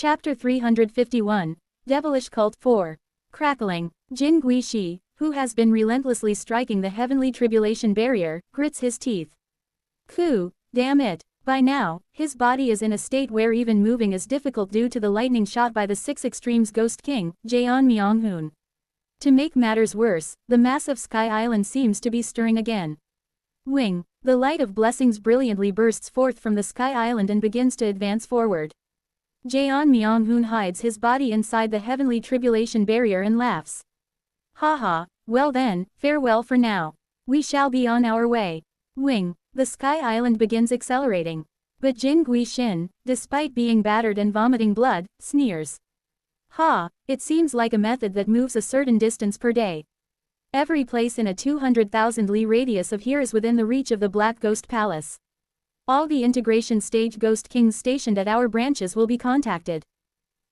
Chapter 351, Devilish Cult 4. Crackling. Jin Guishi, who has been relentlessly striking the heavenly tribulation barrier, grits his teeth. Damn it. By now, his body is in a state where even moving is difficult due to the lightning shot by the Six Extremes Ghost King, Jaeon Myung-hoon. To make matters worse, the massive Sky Island seems to be stirring again. Wing. The light of blessings brilliantly bursts forth from the Sky Island and begins to advance forward. Jaeon Myung-hoon hides his body inside the heavenly tribulation barrier and laughs. Haha, well then, farewell for now. We shall be on our way. Wing. The Sky Island begins accelerating. But Jin Guishin, despite being battered and vomiting blood, sneers. It seems like a method that moves a certain distance per day. Every place in a 200,000 li radius of here is within the reach of the Black Ghost Palace. All the integration stage Ghost Kings stationed at our branches will be contacted.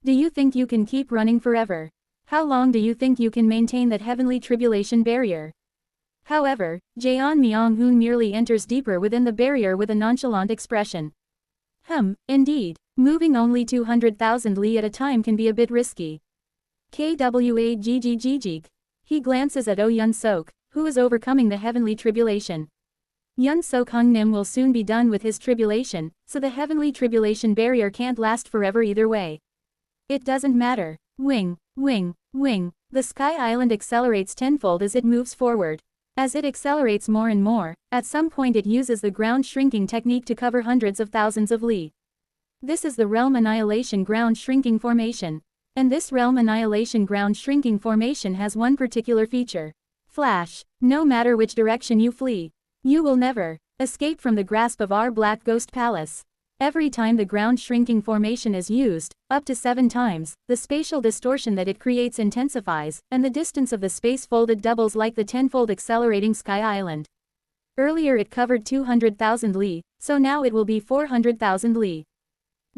Do you think you can keep running forever? How long do you think you can maintain that heavenly tribulation barrier? However, Jaeon Myung-hoon merely enters deeper within the barrier with a nonchalant expression. Indeed. Moving only 200,000 li at a time can be a bit risky. Kwaggg. He glances at Oh Yun-sok, who is overcoming the heavenly tribulation. Yun-sok Hung-nim will soon be done with his tribulation, so the heavenly tribulation barrier can't last forever either way. It doesn't matter. Wing. The Sky Island accelerates tenfold as it moves forward. As it accelerates more and more, at some point it uses the ground shrinking technique to cover hundreds of thousands of li. This is the Realm Annihilation Ground Shrinking Formation. And this Realm Annihilation Ground Shrinking Formation has one particular feature. Flash. No matter which direction you flee, you will never escape from the grasp of our Black Ghost Palace. Every time the ground shrinking formation is used, up to 7 times, the spatial distortion that it creates intensifies, and the distance of the space folded doubles like the tenfold accelerating Sky Island. Earlier it covered 200,000 li, so now it will be 400,000 li.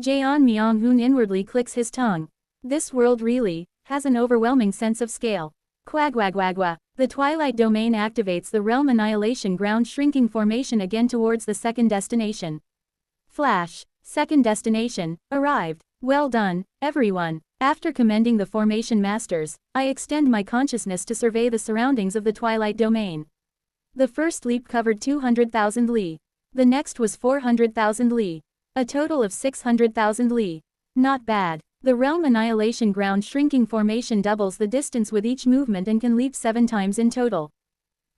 Jaeon Myung-hoon inwardly clicks his tongue. This world really has an overwhelming sense of scale. Quaggwagwagwa. The Twilight Domain activates the Realm Annihilation Ground Shrinking Formation again towards the second destination. Flash. Second destination, arrived. Well done, everyone. After commending the formation masters, I extend my consciousness to survey the surroundings of the Twilight Domain. The first leap covered 200,000 li. The next was 400,000 li. A total of 600,000 li. Not bad. The Realm Annihilation Ground Shrinking Formation doubles the distance with each movement and can leap 7 times in total.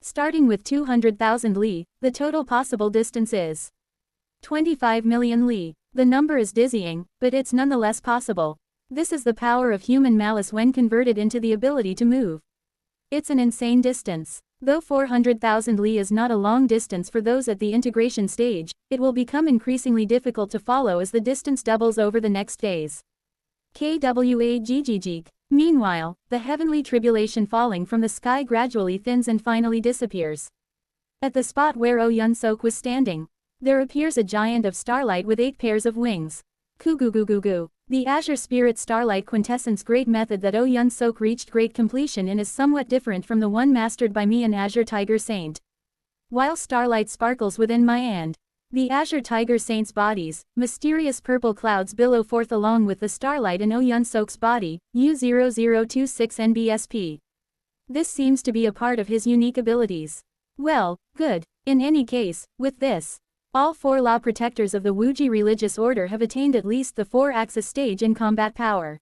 Starting with 200,000 li, the total possible distance is 25 million li. The number is dizzying, but it's nonetheless possible. This is the power of human malice when converted into the ability to move. It's an insane distance. Though 400,000 li is not a long distance for those at the integration stage, it will become increasingly difficult to follow as the distance doubles over the next days. Kwaggg. Meanwhile, the heavenly tribulation falling from the sky gradually thins and finally disappears. At the spot where Oh Yun-sok was standing, there appears a giant of starlight with 8 pairs of wings. Kugugugugu. The Azure Spirit Starlight Quintessence Great method that Oh Yun-sok reached great completion in is somewhat different from the one mastered by me and Azure Tiger Saint. While starlight sparkles within my and the Azure Tiger Saint's bodies, mysterious purple clouds billow forth along with the starlight in Oh Yun-sok's body, U0026NBSP. This seems to be a part of his unique abilities. Well, good. In any case, with this, all 4 law protectors of the Wuji religious order have attained at least the 4-axis stage in combat power.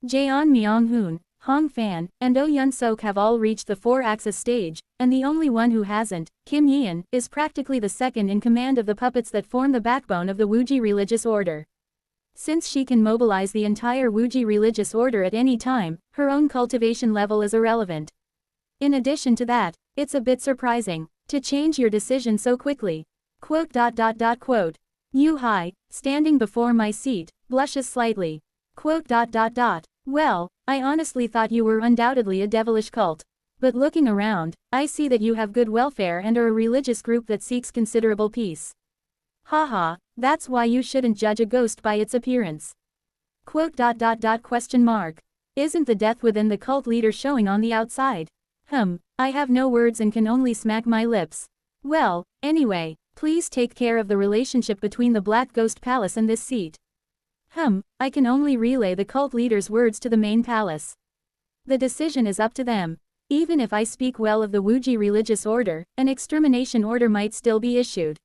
Jaeon Myung-hoon, Hong Fan, and Oh Yun-sok have all reached the 4-axis stage, and the only one who hasn't, Kim Yeon, is practically the second in command of the puppets that form the backbone of the Wuji religious order. Since she can mobilize the entire Wuji religious order at any time, her own cultivation level is irrelevant. In addition to that, it's a bit surprising to change your decision so quickly. Yu Hai, standing before my seat, blushes slightly. Well, I honestly thought you were undoubtedly a devilish cult. But looking around, I see that you have good welfare and are a religious group that seeks considerable peace. That's why you shouldn't judge a ghost by its appearance. Isn't the death within the cult leader showing on the outside? I have no words and can only smack my lips. Well, anyway, please take care of the relationship between the Black Ghost Palace and this seat. I can only relay the cult leader's words to the main palace. The decision is up to them. Even if I speak well of the Wuji religious order, an extermination order might still be issued.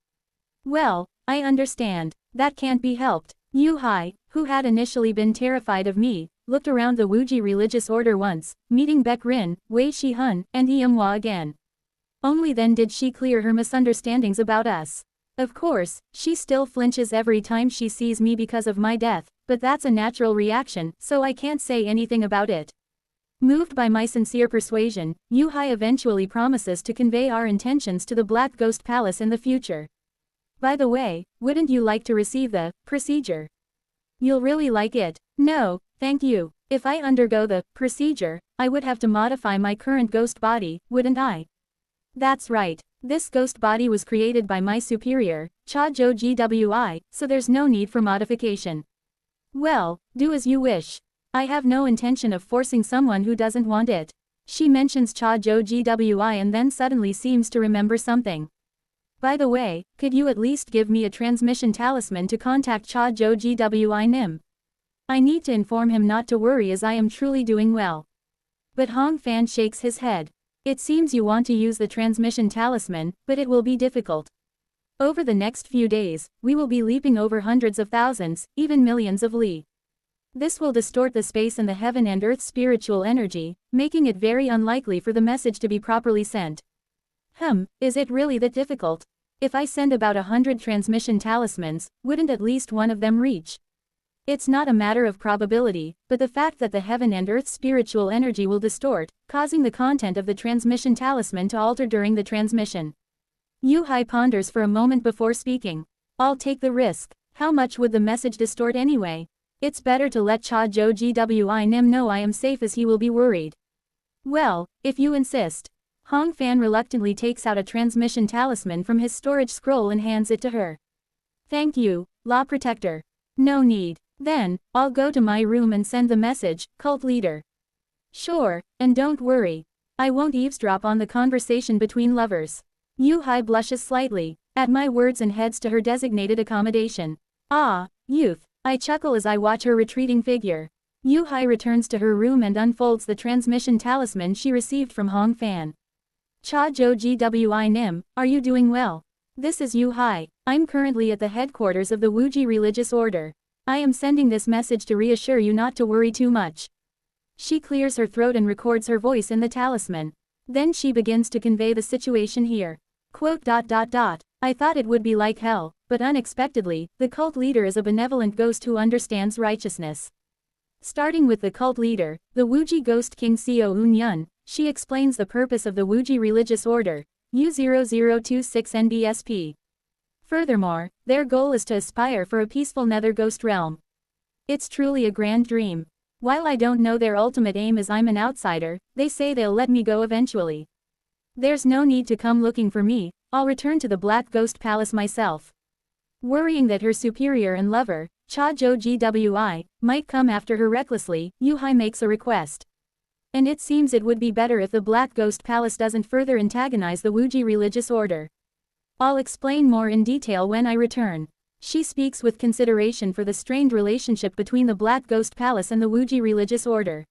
Well, I understand. That can't be helped. Yu Hai, who had initially been terrified of me, looked around the Wuji religious order once, meeting Baek Rin, Wei Shihun, and Yimhua again. Only then did she clear her misunderstandings about us. Of course, she still flinches every time she sees me because of my death, but that's a natural reaction, so I can't say anything about it. Moved by my sincere persuasion, Yu Hai eventually promises to convey our intentions to the Black Ghost Palace in the future. By the way, wouldn't you like to receive the procedure? You'll really like it. No, thank you. If I undergo the procedure, I would have to modify my current ghost body, wouldn't I? That's right. This ghost body was created by my superior, Cha Jo Gwi, so there's no need for modification. Well, do as you wish. I have no intention of forcing someone who doesn't want it. She mentions Cha Jo Gwi and then suddenly seems to remember something. By the way, could you at least give me a transmission talisman to contact Cha Jo Gwi Nim? I need to inform him not to worry as I am truly doing well. But Hong Fan shakes his head. It seems you want to use the transmission talisman, but it will be difficult. Over the next few days, we will be leaping over hundreds of thousands, even millions of li. This will distort the space and the heaven and earth spiritual energy, making it very unlikely for the message to be properly sent. Is it really that difficult? If I send about 100 transmission talismans, wouldn't at least one of them reach? It's not a matter of probability, but the fact that the heaven and earth spiritual energy will distort, causing the content of the transmission talisman to alter during the transmission. Yu Hai ponders for a moment before speaking. I'll take the risk. How much would the message distort anyway? It's better to let Cha Jo Gwi Nim know I am safe as he will be worried. Well, if you insist. Hong Fan reluctantly takes out a transmission talisman from his storage scroll and hands it to her. Thank you, Law Protector. No need. Then, I'll go to my room and send the message, Cult Leader. Sure, and don't worry. I won't eavesdrop on the conversation between lovers. Yu Hai blushes slightly, at my words and heads to her designated accommodation. Ah, youth. I chuckle as I watch her retreating figure. Yu Hai returns to her room and unfolds the transmission talisman she received from Hong Fan. Cha Jo Gwi Nim, are you doing well? This is Yu Hai. I'm currently at the headquarters of the Wuji religious order. I am sending this message to reassure you not to worry too much. She clears her throat and records her voice in the talisman. Then she begins to convey the situation here. I thought it would be like hell, but unexpectedly, the cult leader is a benevolent ghost who understands righteousness. Starting with the cult leader, the Wuji ghost king Seo Un-yun, she explains the purpose of the Wuji religious order, U0026NBSP. Furthermore, their goal is to aspire for a peaceful nether ghost realm. It's truly a grand dream. While I don't know their ultimate aim as I'm an outsider, they say they'll let me go eventually. There's no need to come looking for me, I'll return to the Black Ghost Palace myself. Worrying that her superior and lover, Cha Jo Gwi, might come after her recklessly, Yu Hai makes a request. And it seems it would be better if the Black Ghost Palace doesn't further antagonize the Wuji religious order. I'll explain more in detail when I return. She speaks with consideration for the strained relationship between the Black Ghost Palace and the Wuji religious order.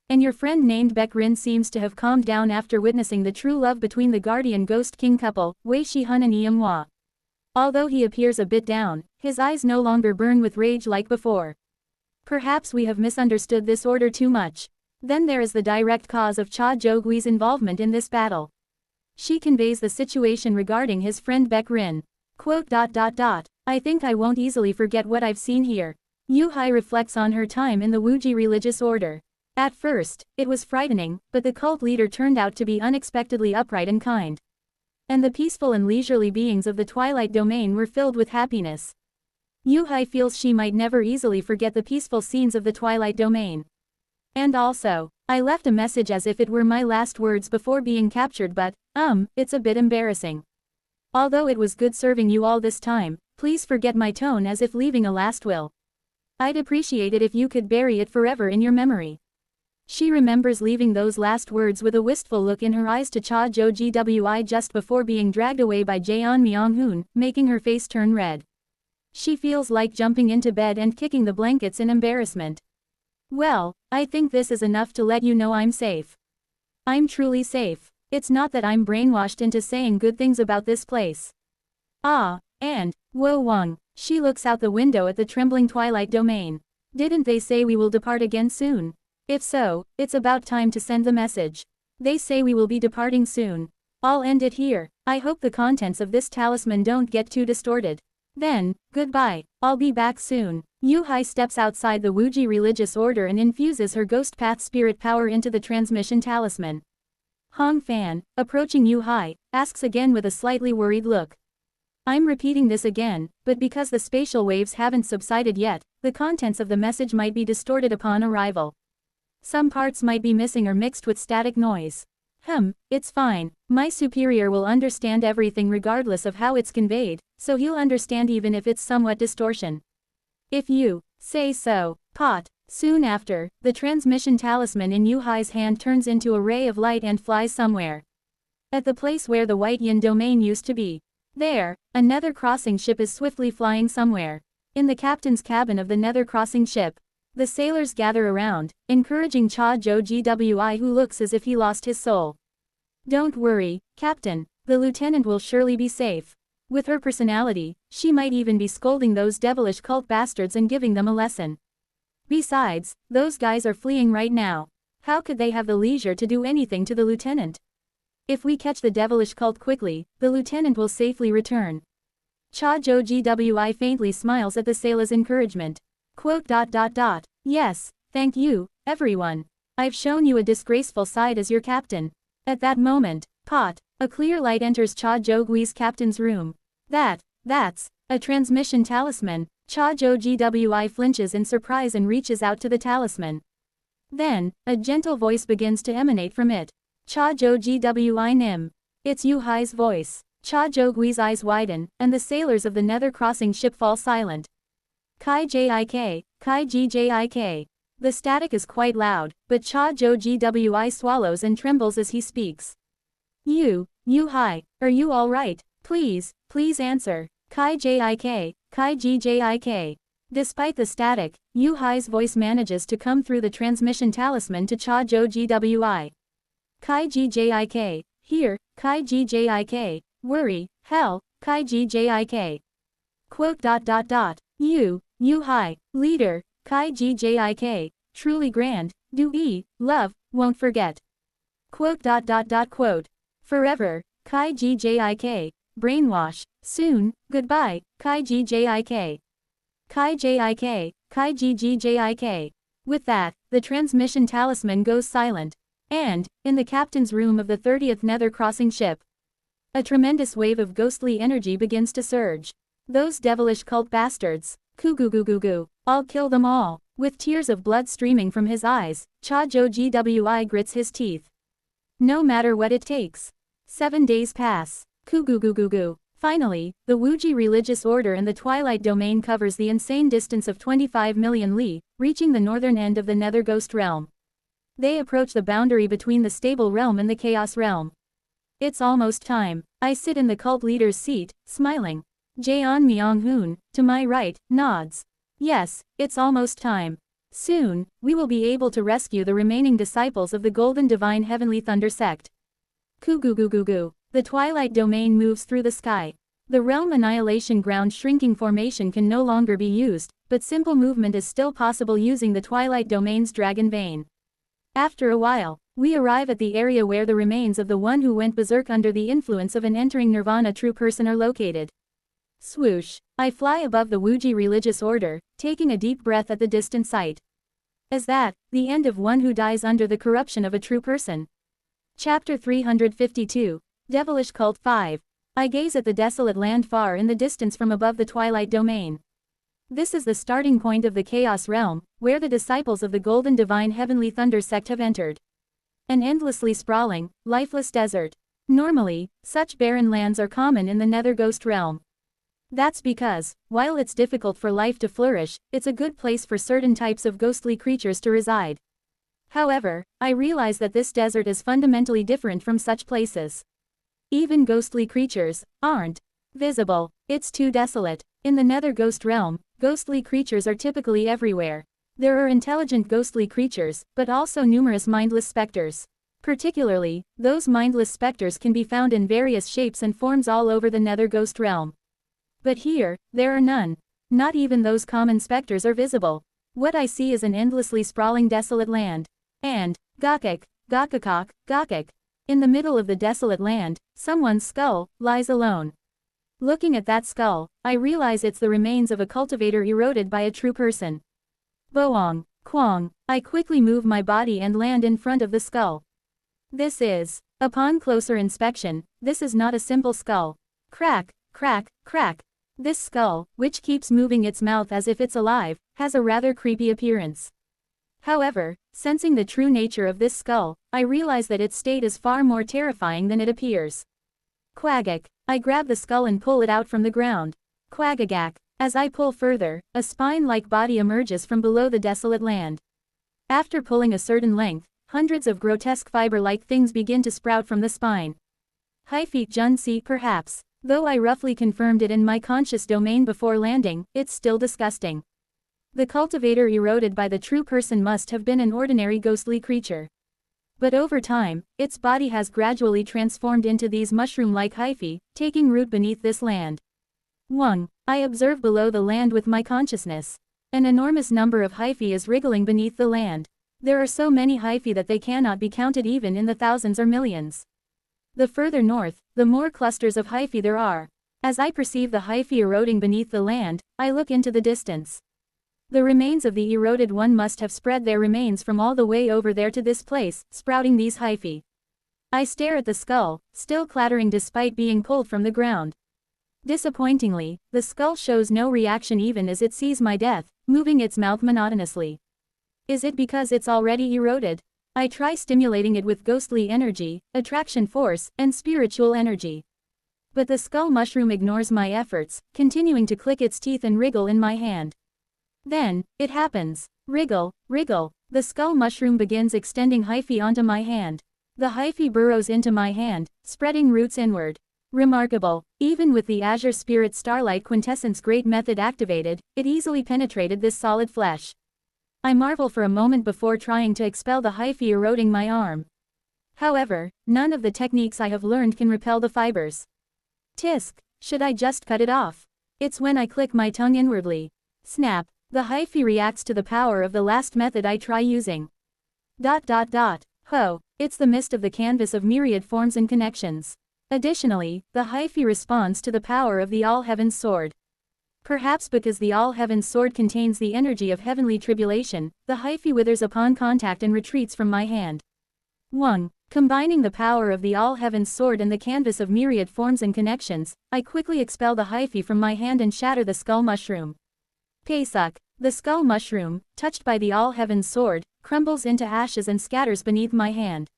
And your friend named Baek Rin seems to have calmed down after witnessing the true love between the guardian ghost king couple, Wei Shihun and Yimhua. Although he appears a bit down, his eyes no longer burn with rage like before. Perhaps we have misunderstood this order too much. Then there is the direct cause of Cha Jo-gui's involvement in this battle. She conveys the situation regarding his friend Baek Rin. I think I won't easily forget what I've seen here. Yu Hai reflects on her time in the Wuji religious order. At first, it was frightening, but the cult leader turned out to be unexpectedly upright and kind. And the peaceful and leisurely beings of the Twilight Domain were filled with happiness. Yu Hai feels she might never easily forget the peaceful scenes of the Twilight Domain. And also, I left a message as if it were my last words before being captured, but, it's a bit embarrassing. Although it was good serving you all this time, please forget my tone as if leaving a last will. I'd appreciate it if you could bury it forever in your memory. She remembers leaving those last words with a wistful look in her eyes to Cha Jo Gwi just before being dragged away by Jaeon Myung-hoon, making her face turn red. She feels like jumping into bed and kicking the blankets in embarrassment. Well, I think this is enough to let you know I'm safe. I'm truly safe. It's not that I'm brainwashed into saying good things about this place. Ah, and, Wo Wang, she looks out the window at the trembling twilight domain. Didn't they say we will depart again soon? If so, it's about time to send the message. They say we will be departing soon. I'll end it here. I hope the contents of this talisman don't get too distorted. Then, goodbye, I'll be back soon. Yu Hai steps outside the Wuji religious order and infuses her ghost path spirit power into the transmission talisman. Hong Fan, approaching Yu Hai, asks again with a slightly worried look. I'm repeating this again, but because the spatial waves haven't subsided yet, the contents of the message might be distorted upon arrival. Some parts might be missing or mixed with static noise. It's fine. My superior will understand everything regardless of how it's conveyed, so he'll understand even if it's somewhat distortion. If you say so. Pot. Soon after, the transmission talisman in Yu Hai's hand turns into a ray of light and flies somewhere. At the place where the White Yin domain used to be. There, a nether crossing ship is swiftly flying somewhere. In the captain's cabin of the nether crossing ship. The sailors gather around, encouraging Cha Zhou Gwi, who looks as if he lost his soul. Don't worry, Captain, the lieutenant will surely be safe. With her personality, she might even be scolding those devilish cult bastards and giving them a lesson. Besides, those guys are fleeing right now. How could they have the leisure to do anything to the lieutenant? If we catch the devilish cult quickly, the lieutenant will safely return. Cha Zhou Gwi faintly smiles at the sailor's encouragement. Yes, thank you, everyone. I've shown you a disgraceful side as your captain. At that moment, a clear light enters Cha Zhougui's captain's room. That's a transmission talisman. Cha Zhou Gwi flinches in surprise and reaches out to the talisman. Then, a gentle voice begins to emanate from it. Cha Zhou Gwi Nim. It's Yu Hai's voice. Cha Zhougui's eyes widen, and the sailors of the nether crossing ship fall silent. Kai Gjik. The static is quite loud, but Cha Zhou Gwi swallows and trembles as he speaks. Yu Hai, are you alright? Please answer. Kai Gjik. Despite the static, Yu Hai's voice manages to come through the transmission talisman to Cha Zhou Gwi. Kai Gjik. Here, Kai Gjik. Worry, hell, Kai Gjik. Yu Hai, leader, Kai Gjik, truly grand, love, won't forget. Forever, Kai Gjik, brainwash, soon, goodbye, Kai Gjik. Kai Gjik. With that, the transmission talisman goes silent. And, in the captain's room of the 30th Nether Crossing ship, a tremendous wave of ghostly energy begins to surge. Those devilish cult bastards. I'll kill them all. With tears of blood streaming from his eyes, Cha Zhou Gwi grits his teeth. No matter what it takes. 7 days pass. Finally, the Wuji religious order and the Twilight domain covers the insane distance of 25 million li, reaching the northern end of the Nether Ghost realm. They approach the boundary between the stable realm and the chaos realm. It's almost time. I sit in the cult leader's seat, smiling. Jeon Myung-hoon, to my right, nods. Yes, it's almost time. Soon, we will be able to rescue the remaining disciples of the Golden Divine Heavenly Thunder sect. The Twilight domain moves through the sky. The realm annihilation ground shrinking formation can no longer be used, but simple movement is still possible using the Twilight domain's dragon vein. After a while, we arrive at the area where the remains of the one who went berserk under the influence of an entering nirvana true person are located. Swoosh, I fly above the Wuji religious order, taking a deep breath at the distant sight. Is that the end of one who dies under the corruption of a true person? Chapter 352, Devilish Cult 5. I gaze at the desolate land far in the distance from above the Twilight domain. This is the starting point of the Chaos realm, where the disciples of the Golden Divine Heavenly Thunder sect have entered. An endlessly sprawling, lifeless desert. Normally, such barren lands are common in the Nether Ghost realm. That's because, while it's difficult for life to flourish, it's a good place for certain types of ghostly creatures to reside. However, I realize that this desert is fundamentally different from such places. Even ghostly creatures aren't Visible. It's too desolate. In the nether ghost realm, ghostly creatures are typically everywhere. There are intelligent ghostly creatures, but also numerous mindless specters. Particularly, those mindless specters can be found in various shapes and forms all over the nether ghost realm. But here, there are none. Not even those common specters are visible. What I see is an endlessly sprawling desolate land. And, Gokek, Gokakok, Gokek. In the middle of the desolate land, someone's skull lies alone. Looking at that skull, I realize it's the remains of a cultivator eroded by a true person. Boong, Kwong. I quickly move my body and land in front of the skull. This is, upon closer inspection, this is not a simple skull. Crack, crack, crack. This skull, which keeps moving its mouth as if it's alive, has a rather creepy appearance. However, sensing the true nature of this skull, I realize that its state is far more terrifying than it appears. Quaggak. I grab the skull and pull it out from the ground. Quaggagak. As I pull further, a spine-like body emerges from below the desolate land. After pulling a certain length, hundreds of grotesque fiber-like things begin to sprout from the spine. Hyphi Junsi perhaps. Though I roughly confirmed it in my conscious domain before landing, it's still disgusting. The cultivator eroded by the true person must have been an ordinary ghostly creature. But over time, its body has gradually transformed into these mushroom-like hyphae, taking root beneath this land. 1. I observe below the land with my consciousness. An enormous number of hyphae is wriggling beneath the land. There are so many hyphae that they cannot be counted even in the thousands or millions. The further north, the more clusters of hyphae there are. As I perceive the hyphae eroding beneath the land, I look into the distance. The remains of the eroded one must have spread their remains from all the way over there to this place, sprouting these hyphae. I stare at the skull, still clattering despite being pulled from the ground. Disappointingly, the skull shows no reaction even as it sees my death, moving its mouth monotonously. Is it because it's already eroded? I try stimulating it with ghostly energy, attraction force, and spiritual energy. But the skull mushroom ignores my efforts, continuing to click its teeth and wriggle in my hand. Then, it happens. Wriggle, wriggle. The skull mushroom begins extending hyphae onto my hand. The hyphae burrows into my hand, spreading roots inward. Remarkable. Even with the Azure Spirit Starlight Quintessence Great Method activated, it easily penetrated this solid flesh. I marvel for a moment before trying to expel the hyphae eroding my arm. However, none of the techniques I have learned can repel the fibers. Tisk, should I just cut it off? It's when I click my tongue inwardly. Snap, the hyphae reacts to the power of the last method I try using. Ho, it's the mist of the canvas of myriad forms and connections. Additionally, the hyphae responds to the power of the All-Heavens Sword. Perhaps because the All-Heavens Sword contains the energy of heavenly tribulation, the hyphae withers upon contact and retreats from my hand. 1. Combining the power of the All-Heavens Sword and the canvas of myriad forms and connections, I quickly expel the hyphae from my hand and shatter the skull mushroom. Pesuk. The skull mushroom, touched by the All-Heavens Sword, crumbles into ashes and scatters beneath my hand.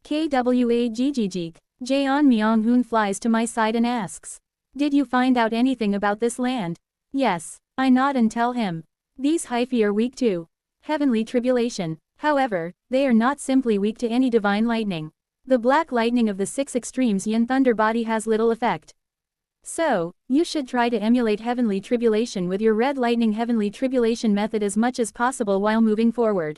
Kwaggg. Jaeon Myung-hoon flies to my side and asks. Did you find out anything about this land? Yes. I nod and tell him. These hyphae are weak to heavenly tribulation. However, they are not simply weak to any divine lightning. The black lightning of the 6 extremes yin thunder body has little effect. So, you should try to emulate heavenly tribulation with your red lightning heavenly tribulation method as much as possible while moving forward.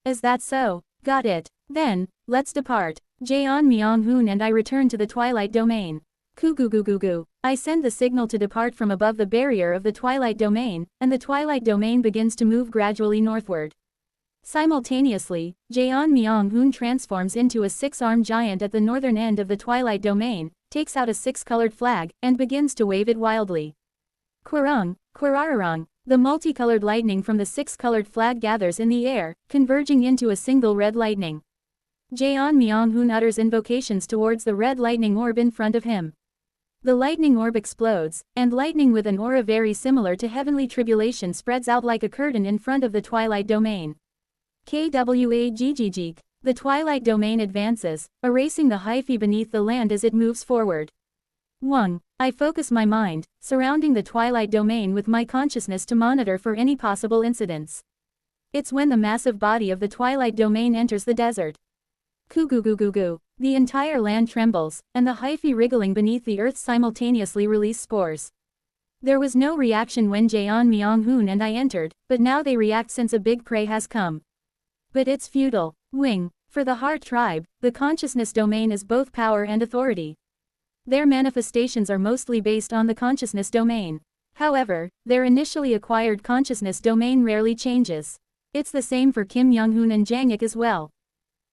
Is that so? Got it. Then, let's depart. Jaeon Myung-hoon and I return to the Twilight Domain. Kugugugugu. I send the signal to depart from above the barrier of the Twilight Domain, and the Twilight Domain begins to move gradually northward. Simultaneously, Jaeon Myung-hoon transforms into a 6-armed giant at the northern end of the Twilight Domain, takes out a 6-colored flag, and begins to wave it wildly. Quirung, Quirararung. The multicolored lightning from the 6-colored flag gathers in the air, converging into a single red lightning. Jaeon Myung-hoon utters invocations towards the red lightning orb in front of him. The lightning orb explodes, and lightning with an aura very similar to heavenly tribulation spreads out like a curtain in front of the Twilight Domain. Kwaggg. The Twilight Domain advances, erasing the hyphae beneath the land as it moves forward. 1. I focus my mind, surrounding the Twilight Domain with my consciousness to monitor for any possible incidents. It's when the massive body of the Twilight Domain enters the desert. Kugugugugu. The entire land trembles, and the hyphae wriggling beneath the earth simultaneously release spores. There was no reaction when Jeon Myung-hoon and I entered, but now they react since a big prey has come. But it's futile. Wing. For the heart tribe, the consciousness domain is both power and authority. Their manifestations are mostly based on the consciousness domain. However, their initially acquired consciousness domain rarely changes. It's the same for Kim Young-hoon and Jang-ik as well.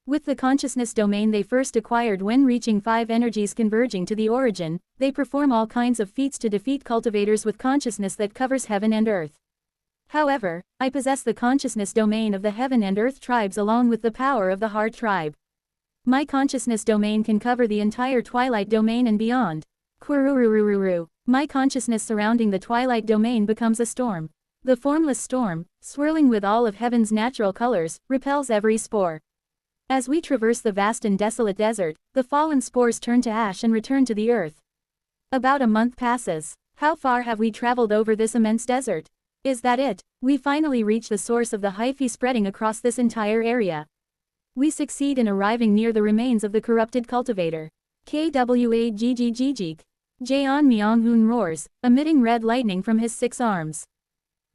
With the consciousness domain they first acquired when reaching 5 energies converging to the origin, they perform all kinds of feats to defeat cultivators with consciousness that covers heaven and earth. However, I possess the consciousness domain of the heaven and earth tribes along with the power of the heart tribe. My consciousness domain can cover the entire twilight domain and beyond. Kurururururu. My consciousness surrounding the twilight domain becomes a storm. The formless storm, swirling with all of heaven's natural colors, repels every spore. As we traverse the vast and desolate desert, the fallen spores turn to ash and return to the earth. About a month passes. How far have we traveled over this immense desert? Is that it? We finally reach the source of the hyphae spreading across this entire area. We succeed in arriving near the remains of the corrupted cultivator. Kwaggggg. Jeon Myung-hoon roars, emitting red lightning from his 6 arms.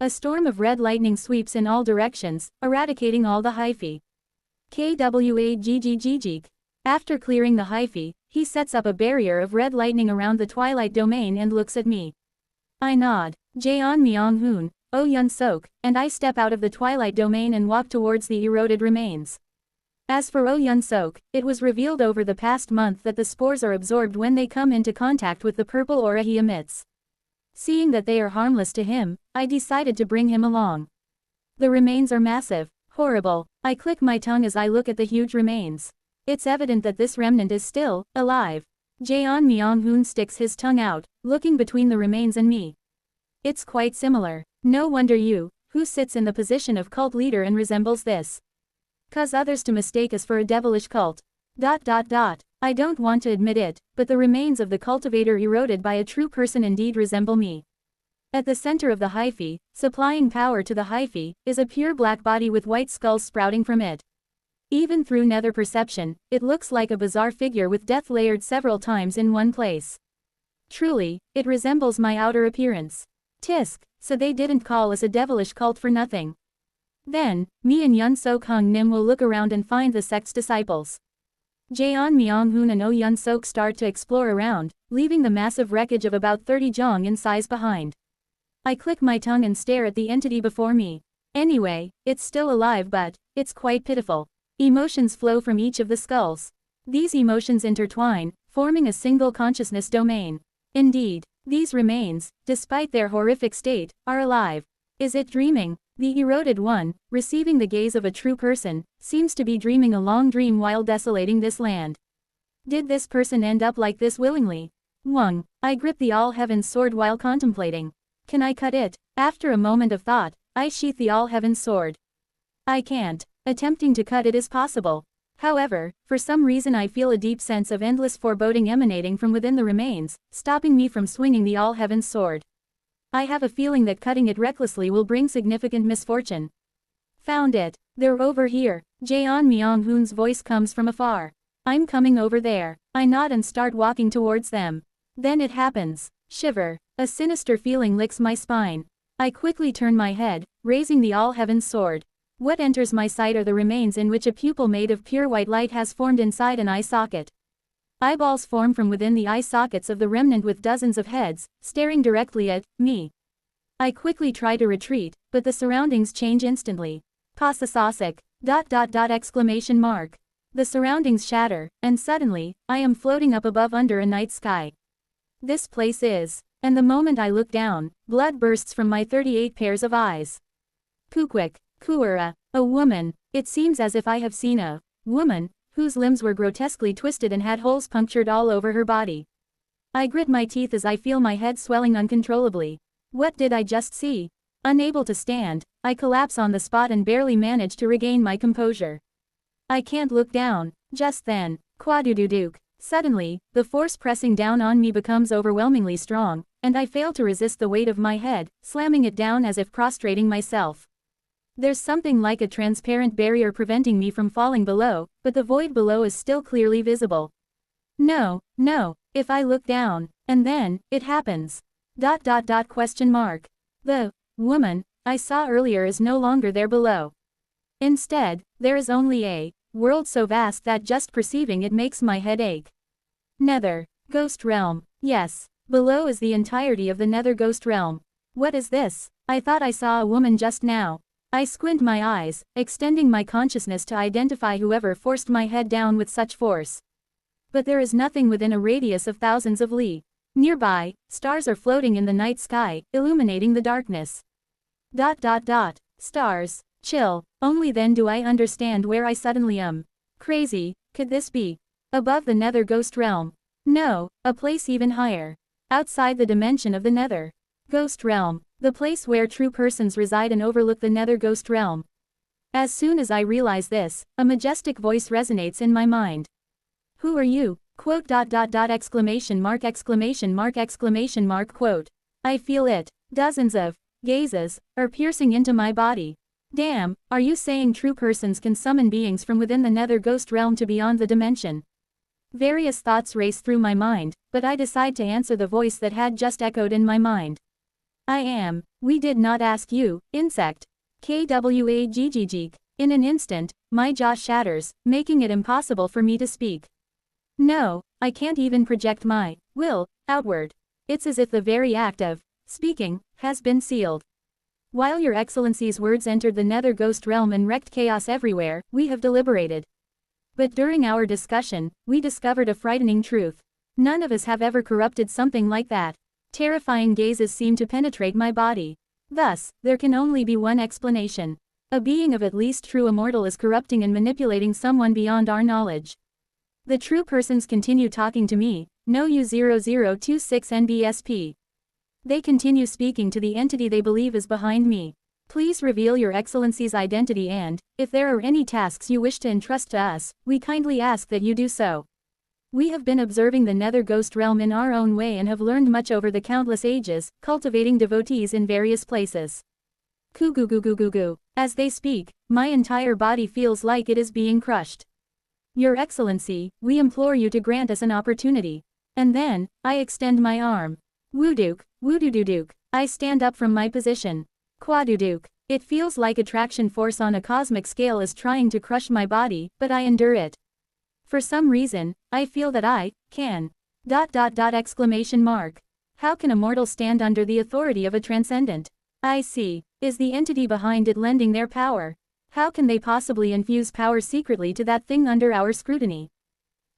A storm of red lightning sweeps in all directions, eradicating all the hyphae. Kwaggggg. After clearing the hyphae, he sets up a barrier of red lightning around the twilight domain and looks at me. I nod. Jeon Myung-hoon, Oh Yun-sok, and I step out of the twilight domain and walk towards the eroded remains. As for Oh Yun-sok, it was revealed over the past month that the spores are absorbed when they come into contact with the purple aura he emits. Seeing that they are harmless to him, I decided to bring him along. The remains are massive, horrible. I click my tongue as I look at the huge remains. It's evident that this remnant is still alive. Jeon Myung-hoon sticks his tongue out, looking between the remains and me. It's quite similar. No wonder you, who sits in the position of cult leader and resembles this. Cause others to mistake us for a devilish cult. I don't want to admit it, but the remains of the cultivator eroded by a true person indeed resemble me. At the center of the hyphae, supplying power to the hyphae, is a pure black body with white skulls sprouting from it. Even through nether perception, it looks like a bizarre figure with death layered several times in one place. Truly, it resembles my outer appearance. Tisk, so they didn't call us a devilish cult for nothing. Then, me and Yun-sok Hung Nim will look around and find the sect's disciples. Jeon Myung-hoon and Oh Yun-sok start to explore around, leaving the massive wreckage of about 30 jong in size behind. I click my tongue and stare at the entity before me. Anyway, it's still alive but, it's quite pitiful. Emotions flow from each of the skulls. These emotions intertwine, forming a single consciousness domain. Indeed, these remains, despite their horrific state, are alive. Is it dreaming? The eroded one, receiving the gaze of a true person, seems to be dreaming a long dream while desolating this land. Did this person end up like this willingly? Wung. I grip the All-Heaven sword while contemplating. Can I cut it? After a moment of thought, I sheath the All-Heaven sword. I can't. Attempting to cut it is possible. However, for some reason I feel a deep sense of endless foreboding emanating from within the remains, stopping me from swinging the All-Heaven sword. I have a feeling that cutting it recklessly will bring significant misfortune. Found it. They're over here. Jeon Myung-hoon's voice comes from afar. I'm coming over there. I nod and start walking towards them. Then it happens. Shiver. A sinister feeling licks my spine. I quickly turn my head, raising the All-Heaven sword. What enters my sight are the remains in which a pupil made of pure white light has formed inside an eye socket. Eyeballs form from within the eye sockets of the remnant with dozens of heads, staring directly at me. I quickly try to retreat, but the surroundings change instantly. Pasasasik. .. exclamation mark. The surroundings shatter, and suddenly, I am floating up above under a night sky. This place is. And the moment I look down, blood bursts from my 38 pairs of eyes. Kukwik. Kuura. A woman. It seems as if I have seen a woman, whose limbs were grotesquely twisted and had holes punctured all over her body. I grit my teeth as I feel my head swelling uncontrollably. What did I just see? Unable to stand, I collapse on the spot and barely manage to regain my composure. I can't look down. Just then, quadududuk. Suddenly, the force pressing down on me becomes overwhelmingly strong, and I fail to resist the weight of my head, slamming it down as if prostrating myself. There's something like a transparent barrier preventing me from falling below, but the void below is still clearly visible. No, no, if I look down, and then, it happens. Question mark. The woman I saw earlier is no longer there below. Instead, there is only a world so vast that just perceiving it makes my head ache. Nether. Ghost realm. Yes. Below is the entirety of the nether ghost realm. What is this? I thought I saw a woman just now. I squint my eyes, extending my consciousness to identify whoever forced my head down with such force. But there is nothing within a radius of thousands of li. Nearby, stars are floating in the night sky, illuminating the darkness. Stars. Chill. Only then do I understand where I suddenly am. Crazy. Could this be above the nether ghost realm? No, a place even higher. Outside the dimension of the nether ghost realm. The place where true persons reside and overlook the nether ghost realm. As soon as I realize this, a majestic voice resonates in my mind. Who are you? Quote. Exclamation mark. Quote. I feel it. Dozens of gazes are piercing into my body. Damn, are you saying true persons can summon beings from within the nether ghost realm to beyond the dimension? Various thoughts race through my mind, but I decide to answer the voice that had just echoed in my mind. I am. We did not ask you, insect. Kwagg. In an instant, my jaw shatters, making it impossible for me to speak. No, I can't even project my will outward. It's as if the very act of speaking has been sealed. While Your Excellency's words entered the nether ghost realm and wreaked chaos everywhere, we have deliberated. But during our discussion, we discovered a frightening truth. None of us have ever corrupted something like that. Terrifying gazes seem to penetrate my body. Thus, there can only be one explanation. A being of at least true immortal is corrupting and manipulating someone beyond our knowledge. The true persons continue talking to me, no U0026 NBSP. They continue speaking to the entity they believe is behind me. Please reveal Your Excellency's identity and, if there are any tasks you wish to entrust to us, we kindly ask that you do so. We have been observing the nether ghost realm in our own way and have learned much over the countless ages, cultivating devotees in various places. As they speak, my entire body feels like it is being crushed. Your Excellency, we implore you to grant us an opportunity. And then, I extend my arm. Wooduk. I stand up from my position. Quaduduk. It feels like attraction force on a cosmic scale is trying to crush my body, but I endure it. For some reason, I feel that I can. Exclamation mark. How can a mortal stand under the authority of a transcendent? I see. Is the entity behind it lending their power? How can they possibly infuse power secretly to that thing under our scrutiny?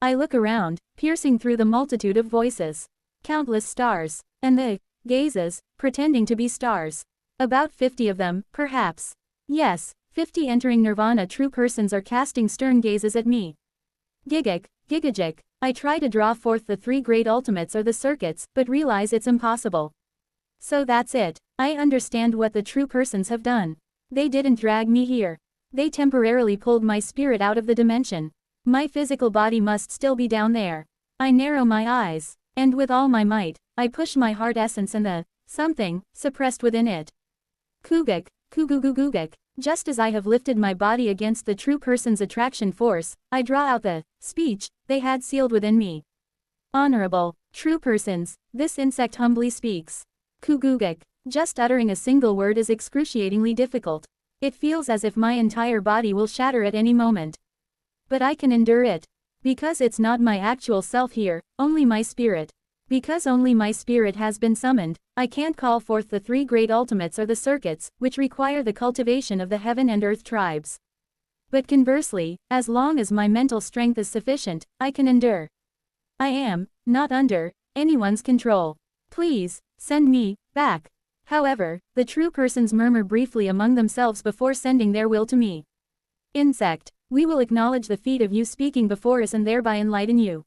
I look around, piercing through the multitude of voices. Countless stars. And the gazes, pretending to be stars. About 50 of them, perhaps. Yes, 50 entering nirvana true persons are casting stern gazes at me. Gigajik. I try to draw forth the three great ultimates or the circuits, but realize it's impossible. So that's it. I understand what the true persons have done. They didn't drag me here. They temporarily pulled my spirit out of the dimension. My physical body must still be down there. I narrow my eyes, and with all my might, I push my heart essence and the something suppressed within it. Kugak. Just as I have lifted my body against the true person's attraction force, I draw out the speech they had sealed within me. Honorable, true persons, this insect humbly speaks. Kugugak. Just uttering a single word is excruciatingly difficult. It feels as if my entire body will shatter at any moment. But I can endure it. Because it's not my actual self here, only my spirit. Because only my spirit has been summoned, I can't call forth the three great ultimates or the circuits, which require the cultivation of the heaven and earth tribes. But conversely, as long as my mental strength is sufficient, I can endure. I am not under anyone's control. Please, send me back. However, the true persons murmur briefly among themselves before sending their will to me. Insect, we will acknowledge the feat of you speaking before us and thereby enlighten you.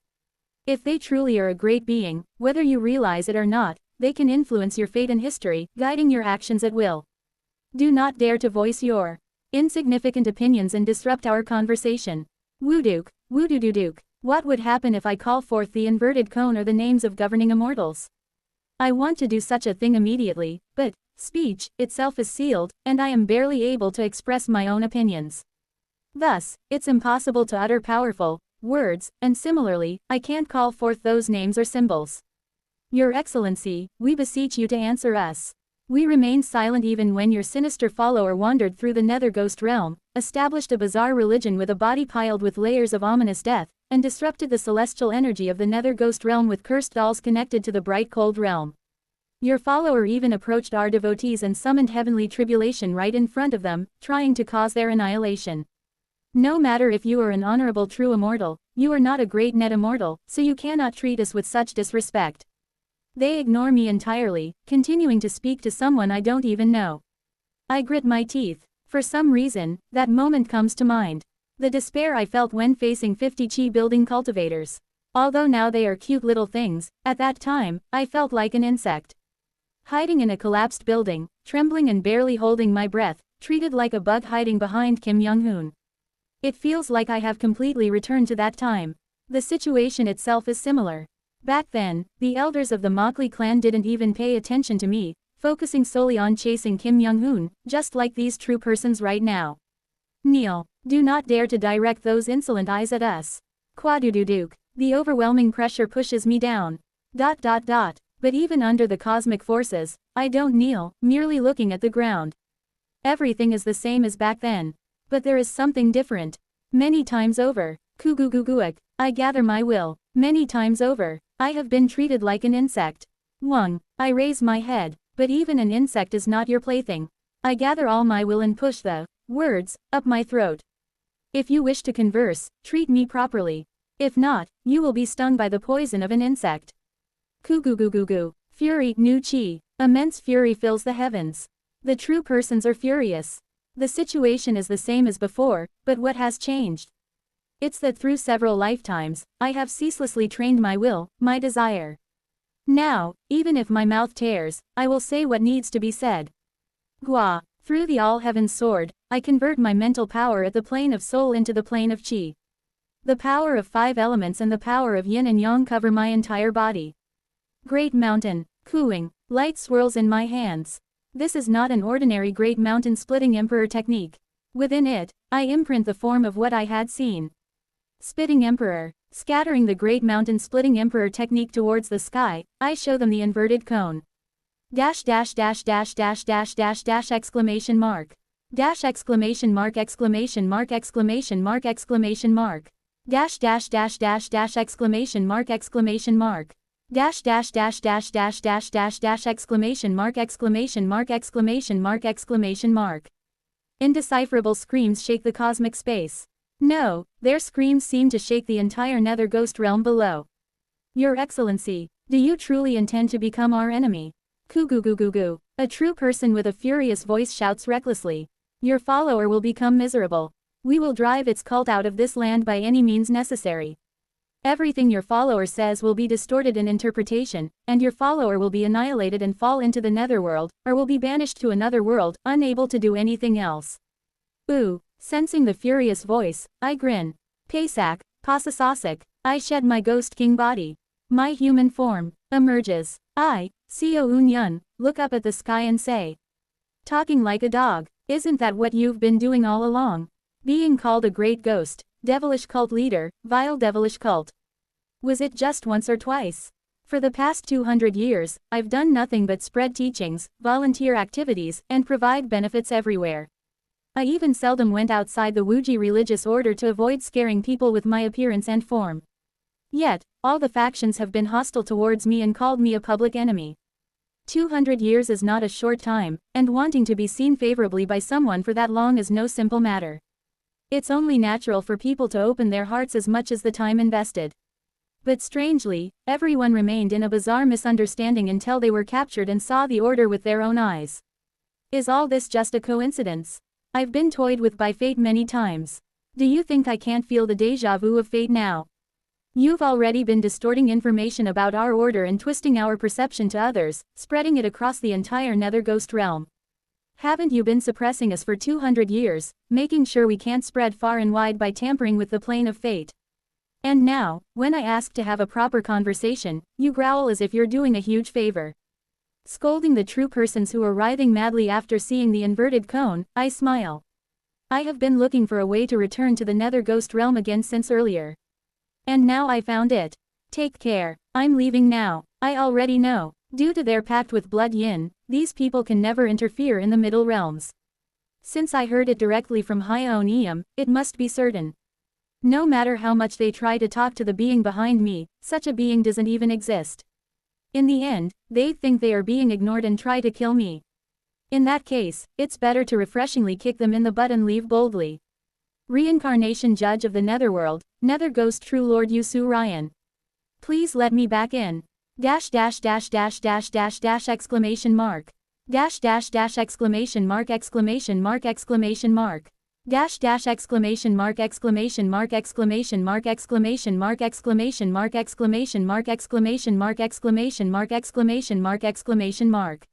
If they truly are a great being, whether you realize it or not, they can influence your fate and history, guiding your actions at will. Do not dare to voice your insignificant opinions and disrupt our conversation. Wooduk. What would happen if I call forth the inverted cone or the names of governing immortals? I want to do such a thing immediately, but Speech itself is sealed, and I am barely able to express my own opinions. Thus, it's impossible to utter powerful words, and similarly, I can't call forth those names or symbols. Your Excellency, we beseech you to answer us. We remained silent even when your sinister follower wandered through the nether ghost realm, established a bizarre religion with a body piled with layers of ominous death, and disrupted the celestial energy of the nether ghost realm with cursed dolls connected to the bright cold realm. Your follower even approached our devotees and summoned heavenly tribulation right in front of them, trying to cause their annihilation. No matter if you are an honorable true immortal, you are not a great net immortal, so you cannot treat us with such disrespect. They ignore me entirely, continuing to speak to someone I don't even know. I grit my teeth. For some reason, that moment comes to mind. The despair I felt when facing 50 chi building cultivators. Although now they are cute little things, at that time, I felt like an insect. Hiding in a collapsed building, trembling and barely holding my breath, treated like a bug hiding behind Kim Young-hoon. It feels like I have completely returned to that time. The situation itself is similar. Back then, the elders of the Mockley clan didn't even pay attention to me, focusing solely on chasing Kim Young-hoon, just like these true persons right now. Kneel. Do not dare to direct those insolent eyes at us. Quadududuke. The overwhelming pressure pushes me down. But even under the cosmic forces, I don't kneel, merely looking at the ground. Everything is the same as back then. But there is something different. Many times over. Kuguguguak. I gather my will. Many times over. I have been treated like an insect. Wung. I raise my head. But even an insect is not your plaything. I gather all my will and push the words up my throat. If you wish to converse, treat me properly. If not, you will be stung by the poison of an insect. Kugugugugu. Fury, new chi. Immense fury fills the heavens. The true persons are furious. The situation is the same as before, but what has changed? It's that through several lifetimes, I have ceaselessly trained my will, my desire. Now, even if my mouth tears, I will say what needs to be said. Gua. Through the all-heaven sword, I convert my mental power at the plane of soul into the plane of chi. The power of 5 elements and the power of yin and yang cover my entire body. Great mountain. Cooing. Light swirls in my hands. This is not an ordinary great mountain splitting emperor technique. Within it, I imprint the form of what I had seen. Spitting emperor. Scattering the great mountain splitting emperor technique towards the sky, I show them the inverted cone. Exclamation mark. Exclamation mark exclamation mark exclamation mark exclamation mark. Exclamation mark exclamation mark. Exclamation mark exclamation mark exclamation mark exclamation mark. Indecipherable screams shake the cosmic space. No, their screams seem to shake the entire nether ghost realm below. Your Excellency, do you truly intend to become our enemy? Kugugugugu. A true person with a furious voice shouts recklessly. Your follower will become miserable. We will drive its cult out of this land by any means necessary. Everything your follower says will be distorted in interpretation, and your follower will be annihilated and fall into the netherworld, or will be banished to another world, unable to do anything else. Ooh. Sensing the furious voice, I grin. Pasak, Pasasasik, I shed my ghost king body. My human form emerges. I, Seo Eun-yun, look up at the sky and say. Talking like a dog, isn't that what you've been doing all along? Being called a great ghost, devilish cult leader, vile devilish cult. Was it just once or twice? For the past 200 years, I've done nothing but spread teachings, volunteer activities, and provide benefits everywhere. I even seldom went outside the Wuji religious order to avoid scaring people with my appearance and form. Yet, all the factions have been hostile towards me and called me a public enemy. 200 years is not a short time, and wanting to be seen favorably by someone for that long is no simple matter. It's only natural for people to open their hearts as much as the time invested. But strangely, everyone remained in a bizarre misunderstanding until they were captured and saw the order with their own eyes. Is all this just a coincidence? I've been toyed with by fate many times. Do you think I can't feel the déjà vu of fate now? You've already been distorting information about our order and twisting our perception to others, spreading it across the entire nether ghost realm. Haven't you been suppressing us for 200 years, making sure we can't spread far and wide by tampering with the plane of fate? And now, when I ask to have a proper conversation, you growl as if you're doing a huge favor. Scolding the true persons who are writhing madly after seeing the inverted cone, I smile. I have been looking for a way to return to the nether ghost realm again since earlier. And now I found it. Take care, I'm leaving now. I already know, due to their pact with Blood Yin, these people can never interfere in the middle realms. Since I heard it directly from Hyeon, it must be certain. No matter how much they try to talk to the being behind me, such a being doesn't even exist. In the end, they think they are being ignored and try to kill me. In that case, it's better to refreshingly kick them in the butt and leave boldly. Reincarnation Judge of the Netherworld, Nether Ghost True Lord Yusu Ryan. Please let me back in. Dash dash dash dash dash dash dash exclamation mark. Dash dash dash exclamation mark exclamation mark exclamation mark. Dash dash exclamation mark exclamation mark exclamation mark exclamation mark exclamation mark exclamation mark exclamation mark exclamation mark exclamation mark exclamation mark.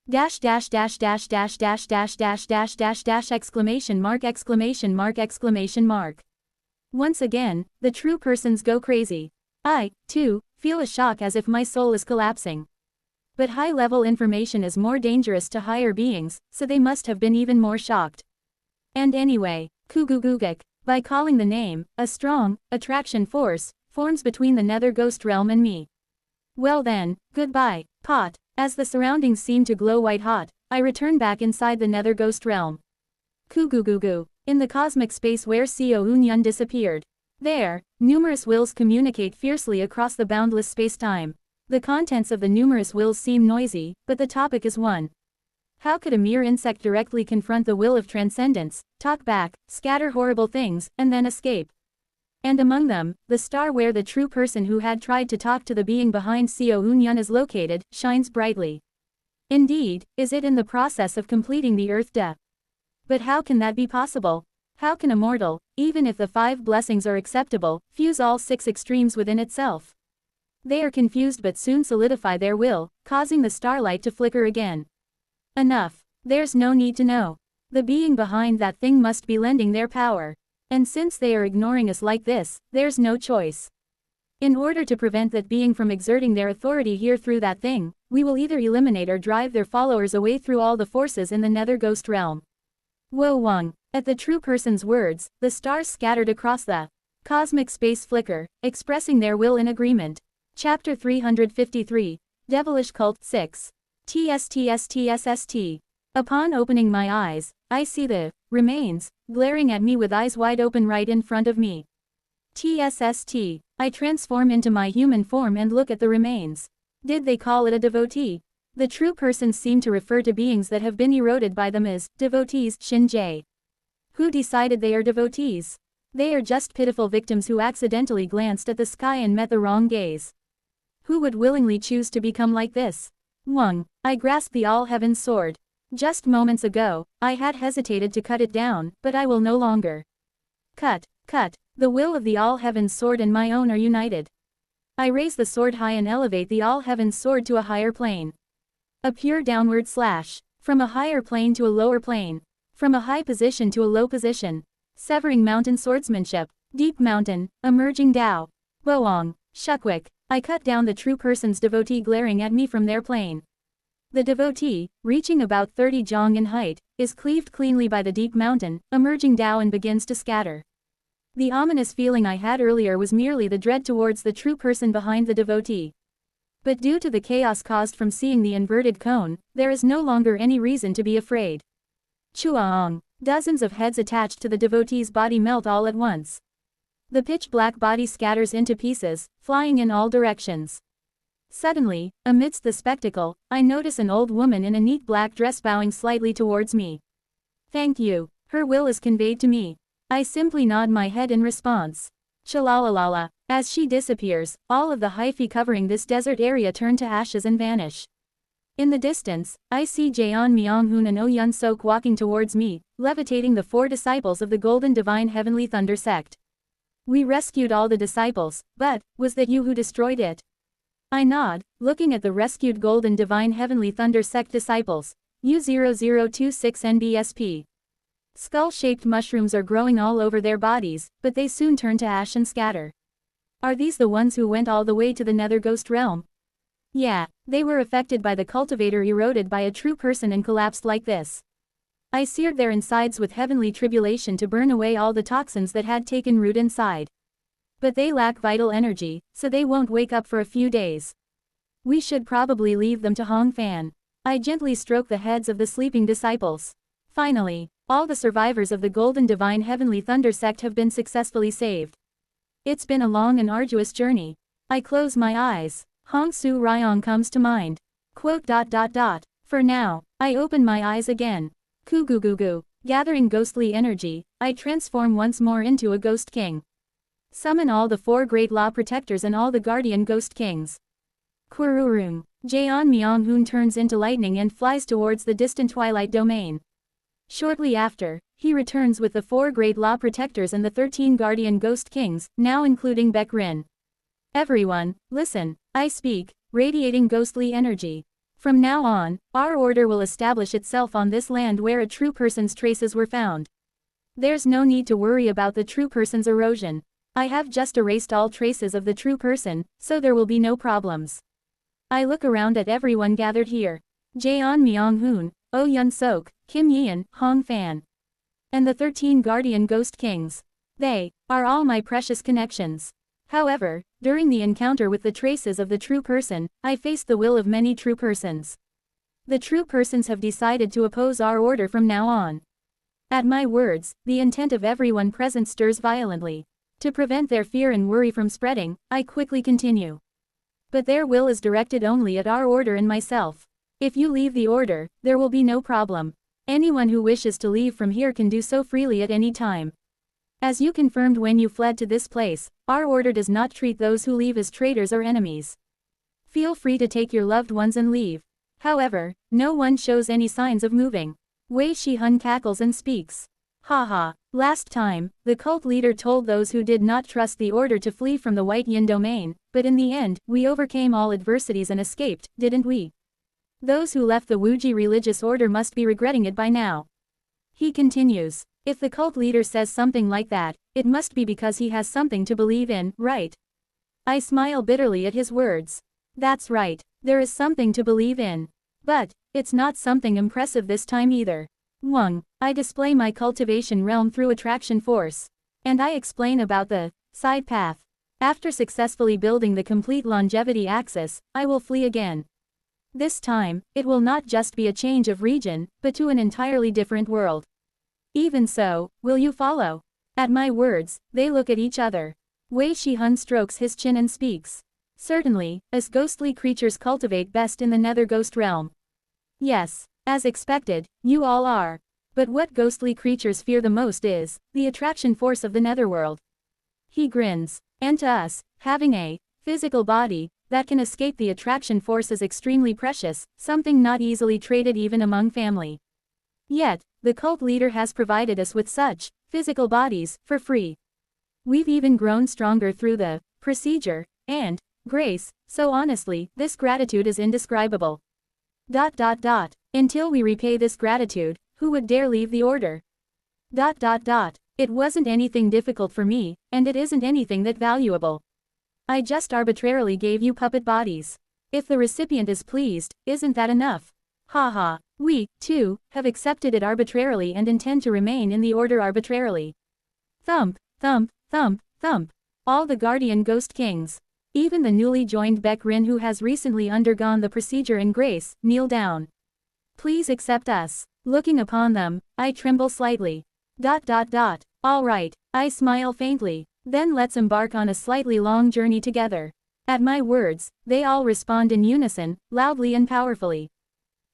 Dash dash dash dash dash dash dash dash dash dash dash exclamation mark exclamation mark exclamation mark. Once again, the true persons go crazy. I, too, feel a shock as if my soul is collapsing. But high-level information is more dangerous to higher beings, so they must have been even more shocked. And anyway, Kugugugik, by calling the name, a strong attraction force forms between the nether ghost realm and me. Well then, goodbye, pot. As the surroundings seem to glow white hot, I return back inside the nether ghost realm. Kugugugu. In the cosmic space where Seo Unyun disappeared. There, numerous wills communicate fiercely across the boundless space-time. The contents of the numerous wills seem noisy, but the topic is one. How could a mere insect directly confront the will of transcendence, talk back, scatter horrible things, and then escape? And among them, the star where the true person who had tried to talk to the being behind Seo Unyun is located, shines brightly. Indeed, is it in the process of completing the earth death? But how can that be possible? How can a mortal, even if the 5 blessings are acceptable, fuse all 6 extremes within itself? They are confused but soon solidify their will, causing the starlight to flicker again. Enough. There's no need to know. The being behind that thing must be lending their power. And since they are ignoring us like this, there's no choice. In order to prevent that being from exerting their authority here through that thing, we will either eliminate or drive their followers away through all the forces in the nether ghost realm. Wo Wang. At the true person's words, the stars scattered across the cosmic space flicker, expressing their will in agreement. Chapter 353. Devilish Cult 6. TSTSTSST. Upon opening my eyes, I see the remains glaring at me with eyes wide open right in front of me. TSST. I transform into my human form and look at the remains. Did they call it a devotee? The true persons seem to refer to beings that have been eroded by them as devotees. Shinjay. Who decided they are devotees? They are just pitiful victims who accidentally glanced at the sky and met the wrong gaze. Who would willingly choose to become like this? Wang. I grasped the all-heaven sword. Just moments ago, I had hesitated to cut it down, but I will no longer. Cut, cut. The will of the all-heaven sword and my own are united. I raise the sword high and elevate the all-heaven sword to a higher plane. A pure downward slash. From a higher plane to a lower plane. From a high position to a low position. Severing mountain swordsmanship. Deep mountain, emerging Tao. Boong, Shukwik. I cut down the true person's devotee glaring at me from their plane. The devotee, reaching about 30 jong in height, is cleaved cleanly by the deep mountain, emerging Tao and begins to scatter. The ominous feeling I had earlier was merely the dread towards the true person behind the devotee. But due to the chaos caused from seeing the inverted cone, there is no longer any reason to be afraid. Chuaong. Dozens of heads attached to the devotee's body melt all at once. The pitch-black body scatters into pieces, flying in all directions. Suddenly, amidst the spectacle, I notice an old woman in a neat black dress bowing slightly towards me. Thank you. Her will is conveyed to me. I simply nod my head in response. Chalalalala. As she disappears, all of the hyphae covering this desert area turn to ashes and vanish. In the distance, I see Jaeon Myonghun and Oyun Sok walking towards me, levitating the 4 disciples of the Golden Divine Heavenly Thunder sect. We rescued all the disciples, but, was that you who destroyed it? I nod, looking at the rescued Golden Divine Heavenly Thunder sect disciples. U0026NBSP. Skull-shaped mushrooms are growing all over their bodies, but they soon turn to ash and scatter. Are these the ones who went all the way to the nether ghost realm? Yeah, they were affected by the cultivator eroded by a true person and collapsed like this. I seared their insides with heavenly tribulation to burn away all the toxins that had taken root inside. But they lack vital energy, so they won't wake up for a few days. We should probably leave them to Hong Fan. I gently stroke the heads of the sleeping disciples. Finally, all the survivors of the Golden Divine Heavenly Thunder sect have been successfully saved. It's been a long and arduous journey. I close my eyes. Hong Su Ryong comes to mind. Quote. For now, I open my eyes again. Ku-gu-gu-gu. Gathering ghostly energy, I transform once more into a ghost king. Summon all the 4 great law protectors and all the guardian ghost kings. Quirurung. Jaeon Myong-hoon turns into lightning and flies towards the distant twilight domain. Shortly after, he returns with the 4 great law protectors and the 13 guardian ghost kings, now including Baek Rin. Everyone, listen, I speak, radiating ghostly energy. From now on, our order will establish itself on this land where a true person's traces were found. There's no need to worry about the true person's erosion. I have just erased all traces of the true person, so there will be no problems. I look around at everyone gathered here. Jaeon Myong-hoon, Oh Yun-sok, Kim Yeon, Hong Fan. And the 13 guardian ghost kings. They are all my precious connections. However, during the encounter with the traces of the true person, I faced the will of many true persons. The true persons have decided to oppose our order from now on. At my words, the intent of everyone present stirs violently. To prevent their fear and worry from spreading, I quickly continue. But their will is directed only at our order and myself. If you leave the order, there will be no problem. Anyone who wishes to leave from here can do so freely at any time. As you confirmed when you fled to this place, our order does not treat those who leave as traitors or enemies. Feel free to take your loved ones and leave. However, no one shows any signs of moving. Wei Shihun cackles and speaks. Haha, last time, the cult leader told those who did not trust the order to flee from the White Yin domain, but in the end, we overcame all adversities and escaped, didn't we? Those who left the Wuji religious order must be regretting it by now. He continues. If the cult leader says something like that, it must be because he has something to believe in, right? I smile bitterly at his words. That's right, there is something to believe in. But, it's not something impressive this time either. Wang, I display my cultivation realm through attraction force. And I explain about the side path. After successfully building the complete longevity axis, I will flee again. This time, it will not just be a change of region, but to an entirely different world. Even so, will you follow? At my words, they look at each other. Wei Shihun strokes his chin and speaks. Certainly, as ghostly creatures cultivate best in the nether ghost realm. Yes, as expected, you all are. But what ghostly creatures fear the most is the attraction force of the netherworld. He grins. And to us, having a physical body that can escape the attraction force is extremely precious, something not easily traded even among family. Yet, the cult leader has provided us with such physical bodies for free. We've even grown stronger through the procedure and grace, so honestly, this gratitude is indescribable. Until we repay this gratitude, who would dare leave the order? It wasn't anything difficult for me, and it isn't anything that valuable. I just arbitrarily gave you puppet bodies. If the recipient is pleased, isn't that enough? Haha, we, too, have accepted it arbitrarily and intend to remain in the order arbitrarily. Thump, thump, thump, thump. All the guardian ghost kings. Even the newly joined Baek Rin who has recently undergone the procedure in grace, kneel down. Please accept us. Looking upon them, I tremble slightly. All right, I smile faintly. Then let's embark on a slightly long journey together. At my words, they all respond in unison, loudly and powerfully.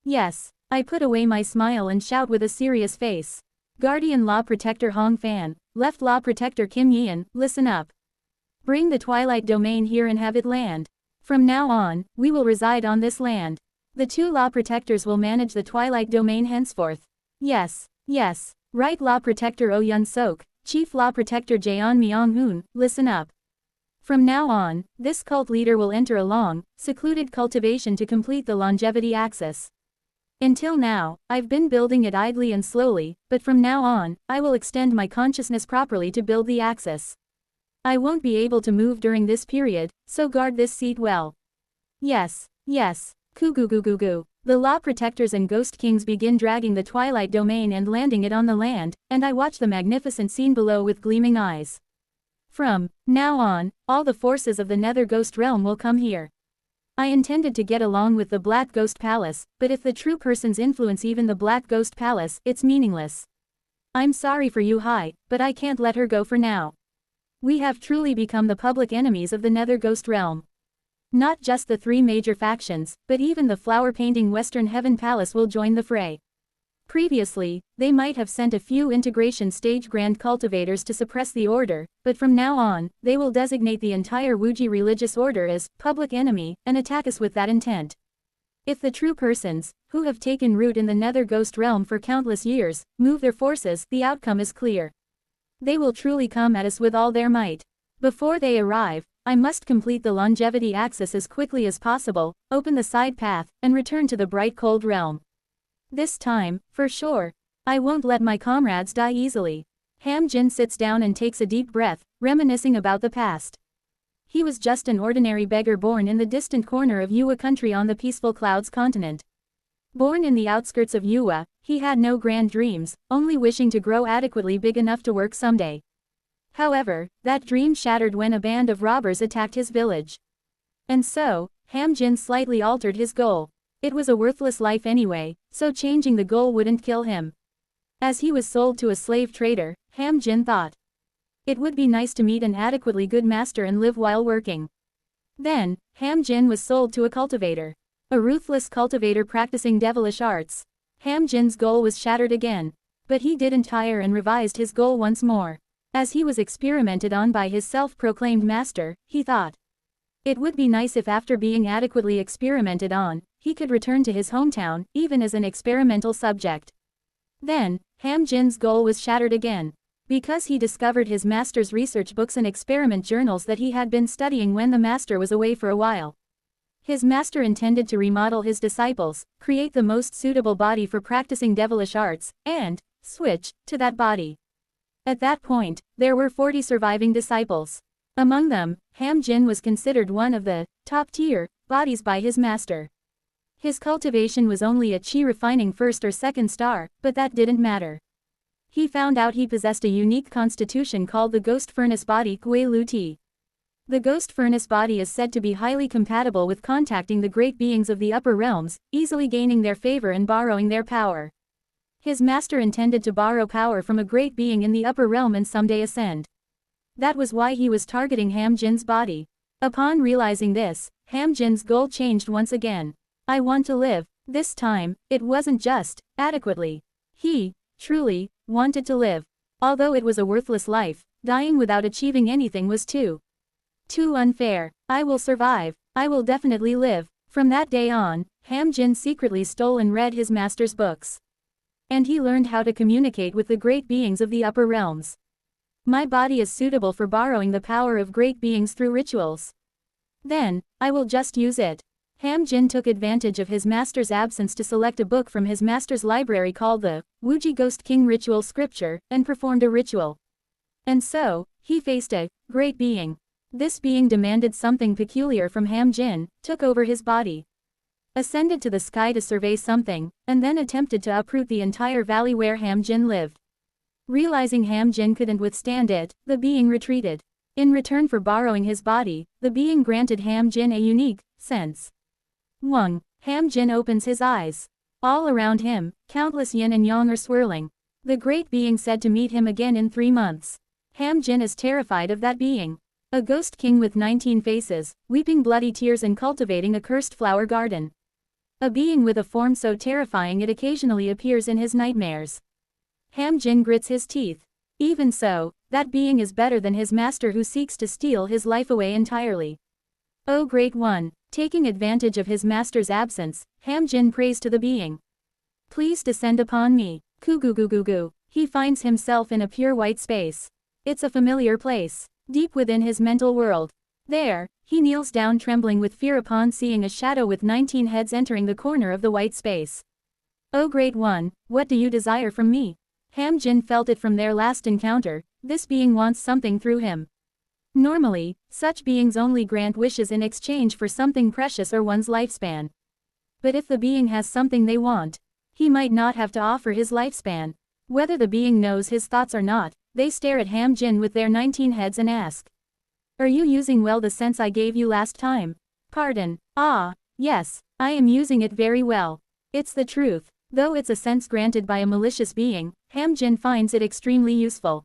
Yes, I put away my smile and shout with a serious face. Guardian Law Protector Hong Fan, Left Law Protector Kim Yeon, listen up. Bring the Twilight Domain here and have it land. From now on, we will reside on this land. The 2 Law Protectors will manage the Twilight Domain henceforth. Yes, right Law Protector Oh Yun-sok, Chief Law Protector Jaeon Myong-hoon, listen up. From now on, this cult leader will enter a long, secluded cultivation to complete the longevity axis. Until now, I've been building it idly and slowly, but from now on, I will extend my consciousness properly to build the axis. I won't be able to move during this period, so guard this seat well. Yes, Yes. Goo. The law protectors and ghost kings begin dragging the twilight domain and landing it on the land, and I watch the magnificent scene below with gleaming eyes. From now on, all the forces of the Nether Ghost realm will come here. I intended to get along with the Black Ghost Palace, but if the true persons influence even the Black Ghost Palace, it's meaningless. I'm sorry for you, Hai, but I can't let her go for now. We have truly become the public enemies of the Nether Ghost realm. Not just the three major factions, but even the flower-painting Western Heaven Palace will join the fray. Previously, they might have sent a few integration stage grand cultivators to suppress the order, but from now on, they will designate the entire Wuji religious order as public enemy and attack us with that intent. If the true persons, who have taken root in the Nether Ghost realm for countless years, move their forces, the outcome is clear. They will truly come at us with all their might. Before they arrive, I must complete the longevity axis as quickly as possible, open the side path, and return to the bright cold realm. This time, for sure, I won't let my comrades die easily. Ham Jin sits down and takes a deep breath, reminiscing about the past. He was just an ordinary beggar born in the distant corner of Yuwa country on the peaceful Clouds continent. Born in the outskirts of Yuwa, he had no grand dreams, only wishing to grow adequately big enough to work someday. However, that dream shattered when a band of robbers attacked his village. And so, Ham Jin slightly altered his goal. It was a worthless life anyway, so changing the goal wouldn't kill him. As he was sold to a slave trader, Ham Jin thought, it would be nice to meet an adequately good master and live while working. Then, Ham Jin was sold to a cultivator. A ruthless cultivator practicing devilish arts. Ham Jin's goal was shattered again. But he didn't tire and revised his goal once more. As he was experimented on by his self-proclaimed master, he thought, it would be nice if after being adequately experimented on, he could return to his hometown, even as an experimental subject. Then, Ham Jin's goal was shattered again. Because he discovered his master's research books and experiment journals that he had been studying when the master was away for a while. His master intended to remodel his disciples, create the most suitable body for practicing devilish arts, and switch to that body. At that point, there were 40 surviving disciples. Among them, Ham Jin was considered one of the top-tier bodies by his master. His cultivation was only a chi refining first or second star, but that didn't matter. He found out he possessed a unique constitution called the Ghost Furnace Body Gui Lu Ti. The Ghost Furnace Body is said to be highly compatible with contacting the great beings of the upper realms, easily gaining their favor and borrowing their power. His master intended to borrow power from a great being in the upper realm and someday ascend. That was why he was targeting Ham Jin's body. Upon realizing this, Ham Jin's goal changed once again. I want to live. This time, it wasn't just adequately. He truly wanted to live. Although it was a worthless life, dying without achieving anything was too unfair. I will survive. I will definitely live. From that day on, Ham Jin secretly stole and read his master's books. And he learned how to communicate with the great beings of the upper realms. My body is suitable for borrowing the power of great beings through rituals. Then, I will just use it. Ham Jin took advantage of his master's absence to select a book from his master's library called the Wuji Ghost King Ritual Scripture, and performed a ritual. And so, he faced a great being. This being demanded something peculiar from Ham Jin, took over his body, ascended to the sky to survey something, and then attempted to uproot the entire valley where Ham Jin lived. Realizing Ham Jin couldn't withstand it, the being retreated. In return for borrowing his body, the being granted Ham Jin a unique sense. Wang. Ham Jin opens his eyes. All around him, countless yin and yang are swirling. The great being said to meet him again in 3 months. Ham Jin is terrified of that being. A ghost king with 19 faces, weeping bloody tears and cultivating a cursed flower garden. A being with a form so terrifying it occasionally appears in his nightmares. Ham Jin grits his teeth. Even so, that being is better than his master who seeks to steal his life away entirely. O Great One, taking advantage of his master's absence, Ham Jin prays to the being. Please descend upon me. Goo. He finds himself in a pure white space. It's a familiar place, deep within his mental world. There, he kneels down trembling with fear upon seeing a shadow with 19 heads entering the corner of the white space. O Great One, what do you desire from me? Ham Jin felt it from their last encounter, this being wants something through him. Normally, such beings only grant wishes in exchange for something precious or one's lifespan. But if the being has something they want, he might not have to offer his lifespan. Whether the being knows his thoughts or not, they stare at Ham Jin with their 19 heads and ask, "Are you using well the sense I gave you last time?" Pardon. Ah, yes, I am using it very well. It's the truth. Though it's a sense granted by a malicious being, Ham Jin finds it extremely useful.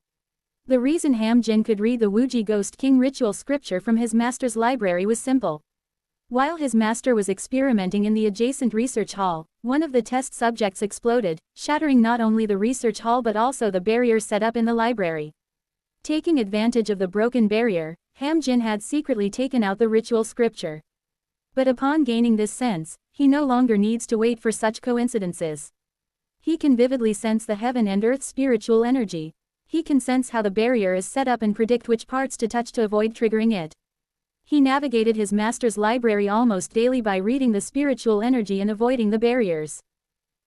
The reason Ham Jin could read the Wuji Ghost King ritual scripture from his master's library was simple. While his master was experimenting in the adjacent research hall, one of the test subjects exploded, shattering not only the research hall but also the barrier set up in the library. Taking advantage of the broken barrier, Ham Jin had secretly taken out the ritual scripture. But upon gaining this sense, he no longer needs to wait for such coincidences. He can vividly sense the heaven and earth spiritual energy. He can sense how the barrier is set up and predict which parts to touch to avoid triggering it. He navigated his master's library almost daily by reading the spiritual energy and avoiding the barriers.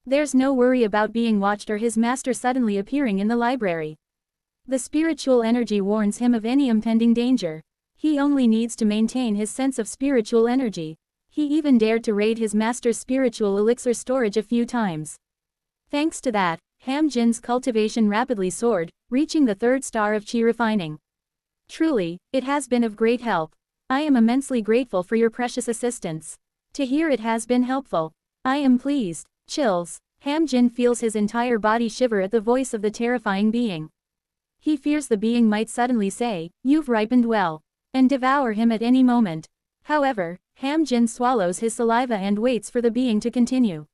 There's no worry about being watched or his master suddenly appearing in the library. The spiritual energy warns him of any impending danger. He only needs to maintain his sense of spiritual energy. He even dared to raid his master's spiritual elixir storage a few times. Thanks to that, Ham Jin's cultivation rapidly soared, reaching the 3rd star of Qi refining. Truly, it has been of great help. I am immensely grateful for your precious assistance. To hear it has been helpful. I am pleased. Chills. Ham Jin feels his entire body shiver at the voice of the terrifying being. He fears the being might suddenly say, "You've ripened well," and devour him at any moment. However, Ham Jin swallows his saliva and waits for the being to continue.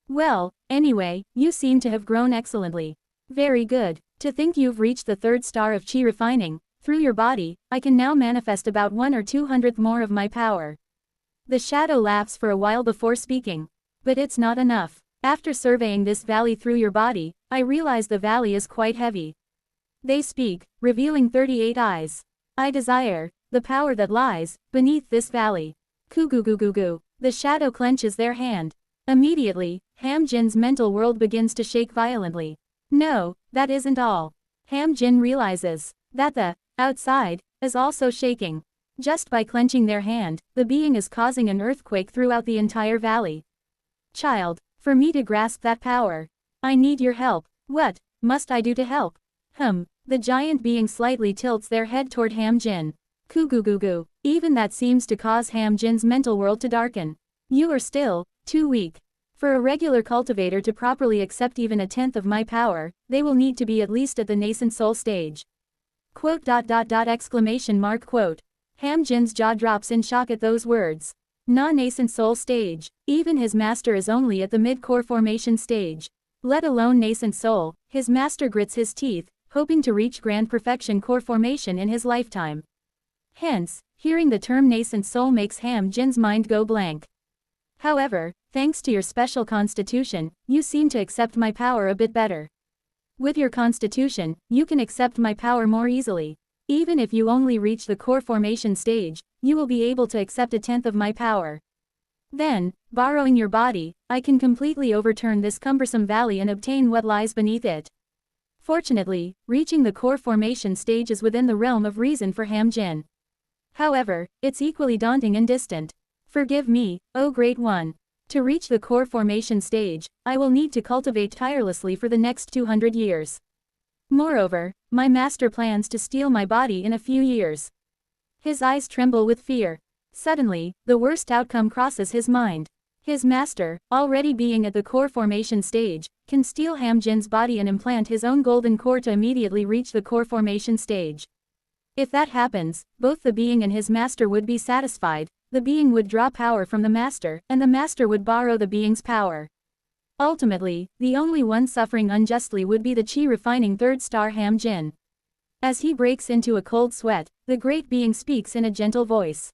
"Well, anyway, you seem to have grown excellently. Very good. To think you've reached the 3rd star of Qi refining. Through your body, I can now manifest about 1 or 200th more of my power." The shadow laughs for a while before speaking. "But it's not enough. After surveying this valley through your body, I realize the valley is quite heavy." They speak, revealing 38 eyes. "I desire the power that lies beneath this valley." Kugugugugu. The shadow clenches their hand. Immediately, Ham Jin's mental world begins to shake violently. No, that isn't all. Ham Jin realizes that the outside is also shaking. Just by clenching their hand, the being is causing an earthquake throughout the entire valley. "Child, for me to grasp that power, I need your help. What must I do to help?" The giant being slightly tilts their head toward Ham Jin. Kugugugu. Even that seems to cause Ham Jin's mental world to darken. "You are still too weak. For a regular cultivator to properly accept even a 10th of my power, they will need to be at least at the nascent soul stage." Quote. Exclamation mark quote. Ham Jin's jaw drops in shock at those words. "Non-nascent soul stage. Even his master is only at the mid-core formation stage. Let alone nascent soul." His master grits his teeth, hoping to reach grand perfection core formation in his lifetime. Hence, hearing the term nascent soul makes Ham Jin's mind go blank. "However, thanks to your special constitution, you seem to accept my power a bit better. With your constitution, you can accept my power more easily. Even if you only reach the core formation stage, you will be able to accept a 10th of my power. Then, borrowing your body, I can completely overturn this cumbersome valley and obtain what lies beneath it." Fortunately, reaching the core formation stage is within the realm of reason for Ham Jin. However, it's equally daunting and distant. "Forgive me, O Great One. To reach the core formation stage, I will need to cultivate tirelessly for the next 200 years. Moreover, my master plans to steal my body in a few years." His eyes tremble with fear. Suddenly, the worst outcome crosses his mind. His master, already being at the core formation stage, can steal Ham Jin's body and implant his own golden core to immediately reach the core formation stage. If that happens, both the being and his master would be satisfied. The being would draw power from the master, and the master would borrow the being's power. Ultimately, the only one suffering unjustly would be the Qi refining 3rd star Ham Jin. As he breaks into a cold sweat, the great being speaks in a gentle voice.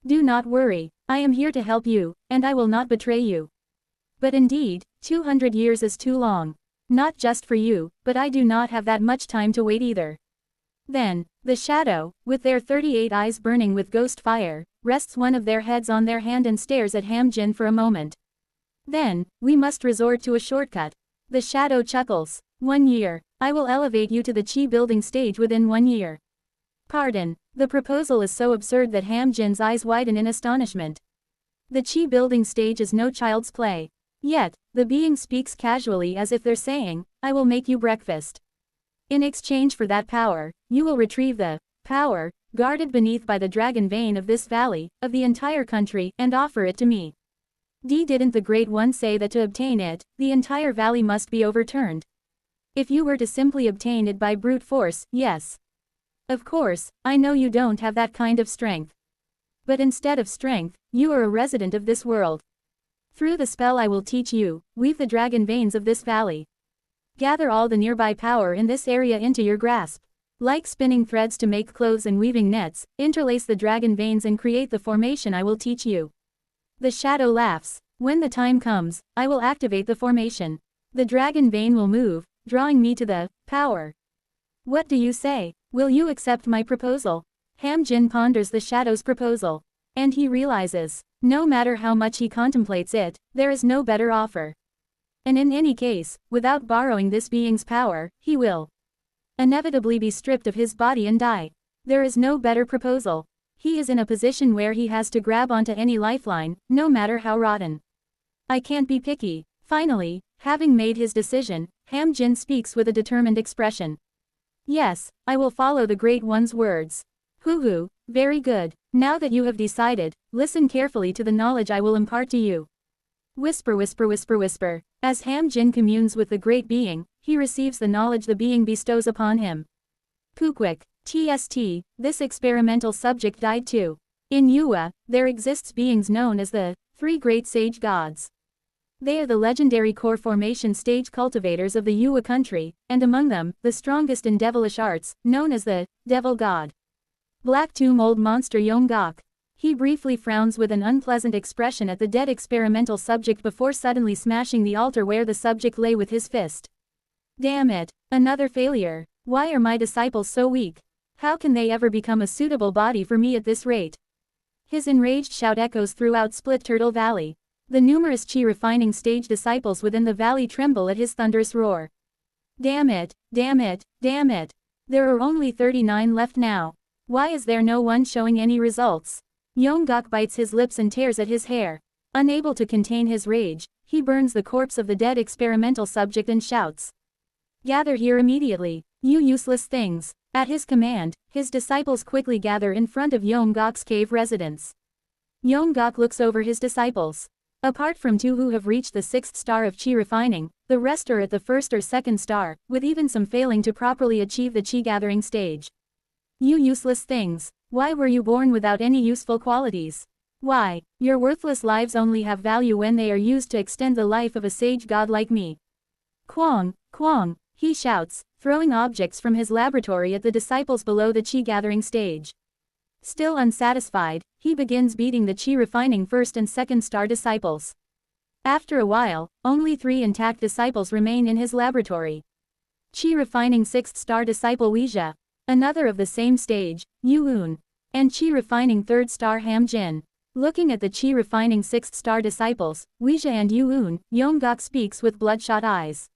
"Do not worry, I am here to help you, and I will not betray you. But indeed, 200 years is too long. Not just for you, but I do not have that much time to wait either." Then, the shadow, with their 38 eyes burning with ghost fire, rests one of their heads on their hand and stares at Ham Jin for a moment. "Then, we must resort to a shortcut." The shadow chuckles. 1 year. I will elevate you to the Qi building stage within 1 year. "Pardon, The proposal is so absurd that Ham Jin's eyes widen in astonishment. The chi building stage is no child's play. Yet, the being speaks casually as if they're saying, I will make you breakfast. In exchange for that power, you will retrieve the power guarded beneath by the dragon vein of this valley, of the entire country, and offer it to me. Didn't the Great One say that to obtain it, the entire valley must be overturned? If you were to simply obtain it by brute force, yes. Of course, I know you don't have that kind of strength. But instead of strength, you are a resident of this world. Through the spell I will teach you, weave the dragon veins of this valley. Gather all the nearby power in this area into your grasp. Like spinning threads to make clothes and weaving nets, interlace the dragon veins and create the formation I will teach you. The shadow laughs. When the time comes, I will activate the formation. The dragon vein will move, drawing me to the power. What do you say? Will you accept my proposal? Ham Jin ponders the shadow's proposal. And he realizes, no matter how much he contemplates it, there is no better offer. And in any case, without borrowing this being's power, he will inevitably be stripped of his body and die. There is no better proposal. He is in a position where he has to grab onto any lifeline, no matter how rotten. I can't be picky. Finally, having made his decision, Ham Jin speaks with a determined expression. Yes, I will follow the Great One's words. Hoo, very good. Now that you have decided, listen carefully to the knowledge I will impart to you. Whisper, whisper, whisper, whisper. As Ham Jin communes with the Great Being, he receives the knowledge the being bestows upon him. Kukwik. TST, this experimental subject died too. In Yuwa, there exists beings known as the Three Great Sage Gods. They are the legendary core formation stage cultivators of the Yuwa country, and among them, the strongest in devilish arts, known as the Devil God. Black Tomb Old Monster Yongok. He briefly frowns with an unpleasant expression at the dead experimental subject before suddenly smashing the altar where the subject lay with his fist. Damn it, another failure. Why are my disciples so weak? How can they ever become a suitable body for me at this rate? His enraged shout echoes throughout Split Turtle Valley. The numerous chi refining stage disciples within the valley tremble at his thunderous roar. Damn it, damn it, damn it. There are only 39 left now. Why is there no one showing any results? Yongok bites his lips and tears at his hair. Unable to contain his rage, he burns the corpse of the dead experimental subject and shouts. Gather here immediately, you useless things. At his command, his disciples quickly gather in front of Yongok's cave residence. Yongok looks over his disciples. Apart from two who have reached the 6th star of chi refining, the rest are at the 1st or 2nd star, with even some failing to properly achieve the chi gathering stage. You useless things, why were you born without any useful qualities? Why, your worthless lives only have value when they are used to extend the life of a sage god like me. Kwang, Kwang, he shouts, throwing objects from his laboratory at the disciples below the chi gathering stage. Still unsatisfied, he begins beating the chi refining 1st and 2nd star disciples. After a while, only 3 intact disciples remain in his laboratory. Chi refining 6th star disciple Weijia, another of the same stage, Yu Un, and chi refining 3rd star Ham Jin. Looking at the chi refining 6th star disciples, Weijia and Yu Un, Yongok speaks with bloodshot eyes.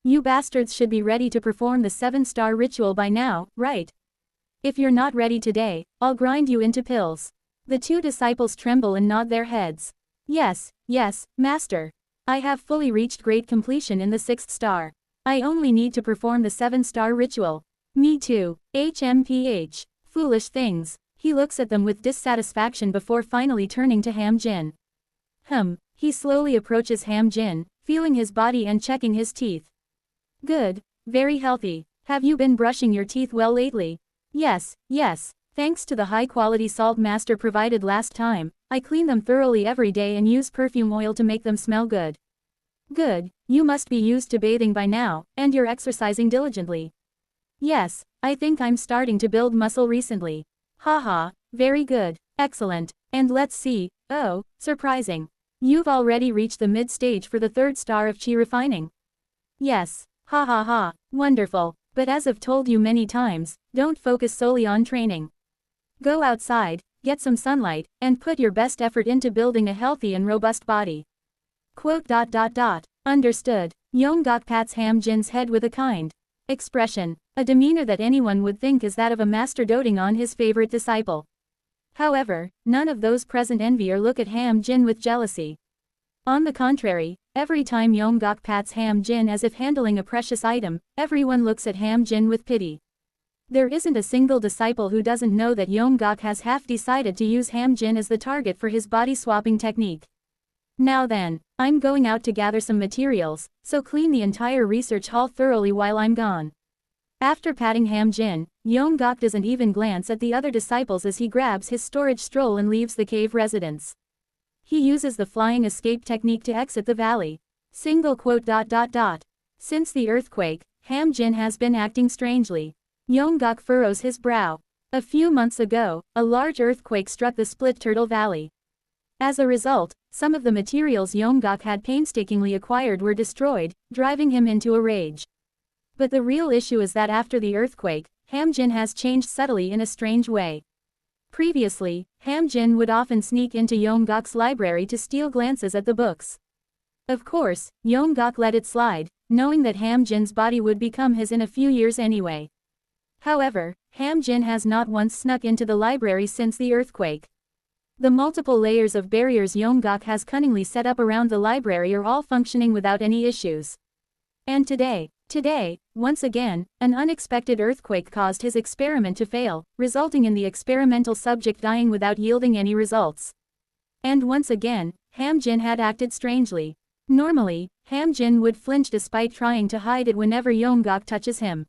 You bastards should be ready to perform the 7-star ritual by now, right? If you're not ready today, I'll grind you into pills. The 2 disciples tremble and nod their heads. Yes, yes, master. I have fully reached great completion in the 6th star. I only need to perform the 7-star ritual. Me too, HMPH. Foolish things. He looks at them with dissatisfaction before finally turning to Ham Jin. He slowly approaches Ham Jin, feeling his body and checking his teeth. Good, very healthy. Have you been brushing your teeth well lately? Yes, yes. Thanks to the high-quality salt master provided last time, I clean them thoroughly every day and use perfume oil to make them smell good. Good, you must be used to bathing by now, and you're exercising diligently. Yes, I think I'm starting to build muscle recently. Haha, very good, excellent, and let's see, oh, surprising. You've already reached the mid-stage for the 3rd star of chi refining. Yes, ha ha ha, wonderful, but as I've told you many times, don't focus solely on training. Go outside, get some sunlight, and put your best effort into building a healthy and robust body. Quote. Understood. Yongok pats Ham Jin's head with a kind expression, a demeanor that anyone would think is that of a master doting on his favorite disciple. However, none of those present envy or look at Ham Jin with jealousy. On the contrary, every time Yonggak pats Ham Jin as if handling a precious item, everyone looks at Ham Jin with pity. There isn't a single disciple who doesn't know that Yonggak has half decided to use Ham Jin as the target for his body-swapping technique. Now then, I'm going out to gather some materials, so clean the entire research hall thoroughly while I'm gone. After patting Ham Jin, Yonggak doesn't even glance at the other disciples as he grabs his storage stroll and leaves the cave residence. He uses the flying escape technique to exit the valley. Since the earthquake, Ham Jin has been acting strangely. Yonggak furrows his brow. A few months ago, a large earthquake struck the Split Turtle Valley. As a result, some of the materials Yonggak had painstakingly acquired were destroyed, driving him into a rage. But the real issue is that after the earthquake, Ham Jin has changed subtly in a strange way. Previously, Ham Jin would often sneak into Yonggak's library to steal glances at the books. Of course, Yonggak let it slide, knowing that Ham Jin's body would become his in a few years anyway. However, Ham Jin has not once snuck into the library since the earthquake. The multiple layers of barriers Yonggak has cunningly set up around the library are all functioning without any issues. And today, once again, an unexpected earthquake caused his experiment to fail, resulting in the experimental subject dying without yielding any results. And once again, Ham Jin had acted strangely. Normally, Ham Jin would flinch despite trying to hide it whenever Yonggak touches him.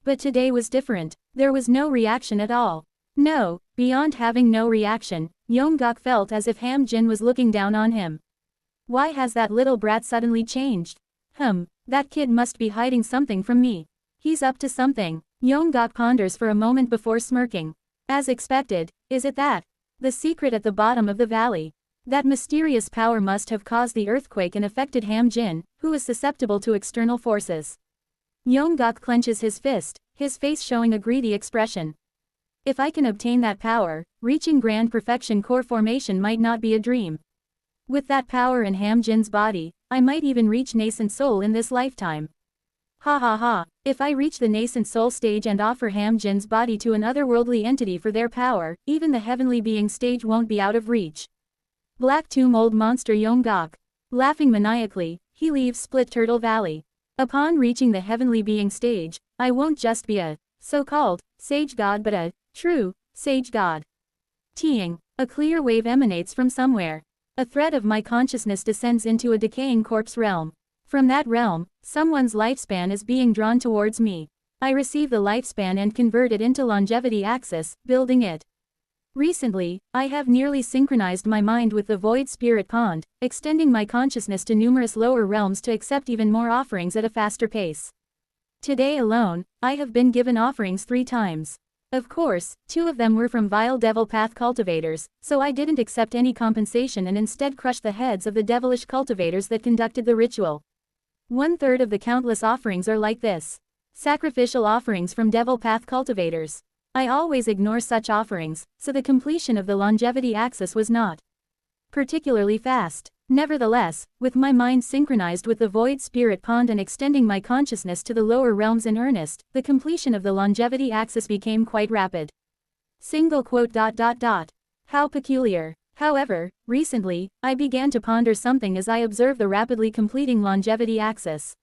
But today was different. There was no reaction at all. No, beyond having no reaction, Yonggak felt as if Ham Jin was looking down on him. Why has that little brat suddenly changed? That kid must be hiding something from me. He's up to something. Yonggak ponders for a moment before smirking. As expected, is it that? The secret at the bottom of the valley. That mysterious power must have caused the earthquake and affected Ham Jin, who is susceptible to external forces. Yonggak clenches his fist, his face showing a greedy expression. If I can obtain that power, reaching grand perfection core formation might not be a dream. With that power in Ham Jin's body, I might even reach nascent soul in this lifetime. Ha ha ha, if I reach the nascent soul stage and offer Ham Jin's body to an otherworldly entity for their power, even the heavenly being stage won't be out of reach. Black Tomb Old Monster Yonggak. Laughing maniacally, he leaves Split Turtle Valley. Upon reaching the heavenly being stage, I won't just be a so-called sage god but a true sage god. Teeing, a clear wave emanates from somewhere. A thread of my consciousness descends into a decaying corpse realm. From that realm, someone's lifespan is being drawn towards me. I receive the lifespan and convert it into longevity axis, building it. Recently, I have nearly synchronized my mind with the void spirit pond, extending my consciousness to numerous lower realms to accept even more offerings at a faster pace. Today alone, I have been given offerings 3 times. Of course, 2 of them were from vile devil path cultivators, so I didn't accept any compensation and instead crushed the heads of the devilish cultivators that conducted the ritual. 1/3 of the countless offerings are like this. Sacrificial offerings from devil path cultivators. I always ignore such offerings, so the completion of the longevity axis was not particularly fast. Nevertheless, with my mind synchronized with the void spirit pond and extending my consciousness to the lower realms in earnest, the completion of the longevity axis became quite rapid. How peculiar. However, recently, I began to ponder something as I observed the rapidly completing longevity axis.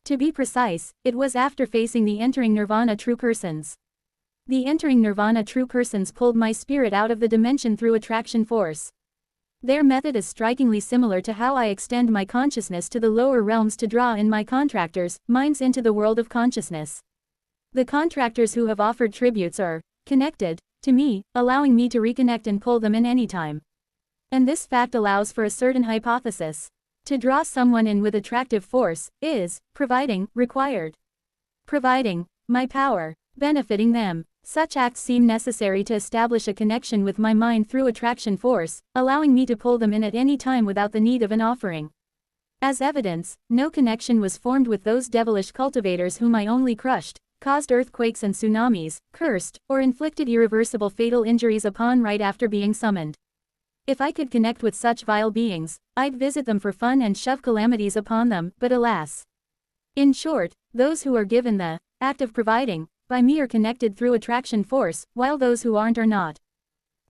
To be precise, it was after facing the entering nirvana true persons. The entering nirvana true persons pulled my spirit out of the dimension through attraction force. Their method is strikingly similar to how I extend my consciousness to the lower realms to draw in my contractors' minds into the world of consciousness. The contractors who have offered tributes are connected to me, allowing me to reconnect and pull them in anytime. And this fact allows for a certain hypothesis. To draw someone in with attractive force is required. Providing my power, benefiting them. Such acts seem necessary to establish a connection with my mind through attraction force, allowing me to pull them in at any time without the need of an offering. As evidence, no connection was formed with those devilish cultivators whom I only crushed, caused earthquakes and tsunamis, cursed, or inflicted irreversible fatal injuries upon right after being summoned. If I could connect with such vile beings, I'd visit them for fun and shove calamities upon them, but alas. In short, those who are given the act of providing by me are connected through attraction force, while those who aren't are not.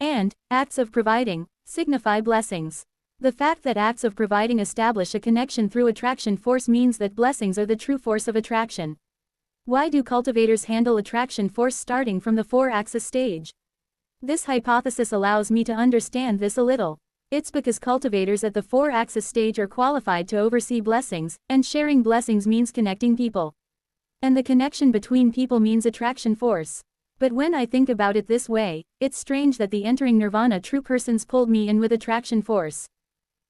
And acts of providing signify blessings. The fact that acts of providing establish a connection through attraction force means that blessings are the true force of attraction. Why do cultivators handle attraction force starting from the 4-axis stage? This hypothesis allows me to understand this a little. It's because cultivators at the 4-axis stage are qualified to oversee blessings, and sharing blessings means connecting people. And the connection between people means attraction force. But when I think about it this way, it's strange that the entering nirvana true persons pulled me in with attraction force.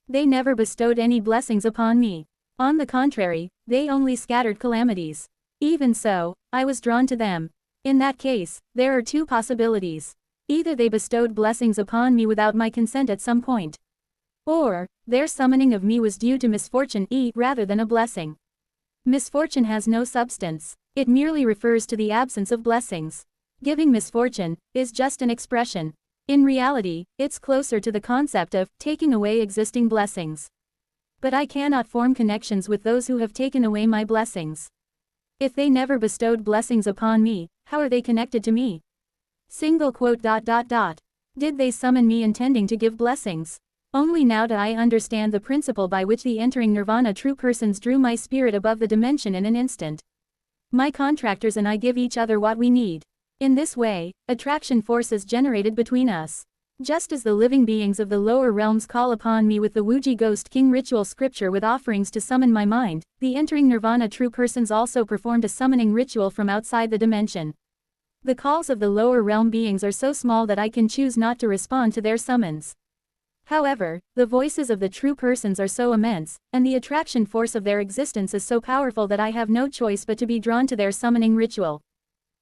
They never bestowed any blessings upon me. On the contrary, they only scattered calamities. Even so, I was drawn to them. In that case, there are two possibilities. Either they bestowed blessings upon me without my consent at some point. Or, their summoning of me was due to misfortune rather than a blessing. Misfortune has no substance. It merely refers to the absence of blessings. Giving misfortune is just an expression. In reality, it's closer to the concept of taking away existing blessings. But I cannot form connections with those who have taken away my blessings. If they never bestowed blessings upon me, how are they connected to me? Did they summon me intending to give blessings? Only now do I understand the principle by which the entering nirvana true persons drew my spirit above the dimension in an instant. My contractors and I give each other what we need. In this way, attraction force is generated between us. Just as the living beings of the lower realms call upon me with the Wuji Ghost King ritual scripture with offerings to summon my mind, the entering nirvana true persons also performed a summoning ritual from outside the dimension. The calls of the lower realm beings are so small that I can choose not to respond to their summons. However, the voices of the true persons are so immense, and the attraction force of their existence is so powerful that I have no choice but to be drawn to their summoning ritual.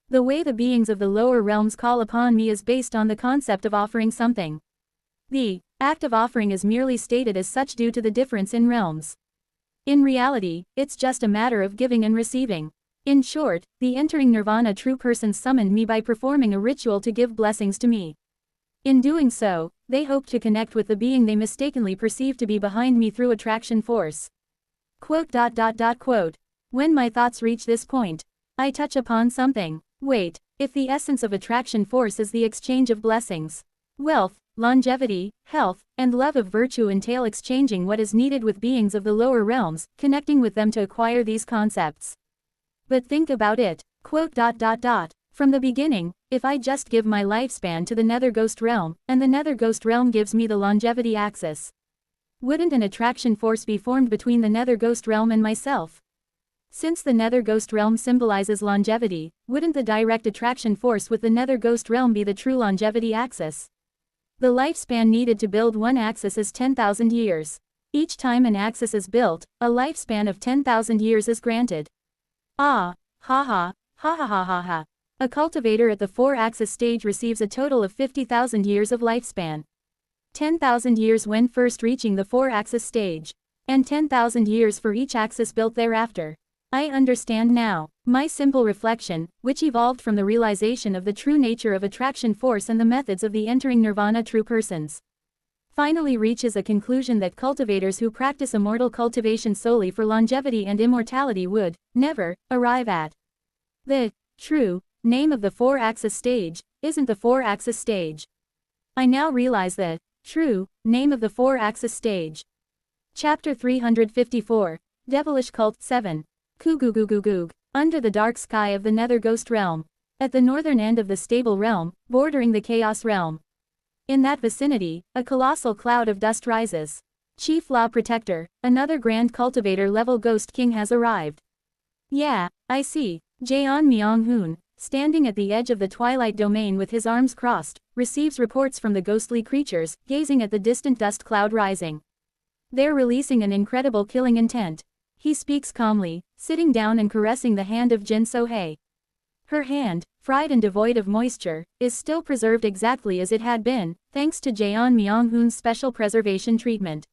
The way the beings of the lower realms call upon me is based on the concept of offering something. The act of offering is merely stated as such due to the difference in realms. In reality, it's just a matter of giving and receiving. In short, the entering nirvana true persons summoned me by performing a ritual to give blessings to me. In doing so, they hoped to connect with the being they mistakenly perceived to be behind me through attraction force. When my thoughts reach this point, I touch upon something. Wait, if the essence of attraction force is the exchange of blessings, wealth, longevity, health, and love of virtue entail exchanging what is needed with beings of the lower realms, connecting with them to acquire these concepts. But think about it. From the beginning, if I just give my lifespan to the nether ghost realm, and the nether ghost realm gives me the longevity axis, wouldn't an attraction force be formed between the nether ghost realm and myself? Since the nether ghost realm symbolizes longevity, wouldn't the direct attraction force with the nether ghost realm be the true longevity axis? The lifespan needed to build one axis is 10,000 years. Each time an axis is built, a lifespan of 10,000 years is granted. A cultivator at the 4-axis stage receives a total of 50,000 years of lifespan. 10,000 years when first reaching the 4-axis stage. And 10,000 years for each axis built thereafter. I understand now. My simple reflection, which evolved from the realization of the true nature of attraction force and the methods of the entering nirvana true persons, finally reaches a conclusion that cultivators who practice immortal cultivation solely for longevity and immortality would never arrive at. The true name of the 4-axis stage isn't the 4-axis stage. I now realize the true name of the 4-axis stage. Chapter 354, Devilish Cult 7. Kugugugugug. Under the dark sky of the nether ghost realm. At the northern end of the stable realm, bordering the chaos realm. In that vicinity, a colossal cloud of dust rises. Chief Law Protector, another grand cultivator level ghost king has arrived. Yeah, I see. Jaeon Myung-hoon, standing at the edge of the twilight domain with his arms crossed, receives reports from the ghostly creatures, gazing at the distant dust cloud rising. They're releasing an incredible killing intent. He speaks calmly, sitting down and caressing the hand of Jin So-hye. Her hand, fried and devoid of moisture, is still preserved exactly as it had been, thanks to Jaeon Myung-hoon's special preservation treatment.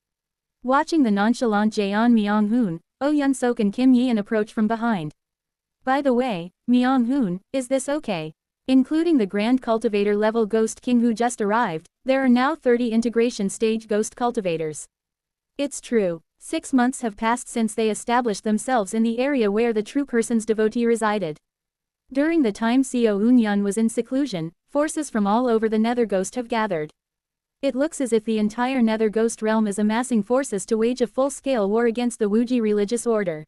Watching the nonchalant Jaeon Myung-hoon, Oh Yun-sok and Kim Yeon approach from behind. By the way, Myung-hoon, is this okay? Including the Grand Cultivator level Ghost King who just arrived, there are now 30 integration stage Ghost Cultivators. It's true. 6 months have passed since they established themselves in the area where the true person's devotee resided. During the time Seo Eun-yun was in seclusion, forces from all over the Nether Ghost have gathered. It looks as if the entire Nether Ghost realm is amassing forces to wage a full-scale war against the Wuji religious order.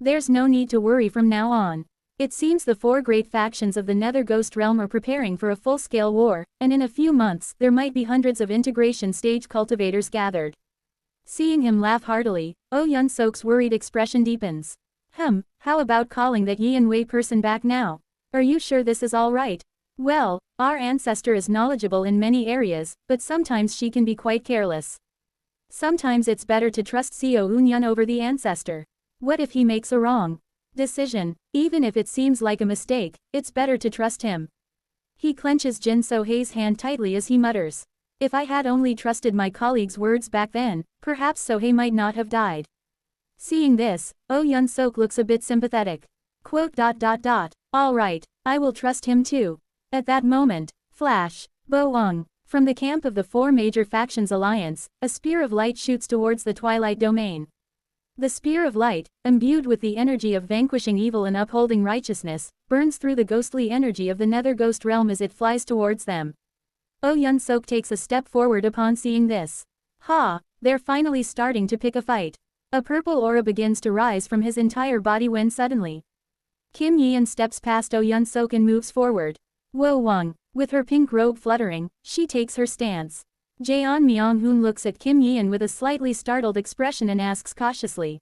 There's no need to worry from now on. It seems the 4 great factions of the Nether Ghost realm are preparing for a full-scale war, and in a few months there might be hundreds of integration stage cultivators gathered. Seeing him laugh heartily, Oh Yun-sok's worried expression deepens. How about calling that Yi and Wei person back now? Are you sure this is all right? Well, our ancestor is knowledgeable in many areas, but sometimes she can be quite careless. Sometimes it's better to trust Seo Eun-yun over the ancestor. What if he makes a wrong decision? Even if it seems like a mistake, it's better to trust him. He clenches Jin So-hei's hand tightly as he mutters. If I had only trusted my colleague's words back then, perhaps So-hei might not have died. Seeing this, Oh Yun-sok looks a bit sympathetic. All right, I will trust him too. At that moment, flash, Bo-wang. From the camp of the 4 major factions alliance, a spear of light shoots towards the Twilight Domain. The spear of light, imbued with the energy of vanquishing evil and upholding righteousness, burns through the ghostly energy of the Nether Ghost realm as it flies towards them. Oh Yun-sok takes a step forward upon seeing this. They're finally starting to pick a fight. A purple aura begins to rise from his entire body when suddenly Kim Yeon steps past Oh Yun-sok and moves forward. Wo-wang, with her pink robe fluttering, she takes her stance. Jaeon Myung-hoon looks at Kim Yeon with a slightly startled expression and asks cautiously.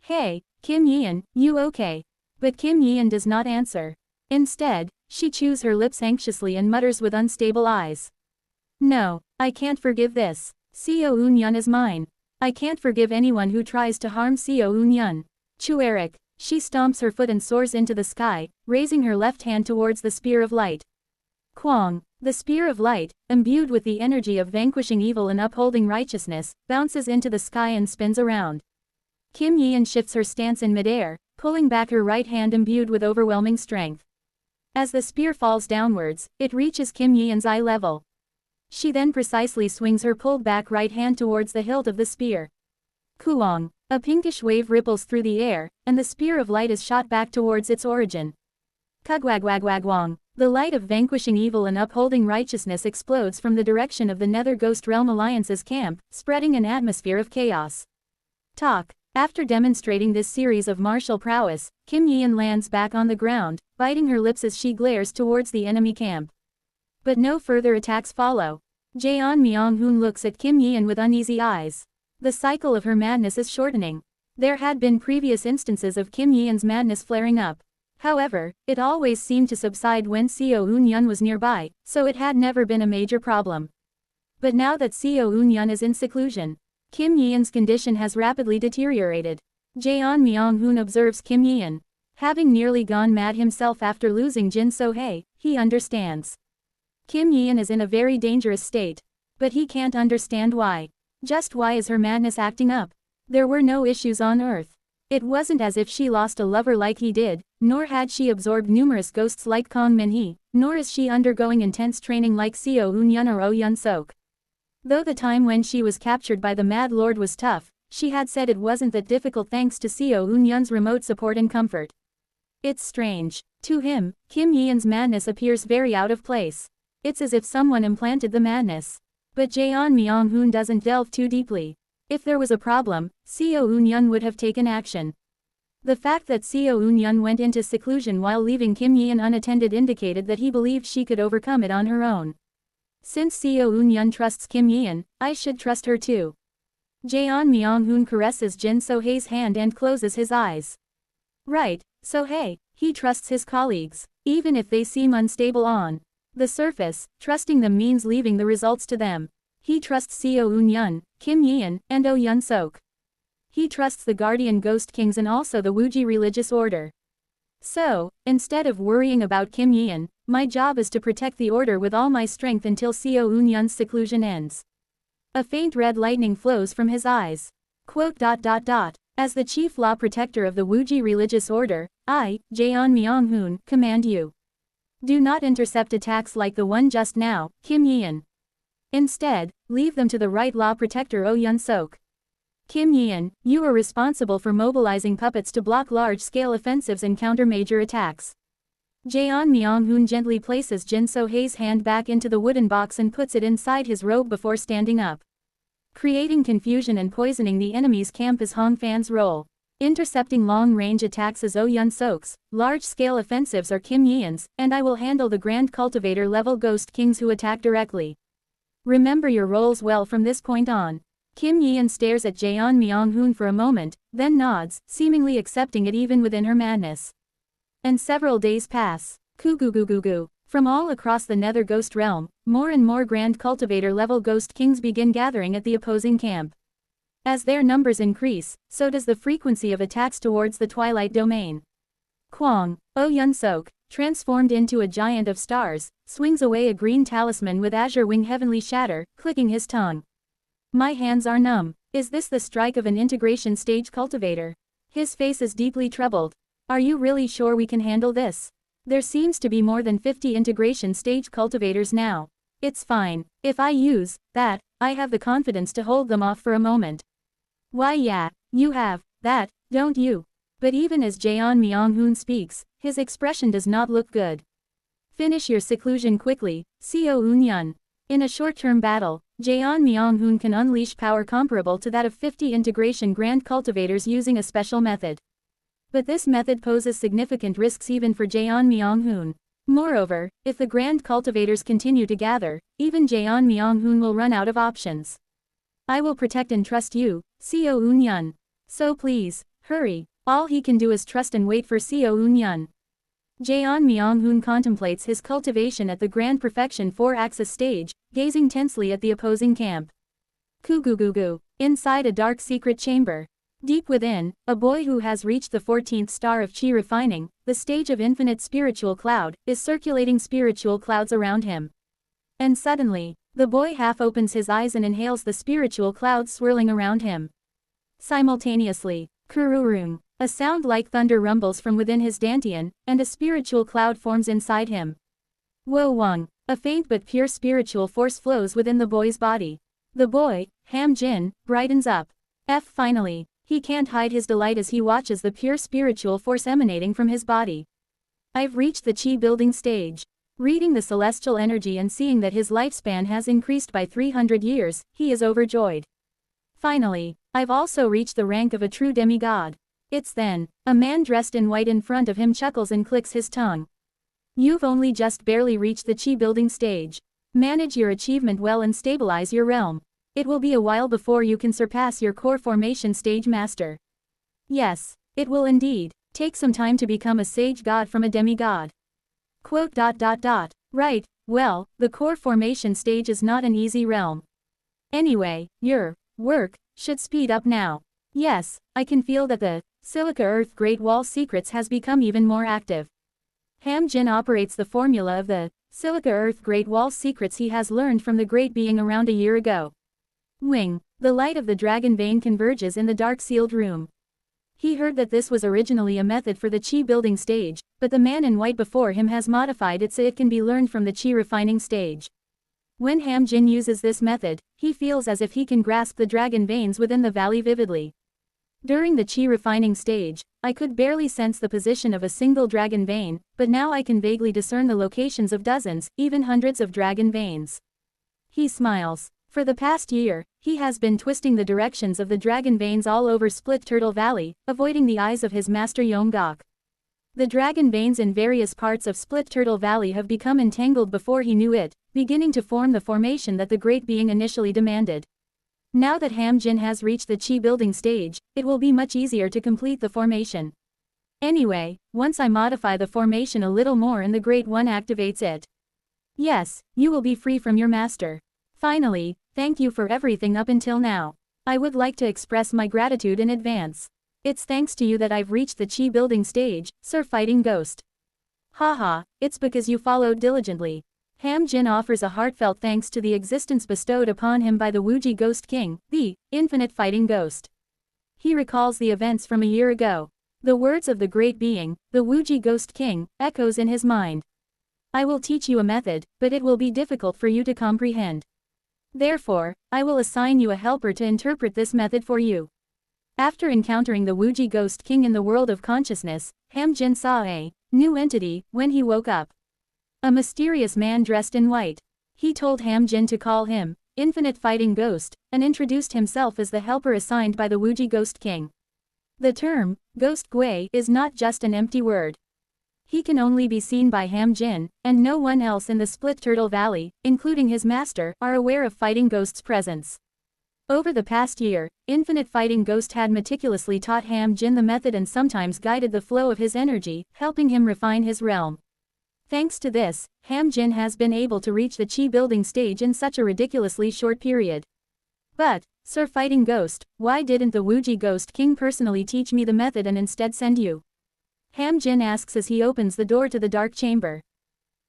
Hey, Kim Yeon, you okay? But Kim Yeon does not answer. Instead, she chews her lips anxiously and mutters with unstable eyes. No, I can't forgive this. Seo Eun-yun is mine. I can't forgive anyone who tries to harm Seo Eun-yun. Chuerik. She stomps her foot and soars into the sky, raising her left hand towards the spear of light. Kwang. The spear of light, imbued with the energy of vanquishing evil and upholding righteousness, bounces into the sky and spins around. Kim Yeon shifts her stance in midair, pulling back her right hand imbued with overwhelming strength. As the spear falls downwards, it reaches Kim Yeon's eye level. She then precisely swings her pulled back right hand towards the hilt of the spear. Kuong. A pinkish wave ripples through the air, and the spear of light is shot back towards its origin. Kugwagwagwagwang. The light of vanquishing evil and upholding righteousness explodes from the direction of the Nether Ghost Realm Alliance's camp, spreading an atmosphere of chaos. After demonstrating this series of martial prowess, Kim Yeon lands back on the ground, biting her lips as she glares towards the enemy camp. But no further attacks follow. Jaeon Myung-hoon looks at Kim Yeon with uneasy eyes. The cycle of her madness is shortening. There had been previous instances of Kim Yeon's madness flaring up. However, it always seemed to subside when Seo Eun-yun was nearby, so it had never been a major problem. But now that Seo Eun-yun is in seclusion, Kim Yeon's condition has rapidly deteriorated. Jaeon Myung-hoon observes Kim Yeon. Having nearly gone mad himself after losing Jin So-hei, he understands. Kim Yeon is in a very dangerous state. But he can't understand why. Just why is her madness acting up? There were no issues on Earth. It wasn't as if she lost a lover like he did, nor had she absorbed numerous ghosts like Kong Min-hee, nor is she undergoing intense training like Seo Eun-yun or Oh Yun-sok. Though the time when she was captured by the Mad Lord was tough, she had said it wasn't that difficult thanks to Seo Eun-yun's remote support and comfort. It's strange. To him, Kim Yeon's madness appears very out of place. It's as if someone implanted the madness. But Jaeon Myung-hoon doesn't delve too deeply. If there was a problem, Seo Eun-yun would have taken action. The fact that Seo Eun-yun went into seclusion while leaving Kim Yeon unattended indicated that he believed she could overcome it on her own. Since Seo Eun-yun trusts Kim Yeon, I should trust her too. Jaeon Myung-hoon caresses Jin So-hei's hand and closes his eyes. Right, So-hei, he trusts his colleagues, even if they seem unstable on the surface. Trusting them means leaving the results to them. He trusts Seo Eun-yun, Kim Yeon, and Oh Yun-sok. He trusts the Guardian Ghost Kings and also the Wuji religious order. So, instead of worrying about Kim Yeon, my job is to protect the order with all my strength until Seo Eun-yun's seclusion ends. A faint red lightning flows from his eyes. As the chief law protector of the Wuji religious order, I, Jaeon Myung-hoon, command you. Do not intercept attacks like the one just now, Kim Yeon. Instead, leave them to the right law protector Oh Yun-sok. Kim Yeon, you are responsible for mobilizing puppets to block large-scale offensives and counter major attacks. Jaeon Myung-hoon gently places Jin So-hae's hand back into the wooden box and puts it inside his robe before standing up. Creating confusion and poisoning the enemy's camp is Hong Fan's role. Intercepting long-range attacks is Oh Yun-sok's, large-scale offensives are Kim Yeon's, and I will handle the Grand Cultivator-level Ghost Kings who attack directly. Remember your roles well from this point on. Kim Yeon stares at Jaeon Myung-hoon for a moment, then nods, seemingly accepting it even within her madness. And several days pass. Kugugugugu. From all across the Nether Ghost Realm, more and more Grand Cultivator-level Ghost Kings begin gathering at the opposing camp. As their numbers increase, so does the frequency of attacks towards the Twilight Domain. Kwang, Oh Yun-sok, transformed into a giant of stars, swings away a green talisman with azure wing heavenly shatter, clicking his tongue. My hands are numb. Is this the strike of an integration stage cultivator? His face is deeply troubled. Are you really sure we can handle this? There seems to be more than 50 integration stage cultivators now. It's fine. If I use that, I have the confidence to hold them off for a moment. Why yeah, you have that, don't you? But even as Jaeon Myung-hoon speaks, his expression does not look good. Finish your seclusion quickly, Seo Eun-yun. In a short-term battle, Jaeon Myung-hoon can unleash power comparable to that of 50 integration Grand Cultivators using a special method. But this method poses significant risks even for Jaeon Myung-hoon. Moreover, if the Grand Cultivators continue to gather, even Jaeon Myung-hoon will run out of options. I will protect and trust you, Seo Eun-yun. So please, hurry. All he can do is trust and wait for Seo Eun-yun. Jaeon Myung-hoon contemplates his cultivation at the Grand Perfection 4-axis stage, gazing tensely at the opposing camp. Kugugugu. Inside a dark secret chamber. Deep within, a boy who has reached the 14th star of Chi refining, the stage of infinite spiritual cloud, is circulating spiritual clouds around him. And suddenly, the boy half opens his eyes and inhales the spiritual clouds swirling around him. Simultaneously, Kururung. A sound like thunder rumbles from within his dantian, and a spiritual cloud forms inside him. Wo Wang. A faint but pure spiritual force flows within the boy's body. The boy, Ham Jin, brightens up. Finally, he can't hide his delight as he watches the pure spiritual force emanating from his body. I've reached the Chi building stage. Reading the celestial energy and seeing that his lifespan has increased by 300 years, he is overjoyed. Finally, I've also reached the rank of a true demigod. It's then, a man dressed in white in front of him chuckles and clicks his tongue. You've only just barely reached the Chi building stage. Manage your achievement well and stabilize your realm. It will be a while before you can surpass your core formation stage master. Yes, it will indeed. Take some time to become a sage god from a demigod. Quote. Right, well, the core formation stage is not an easy realm. Anyway, your work should speed up now. Yes, I can feel that the Silica Earth Great Wall Secrets has become even more active. Ham Jin operates the formula of the Silica Earth Great Wall Secrets he has learned from the Great Being around a year ago. Wing. The light of the dragon vein converges in the dark sealed room. He heard that this was originally a method for the Chi building stage, but the man in white before him has modified it so it can be learned from the Chi refining stage. When Ham Jin uses this method, he feels as if he can grasp the dragon veins within the valley vividly. During the Chi refining stage, I could barely sense the position of a single dragon vein, but now I can vaguely discern the locations of dozens, even hundreds of dragon veins. He smiles. For the past year, he has been twisting the directions of the dragon veins all over Split Turtle Valley, avoiding the eyes of his master Yonggok. The dragon veins in various parts of Split Turtle Valley have become entangled before he knew it, beginning to form the formation that the Great Being initially demanded. Now that Ham Jin has reached the Chi building stage, it will be much easier to complete the formation. Anyway, once I modify the formation a little more and the Great One activates it. Yes, you will be free from your master. Finally, thank you for everything up until now. I would like to express my gratitude in advance. It's thanks to you that I've reached the Chi building stage, Sir Fighting Ghost. Haha, it's because you followed diligently. Ham Jin offers a heartfelt thanks to the existence bestowed upon him by the Wuji Ghost King, the Infinite Fighting Ghost. He recalls the events from a year ago. The words of the Great Being, the Wuji Ghost King, echoes in his mind. I will teach you a method, but it will be difficult for you to comprehend. Therefore, I will assign you a helper to interpret this method for you. After encountering the Wuji Ghost King in the world of consciousness, Hamjin saw a new entity when he woke up. A mysterious man dressed in white. He told Hamjin to call him Infinite Fighting Ghost, and introduced himself as the helper assigned by the Wuji Ghost King. The term, Ghost Gui, is not just an empty word. He can only be seen by Hamjin, and no one else in the Split Turtle Valley, including his master, are aware of Fighting Ghost's presence. Over the past year, Infinite Fighting Ghost had meticulously taught Hamjin the method and sometimes guided the flow of his energy, helping him refine his realm. Thanks to this, Hamjin has been able to reach the Chi building stage in such a ridiculously short period. But, Sir Fighting Ghost, why didn't the Wuji Ghost King personally teach me the method and instead send you? Hamjin asks as he opens the door to the dark chamber.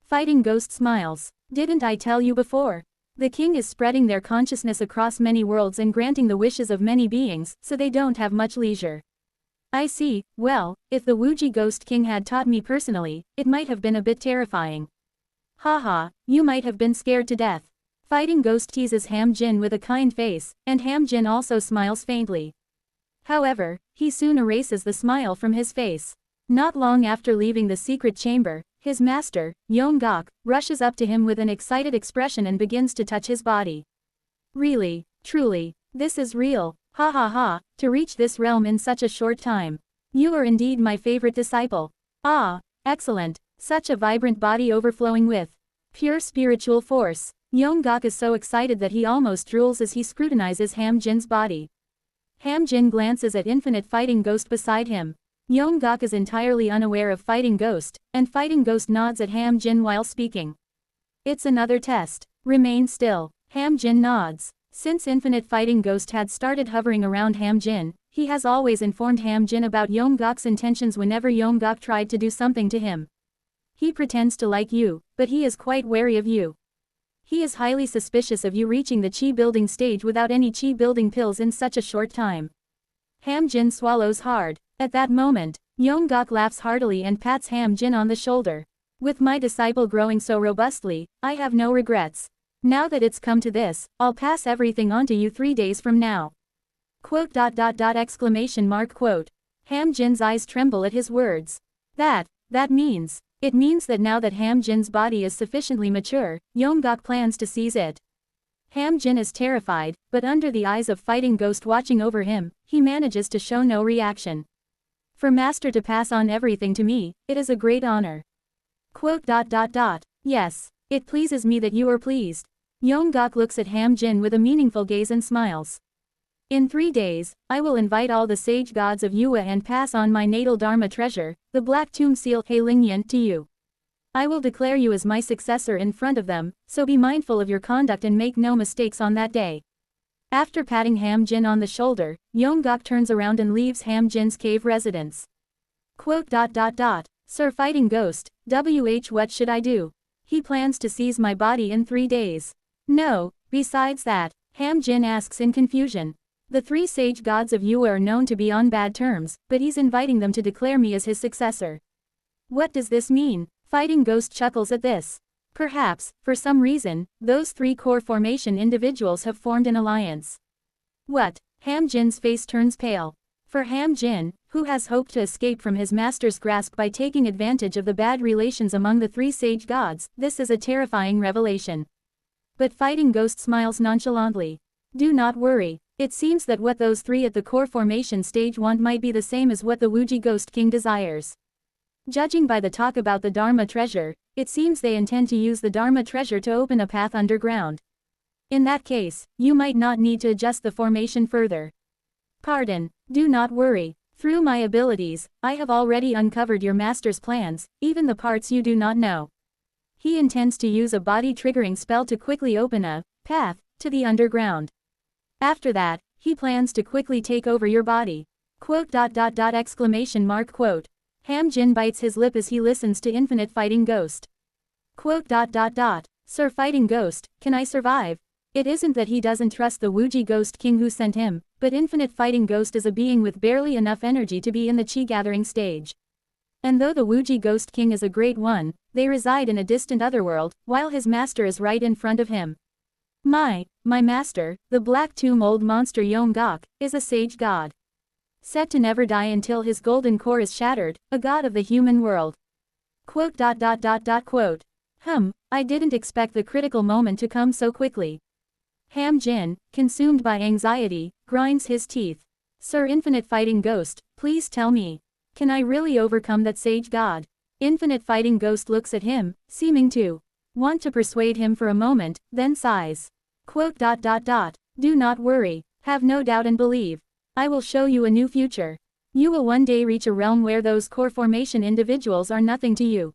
Fighting Ghost smiles. Didn't I tell you before? The king is spreading their consciousness across many worlds and granting the wishes of many beings, so they don't have much leisure. I see. Well, if the Wuji Ghost King had taught me personally, it might have been a bit terrifying. Haha, you might have been scared to death. Fighting Ghost teases Hamjin with a kind face, and Hamjin also smiles faintly. However, he soon erases the smile from his face. Not long after leaving the secret chamber, his master, Yongok, rushes up to him with an excited expression and begins to touch his body. Really, truly, this is real, ha ha ha, to reach this realm in such a short time. You are indeed my favorite disciple. Ah, excellent, such a vibrant body overflowing with pure spiritual force. Yongok is so excited that he almost drools as he scrutinizes Hamjin's body. Hamjin glances at Infinite Fighting Ghost beside him. Yongok is entirely unaware of Fighting Ghost, and Fighting Ghost nods at Hamjin while speaking. It's another test. Remain still. Hamjin nods. Since Infinite Fighting Ghost had started hovering around Hamjin, he has always informed Hamjin about Yongok's intentions whenever Yongok tried to do something to him. He pretends to like you, but he is quite wary of you. He is highly suspicious of you reaching the Chi building stage without any Chi building pills in such a short time. Hamjin swallows hard. At that moment, Yongok laughs heartily and pats Hamjin on the shoulder. With my disciple growing so robustly, I have no regrets. Now that it's come to this, I'll pass everything on to you 3 days from now. Quote. Exclamation mark quote. Hamjin's eyes tremble at his words. That means. It means that now that Hamjin's body is sufficiently mature, Yongok plans to seize it. Hamjin is terrified, but under the eyes of Fighting Ghost watching over him, he manages to show no reaction. For Master to pass on everything to me, it is a great honor. Quote. Yes, it pleases me that you are pleased. Yongok looks at Hamjin with a meaningful gaze and smiles. In 3 days, I will invite all the sage gods of Yue and pass on my natal Dharma treasure, the Black Tomb Seal Heilingyan, to you. I will declare you as my successor in front of them, so be mindful of your conduct and make no mistakes on that day. After patting Hamjin on the shoulder, Yongok turns around and leaves Hamjin's cave residence. Quote. Sir Fighting Ghost, what should I do? He plans to seize my body in 3 days. No, besides that, Hamjin asks in confusion. The 3 sage gods of Yue are known to be on bad terms, but he's inviting them to declare me as his successor. What does this mean? Fighting Ghost chuckles at this. Perhaps, for some reason, those 3 core formation individuals have formed an alliance. What? Hamjin's face turns pale. For Hamjin, who has hoped to escape from his master's grasp by taking advantage of the bad relations among the 3 sage gods, this is a terrifying revelation. But Fighting Ghost smiles nonchalantly. Do not worry. It seems that what those 3 at the core formation stage want might be the same as what the Wuji Ghost King desires. Judging by the talk about the Dharma treasure, it seems they intend to use the Dharma treasure to open a path underground. In that case, you might not need to adjust the formation further. Pardon, do not worry. Through my abilities, I have already uncovered your master's plans, even the parts you do not know. He intends to use a body-triggering spell to quickly open a path to the underground. After that, he plans to quickly take over your body. Quote. Exclamation mark quote. Hamjin bites his lip as he listens to Infinite Fighting Ghost. Quote. Sir Fighting Ghost, can I survive? It isn't that he doesn't trust the Wuji Ghost King who sent him, but Infinite Fighting Ghost is a being with barely enough energy to be in the Chi gathering stage. And though the Wuji Ghost King is a great one, they reside in a distant otherworld, while his master is right in front of him. My master, the Black Tomb Old Monster Yongok, is a sage god. set to never die until his golden core is shattered, a god of the human world. Quote. I didn't expect the critical moment to come so quickly. Ham Jin, consumed by anxiety, grinds his teeth. Sir Infinite Fighting Ghost, please tell me. Can I really overcome that sage god? Infinite Fighting Ghost looks at him, seeming to want to persuade him for a moment, then sighs. Quote. Do not worry, have no doubt and believe. I will show you a new future. You will one day reach a realm where those core formation individuals are nothing to you.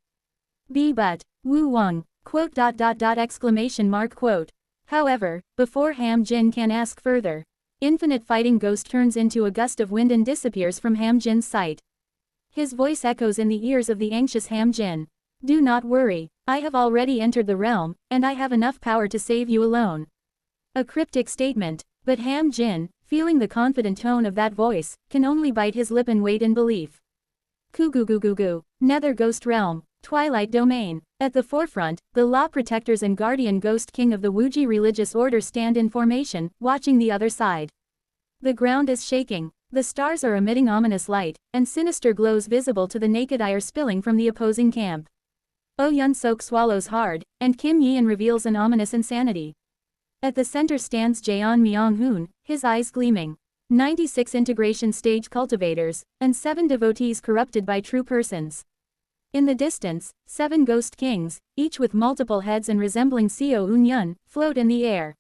But, Wu Wang, quote. Quote. However, before Ham Jin can ask further, Infinite Fighting Ghost turns into a gust of wind and disappears from Ham Jin's sight. His voice echoes in the ears of the anxious Ham Jin. Do not worry, I have already entered the realm, and I have enough power to save you alone. A cryptic statement, but Ham Jin, feeling the confident tone of that voice, can only bite his lip and wait in belief. Kugugugugu, Nether Ghost Realm, Twilight Domain. At the forefront, the Law Protectors and Guardian Ghost King of the Wuji religious order stand in formation, watching the other side. The ground is shaking, the stars are emitting ominous light, and sinister glows visible to the naked eye are spilling from the opposing camp. Oh Yun Sok swallows hard, and Kim Yeon reveals an ominous insanity. At the center stands Jaeon Myung-hoon, his eyes gleaming. 96 integration stage cultivators, and 7 devotees corrupted by true persons. In the distance, 7 ghost kings, each with multiple heads and resembling Seo Eun-yun, float in the air.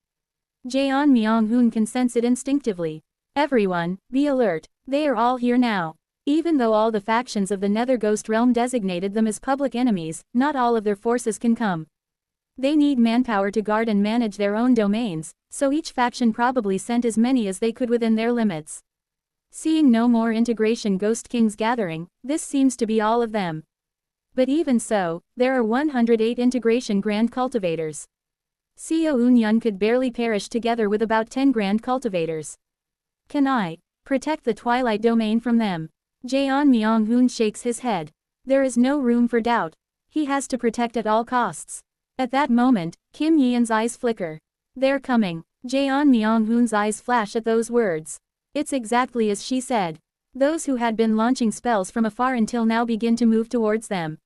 Jaeon Myung-hoon can sense it instinctively. Everyone, be alert, they are all here now. Even though all the factions of the Nether Ghost Realm designated them as public enemies, not all of their forces can come. They need manpower to guard and manage their own domains, so each faction probably sent as many as they could within their limits. Seeing no more integration ghost kings gathering, this seems to be all of them. But even so, there are 108 integration grand cultivators. Seo Eun-yun could barely perish together with about 10 grand cultivators. Can I protect the Twilight Domain from them? Jaeon Myung-hoon shakes his head. There is no room for doubt. He has to protect at all costs. At that moment, Kim Yeon's eyes flicker. They're coming. Jaeon Myung-hoon's eyes flash at those words. It's exactly as she said. Those who had been launching spells from afar until now begin to move towards them.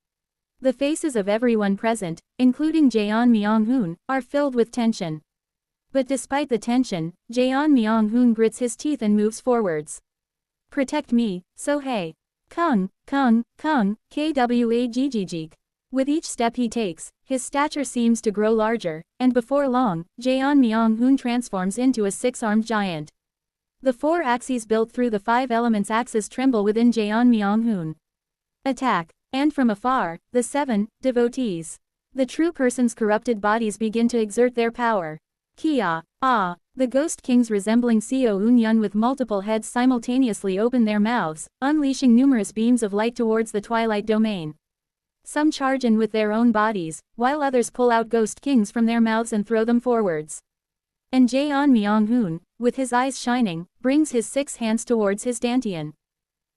The faces of everyone present, including Jaeon Myung-hoon, are filled with tension. But despite the tension, Jaeon Myung-hoon grits his teeth and moves forwards. Protect me, So-hae. Kung, Kwaggg. With each step he takes, his stature seems to grow larger, and before long, Jaeon Myung-hoon transforms into a 6-armed giant. The 4 axes built through the 5 elements axes tremble within Jaeon Myung-hoon. Attack, and from afar, the 7 devotees. The true person's corrupted bodies begin to exert their power. Kia, the ghost kings resembling Seo Eun-yun with multiple heads simultaneously open their mouths, unleashing numerous beams of light towards the Twilight Domain. Some charge in with their own bodies, while others pull out ghost kings from their mouths and throw them forwards. And Jaeon Myung-hoon, with his eyes shining, brings his 6 hands towards his dantian.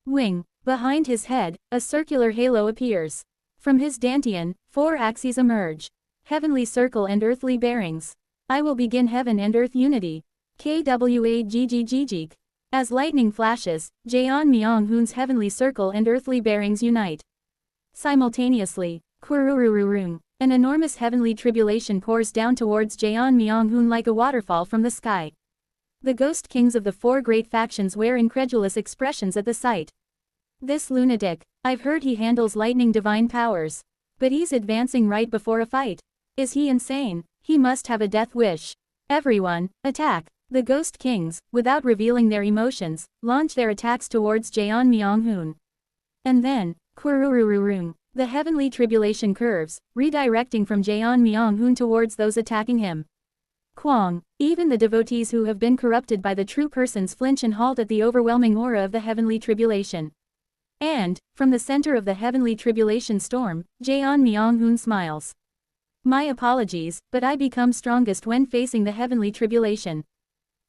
Wing. Behind his head, a circular halo appears. From his dantian, 4 axes emerge. Heavenly circle and earthly bearings. I will begin heaven and earth unity. Kwaggg. As lightning flashes, Jaeon Myung-hoon's heavenly circle and earthly bearings unite. Simultaneously, Kururururung, an enormous heavenly tribulation pours down towards Jaeon Myung-hoon like a waterfall from the sky. The ghost kings of the 4 great factions wear incredulous expressions at the sight. This lunatic, I've heard he handles lightning divine powers. But he's advancing right before a fight. Is he insane? He must have a death wish. Everyone, attack! The ghost kings, without revealing their emotions, launch their attacks towards Jaeon Myung-hoon. And then, Kururururung, the heavenly tribulation curves, redirecting from Jaeon Myung-hoon towards those attacking him. Kwang, even the devotees who have been corrupted by the true persons flinch and halt at the overwhelming aura of the heavenly tribulation. And, from the center of the heavenly tribulation storm, Jaeon Myung-hoon smiles. My apologies, but I become strongest when facing the heavenly tribulation.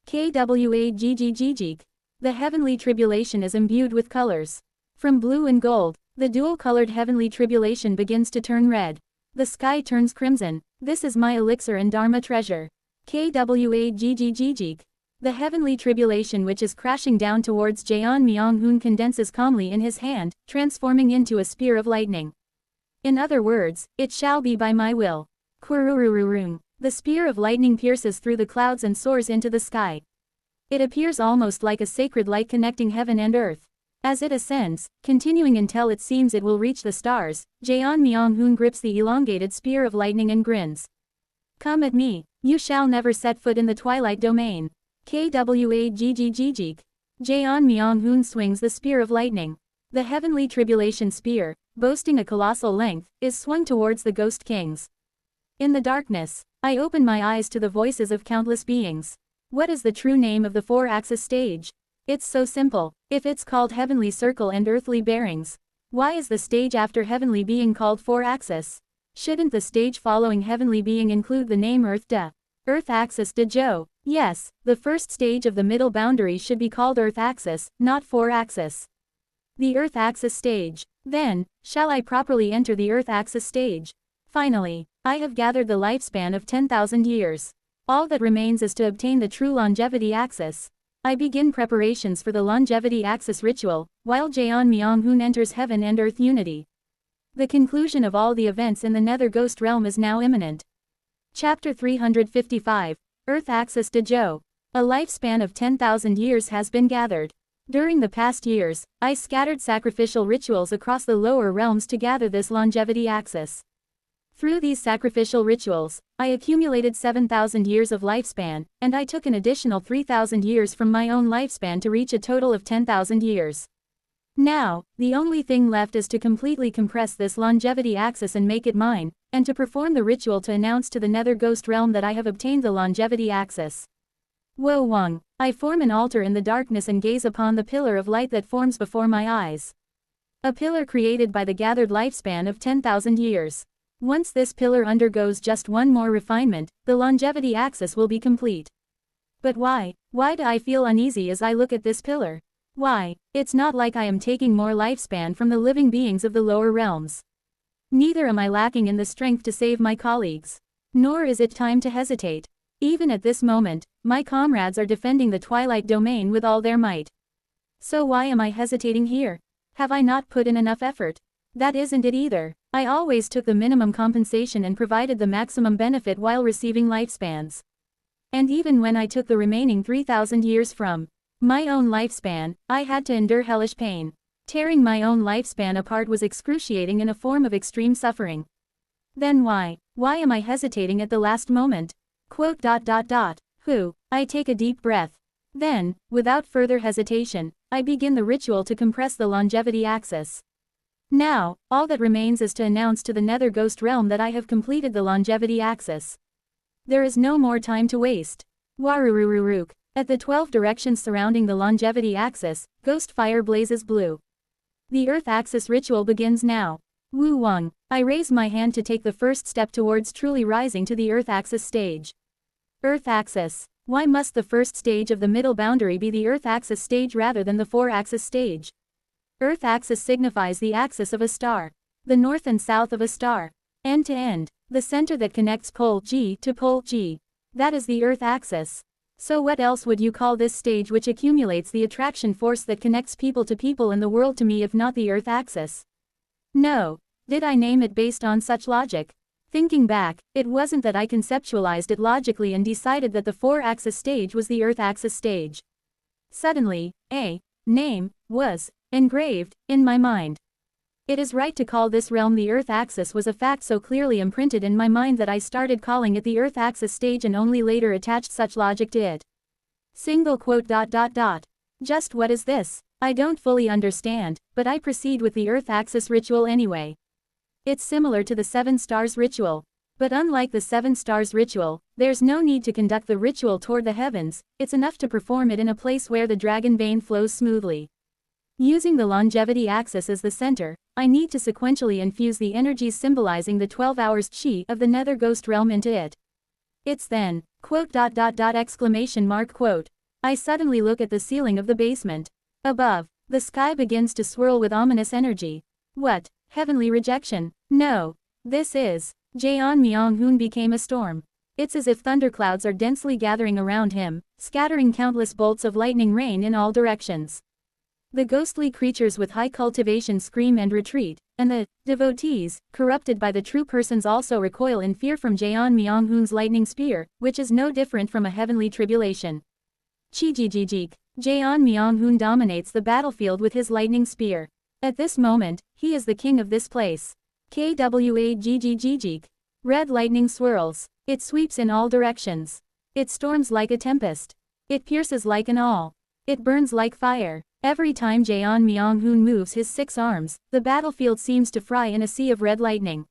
Kwaggg. The heavenly tribulation is imbued with colors. From blue and gold, the dual-colored heavenly tribulation begins to turn red. The sky turns crimson. This is my elixir and dharma treasure. Kwaggg. The heavenly tribulation which is crashing down towards Jaeon Myung-hoon condenses calmly in his hand, transforming into a spear of lightning. In other words, it shall be by my will. Quirurururung. The spear of lightning pierces through the clouds and soars into the sky. It appears almost like a sacred light connecting heaven and earth. As it ascends, continuing until it seems it will reach the stars, Jaeon Myung-hoon grips the elongated spear of lightning and grins. Come at me. You shall never set foot in the twilight domain. Kwaggggg. Jaeon Myung-hoon swings the spear of lightning. The heavenly tribulation spear, boasting a colossal length, is swung towards the ghost kings. In the darkness, I open my eyes to the voices of countless beings. What is the true name of the four-axis stage? It's so simple. If it's called heavenly circle and earthly bearings, why is the stage after heavenly being called four-axis? Shouldn't the stage following heavenly being include the name Earth de? Earth axis de Jo. Yes, the first stage of the middle boundary should be called Earth axis, not four-axis. The Earth axis stage. Then, shall I properly enter the Earth axis stage? Finally, I have gathered the lifespan of 10,000 years. All that remains is to obtain the true longevity axis. I begin preparations for the longevity axis ritual, while Jaeon Myung-hoon enters heaven and earth unity. The conclusion of all the events in the nether ghost realm is now imminent. Chapter 355. Earth Axis de Jo. A lifespan of 10,000 years has been gathered. During the past years, I scattered sacrificial rituals across the lower realms to gather this longevity axis. Through these sacrificial rituals, I accumulated 7,000 years of lifespan, and I took an additional 3,000 years from my own lifespan to reach a total of 10,000 years. Now, the only thing left is to completely compress this longevity axis and make it mine, and to perform the ritual to announce to the nether ghost realm that I have obtained the longevity axis. Wo Wang. I form an altar in the darkness and gaze upon the pillar of light that forms before my eyes. A pillar created by the gathered lifespan of 10,000 years. Once this pillar undergoes just one more refinement, the longevity axis will be complete. But why? Why do I feel uneasy as I look at this pillar? Why? It's not like I am taking more lifespan from the living beings of the lower realms. Neither am I lacking in the strength to save my colleagues. Nor is it time to hesitate. Even at this moment, my comrades are defending the twilight domain with all their might. So why am I hesitating here? Have I not put in enough effort? That isn't it either. I always took the minimum compensation and provided the maximum benefit while receiving lifespans. And even when I took the remaining 3,000 years from my own lifespan, I had to endure hellish pain. Tearing my own lifespan apart was excruciating in a form of extreme suffering. Then why am I hesitating at the last moment? I take a deep breath. Then, without further hesitation, I begin the ritual to compress the longevity axis. Now, all that remains is to announce to the nether ghost realm that I have completed the longevity axis. There is no more time to waste. Warurururuk. At the 12 directions surrounding the longevity axis, ghost fire blazes blue. The Earth axis ritual begins now. Wu Wang. I raise my hand to take the first step towards truly rising to the Earth axis stage. Earth axis. Why must the first stage of the middle boundary be the Earth axis stage rather than the four-axis stage? Earth axis signifies the axis of a star. The north and south of a star. End to end. The center that connects pole G to pole G. That is the Earth axis. So what else would you call this stage which accumulates the attraction force that connects people to people in the world to me if not the Earth axis? No. Did I name it based on such logic? Thinking back, it wasn't that I conceptualized it logically and decided that the four-axis stage was the Earth axis stage. Suddenly, a name was engraved in my mind. It is right to call this realm the Earth axis was a fact so clearly imprinted in my mind that I started calling it the Earth axis stage and only later attached such logic to it. Just what is this? I don't fully understand, but I proceed with the Earth axis ritual anyway. It's similar to the 7 stars ritual. But unlike the 7 stars ritual, there's no need to conduct the ritual toward the heavens, it's enough to perform it in a place where the dragon vein flows smoothly. Using the longevity axis as the center, I need to sequentially infuse the energies symbolizing the 12 hours chi of the nether ghost realm into it. It's then, I suddenly look at the ceiling of the basement. Above, the sky begins to swirl with ominous energy. What? Heavenly rejection? No. This is. Jaeon Myung-hoon became a storm. It's as if thunderclouds are densely gathering around him, scattering countless bolts of lightning rain in all directions. The ghostly creatures with high cultivation scream and retreat, and the devotees, corrupted by the true persons, also recoil in fear from Jaeon Myung-hoon's lightning spear, which is no different from a heavenly tribulation. Chi-ji-ji-jik. Jaeon Myung-hoon dominates the battlefield with his lightning spear. At this moment, he is the king of this place. Kwaggjik. Red lightning swirls. It sweeps in all directions. It storms like a tempest. It pierces like an awl. It burns like fire. Every time Jaeon Myung-hoon moves his 6 arms, the battlefield seems to fry in a sea of red lightning.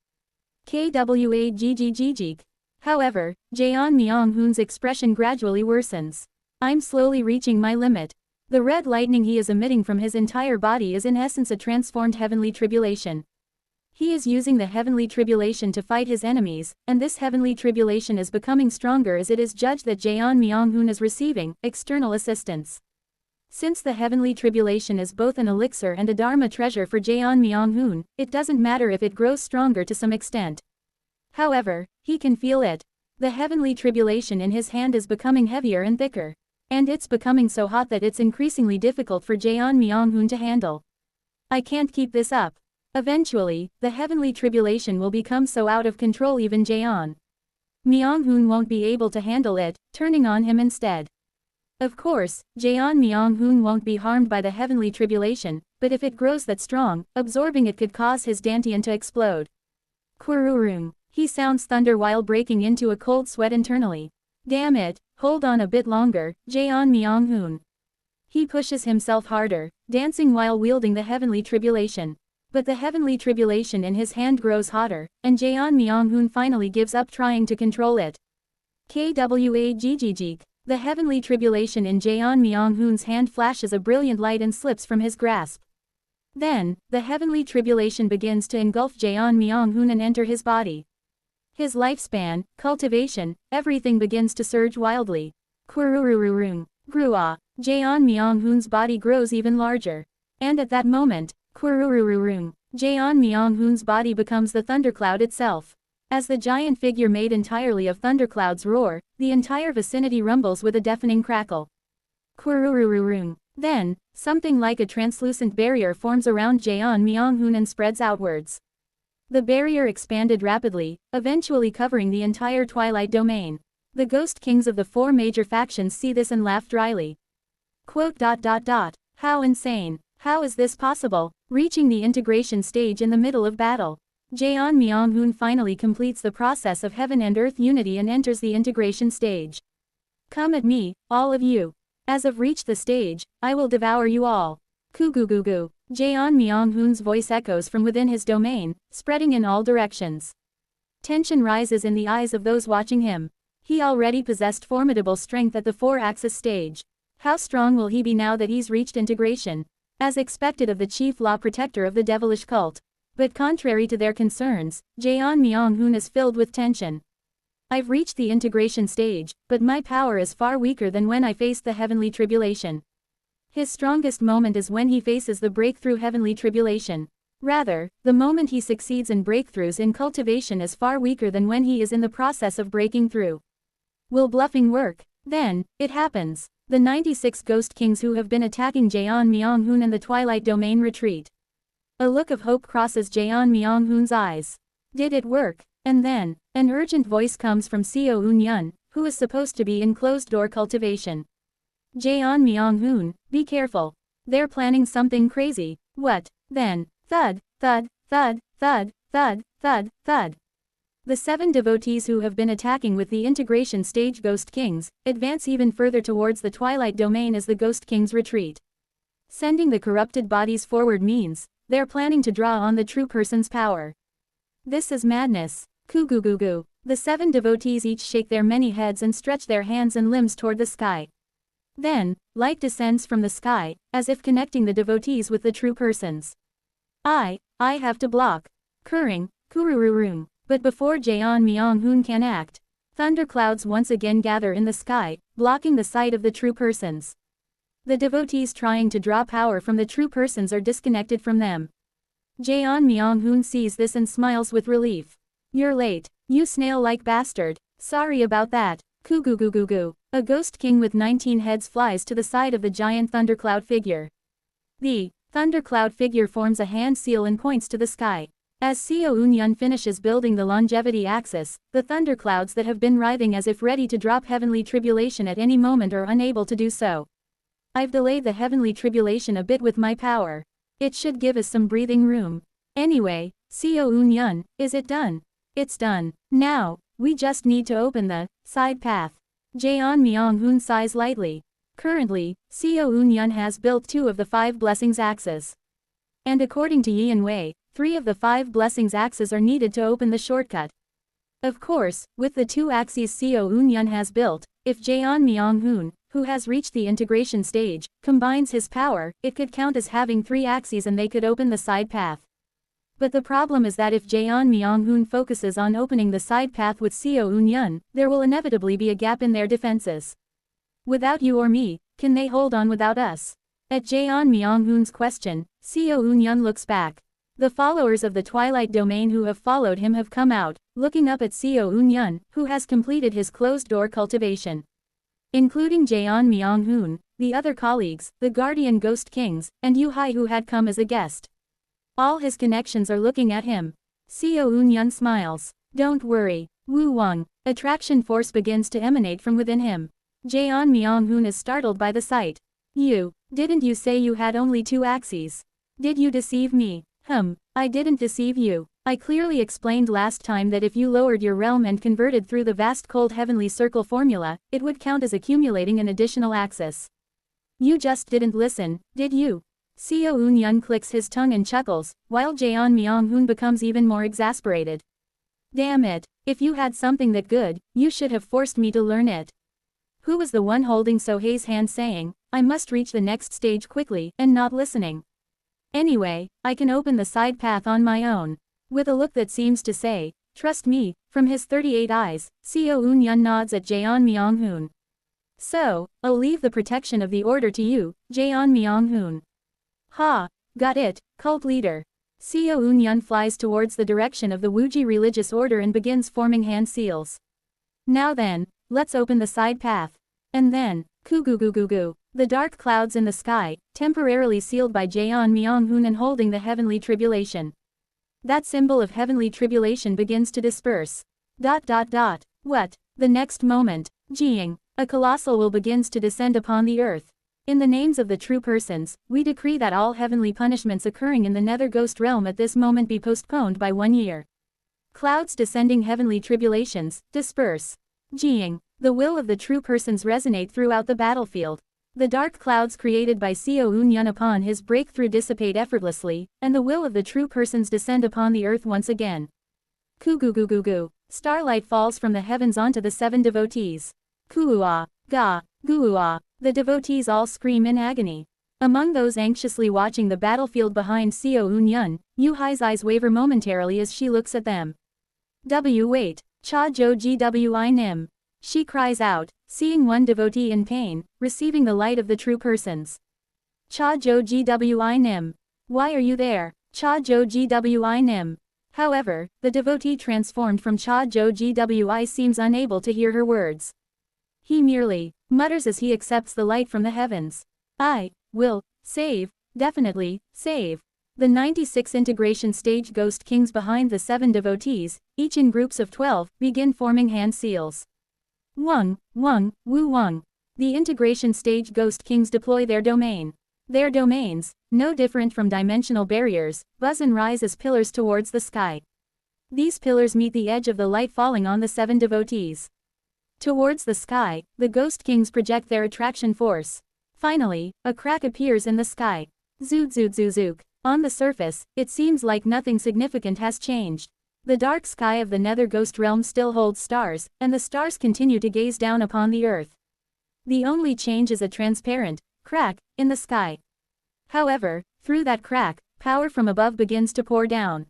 Kwaggjik. However, Jaeon Myung-hoon's expression gradually worsens. I'm slowly reaching my limit. The red lightning he is emitting from his entire body is in essence a transformed heavenly tribulation. He is using the heavenly tribulation to fight his enemies, and this heavenly tribulation is becoming stronger as it is judged that Jaeon Myung-hoon is receiving external assistance. Since the heavenly tribulation is both an elixir and a dharma treasure for Jaeon Myung-hoon, it doesn't matter if it grows stronger to some extent. However, he can feel it. The heavenly tribulation in his hand is becoming heavier and thicker. And it's becoming so hot that it's increasingly difficult for Jaeon Myung-hoon to handle. I can't keep this up. Eventually, the heavenly tribulation will become so out of control even Jaeon Myung-hoon won't be able to handle it, turning on him instead. Of course, Jaeon Myung-hoon won't be harmed by the heavenly tribulation, but if it grows that strong, absorbing it could cause his dantian to explode. Quirurung. He sounds thunder while breaking into a cold sweat internally. Damn it, hold on a bit longer, Jaeon Myung-hoon. He pushes himself harder, dancing while wielding the heavenly tribulation. But the heavenly tribulation in his hand grows hotter, and Jaeon Myung-hoon finally gives up trying to control it. Kwaggjik. The heavenly tribulation in Jaeon Myung-hoon's hand flashes a brilliant light and slips from his grasp. Then, the heavenly tribulation begins to engulf Jaeon Myung-hoon and enter his body. His lifespan, cultivation, everything begins to surge wildly. Quirurururung. Grua. Jaeon Myung-hoon's body grows even larger. And at that moment, Quirurururung. Jaeon Myung-hoon's body becomes the thundercloud itself. As the giant figure made entirely of thunderclouds roar, the entire vicinity rumbles with a deafening crackle. Quirurururung. Then, something like a translucent barrier forms around Jaeon Myung-hoon and spreads outwards. The barrier expanded rapidly, eventually covering the entire Twilight Domain. The Ghost Kings of the 4 major factions see this and laugh dryly. How insane. How is this possible? Reaching the integration stage in the middle of battle. Jaeon Myung-hoon finally completes the process of heaven and earth unity and enters the integration stage. Come at me, all of you. As I've reached the stage, I will devour you all. Kugugugu. Jaeon Myung-hoon's voice echoes from within his domain, spreading in all directions. Tension rises in the eyes of those watching him. He already possessed formidable strength at the 4-axis stage. How strong will he be now that he's reached integration? As expected of the chief law protector of the devilish cult. But contrary to their concerns, Jaeon Myung-hoon is filled with tension. I've reached the integration stage, but my power is far weaker than when I faced the heavenly tribulation. His strongest moment is when he faces the breakthrough heavenly tribulation. Rather, the moment he succeeds in breakthroughs in cultivation is far weaker than when he is in the process of breaking through. Will bluffing work? Then, it happens. The 96 Ghost Kings who have been attacking Jaeon Myung-hoon and the Twilight Domain retreat. A look of hope crosses Jaeon Myung-hoon's eyes. Did it work? And then, an urgent voice comes from Seo Eun-yun, who is supposed to be in closed-door cultivation. Jaeon Myung-hoon, be careful. They're planning something crazy. What? Then, thud, thud, thud, thud, thud, thud, thud. The 7 devotees who have been attacking with the integration stage Ghost Kings, advance even further towards the Twilight Domain as the Ghost Kings retreat. Sending the corrupted bodies forward means, they're planning to draw on the true person's power. This is madness. Kugugugu. The 7 devotees each shake their many heads and stretch their hands and limbs toward the sky. Then, light descends from the sky, as if connecting the devotees with the true persons. I have to block. Kurring, Kurururung. But before Jaeon Myung-hoon can act, thunderclouds once again gather in the sky, blocking the sight of the true persons. The devotees trying to draw power from the true persons are disconnected from them. Jaeon Myung-hoon sees this and smiles with relief. You're late, you snail-like bastard. Sorry about that. Coo goo goo goo goo. A ghost king with 19 heads flies to the side of the giant thundercloud figure. The thundercloud figure forms a hand seal and points to the sky. As Seo Eun-yun finishes building the longevity axis, the thunderclouds that have been writhing as if ready to drop heavenly tribulation at any moment are unable to do so. I've delayed the heavenly tribulation a bit with my power. It should give us some breathing room. Anyway, Seo Eun-yun, is it done? It's done. Now, we just need to open the side path. Jaeon Myung-hoon sighs lightly. Currently, Seo Eun-yun has built 2 of the 5 blessings axes. And according to Yi and Wei, 3 of the 5 blessings axes are needed to open the shortcut. Of course, with the 2 axes Seo Eun-yun has built, if Jaeon Myung-hoon, who has reached the integration stage, combines his power, it could count as having 3 axes and they could open the side path. But the problem is that if Jaeon Myung-hoon focuses on opening the side path with Seo Eun-yun, there will inevitably be a gap in their defenses. Without you or me, can they hold on without us? At Jaeon Myung-hoon's question, Seo Eun-yun looks back. The followers of the Twilight Domain who have followed him have come out, looking up at Seo Eun-yun, who has completed his closed-door cultivation. Including Jaeon Myung-hoon, the other colleagues, the Guardian Ghost Kings, and Yu Hai who had come as a guest. All his connections are looking at him. Seo Eun-yun smiles. Don't worry, Wu Wang. Attraction force begins to emanate from within him. Jaeon Myung-hoon is startled by the sight. Didn't you say you had only 2 axes? Did you deceive me? I didn't deceive you. I clearly explained last time that if you lowered your realm and converted through the vast cold heavenly circle formula, it would count as accumulating an additional axis. You just didn't listen, did you? Seo Eun-yun clicks his tongue and chuckles, while Jaeon Myung-hoon becomes even more exasperated. Damn it, if you had something that good, you should have forced me to learn it. Who was the one holding Sohei's hand saying, I must reach the next stage quickly, and not listening? Anyway, I can open the side path on my own. With a look that seems to say, trust me, from his 38 eyes, Seo Eun-yun nods at Jaeon Myung-hoon. So, I'll leave the protection of the order to you, Jaeon Myung-hoon. Ha, got it, cult leader. Seo Eun-yun flies towards the direction of the Wuji religious order and begins forming hand seals. Now then, let's open the side path. And then, coo goo goo goo goo. The dark clouds in the sky, temporarily sealed by Jaeon Myung-hoon and holding the heavenly tribulation. That symbol of heavenly tribulation begins to disperse. What? The next moment, Jing, a colossal will begins to descend upon the earth. In the names of the true persons, we decree that all heavenly punishments occurring in the nether ghost realm at this moment be postponed by 1 year. Clouds descending heavenly tribulations, disperse. Jing, the will of the true persons resonate throughout the battlefield. The dark clouds created by Seo Eun-yun upon his breakthrough dissipate effortlessly, and the will of the true persons descend upon the earth once again. Coo goo goo goo goo. Starlight falls from the heavens onto the 7 devotees. Kuu-ah, ga, guu-ah. The devotees all scream in agony. Among those anxiously watching the battlefield behind Seo Eun-yun, Yu Hai's eyes waver momentarily as she looks at them. Wait, cha jo gwi nim. She cries out, seeing one devotee in pain, receiving the light of the true persons. Cha jo gwi nim. Why are you there? Cha jo gwi nim. However, the devotee transformed from Cha jo gwi seems unable to hear her words. He merely mutters as he accepts the light from the heavens. I will save, definitely, save. The 96 integration stage ghost kings behind the 7 devotees, each in groups of 12, begin forming hand seals. Wu Wang. The integration stage ghost kings deploy their domain. Their domains, no different from dimensional barriers, buzz and rise as pillars towards the sky. These pillars meet the edge of the light falling on the 7 devotees. Towards the sky, the ghost kings project their attraction force. Finally, a crack appears in the sky. Zook. On the surface, it seems like nothing significant has changed. The dark sky of the nether ghost realm still holds stars, and the stars continue to gaze down upon the earth. The only change is a transparent crack in the sky. However, through that crack, power from above begins to pour down.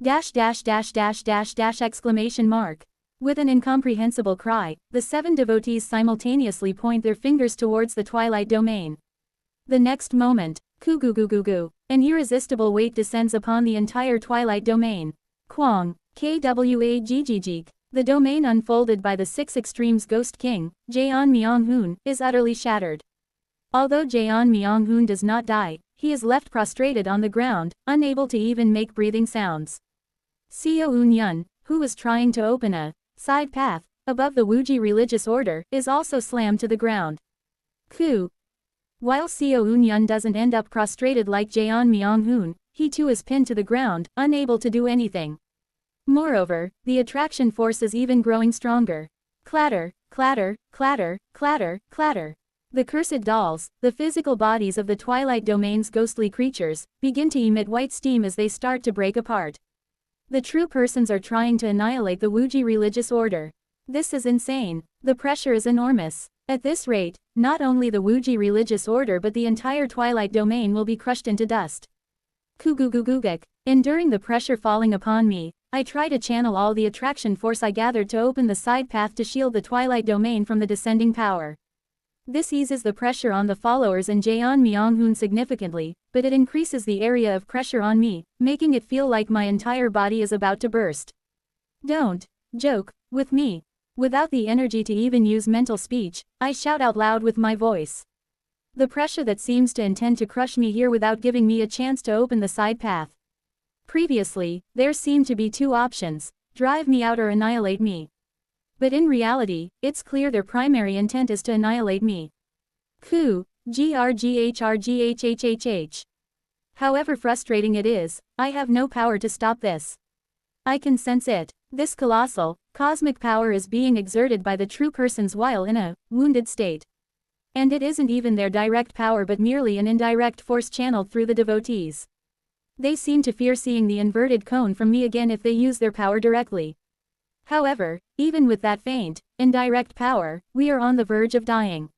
Exclamation mark. With an incomprehensible cry, the 7 devotees simultaneously point their fingers towards the twilight domain. The next moment, coo goo goo goo goo, an irresistible weight descends upon the entire twilight domain. Kwang, kwagg. The domain unfolded by the Six Extremes Ghost King, Jaeon Myung-hoon, is utterly shattered. Although Jaeon Myung-hoon does not die, he is left prostrated on the ground, unable to even make breathing sounds. Seo Eun-yun, who was trying to open a side path above the Wuji religious order, is also slammed to the ground. Ku. While Seo Eun-yun doesn't end up prostrated like Jaeon Myung-hoon, he too is pinned to the ground, unable to do anything. Moreover, the attraction force is even growing stronger. Clatter, clatter, clatter, clatter, clatter. The cursed dolls, the physical bodies of the Twilight Domain's ghostly creatures, begin to emit white steam as they start to break apart. The true persons are trying to annihilate the Wuji religious order. This is insane. The pressure is enormous. At this rate, not only the Wuji religious order but the entire Twilight Domain will be crushed into dust. Kuguguguguk. Enduring the pressure falling upon me, I try to channel all the attraction force I gathered to open the side path to shield the Twilight Domain from the descending power. This eases the pressure on the followers and Jaeon Myung-hoon significantly, but it increases the area of pressure on me, making it feel like my entire body is about to burst. Don't joke with me. Without the energy to even use mental speech, I shout out loud with my voice. The pressure that seems to intend to crush me here without giving me a chance to open the side path. Previously, there seemed to be two options: drive me out or annihilate me. But in reality, it's clear their primary intent is to annihilate me. Ku, grghrghhhh. However frustrating it is, I have no power to stop this. I can sense it. This colossal, cosmic power is being exerted by the true persons while in a wounded state. And it isn't even their direct power but merely an indirect force channeled through the devotees. They seem to fear seeing the inverted cone from me again if they use their power directly. However, even with that faint, indirect power, we are on the verge of dying.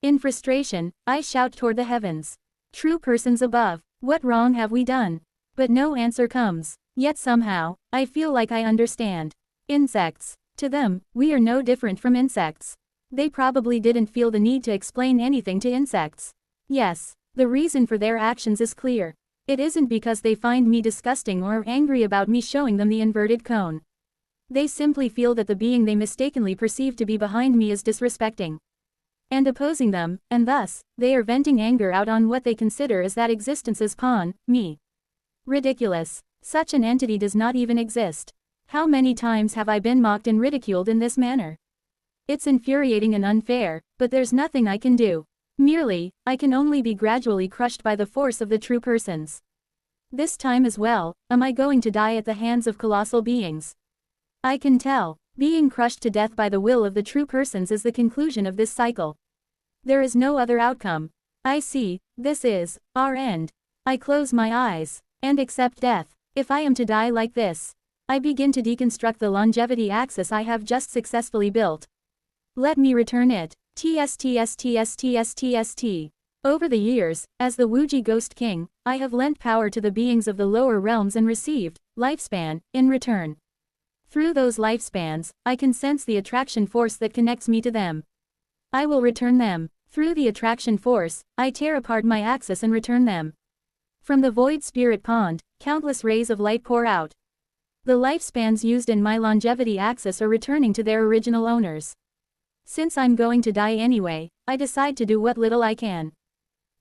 In frustration, I shout toward the heavens. True persons above, what wrong have we done? But no answer comes. Yet somehow, I feel like I understand. Insects. To them, we are no different from insects. They probably didn't feel the need to explain anything to insects. Yes, the reason for their actions is clear. It isn't because they find me disgusting or are angry about me showing them the inverted cone. They simply feel that the being they mistakenly perceive to be behind me is disrespecting and opposing them, and thus, they are venting anger out on what they consider as that existence's pawn, me. Ridiculous. Such an entity does not even exist. How many times have I been mocked and ridiculed in this manner? It's infuriating and unfair, but there's nothing I can do. Merely, I can only be gradually crushed by the force of the true persons. This time as well, am I going to die at the hands of colossal beings? I can tell. Being crushed to death by the will of the true persons is the conclusion of this cycle. There is no other outcome. I see, this is our end. I close my eyes and accept death. If I am to die like this, I begin to deconstruct the longevity axis I have just successfully built. Let me return it. TSTSTSTSTSTST. Over the years, as the Wuji Ghost King, I have lent power to the beings of the lower realms and received lifespan in return. Through those lifespans, I can sense the attraction force that connects me to them. I will return them. Through the attraction force, I tear apart my axis and return them. From the void spirit pond, countless rays of light pour out. The lifespans used in my longevity axis are returning to their original owners. Since I'm going to die anyway, I decide to do what little I can.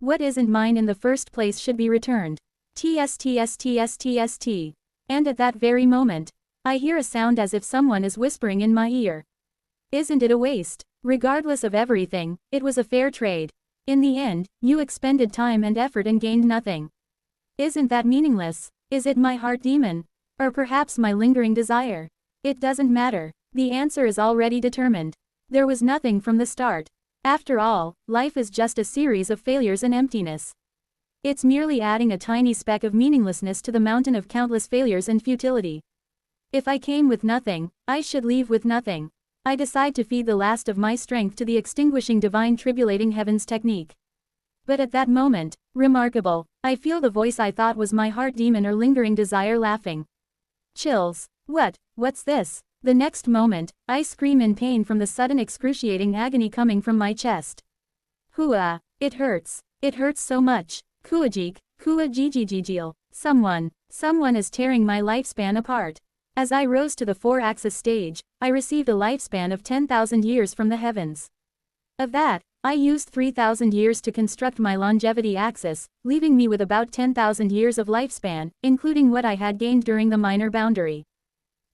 What isn't mine in the first place should be returned. TSTSTSTST. And at that very moment, I hear a sound as if someone is whispering in my ear. Isn't it a waste? Regardless of everything, it was a fair trade. In the end, you expended time and effort and gained nothing. Isn't that meaningless? Is it my heart demon? Or perhaps my lingering desire? It doesn't matter. The answer is already determined. There was nothing from the start. After all, life is just a series of failures and emptiness. It's merely adding a tiny speck of meaninglessness to the mountain of countless failures and futility. If I came with nothing, I should leave with nothing. I decide to feed the last of my strength to the extinguishing divine tribulating heavens technique. But at that moment, remarkable, I feel the voice I thought was my heart demon or lingering desire laughing. Chills. What's this? The next moment, I scream in pain from the sudden excruciating agony coming from my chest. Hua! It hurts. It hurts so much. Kuajik, Kua Jijijijil. Someone is tearing my lifespan apart. As I rose to the 4-axis stage, I received a lifespan of 10,000 years from the heavens. Of that, I used 3,000 years to construct my longevity axis, leaving me with about 10,000 years of lifespan, including what I had gained during the minor boundary.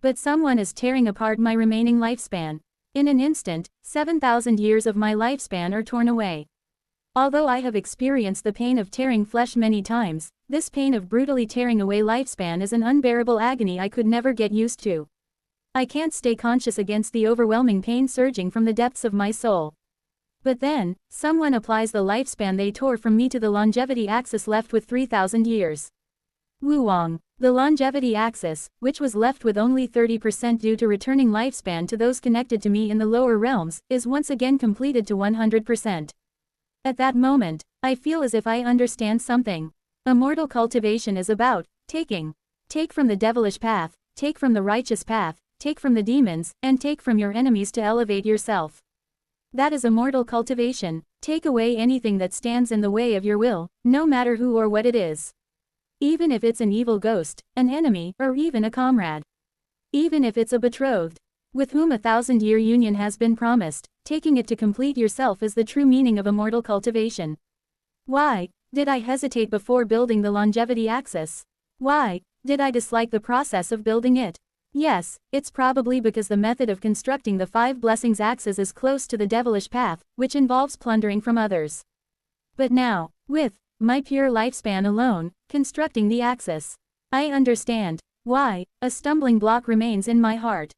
But someone is tearing apart my remaining lifespan. In an instant, 7,000 years of my lifespan are torn away. Although I have experienced the pain of tearing flesh many times, this pain of brutally tearing away lifespan is an unbearable agony I could never get used to. I can't stay conscious against the overwhelming pain surging from the depths of my soul. But then, someone applies the lifespan they tore from me to the longevity axis left with 3,000 years. Woo-wong. The longevity axis, which was left with only 30% due to returning lifespan to those connected to me in the lower realms, is once again completed to 100%. At that moment, I feel as if I understand something. Immortal cultivation is about taking. Take from the devilish path, take from the righteous path, take from the demons, and take from your enemies to elevate yourself. That is immortal cultivation. Take away anything that stands in the way of your will, no matter who or what it is. Even if it's an evil ghost, an enemy, or even a comrade. Even if it's a betrothed, with whom a 1,000-year union has been promised, taking it to complete yourself is the true meaning of immortal cultivation. Why did I hesitate before building the longevity axis? Why did I dislike the process of building it? Yes, it's probably because the method of constructing the 5 blessings axis is close to the devilish path, which involves plundering from others. But now, with my pure lifespan alone, constructing the axis, I understand why a stumbling block remains in my heart.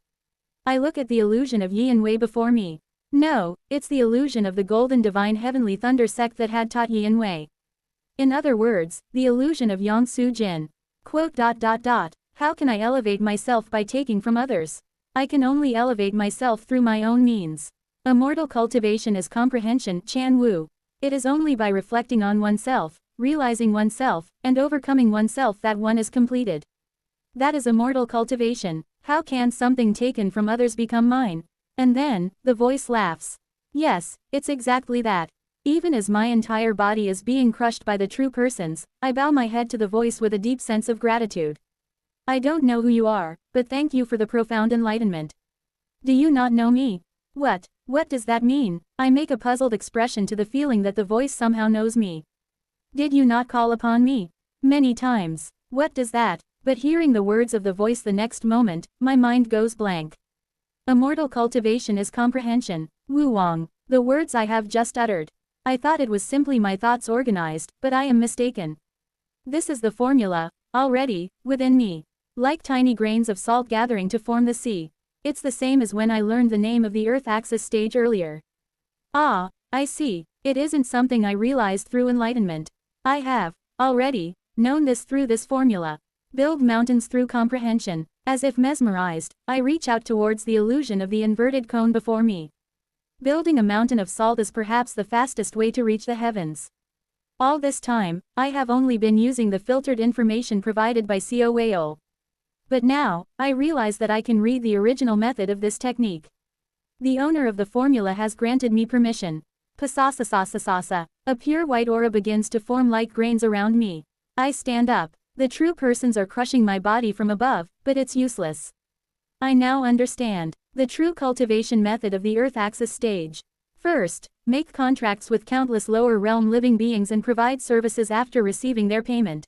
I look at the illusion of Yi and Wei before me. No, it's the illusion of the golden divine heavenly thunder sect that had taught Yi and Wei. In other words, the illusion of Yang Su Jin. How can I elevate myself by taking from others? I can only elevate myself through my own means. Immortal cultivation is comprehension, Chan Wu. It is only by reflecting on oneself, realizing oneself, and overcoming oneself that one is completed. That is immortal cultivation. How can something taken from others become mine? And then, the voice laughs. Yes, it's exactly that. Even as my entire body is being crushed by the true persons, I bow my head to the voice with a deep sense of gratitude. I don't know who you are, but thank you for the profound enlightenment. Do you not know me? What does that mean? I make a puzzled expression to the feeling that the voice somehow knows me. Did you not call upon me? Many times. What does that? But hearing the words of the voice the next moment, my mind goes blank. Immortal cultivation is comprehension. Wu-wong. The words I have just uttered. I thought it was simply my thoughts organized, but I am mistaken. This is the formula, already, within me. Like tiny grains of salt gathering to form the sea. It's the same as when I learned the name of the Earth axis stage earlier. Ah, I see. It isn't something I realized through enlightenment. I have, already, known this through this formula. Build mountains through comprehension. As if mesmerized, I reach out towards the illusion of the inverted cone before me. Building a mountain of salt is perhaps the fastest way to reach the heavens. All this time, I have only been using the filtered information provided by COAO. But now, I realize that I can read the original method of this technique. The owner of the formula has granted me permission. Pasasasasasasa. A pure white aura begins to form like grains around me. I stand up. The true persons are crushing my body from above, but it's useless. I now understand the true cultivation method of the Earth axis stage. First, make contracts with countless lower realm living beings and provide services after receiving their payment.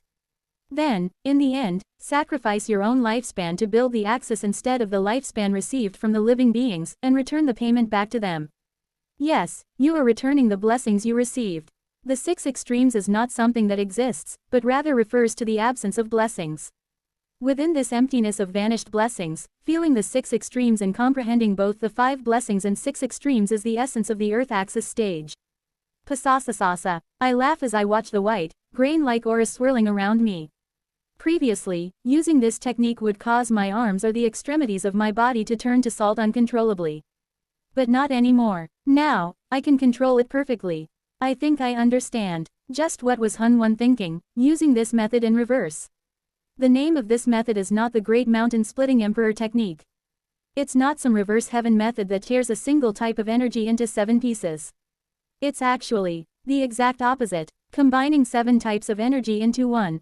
Then, in the end, sacrifice your own lifespan to build the axis instead of the lifespan received from the living beings, and return the payment back to them. Yes, you are returning the blessings you received. The 6 extremes is not something that exists, but rather refers to the absence of blessings. Within this emptiness of vanished blessings, feeling the 6 extremes and comprehending both the 5 blessings and 6 extremes is the essence of the Earth axis stage. Pasasasasa. I laugh as I watch the white, grain-like aura swirling around me. Previously, using this technique would cause my arms or the extremities of my body to turn to salt uncontrollably. But not anymore. Now, I can control it perfectly. I think I understand just what was Hun-Won thinking, using this method in reverse. The name of this method is not the Great Mountain Splitting Emperor technique. It's not some reverse heaven method that tears a single type of energy into 7 pieces. It's actually the exact opposite, combining 7 types of energy into one.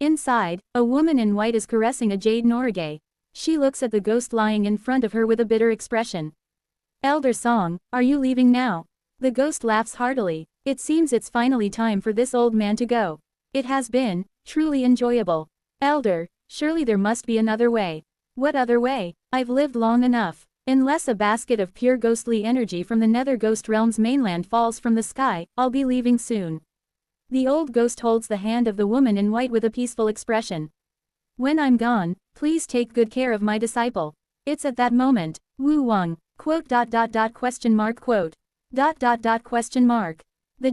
Inside, a woman in white is caressing a jade norige. She looks at the ghost lying in front of her with a bitter expression. Elder Song, are you leaving now? The ghost laughs heartily. It seems it's finally time for this old man to go. It has been truly enjoyable. Elder, surely there must be another way. What other way? I've lived long enough. Unless a basket of pure ghostly energy from the Nether Ghost Realm's mainland falls from the sky, I'll be leaving soon. The old ghost holds the hand of the woman in white with a peaceful expression. When I'm gone, please take good care of my disciple. It's at that moment, Wu Wang, quote. The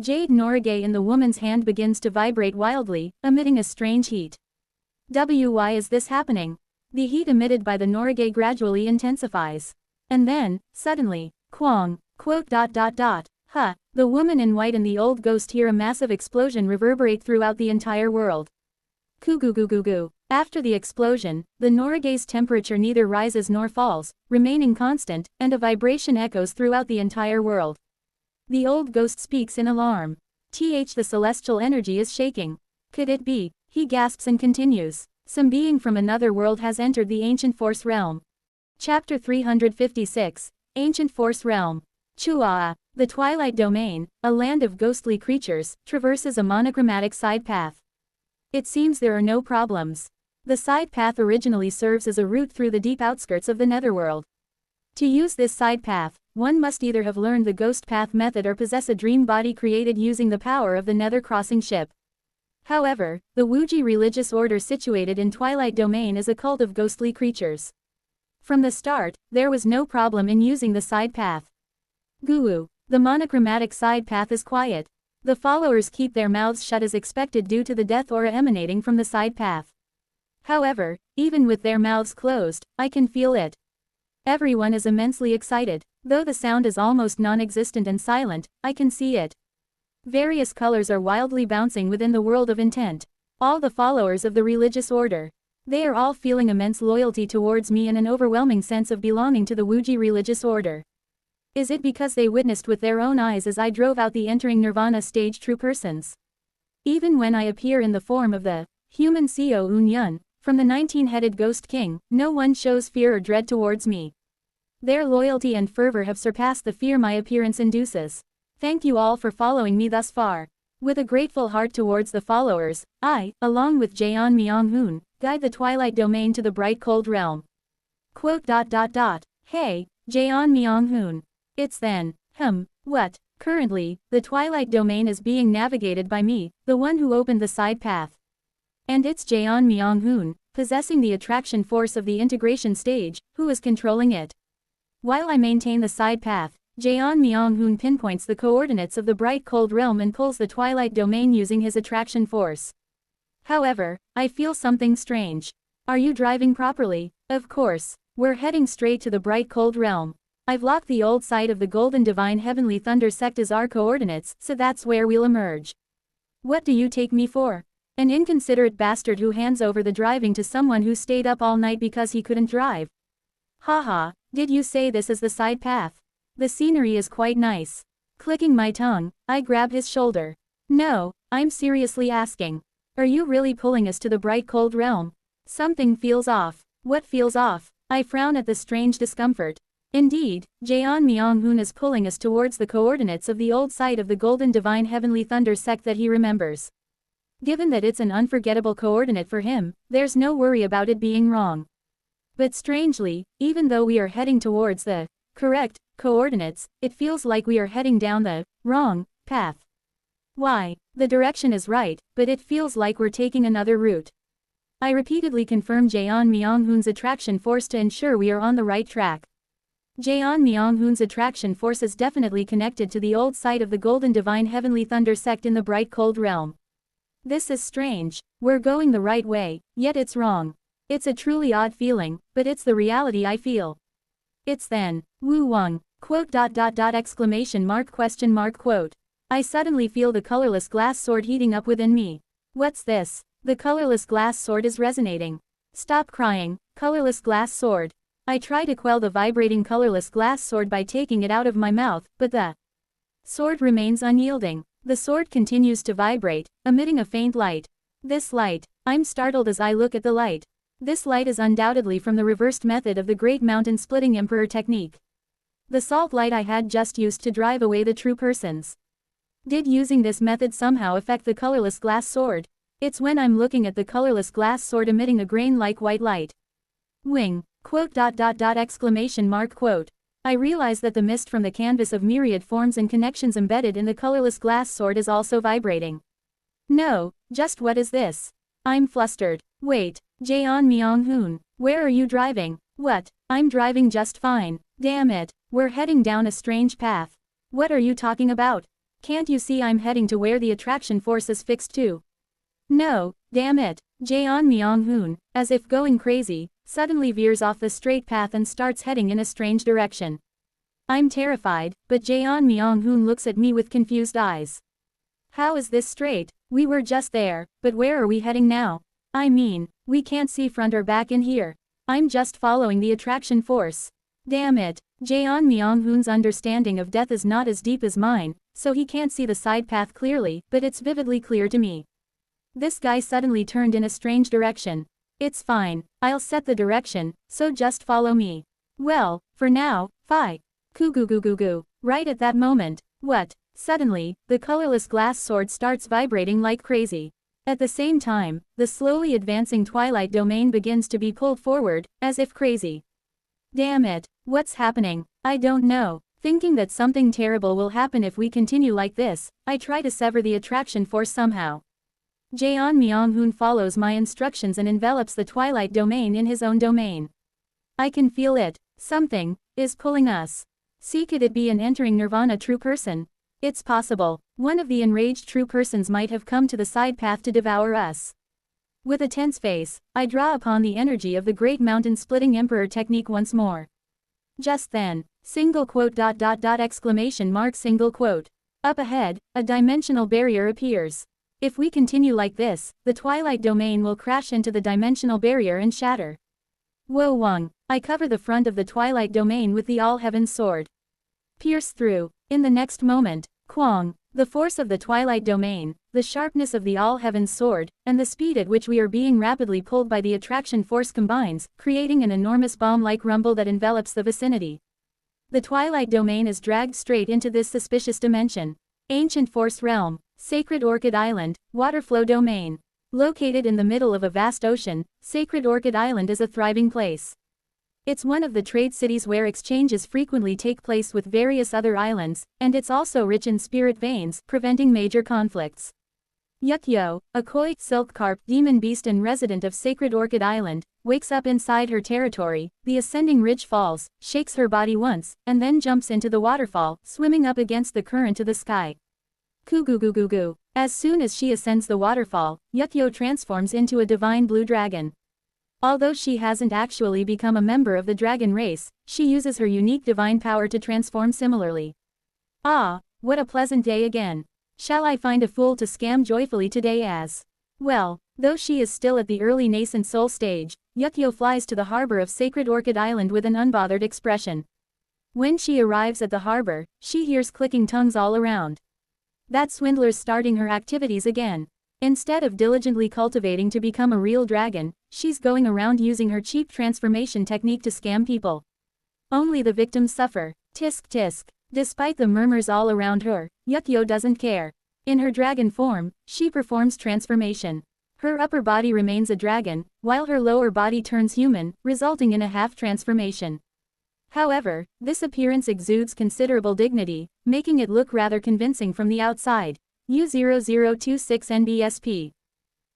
jade norige in the woman's hand begins to vibrate wildly, emitting a strange heat. Why is this happening? The heat emitted by the norige gradually intensifies. And then, suddenly, Kwang, quote. The woman in white and the old ghost hear a massive explosion reverberate throughout the entire world. Goo. After the explosion, the norige's temperature neither rises nor falls, remaining constant, and a vibration echoes throughout the entire world. The old ghost speaks in alarm. The celestial energy is shaking. Could it be? He gasps and continues. Some being from another world has entered the ancient force realm. Chapter 356, Ancient Force Realm. Chua. The Twilight Domain, a land of ghostly creatures, traverses a monochromatic side path. It seems there are no problems. The side path originally serves as a route through the deep outskirts of the netherworld. To use this side path, one must either have learned the ghost path method or possess a dream body created using the power of the nether crossing ship. However, the Wuji religious order situated in Twilight Domain is a cult of ghostly creatures. From the start, there was no problem in using the side path. Guru. The monochromatic side path is quiet. The followers keep their mouths shut as expected due to the death aura emanating from the side path. However, even with their mouths closed, I can feel it. Everyone is immensely excited. Though the sound is almost non-existent and silent, I can see it. Various colors are wildly bouncing within the world of intent. All the followers of the religious order. They are all feeling immense loyalty towards me and an overwhelming sense of belonging to the Wuji religious order. Is it because they witnessed with their own eyes as I drove out the entering nirvana stage true persons? Even when I appear in the form of the human Seo Un-yun, from the 19-headed Ghost King, no one shows fear or dread towards me. Their loyalty and fervor have surpassed the fear my appearance induces. Thank you all for following me thus far. With a grateful heart towards the followers, I, along with Jaeon Myung-hoon, guide the Twilight Domain to the bright cold realm. Quote. Hey, Jaeon Myung-hoon. It's then, what? Currently, the Twilight Domain is being navigated by me, the one who opened the side path. And it's Jaeon Myung-hoon, possessing the attraction force of the integration stage, who is controlling it. While I maintain the side path, Jaeon Myung-hoon pinpoints the coordinates of the bright cold realm and pulls the Twilight Domain using his attraction force. However, I feel something strange. Are you driving properly? Of course. We're heading straight to the bright cold realm. I've locked the old site of the Golden Divine Heavenly Thunder sect as our coordinates, so that's where we'll emerge. What do you take me for? An inconsiderate bastard who hands over the driving to someone who stayed up all night because he couldn't drive. Haha, did you say this is the side path? The scenery is quite nice. Clicking my tongue, I grab his shoulder. No, I'm seriously asking. Are you really pulling us to the bright cold realm? Something feels off. What feels off? I frown at the strange discomfort. Indeed, Jaeon Myung-hoon is pulling us towards the coordinates of the old site of the Golden Divine Heavenly Thunder sect that he remembers. Given that it's an unforgettable coordinate for him, there's no worry about it being wrong. But strangely, even though we are heading towards the correct coordinates, it feels like we are heading down the wrong path. Why? The direction is right, but it feels like we're taking another route. I repeatedly confirm Jaeon Myung-hoon's attraction force to ensure we are on the right track. Jaeon Myung-hoon's attraction force is definitely connected to the old site of the Golden Divine Heavenly Thunder sect in the bright cold realm. This is strange. We're going the right way, yet it's wrong. It's a truly odd feeling, but it's the reality I feel. It's then, Wu Wang, quote. Quote. I suddenly feel the colorless glass sword heating up within me. What's this? The colorless glass sword is resonating. Stop crying, colorless glass sword. I try to quell the vibrating colorless glass sword by taking it out of my mouth, but the sword remains unyielding. The sword continues to vibrate, emitting a faint light. This light. I'm startled as I look at the light. This light is undoubtedly from the reversed method of the Great Mountain Splitting Emperor technique. The salt light I had just used to drive away the true persons. Did using this method somehow affect the colorless glass sword? It's when I'm looking at the colorless glass sword emitting a grain-like white light. Wing. Quote. Exclamation mark quote. I realize that the mist from the canvas of myriad forms and connections embedded in the colorless glass sword is also vibrating. No, just what is this? I'm flustered. Wait, Jaeon Myung-hoon, where are you driving? What? I'm driving just fine. Damn it, we're heading down a strange path. What are you talking about? Can't you see I'm heading to where the attraction force is fixed to? No, damn it. Jaeon Myung-hoon, as if going crazy, suddenly veers off the straight path and starts heading in a strange direction. I'm terrified, but Jaeon Myung-hoon looks at me with confused eyes. How is this straight? We were just there, but where are we heading now? I mean, we can't see front or back in here. I'm just following the attraction force. Damn it, Jaeon Myung-hoon's understanding of death is not as deep as mine, so he can't see the side path clearly, but it's vividly clear to me. This guy suddenly turned in a strange direction. It's fine, I'll set the direction, so just follow me. Well, for now, fi. Goo. Right at that moment, what? Suddenly, the colorless glass sword starts vibrating like crazy. At the same time, the slowly advancing twilight domain begins to be pulled forward, as if crazy. Damn it, what's happening? I don't know. Thinking that something terrible will happen if we continue like this, I try to sever the attraction force somehow. Jaeon Myung-hoon follows my instructions and envelops the twilight domain in his own domain. I can feel it. Something is pulling us. See, could it be an entering nirvana true person? It's possible. One of the enraged true persons might have come to the side path to devour us. With a tense face, I draw upon the energy of the Great Mountain Splitting Emperor technique once more. Just then, single quote. Exclamation mark single quote. Up ahead, a dimensional barrier appears. If we continue like this, the twilight domain will crash into the dimensional barrier and shatter. Wo Wang. I cover the front of the twilight domain with the All Heaven's sword. Pierce through. In the next moment, Kwang, the force of the twilight domain, the sharpness of the All Heaven's sword, and the speed at which we are being rapidly pulled by the attraction force combines, creating an enormous bomb-like rumble that envelops the vicinity. The twilight domain is dragged straight into this suspicious dimension. Ancient Force Realm, Sacred Orchid Island, Waterflow Domain. Located in the middle of a vast ocean, Sacred Orchid Island is a thriving place. It's one of the trade cities where exchanges frequently take place with various other islands, and it's also rich in spirit veins, preventing major conflicts. Yukyo, a koi silk carp demon beast and resident of Sacred Orchid Island, wakes up inside her territory, the ascending ridge falls, shakes her body once, and then jumps into the waterfall, swimming up against the current to the sky. Goo. As soon as she ascends the waterfall, Yukyo transforms into a divine blue dragon. Although she hasn't actually become a member of the dragon race, she uses her unique divine power to transform similarly. Ah, what a pleasant day again. Shall I find a fool to scam joyfully today as? Well, though she is still at the early nascent soul stage, Yukyo flies to the harbor of Sacred Orchid Island with an unbothered expression. When she arrives at the harbor, she hears clicking tongues all around. That swindler's starting her activities again. Instead of diligently cultivating to become a real dragon, she's going around using her cheap transformation technique to scam people. Only the victims suffer. Tisk. Despite the murmurs all around her, Yukyo doesn't care. In her dragon form, she performs transformation. Her upper body remains a dragon, while her lower body turns human, resulting in a half transformation. However, this appearance exudes considerable dignity, making it look rather convincing from the outside. U0026 NBSP.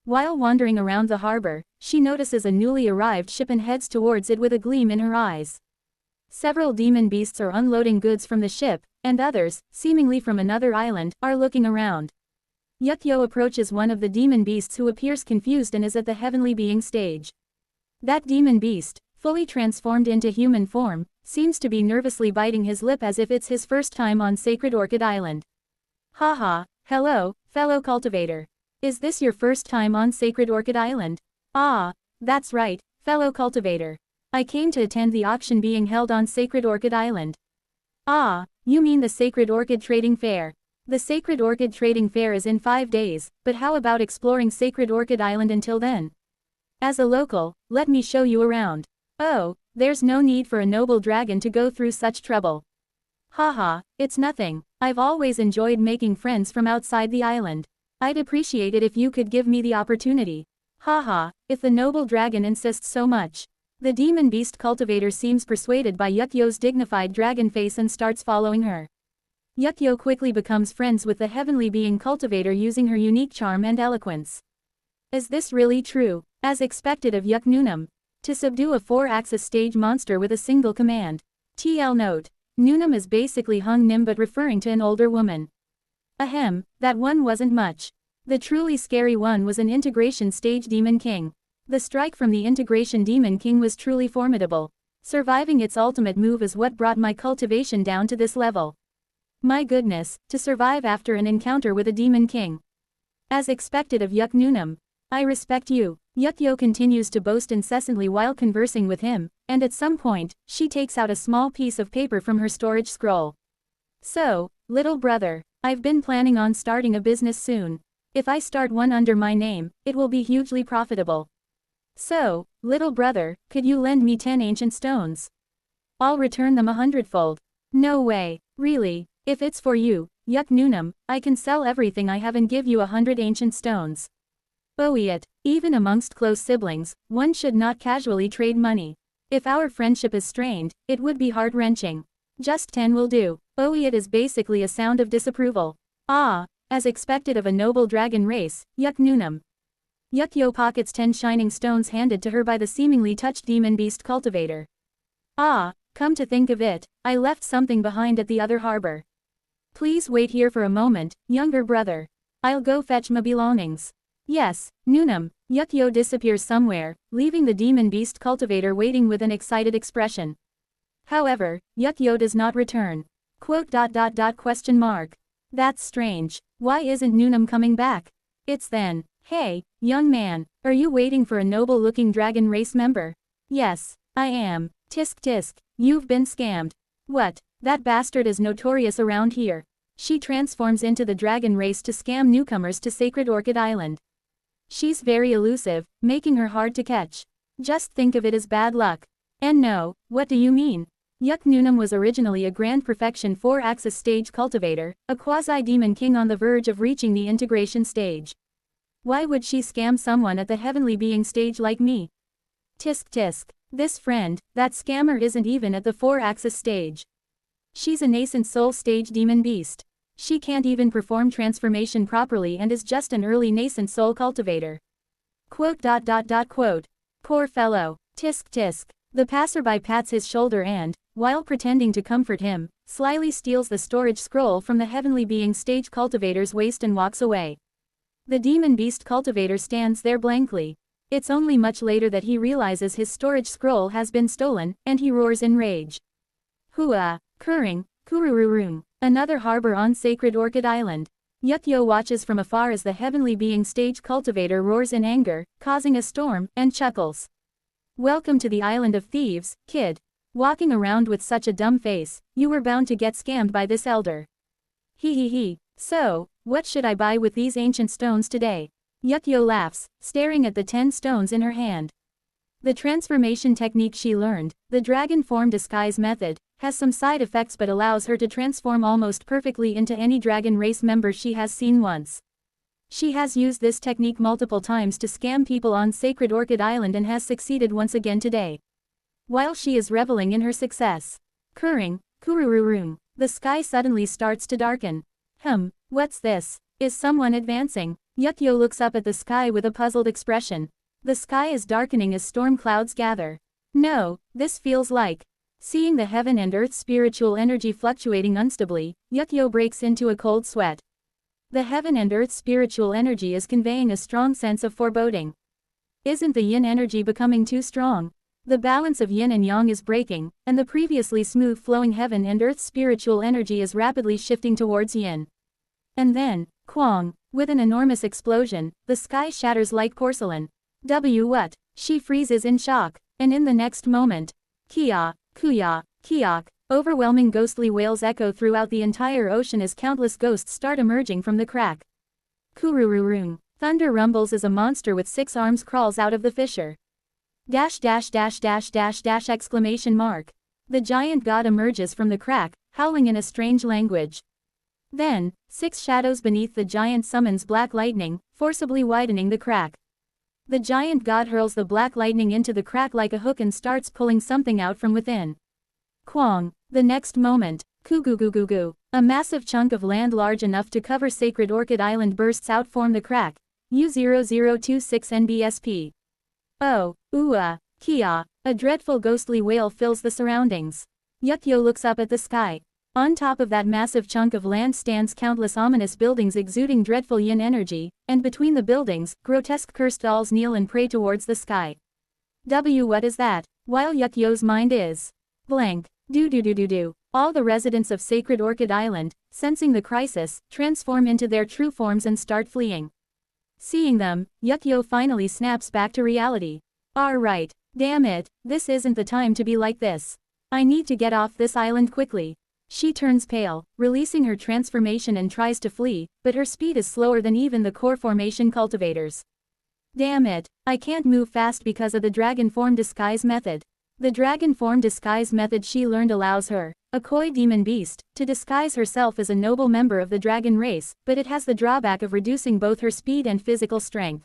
While wandering around the harbor, she notices a newly arrived ship and heads towards it with a gleam in her eyes. Several demon beasts are unloading goods from the ship, and others, seemingly from another island, are looking around. Yukyo approaches one of the demon beasts who appears confused and is at the heavenly being stage. That demon beast, fully transformed into human form, seems to be nervously biting his lip as if it's his first time on Sacred Orchid Island. Haha. Hello, fellow cultivator. Is this your first time on Sacred Orchid Island? Ah, that's right, fellow cultivator. I came to attend the auction being held on Sacred Orchid Island. Ah, you mean the Sacred Orchid Trading Fair. The Sacred Orchid Trading Fair is in 5 days, but how about exploring Sacred Orchid Island until then? As a local, let me show you around. Oh, there's no need for a noble dragon to go through such trouble. Haha, it's nothing. I've always enjoyed making friends from outside the island. I'd appreciate it if you could give me the opportunity. Haha, if the noble dragon insists so much. The demon beast cultivator seems persuaded by Yukyo's dignified dragon face and starts following her. Yukyo quickly becomes friends with the heavenly being cultivator using her unique charm and eloquence. Is this really true? As expected of Yuk Nunam. To subdue a 4-axis stage monster with a single command. TL note. Nunam is basically Hung Nim but referring to an older woman. Ahem, that one wasn't much. The truly scary one was an integration stage demon king. The strike from the integration demon king was truly formidable. Surviving its ultimate move is what brought my cultivation down to this level. My goodness, to survive after an encounter with a demon king. As expected of Yuk Nunam. I respect you. Yukyo continues to boast incessantly while conversing with him, and at some point, she takes out a small piece of paper from her storage scroll. So, little brother, I've been planning on starting a business soon. If I start one under my name, it will be hugely profitable. So, little brother, could you lend me 10 ancient stones? I'll return them 100-fold. No way, really, if it's for you, Yuk Nunam, I can sell everything I have and give you 100 ancient stones. Oiet, even amongst close siblings, one should not casually trade money. If our friendship is strained, it would be heart-wrenching. Just 10 will do. Oiet is basically a sound of disapproval. Ah, as expected of a noble dragon race, Yuk Nunam. Yukyo pockets 10 shining stones handed to her by the seemingly touched demon beast cultivator. Ah, come to think of it, I left something behind at the other harbor. Please wait here for a moment, younger brother. I'll go fetch my belongings. Yes, Nunam. Yukyo disappears somewhere, leaving the demon beast cultivator waiting with an excited expression. However, Yukyo does not return. Question mark. That's strange. Why isn't Nunam coming back? It's then. Hey, young man, are you waiting for a noble-looking dragon race member? Yes, I am. Tisk tisk, you've been scammed. What? That bastard is notorious around here. She transforms into the dragon race to scam newcomers to Sacred Orchid Island. She's very elusive, making her hard to catch. Just think of it as bad luck. And no, what do you mean? Yuk Nunam was originally a Grand Perfection 4-axis stage cultivator, a quasi-demon king on the verge of reaching the integration stage. Why would she scam someone at the heavenly being stage like me? Tisk tisk. This friend, that scammer isn't even at the 4-axis stage. She's a nascent soul stage demon beast. She can't even perform transformation properly and is just an early nascent soul cultivator. Poor fellow. Tisk tisk. The passerby pats his shoulder and, while pretending to comfort him, slyly steals the storage scroll from the heavenly being stage cultivator's waist and walks away. The demon beast cultivator stands there blankly. It's only much later that he realizes his storage scroll has been stolen, and he roars in rage. Hua, Kuring, Kurururung. Another harbor on Sacred Orchid Island. Yukyo watches from afar as the heavenly being stage cultivator roars in anger, causing a storm, and chuckles. Welcome to the island of thieves, kid. Walking around with such a dumb face, you were bound to get scammed by this elder. He. So, what should I buy with these ancient stones today? Yukyo laughs, staring at the 10 stones in her hand. The transformation technique she learned, the dragon form disguise method, has some side effects but allows her to transform almost perfectly into any dragon race member she has seen once. She has used this technique multiple times to scam people on Sacred Orchid Island and has succeeded once again today. While she is reveling in her success. Kurururung. The sky suddenly starts to darken. What's this? Is someone advancing? Yukyo looks up at the sky with a puzzled expression. The sky is darkening as storm clouds gather. No, this feels like. Seeing the heaven and earth spiritual energy fluctuating unstably, Yukyo breaks into a cold sweat. The heaven and earth spiritual energy is conveying a strong sense of foreboding. Isn't the yin energy becoming too strong? The balance of yin and yang is breaking, and the previously smooth-flowing heaven and earth spiritual energy is rapidly shifting towards yin. And then, Kwang, with an enormous explosion, the sky shatters like porcelain. What? She freezes in shock, and in the next moment, Kia, Kuya, Kiok, Overwhelming ghostly wails echo throughout the entire ocean as countless ghosts start emerging from the crack. Kurururung. Thunder rumbles as a monster with 6 arms crawls out of the fissure. Exclamation mark. The giant god emerges from the crack, howling in a strange language. Then, 6 shadows beneath the giant summons black lightning, forcibly widening the crack. The giant god hurls the black lightning into the crack like a hook and starts pulling something out from within. Kwang. The next moment, Kugugugugu, a massive chunk of land large enough to cover Sacred Orchid Island bursts out from the crack. U0026 NBSP. Oh, ooh, kia. A dreadful ghostly wail fills the surroundings. Yukyo looks up at the sky. On top of that massive chunk of land stands countless ominous buildings exuding dreadful yin energy, and between the buildings, grotesque cursed dolls kneel and pray towards the sky. What is that? While Yukyo's mind is blank. Do. All the residents of Sacred Orchid Island, sensing the crisis, transform into their true forms and start fleeing. Seeing them, Yukyo finally snaps back to reality. Right. Damn it, this isn't the time to be like this. I need to get off this island quickly. She turns pale, releasing her transformation and tries to flee, but her speed is slower than even the core formation cultivators. Damn it, I can't move fast because of the dragon form disguise method. The dragon form disguise method she learned allows her, a coy demon beast, to disguise herself as a noble member of the dragon race, but it has the drawback of reducing both her speed and physical strength.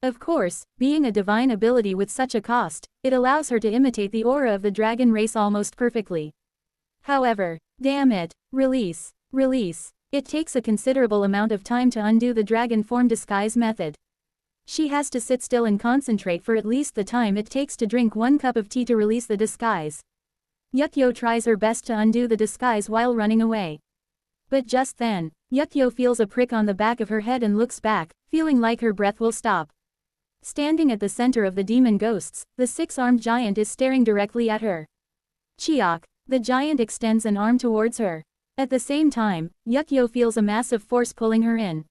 Of course, being a divine ability with such a cost, it allows her to imitate the aura of the dragon race almost perfectly. However, damn it, release. It takes a considerable amount of time to undo the dragon form disguise method. She has to sit still and concentrate for at least the time it takes to drink 1 cup of tea to release the disguise. Yukyo tries her best to undo the disguise while running away. But just then, Yukyo feels a prick on the back of her head and looks back, feeling like her breath will stop. Standing at the center of the demon ghosts, the 6-armed giant is staring directly at her. Chiok. The giant extends an arm towards her. At the same time, Yukyo feels a massive force pulling her in.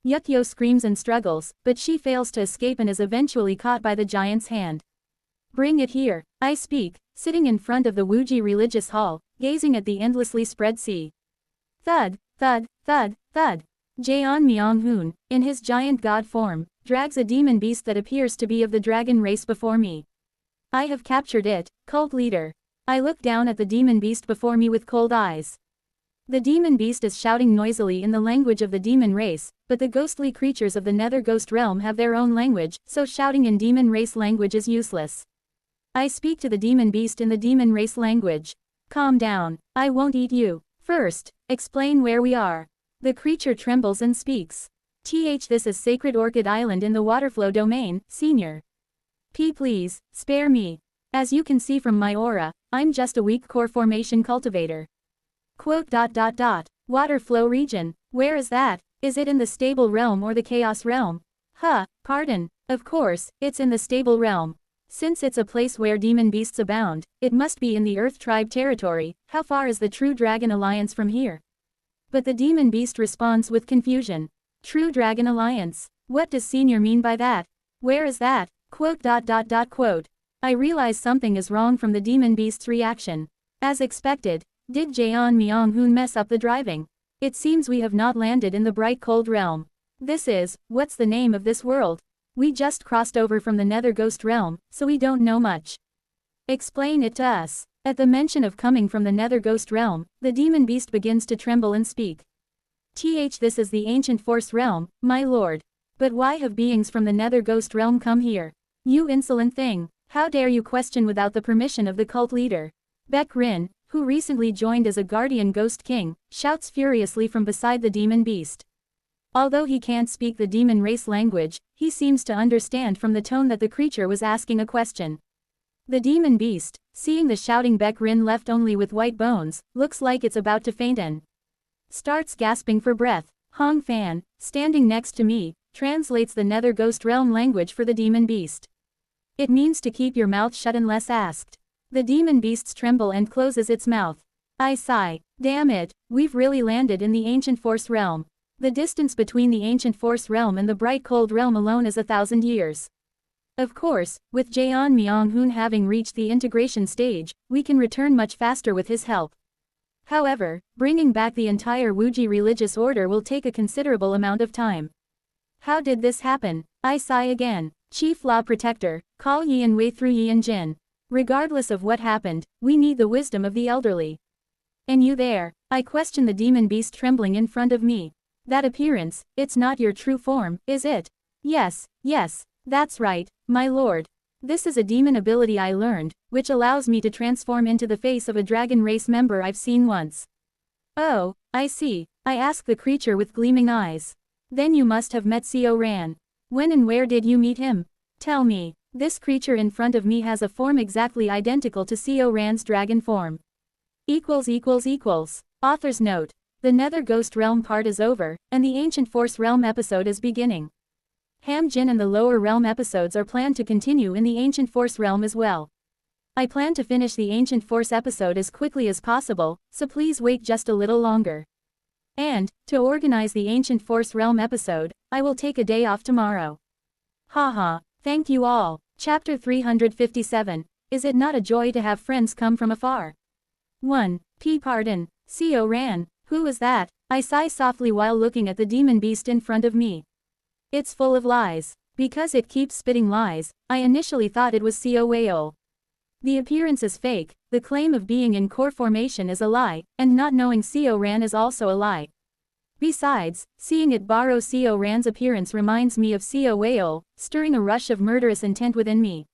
Yukyo screams and struggles, but she fails to escape and is eventually caught by the giant's hand. Bring it here, I speak, sitting in front of the Wuji religious hall, gazing at the endlessly spread sea. Thud. Jaeon Myung-hoon, in his giant god form, drags a demon beast that appears to be of the dragon race before me. I have captured it, cult leader. I look down at the demon beast before me with cold eyes. The demon beast is shouting noisily in the language of the demon race, but the ghostly creatures of the nether ghost realm have their own language, so shouting in demon race language is useless. I speak to the demon beast in the demon race language. Calm down, I won't eat you. First, explain where we are. The creature trembles and speaks. This is Sacred Orchid Island in the waterflow domain, senior. Please, spare me. As you can see from my aura, I'm just a weak core formation cultivator. Water flow region, where is that? Is it in the stable realm or the chaos realm? Pardon, of course, it's in the stable realm. Since it's a place where demon beasts abound, it must be in the Earth Tribe territory. How far is the True Dragon Alliance from here? But the demon beast responds with confusion. True Dragon Alliance? What does senior mean by that? Where is that? I realize something is wrong from the demon beast's reaction. As expected, did Jaeon Myung-hoon mess up the driving? It seems we have not landed in the bright cold realm. What's the name of this world? We just crossed over from the nether ghost realm, so we don't know much. Explain it to us. At the mention of coming from the nether ghost realm, the demon beast begins to tremble and speak. This is the ancient force realm, my lord. But why have beings from the nether ghost realm come here? You insolent thing, how dare you question without the permission of the cult leader? Baek Rin, who recently joined as a guardian ghost king, shouts furiously from beside the demon beast. Although he can't speak the demon race language, he seems to understand from the tone that the creature was asking a question. The demon beast, seeing the shouting Baek Rin left only with white bones, looks like it's about to faint and starts gasping for breath. Hong Fan, standing next to me, translates the nether ghost realm language for the demon beast. It means to keep your mouth shut unless asked. The demon beasts tremble and closes its mouth. I sigh. Damn it, we've really landed in the ancient force realm. The distance between the ancient force realm and the bright cold realm alone is 1,000 years. Of course, with Jaeon Myung-hoon having reached the integration stage, we can return much faster with his help. However, bringing back the entire Wuji religious order will take a considerable amount of time. How did this happen? I sigh again. Chief Law Protector, call Yian Wei through Yian Jin. Regardless of what happened, we need the wisdom of the elderly. And you there? I question the demon beast trembling in front of me. That appearance, it's not your true form, is it? Yes, that's right, my lord. This is a demon ability I learned, which allows me to transform into the face of a dragon race member I've seen once. Oh, I see, I asked the creature with gleaming eyes. Then you must have met Seo Ran. When and where did you meet him? Tell me. This creature in front of me has a form exactly identical to Seo Ran's dragon form. Author's note. The Nether Ghost Realm part is over, and the Ancient Force Realm episode is beginning. Ham Jin and the Lower Realm episodes are planned to continue in the Ancient Force Realm as well. I plan to finish the Ancient Force episode as quickly as possible, so please wait just a little longer. And, to organize the Ancient Force Realm episode, I will take a day off tomorrow. Haha, thank you all. Chapter 357, Is it not a joy to have friends come from afar? 1. Pardon, Seo Ran, who is that? I sigh softly while looking at the demon beast in front of me. It's full of lies. Because it keeps spitting lies, I initially thought it was Seo Wei. The appearance is fake, the claim of being in core formation is a lie, and not knowing Seo Ran is also a lie. Besides, seeing it borrow Seo Ran's appearance reminds me of Seo Wei, stirring a rush of murderous intent within me.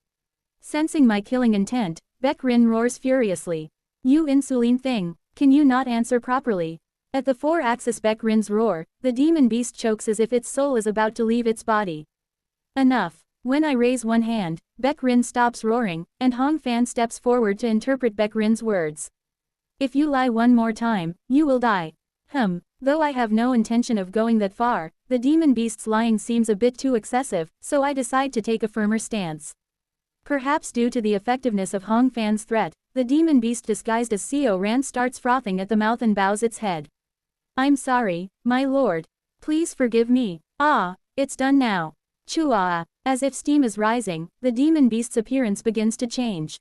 Sensing my killing intent, Baek Rin roars furiously. You insulin thing, can you not answer properly? At the 4-axis Baek Rin's roar, the demon beast chokes as if its soul is about to leave its body. Enough. When I raise one hand, Baek Rin stops roaring, and Hong Fan steps forward to interpret Baek Rin's words. If you lie one more time, you will die. Though I have no intention of going that far, the demon beast's lying seems a bit too excessive, so I decide to take a firmer stance. Perhaps due to the effectiveness of Hong Fan's threat, the demon beast disguised as Seo Ran starts frothing at the mouth and bows its head. I'm sorry, my lord. Please forgive me. It's done now. Chua. As if steam is rising, the demon beast's appearance begins to change.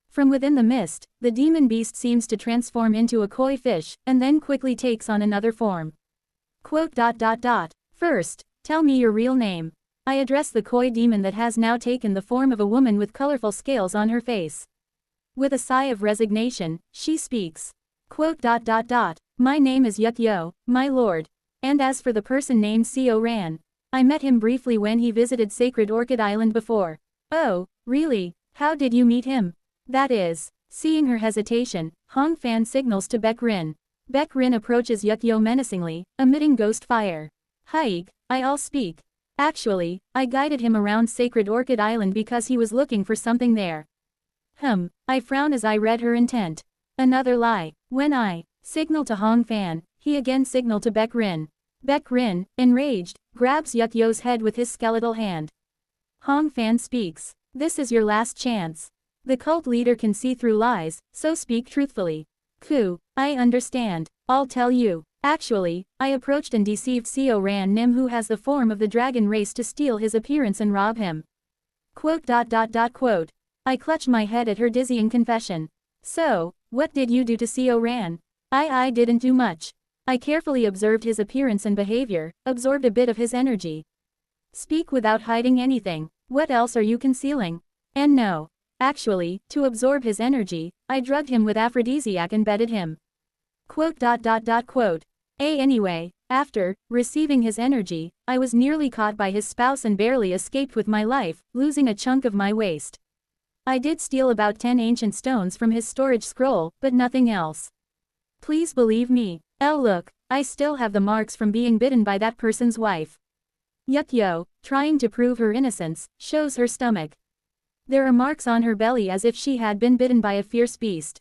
From within the mist, the demon beast seems to transform into a koi fish, and then quickly takes on another form. First, tell me your real name. I address the koi demon that has now taken the form of a woman with colorful scales on her face. With a sigh of resignation, she speaks. My name is Yukyo, my lord. And as for the person named Seo Ran, I met him briefly when he visited Sacred Orchid Island before. Oh, really? How did you meet him? That is. Seeing her hesitation, Hong Fan signals to Baek Rin. Baek Rin approaches Yukyo menacingly, emitting ghost fire. I'll speak. Actually, I guided him around Sacred Orchid Island because he was looking for something there. I frown as I read her intent. Another lie. When I signal to Hong Fan, he again signaled to Baek Rin. Baek Rin, enraged, grabs Yukyo's head with his skeletal hand. Hong Fan speaks. This is your last chance. The cult leader can see through lies, so speak truthfully. I understand. I'll tell you. Actually, I approached and deceived Seo Ran Nim, who has the form of the dragon race, to steal his appearance and rob him. I clutch my head at her dizzying confession. So, what did you do to Seo Ran? I didn't do much. I carefully observed his appearance and behavior, absorbed a bit of his energy. Speak without hiding anything. What else are you concealing? And no. Actually, to absorb his energy, I drugged him with aphrodisiac and bedded him. Anyway, after receiving his energy, I was nearly caught by his spouse and barely escaped with my life, losing a chunk of my waist. I did steal about 10 ancient stones from his storage scroll, but nothing else. Please believe me. Look, I still have the marks from being bitten by that person's wife. Yukyo, trying to prove her innocence, shows her stomach. There are marks on her belly as if she had been bitten by a fierce beast.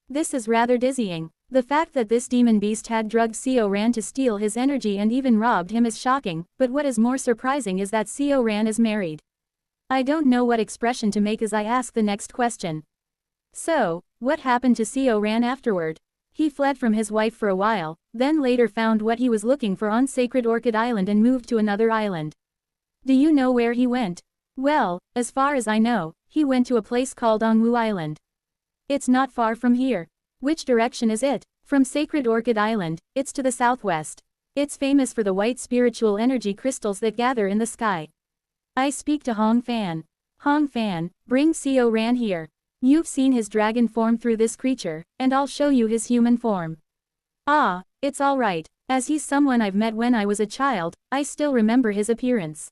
This is rather dizzying. The fact that this demon beast had drugged Seo Ran to steal his energy and even robbed him is shocking, but what is more surprising is that Seo Ran is married. I don't know what expression to make as I ask the next question. So, what happened to Seo Ran afterward? He fled from his wife for a while, then later found what he was looking for on Sacred Orchid Island and moved to another island. Do you know where he went? Well, as far as I know, he went to a place called Ongwu Island. It's not far from here. Which direction is it? From Sacred Orchid Island, it's to the southwest. It's famous for the white spiritual energy crystals that gather in the sky. I speak to Hong Fan. Hong Fan, bring Seo Ran here. You've seen his dragon form through this creature, and I'll show you his human form. Ah, it's all right. As he's someone I've met when I was a child, I still remember his appearance.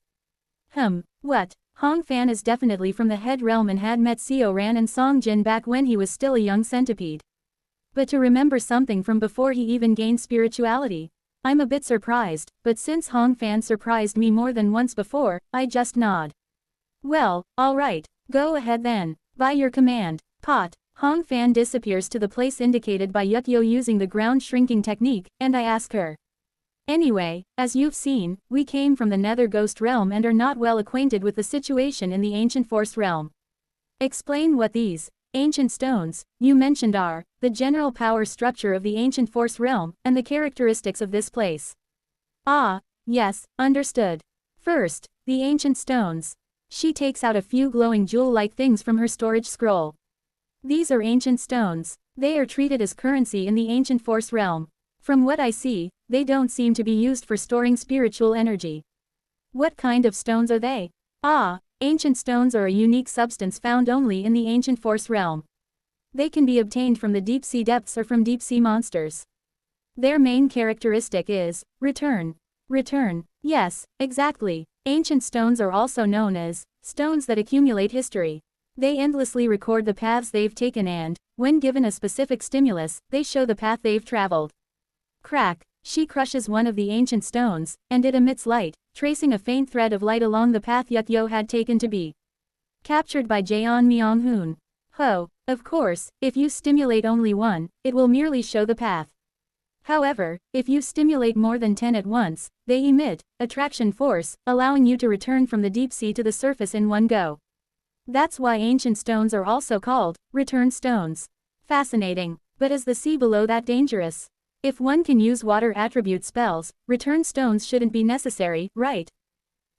What? Hong Fan is definitely from the head realm and had met Seo Ran and Song Jin back when he was still a young centipede. But to remember something from before he even gained spirituality? I'm a bit surprised, but since Hong Fan surprised me more than once before, I just nod. Well, alright, go ahead then. By your command. Pot. Hong Fan disappears to the place indicated by Yukyo using the ground shrinking technique, and I ask her. Anyway, as you've seen, we came from the Nether Ghost realm and are not well acquainted with the situation in the Ancient Force realm. Explain what these ancient stones you mentioned are, the general power structure of the Ancient Force realm, and the characteristics of this place. Ah, yes, understood. First, the ancient stones. She takes out a few glowing jewel-like things from her storage scroll. These are ancient stones. They are treated as currency in the Ancient Force realm. From what I see, they don't seem to be used for storing spiritual energy. What kind of stones are they? Ah, ancient stones are a unique substance found only in the Ancient Force realm. They can be obtained from the deep sea depths or from deep sea monsters. Their main characteristic is return. Return. Yes, exactly. Ancient stones are also known as stones that accumulate history. They endlessly record the paths they've taken and, when given a specific stimulus, they show the path they've traveled. Crack. She crushes one of the ancient stones, and it emits light, tracing a faint thread of light along the path Yukyo had taken to be captured by Jaeon Myung-hoon. Ho. Of course, if you stimulate only one, it will merely show the path. However, if you stimulate more than 10 at once, they emit attraction force, allowing you to return from the deep sea to the surface in one go. That's why ancient stones are also called return stones. Fascinating. But is the sea below that dangerous? If one can use water attribute spells, return stones shouldn't be necessary, right?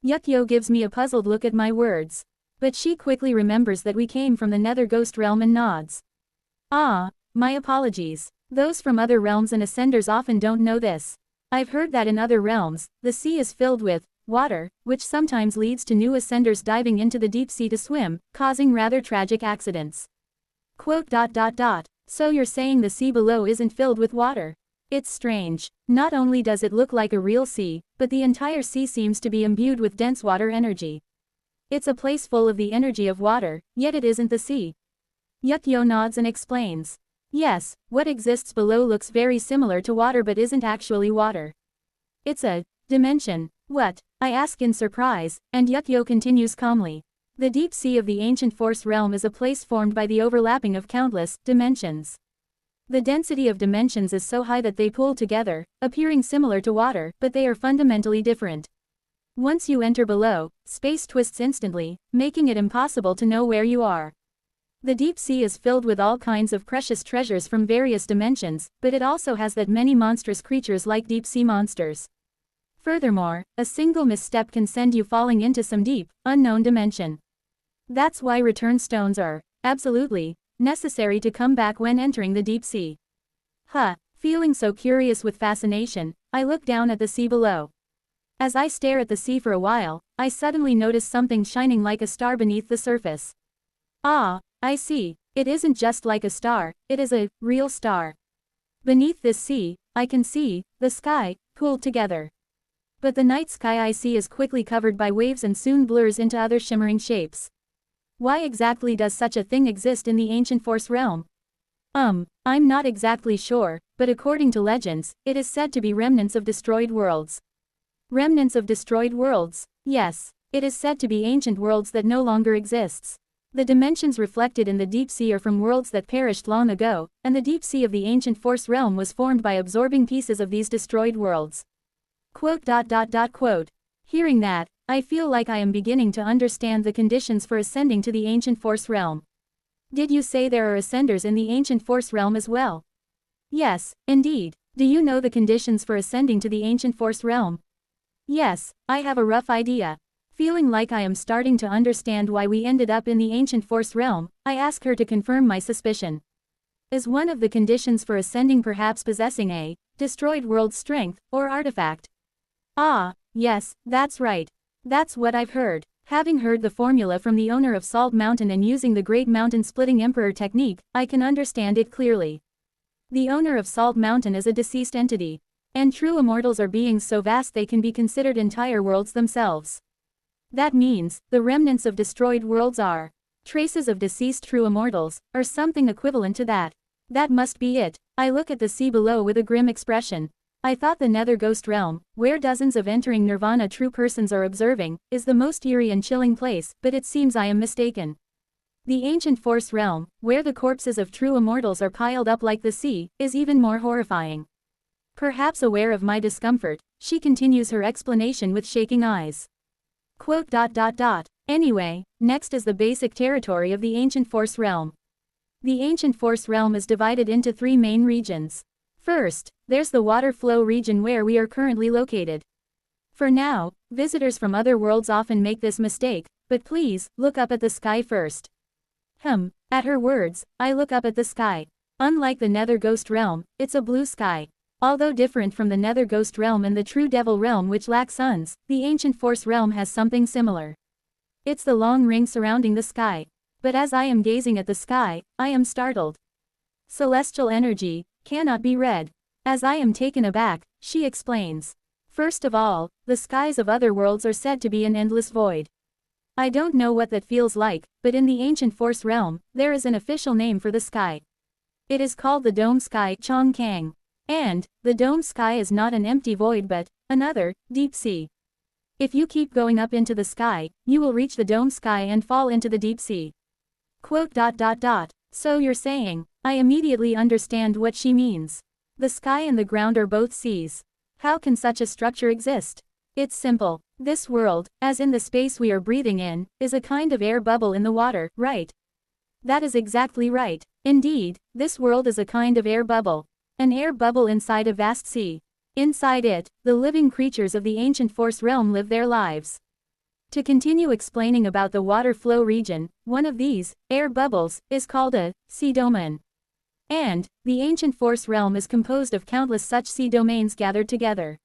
Yukyo gives me a puzzled look at my words. But she quickly remembers that we came from the Nether Ghost realm and nods. Ah, my apologies. Those from other realms and ascenders often don't know this. I've heard that in other realms, the sea is filled with water, which sometimes leads to new ascenders diving into the deep sea to swim, causing rather tragic accidents. Quote. So you're saying the sea below isn't filled with water? It's strange. Not only does it look like a real sea, but the entire sea seems to be imbued with dense water energy. It's a place full of the energy of water, yet it isn't the sea. Yukyo nods and explains. Yes, what exists below looks very similar to water but isn't actually water. It's a dimension. What? I ask in surprise, and Yukyo continues calmly. The deep sea of the Ancient Force realm is a place formed by the overlapping of countless dimensions. The density of dimensions is so high that they pool together, appearing similar to water, but they are fundamentally different. Once you enter below, space twists instantly, making it impossible to know where you are. The deep sea is filled with all kinds of precious treasures from various dimensions, but it also has that many monstrous creatures like deep sea monsters. Furthermore, a single misstep can send you falling into some deep, unknown dimension. That's why return stones are, absolutely, necessary to come back when entering the deep sea. Feeling so curious with fascination, I look down at the sea below. As I stare at the sea for a while, I suddenly notice something shining like a star beneath the surface. Ah, I see. It isn't just like a star, it is a real star. Beneath this sea, I can see the sky pooled together. But the night sky I see is quickly covered by waves and soon blurs into other shimmering shapes. Why exactly does such a thing exist in the Ancient Force realm? I'm not exactly sure, but according to legends, it is said to be remnants of destroyed worlds. Remnants of destroyed worlds? Yes, it is said to be ancient worlds that no longer exists. The dimensions reflected in the deep sea are from worlds that perished long ago, and the deep sea of the Ancient Force realm was formed by absorbing pieces of these destroyed worlds. Quote. Hearing that, I feel like I am beginning to understand the conditions for ascending to the Ancient Force realm. Did you say there are ascenders in the Ancient Force realm as well? Yes, indeed. Do you know the conditions for ascending to the Ancient Force realm? Yes, I have a rough idea. Feeling like I am starting to understand why we ended up in the ancient force realm, I ask her to confirm my suspicion. Is one of the conditions for ascending perhaps possessing a destroyed world's strength or artifact? Ah, yes, that's right. That's what I've heard. Having heard the formula from the owner of Salt Mountain and using the Great Mountain Splitting Emperor technique, I can understand it clearly. The owner of Salt Mountain is a deceased entity. And true immortals are beings so vast they can be considered entire worlds themselves. That means, the remnants of destroyed worlds are traces of deceased true immortals, or something equivalent to that. That must be it. I look at the sea below with a grim expression. I thought the Nether Ghost Realm, where dozens of entering nirvana true persons are observing, is the most eerie and chilling place, but it seems I am mistaken. The ancient force realm, where the corpses of true immortals are piled up like the sea, is even more horrifying. Perhaps aware of my discomfort, she continues her explanation with shaking eyes. Quote. Anyway, next is the basic territory of the ancient force realm. The ancient force realm is divided into 3 main regions. First, there's the water flow region where we are currently located. For now, visitors from other worlds often make this mistake, but please, look up at the sky first. At her words, I look up at the sky. Unlike the Nether Ghost Realm, it's a blue sky. Although different from the Nether Ghost Realm and the True Devil Realm which lack suns, the Ancient Force Realm has something similar. It's the long ring surrounding the sky. But as I am gazing at the sky, I am startled. Celestial energy cannot be read. As I am taken aback, she explains. First of all, the skies of other worlds are said to be an endless void. I don't know what that feels like, but in the Ancient Force Realm, there is an official name for the sky. It is called the Dome Sky Chong Kang. And, the dome sky is not an empty void but another, deep sea. If you keep going up into the sky, you will reach the dome sky and fall into the deep sea. Quote. So you're saying, I immediately understand what she means. The sky and the ground are both seas. How can such a structure exist? It's simple. This world, as in the space we are breathing in, is a kind of air bubble in the water, right? That is exactly right. Indeed, this world is a kind of air bubble. An air bubble inside a vast sea. Inside it, the living creatures of the ancient force realm live their lives. To continue explaining about the water flow region, one of these, air bubbles, is called a sea domain. And, the ancient force realm is composed of countless such sea domains gathered together.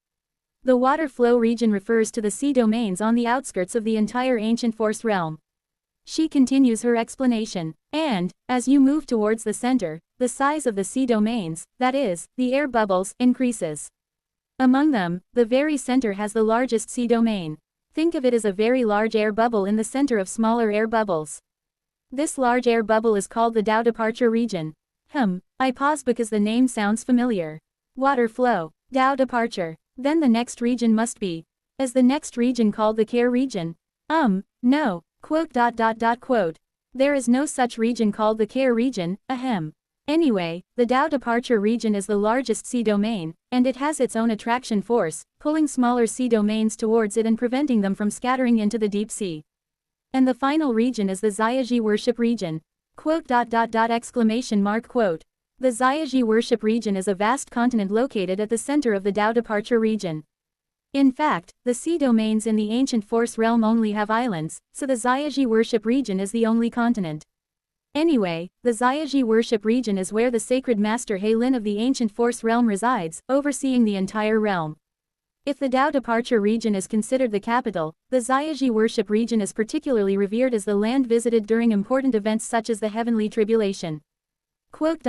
The water flow region refers to the sea domains on the outskirts of the entire ancient force realm. She continues her explanation. And, as you move towards the center, the size of the sea domains, that is, the air bubbles, increases. Among them, the very center has the largest sea domain. Think of it as a very large air bubble in the center of smaller air bubbles. This large air bubble is called the Tao departure region. I pause because the name sounds familiar. Water flow, Tao departure. Then the next region must be. Is the next region called the Care region? No. Quote. There is no such region called the Care region, Anyway, the Tao departure region is the largest sea domain, and it has its own attraction force, pulling smaller sea domains towards it and preventing them from scattering into the deep sea. And the final region is the Xiaji worship region. Quote. The Xiaji worship region is a vast continent located at the center of the Tao departure region. In fact, the sea domains in the ancient force realm only have islands, so the Xiaji worship region is the only continent. Anyway, the Xiaji worship region is where the sacred master He Lin of the ancient force realm resides, overseeing the entire realm. If the Tao departure region is considered the capital, the Xiaji worship region is particularly revered as the land visited during important events such as the heavenly tribulation. Quote.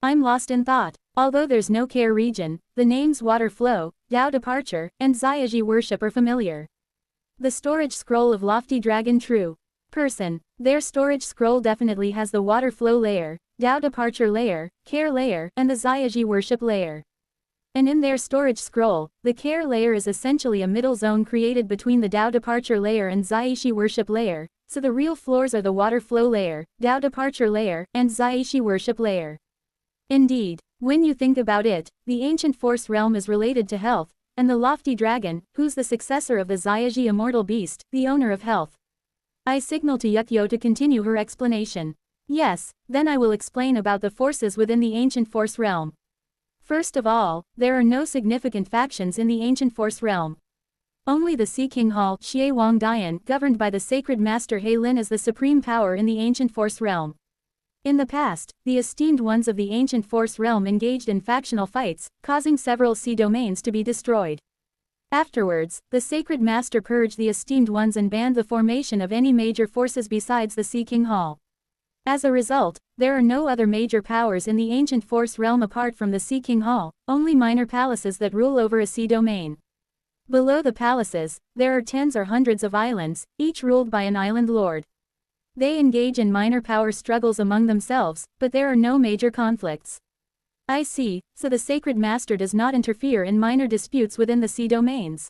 I'm lost in thought. Although there's no Care region, the names water flow, Tao departure, and Xiaji worship are familiar. The storage scroll of Lofty Dragon True Person. Their storage scroll definitely has the water flow layer, Tao departure layer, Care layer, and the Xiaji worship layer. And in their storage scroll, the Care layer is essentially a middle zone created between the Tao departure layer and Xiaji worship layer, so the real floors are the water flow layer, Tao departure layer, and Xiaji worship layer. Indeed, when you think about it, the ancient force realm is related to health, and the lofty dragon, who's the successor of the Xiaji immortal beast, the owner of health. I signal to Yukio to continue her explanation. Yes, then I will explain about the forces within the ancient force realm. First of all, there are no significant factions in the ancient force realm. Only the Sea King Hall, Xie Wang Dian, governed by the sacred master He Lin, is the supreme power in the ancient Force realm. In the past, the esteemed ones of the ancient Force realm engaged in factional fights, causing several sea domains to be destroyed. Afterwards, the sacred master purged the esteemed ones and banned the formation of any major forces besides the Sea King Hall. As a result, there are no other major powers in the ancient Force realm apart from the Sea King Hall, only minor palaces that rule over a sea domain. Below the palaces, there are tens or hundreds of islands, each ruled by an island lord. They engage in minor power struggles among themselves, but there are no major conflicts. I see, so the sacred master does not interfere in minor disputes within the sea domains.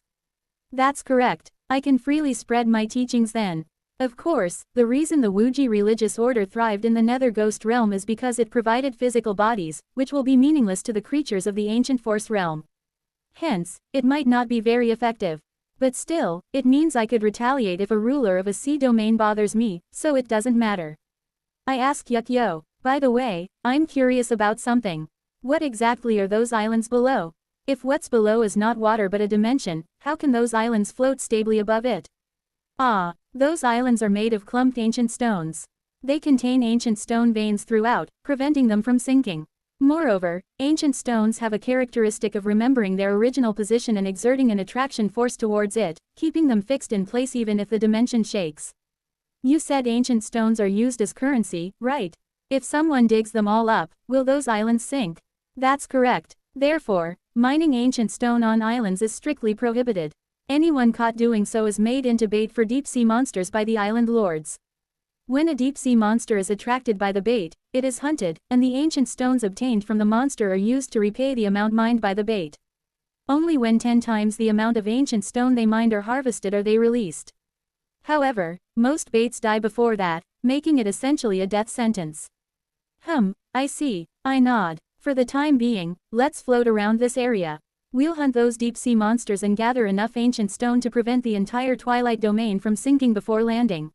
That's correct, I can freely spread my teachings then. Of course, the reason the Wuji religious order thrived in the Nether Ghost realm is because it provided physical bodies, which will be meaningless to the creatures of the ancient Force realm. Hence, it might not be very effective. But still, it means I could retaliate if a ruler of a sea domain bothers me, so it doesn't matter. I ask Yukyo, by the way, I'm curious about something. What exactly are those islands below? If what's below is not water but a dimension, how can those islands float stably above it? Ah, those islands are made of clumped ancient stones. They contain ancient stone veins throughout, preventing them from sinking. Moreover, ancient stones have a characteristic of remembering their original position and exerting an attraction force towards it, keeping them fixed in place even if the dimension shakes. You said ancient stones are used as currency, right? If someone digs them all up, will those islands sink? That's correct. Therefore, mining ancient stone on islands is strictly prohibited. Anyone caught doing so is made into bait for deep-sea monsters by the island lords. When a deep-sea monster is attracted by the bait, it is hunted, and the ancient stones obtained from the monster are used to repay the amount mined by the bait. Only when 10 times the amount of ancient stone they mined are harvested are they released. However, most baits die before that, making it essentially a death sentence. I see, I nod. For the time being, let's float around this area. We'll hunt those deep-sea monsters and gather enough ancient stone to prevent the entire Twilight domain from sinking before landing.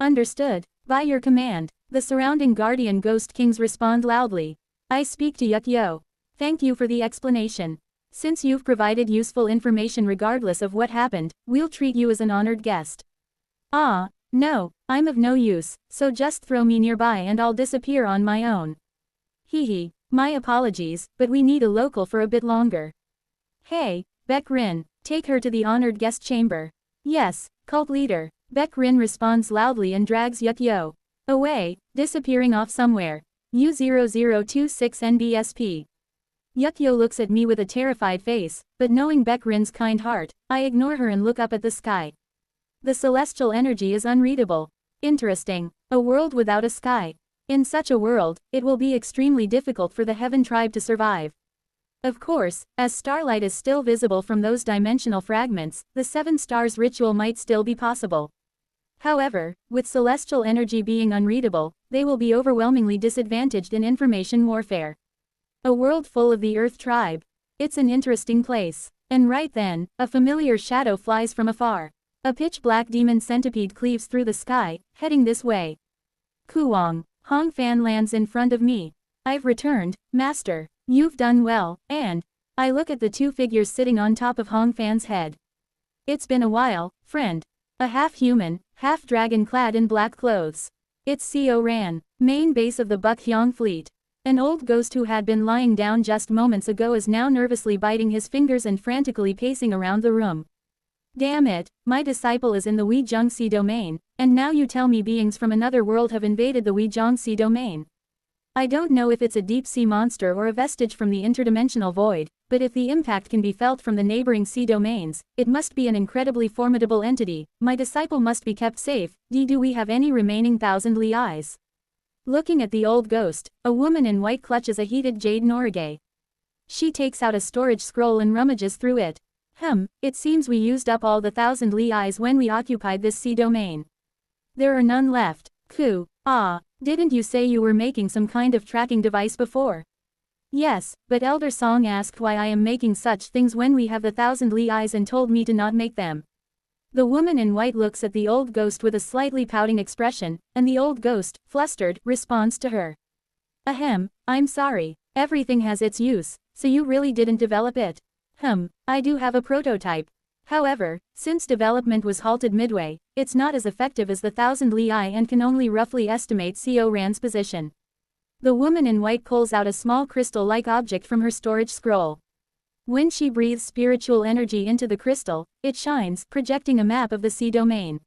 Understood. By your command. The surrounding guardian ghost kings respond loudly. I speak to Yukyo. Thank you for the explanation. Since you've provided useful information regardless of what happened, we'll treat you as an honored guest. Ah, no, I'm of no use, so just throw me nearby and I'll disappear on my own. Hehe, my apologies, but we need a local for a bit longer. Hey, Beck Rin, take her to the honored guest chamber. Yes, cult leader. Beck Rin responds loudly and drags Yukyo away, disappearing off somewhere. U0026 NBSP. Yukyo looks at me with a terrified face, but knowing Beck Rin's kind heart, I ignore her and look up at the sky. The celestial energy is unreadable. Interesting. A world without a sky. In such a world, it will be extremely difficult for the Heaven tribe to survive. Of course, as starlight is still visible from those dimensional fragments, the 7 stars ritual might still be possible. However, with celestial energy being unreadable, they will be overwhelmingly disadvantaged in information warfare. A world full of the Earth tribe. It's an interesting place. And right then, a familiar shadow flies from afar. A pitch-black demon centipede cleaves through the sky, heading this way. Kuwang, Hong Fan lands in front of me. I've returned, Master. You've done well, and I look at the 2 figures sitting on top of Hong Fan's head. It's been a while, friend. A half-human, half-dragon clad in black clothes. It's Co Ran, main base of the Bukhyang fleet. An old ghost who had been lying down just moments ago is now nervously biting his fingers and frantically pacing around the room. Damn it, my disciple is in the Weijiangxi domain, and now you tell me beings from another world have invaded the Weijiangxi domain. I don't know if it's a deep-sea monster or a vestige from the interdimensional void, but if the impact can be felt from the neighboring sea domains, it must be an incredibly formidable entity. My disciple must be kept safe. Do we have any remaining 1,000 Li eyes? Looking at the old ghost, a woman in white clutches a heated jade norige. She takes out a storage scroll and rummages through it. It seems we used up all the 1,000 Li eyes when we occupied this sea domain. There are none left. Didn't you say you were making some kind of tracking device before? Yes, but Elder Song asked why I am making such things when we have the 1,000 Li eyes and told me to not make them. The woman in white looks at the old ghost with a slightly pouting expression, and the old ghost, flustered, responds to her. I'm sorry. Everything has its use, so you really didn't develop it. I do have a prototype. However, since development was halted midway, it's not as effective as the Thousand Li Eye and can only roughly estimate Co Ran's position. The woman in white pulls out a small crystal-like object from her storage scroll. When she breathes spiritual energy into the crystal, it shines, projecting a map of the C domain.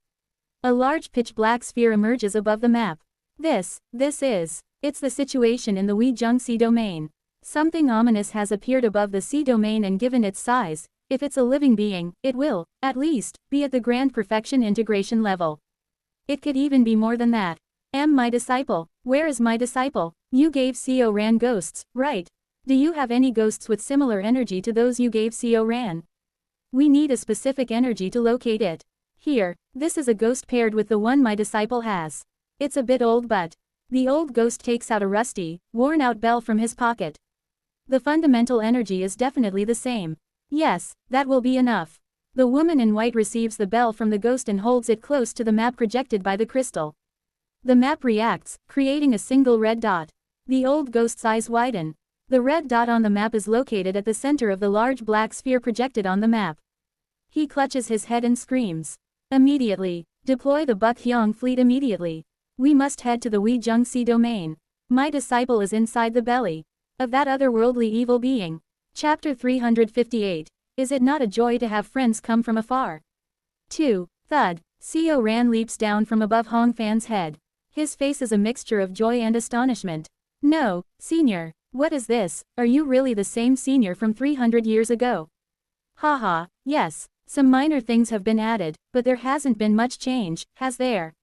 A large pitch-black sphere emerges above the map. It's the situation in the Weijing C domain. Something ominous has appeared above the C domain, and given its size, if it's a living being, it will, at least, be at the grand perfection integration level. It could even be more than that. My disciple. Where is my disciple? You gave Co Ran ghosts, right? Do you have any ghosts with similar energy to those you gave Co Ran? We need a specific energy to locate it. Here, this is a ghost paired with the one my disciple has. It's a bit old, but the old ghost takes out a rusty, worn-out bell from his pocket. The fundamental energy is definitely the same. Yes, that will be enough. The woman in white receives the bell from the ghost and holds it close to the map projected by the crystal. The map reacts, creating a single red dot. The old ghost's eyes widen. The red dot on the map is located at the center of the large black sphere projected on the map. He clutches his head and screams. Immediately. Deploy the Bukhyang fleet immediately. We must head to the Weijing C domain. My disciple is inside the belly of that otherworldly evil being. Chapter 358. Is it not a joy to have friends come from afar? 2. Thud. Co Ran leaps down from above Hong Fan's head. His face is a mixture of joy and astonishment. No, senior. What is this? Are you really the same senior from 300 years ago? Haha, yes. Some minor things have been added, but there hasn't been much change, has there?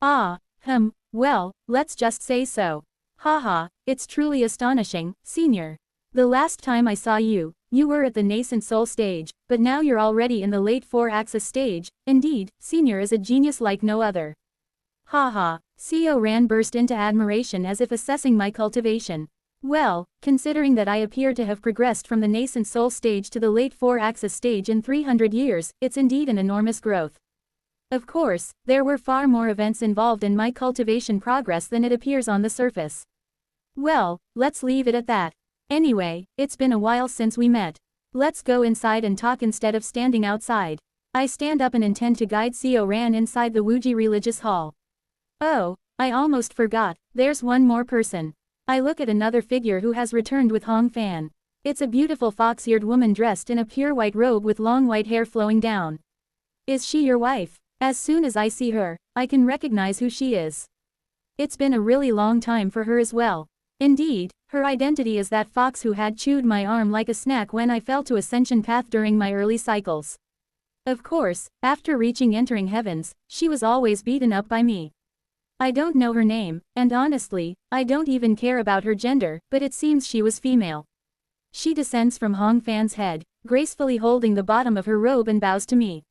Well, let's just say so. Haha, it's truly astonishing, senior. The last time I saw you, you were at the nascent soul stage, but now you're already in the late 4-axis stage. Indeed, senior is a genius like no other. Haha, Co Ran burst into admiration as if assessing my cultivation. Well, considering that I appear to have progressed from the nascent soul stage to the late 4-axis stage in 300 years, it's indeed an enormous growth. Of course, there were far more events involved in my cultivation progress than it appears on the surface. Well, let's leave it at that. Anyway, it's been a while since we met. Let's go inside and talk instead of standing outside. I stand up and intend to guide Co Ran inside the Wuji religious hall. Oh, I almost forgot, there's one more person. I look at another figure who has returned with Hong Fan. It's a beautiful fox-eared woman dressed in a pure white robe with long white hair flowing down. Is she your wife? As soon as I see her, I can recognize who she is. It's been a really long time for her as well. Indeed, her identity is that fox who had chewed my arm like a snack when I fell to ascension path during my early cycles. Of course, after reaching entering heavens, she was always beaten up by me. I don't know her name, and honestly, I don't even care about her gender, but it seems she was female. She descends from Hong Fan's head, gracefully holding the bottom of her robe, and bows to me.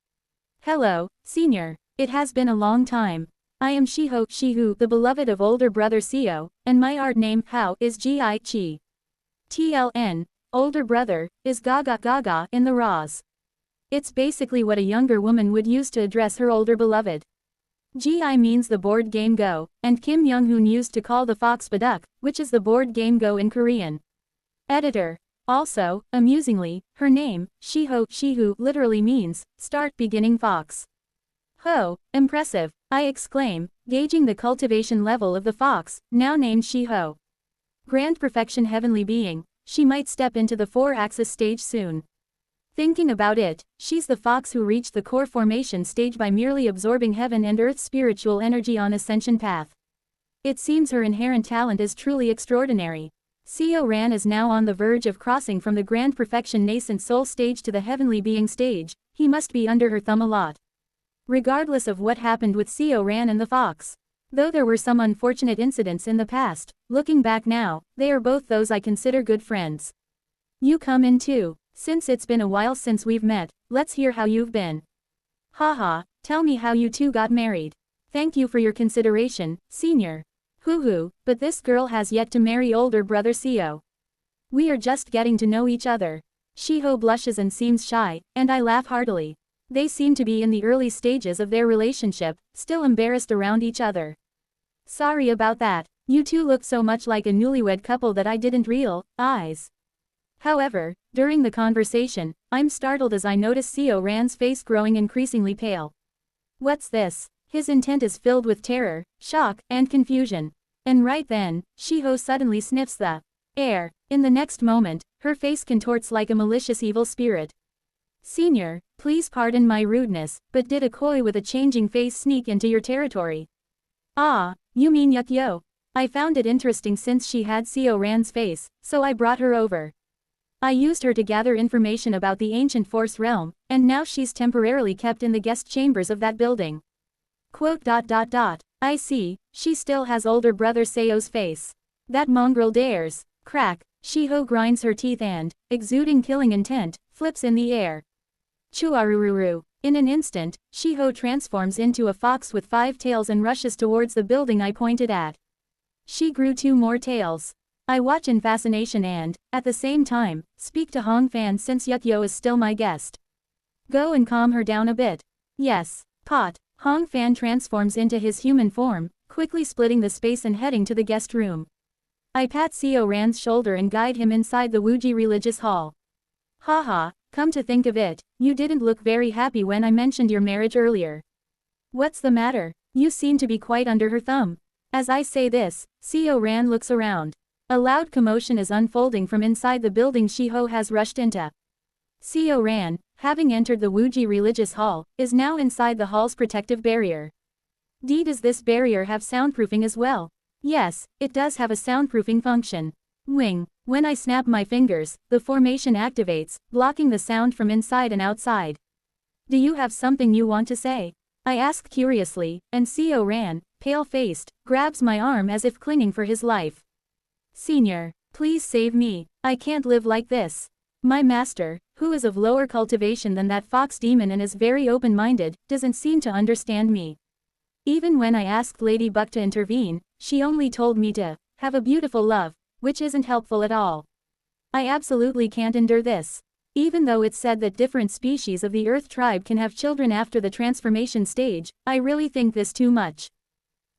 Hello, senior. It has been a long time. I am Shihu, the beloved of older brother Co, and my art name, Hao, is Gi Chi. TLN, older brother, is Gaga in the Raws. It's basically what a younger woman would use to address her older beloved. Gi means the board game Go, and Kim Young-hoon used to call the fox Baduk, which is the board game Go in Korean. Editor. Also, amusingly, her name, Shihu, literally means, start beginning fox. Ho, impressive, I exclaim, gauging the cultivation level of the fox, now named Shiho. Grand perfection heavenly being, she might step into the 4-axis stage soon. Thinking about it, she's the fox who reached the core formation stage by merely absorbing heaven and earth's spiritual energy on ascension path. It seems her inherent talent is truly extraordinary. Co Ran is now on the verge of crossing from the grand perfection nascent soul stage to the heavenly being stage. He must be under her thumb a lot. Regardless of what happened with Co Ran and the fox. Though there were some unfortunate incidents in the past, looking back now, they are both those I consider good friends. You come in too. Since it's been a while since we've met, let's hear how you've been. Haha, tell me how you two got married. Thank you for your consideration, senior. Hoo, but this girl has yet to marry older brother Co. We are just getting to know each other. Shiho blushes and seems shy, and I laugh heartily. They seem to be in the early stages of their relationship, still embarrassed around each other. Sorry about that. You two look so much like a newlywed couple that I didn't realize. However, during the conversation, I'm startled as I notice Seo Ran's face growing increasingly pale. What's this? His intent is filled with terror, shock, and confusion. And right then, Shiho suddenly sniffs the air. In the next moment, her face contorts like a malicious evil spirit. Senior, please pardon my rudeness, but did a koi with a changing face sneak into your territory? Ah, you mean Yukyo? I found it interesting since she had Seo Ran's face, so I brought her over. I used her to gather information about the ancient force realm, and now she's temporarily kept in the guest chambers of that building. Quote. I see, she still has older brother Seo's face. That mongrel dares. Crack. Shiho grinds her teeth and, exuding killing intent, flips in the air. Chuarururu. In an instant, Shiho transforms into a fox with 5 tails and rushes towards the building I pointed at. She grew 2 more tails. I watch in fascination and, at the same time, speak to Hong Fan since Yukyo is still my guest. Go and calm her down a bit. Yes. Pot. Hong Fan transforms into his human form, quickly splitting the space and heading to the guest room. I pat Seo Ran's shoulder and guide him inside the Wuji religious hall. Haha, come to think of it, you didn't look very happy when I mentioned your marriage earlier. What's the matter? You seem to be quite under her thumb. As I say this, Seo Ran looks around. A loud commotion is unfolding from inside the building Shiho has rushed into. Seo Ran, having entered the Wuji religious hall, is now inside the hall's protective barrier. Does this barrier have soundproofing as well? Yes, it does have a soundproofing function. Wing. When I snap my fingers, the formation activates, blocking the sound from inside and outside. Do you have something you want to say? I ask curiously, and Seo Ran, pale-faced, grabs my arm as if clinging for his life. Senior, please save me, I can't live like this. My master, who is of lower cultivation than that fox demon and is very open-minded, doesn't seem to understand me. Even when I asked Lady Buck to intervene, she only told me to have a beautiful love, which isn't helpful at all. I absolutely can't endure this. Even though it's said that different species of the Earth tribe can have children after the transformation stage, I really think this too much.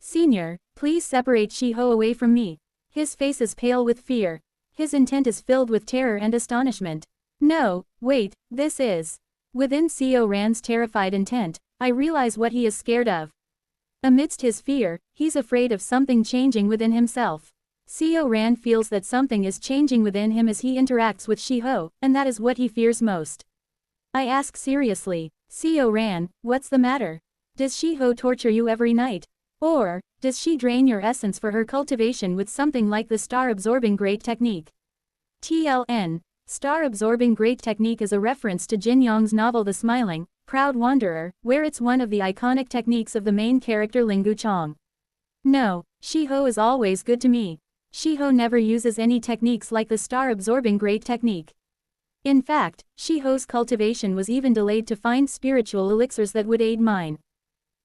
Senior, please separate Shiho away from me. His face is pale with fear. His intent is filled with terror and astonishment. No, wait, this is. Within Seo Ran's terrified intent, I realize what he is scared of. Amidst his fear, he's afraid of something changing within himself. Seo Ran feels that something is changing within him as he interacts with Shiho, and that is what he fears most. I ask seriously, Seo Ran, what's the matter? Does Shiho torture you every night? Or, does she drain your essence for her cultivation with something like the star-absorbing great technique? TLN. Star-absorbing great technique is a reference to Jin Yong's novel The Smiling, Proud Wanderer, where it's one of the iconic techniques of the main character Lingu Chong. No, Shiho is always good to me. Shiho never uses any techniques like the star-absorbing great technique. In fact, Shiho's cultivation was even delayed to find spiritual elixirs that would aid mine.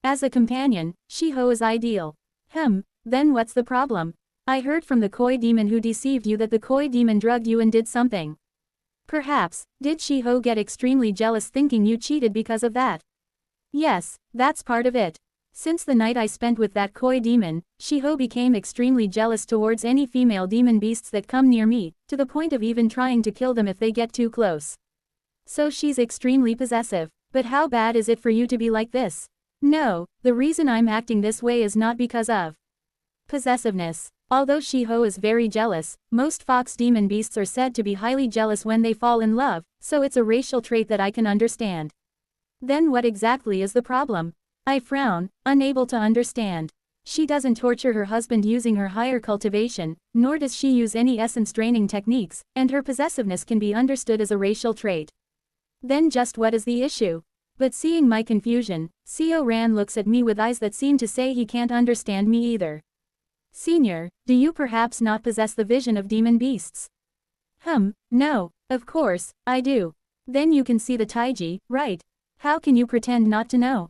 As a companion, Shiho is ideal. Then what's the problem? I heard from the koi demon who deceived you that the koi demon drugged you and did something. Perhaps, did Shiho get extremely jealous thinking you cheated because of that? Yes, that's part of it. Since the night I spent with that koi demon, Shiho became extremely jealous towards any female demon beasts that come near me, to the point of even trying to kill them if they get too close. So she's extremely possessive. But how bad is it for you to be like this? No, the reason I'm acting this way is not because of possessiveness. Although Shiho is very jealous, most fox demon beasts are said to be highly jealous when they fall in love, so it's a racial trait that I can understand. Then what exactly is the problem? I frown, unable to understand. She doesn't torture her husband using her higher cultivation, nor does she use any essence-draining techniques, and her possessiveness can be understood as a racial trait. Then just what is the issue? But seeing my confusion, Seo Ran looks at me with eyes that seem to say he can't understand me either. Senior, do you perhaps not possess the vision of demon beasts? No, of course, I do. Then you can see the Taiji, right? How can you pretend not to know?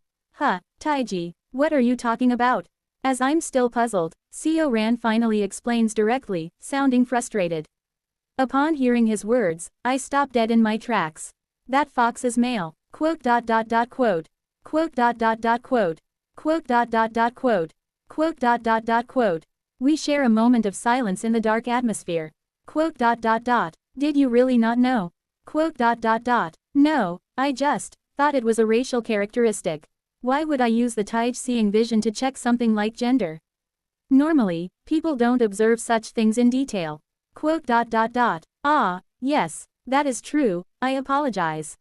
Taiji, what are you talking about? As I'm still puzzled, Seo Ran finally explains directly, sounding frustrated. Upon hearing his words, I stop dead in my tracks. That fox is male. Quote. Quote. Quote. We share a moment of silence in the dark atmosphere. Quote. Did you really not know? No, I just thought it was a racial characteristic. Why would I use the Tige seeing vision to check something like gender? Normally, people don't observe such things in detail. Ah, yes, that is true, I apologize.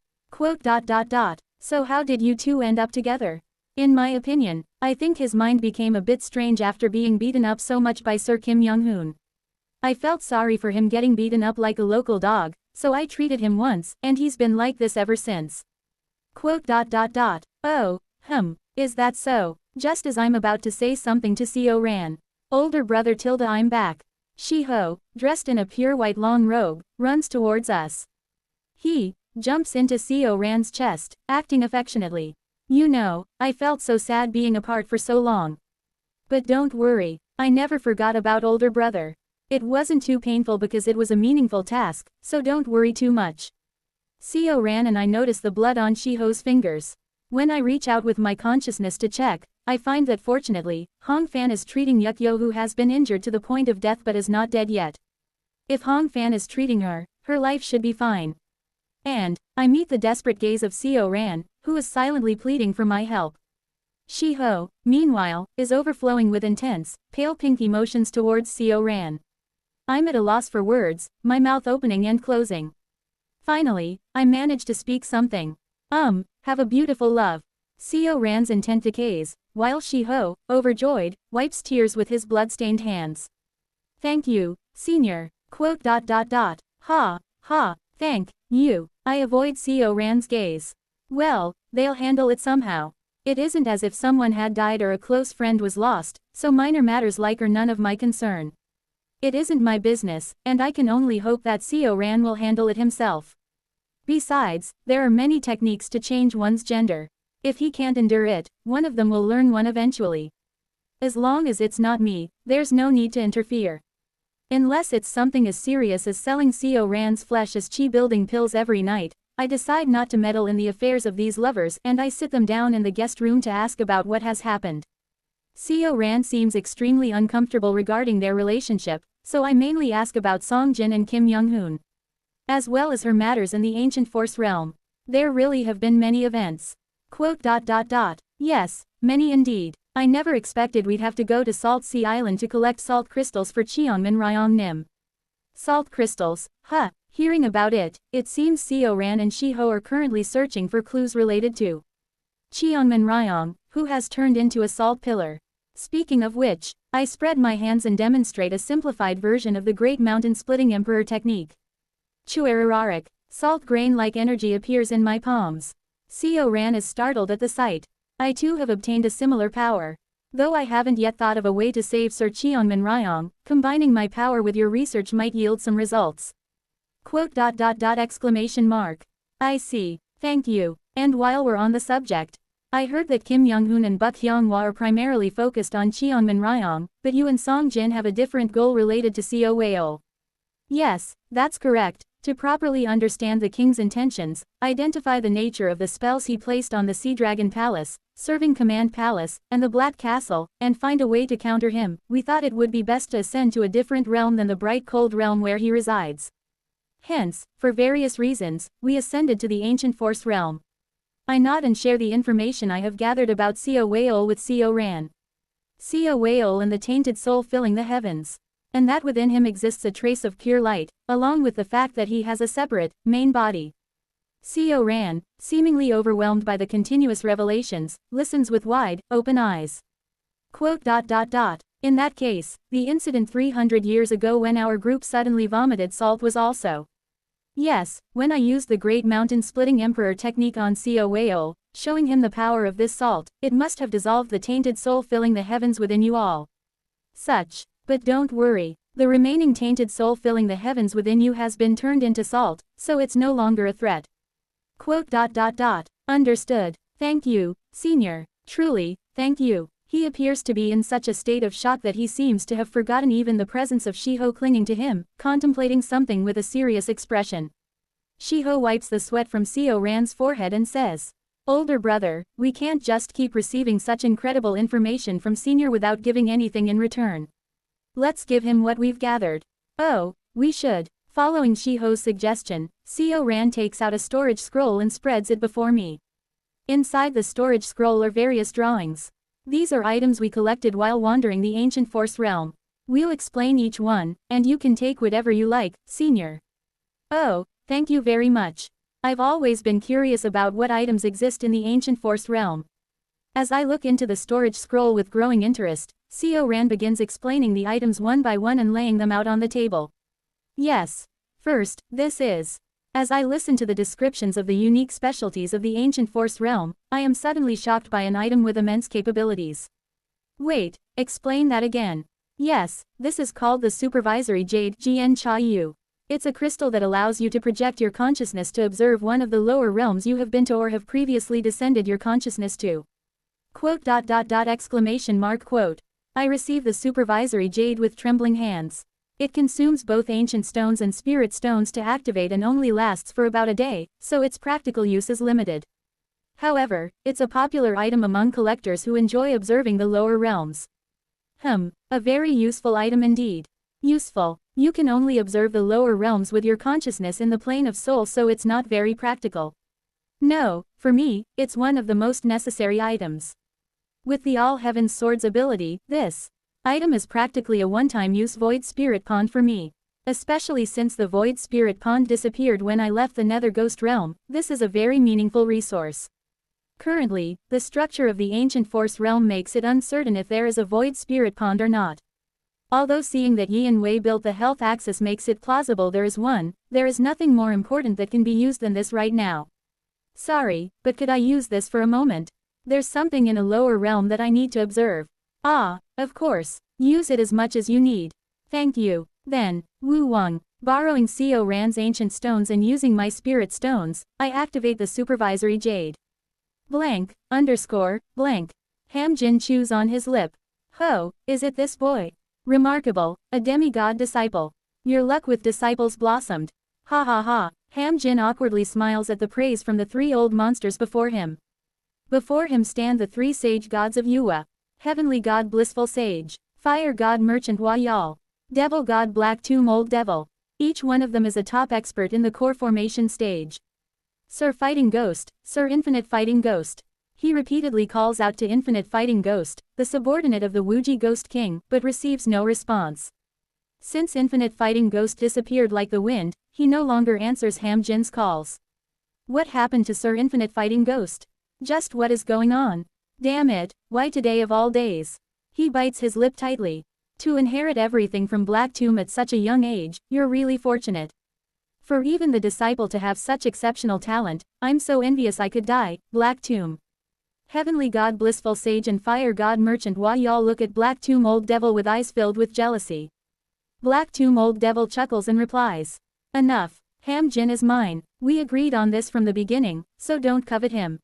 So how did you two end up together? In my opinion, I think his mind became a bit strange after being beaten up so much by Sir Kim Young-hoon. I felt sorry for him getting beaten up like a local dog, so I treated him once, and he's been like this ever since. Oh, is that so? Just as I'm about to say something to Seo Ran. Older brother Tilda, I'm back. Shiho, dressed in a pure white long robe, runs towards us. He jumps into Seo Ran's chest, acting affectionately. You know, I felt so sad being apart for so long. But don't worry, I never forgot about older brother. It wasn't too painful because it was a meaningful task, so don't worry too much. Seo Ran and I notice the blood on Shiho's fingers. When I reach out with my consciousness to check, I find that fortunately, Hong Fan is treating Yukyo, who has been injured to the point of death but is not dead yet. If Hong Fan is treating her, her life should be fine. And I meet the desperate gaze of Seo Ran, who is silently pleading for my help. Shiho, meanwhile, is overflowing with intense, pale pink emotions towards Seo Ran. I'm at a loss for words, my mouth opening and closing. Finally, I manage to speak something. Have a beautiful love. Seo Ran's intent decays, while Shiho, overjoyed, wipes tears with his blood-stained hands. Thank you, senior. Thank you. I avoid Seo Ran's gaze. Well, they'll handle it somehow. It isn't as if someone had died or a close friend was lost, so minor matters like are none of my concern. It isn't my business, and I can only hope that Seo Ran will handle it himself. Besides, there are many techniques to change one's gender. If he can't endure it, one of them will learn one eventually. As long as it's not me, there's no need to interfere. Unless it's something as serious as selling Seo Ran's flesh as chi-building pills every night, I decide not to meddle in the affairs of these lovers and I sit them down in the guest room to ask about what has happened. Seo Ran seems extremely uncomfortable regarding their relationship, so I mainly ask about Song Jin and Kim Young-hoon. As well as her matters in the ancient force realm. There really have been many events. Yes, many indeed. I never expected we'd have to go to Salt Sea Island to collect salt crystals for Cheongmin Ryong Nim. Salt crystals, hearing about it, it seems Seo Ran and Shiho are currently searching for clues related to Cheongmin Ryong, who has turned into a salt pillar. Speaking of which, I spread my hands and demonstrate a simplified version of the Great Mountain Splitting Emperor technique. Chuerararik, salt grain-like energy appears in my palms. Seo Ran is startled at the sight. I too have obtained a similar power. Though I haven't yet thought of a way to save Sir Cheongmin Ryong, combining my power with your research might yield some results. Exclamation mark. I see, thank you. And while we're on the subject, I heard that Kim Young-hoon and Buk Hyung-hwa are primarily focused on Cheongmin Ryong, but you and Song Jin have a different goal related to Seo Weo. Yes, that's correct. To properly understand the king's intentions, identify the nature of the spells he placed on the Sea Dragon Palace, Serving Command Palace, and the Black Castle, and find a way to counter him, we thought it would be best to ascend to a different realm than the bright cold realm where he resides. Hence, for various reasons, we ascended to the ancient force realm. I nod and share the information I have gathered about Seo Weol with Seo Ran. Seo Weol and the tainted soul filling the heavens. And that within him exists a trace of pure light, along with the fact that he has a separate, main body. Seo Ran, seemingly overwhelmed by the continuous revelations, listens with wide, open eyes. In that case, the incident 300 years ago when our group suddenly vomited salt was also. Yes, when I used the Great Mountain Splitting Emperor technique on Seo Weol, showing him the power of this salt, it must have dissolved the tainted soul filling the heavens within you all. But don't worry, the remaining tainted soul filling the heavens within you has been turned into salt, so it's no longer a threat. Understood. Thank you, senior. Truly, thank you. He appears to be in such a state of shock that he seems to have forgotten even the presence of Shiho clinging to him, contemplating something with a serious expression. Shiho wipes the sweat from Seo Ran's forehead and says, "Older brother, we can't just keep receiving such incredible information from senior without giving anything in return. Let's give him what we've gathered." "Oh, we should. Following Shiho's suggestion, Seo Ran takes out a storage scroll and spreads it before me. Inside the storage scroll are various drawings. These are items we collected while wandering the ancient force realm. We'll explain each one, and you can take whatever you like, Senior. Oh, thank you very much. I've always been curious about what items exist in the ancient force realm. As I look into the storage scroll with growing interest, Seo Ran begins explaining the items one by one and laying them out on the table. Yes. First, this is. As I listen to the descriptions of the unique specialties of the ancient force realm, I am suddenly shocked by an item with immense capabilities. Wait, explain that again. Yes, this is called the Supervisory Jade Jian Cha Yu. It's a crystal that allows you to project your consciousness to observe one of the lower realms you have been to or have previously descended your consciousness to. Quote. Exclamation mark quote. I receive the Supervisory Jade with trembling hands. It consumes both ancient stones and spirit stones to activate and only lasts for about a day, so its practical use is limited. However, it's a popular item among collectors who enjoy observing the lower realms. A very useful item indeed. Useful. You can only observe the lower realms with your consciousness in the plane of soul, so it's not very practical. No, for me, it's one of the most necessary items. With the All Heaven's Sword's ability, this item is practically a one-time use Void Spirit Pond for me. Especially since the Void Spirit Pond disappeared when I left the Nether Ghost Realm, this is a very meaningful resource. Currently, the structure of the Ancient Force Realm makes it uncertain if there is a Void Spirit Pond or not. Although seeing that Yin Wei built the health axis makes it plausible there is one, there is nothing more important that can be used than this right now. Sorry, but could I use this for a moment? There's something in a lower realm that I need to observe. Ah, of course. Use it as much as you need. Thank you. Then, Wu Wang, borrowing Seo Ran's ancient stones and using my spirit stones, I activate the Supervisory Jade. Blank, _, blank. Ham Jin chews on his lip. Ho, is it this boy? Remarkable, a demigod disciple. Your luck with disciples blossomed. Ha ha ha. Ham Jin awkwardly smiles at the praise from the three old monsters before him. Before him stand the three sage gods of Yua. Heavenly God Blissful Sage. Fire God Merchant Hua Yal. Devil God Black Tomb Old Devil. Each one of them is a top expert in the core formation stage. Sir Fighting Ghost, Sir Infinite Fighting Ghost. He repeatedly calls out to Infinite Fighting Ghost, the subordinate of the Wuji Ghost King, but receives no response. Since Infinite Fighting Ghost disappeared like the wind, he no longer answers Ham Jin's calls. What happened to Sir Infinite Fighting Ghost? Just what is going on? Damn it, why today of all days? He bites his lip tightly. To inherit everything from Black Tomb at such a young age, you're really fortunate. For even the disciple to have such exceptional talent, I'm so envious I could die. Black Tomb. Heavenly God Blissful Sage and Fire God Merchant Hua Yal look at Black Tomb Old Devil with eyes filled with jealousy. Black Tomb Old Devil chuckles and replies. Enough. Ham Jin is mine. We agreed on this from the beginning, so don't covet him.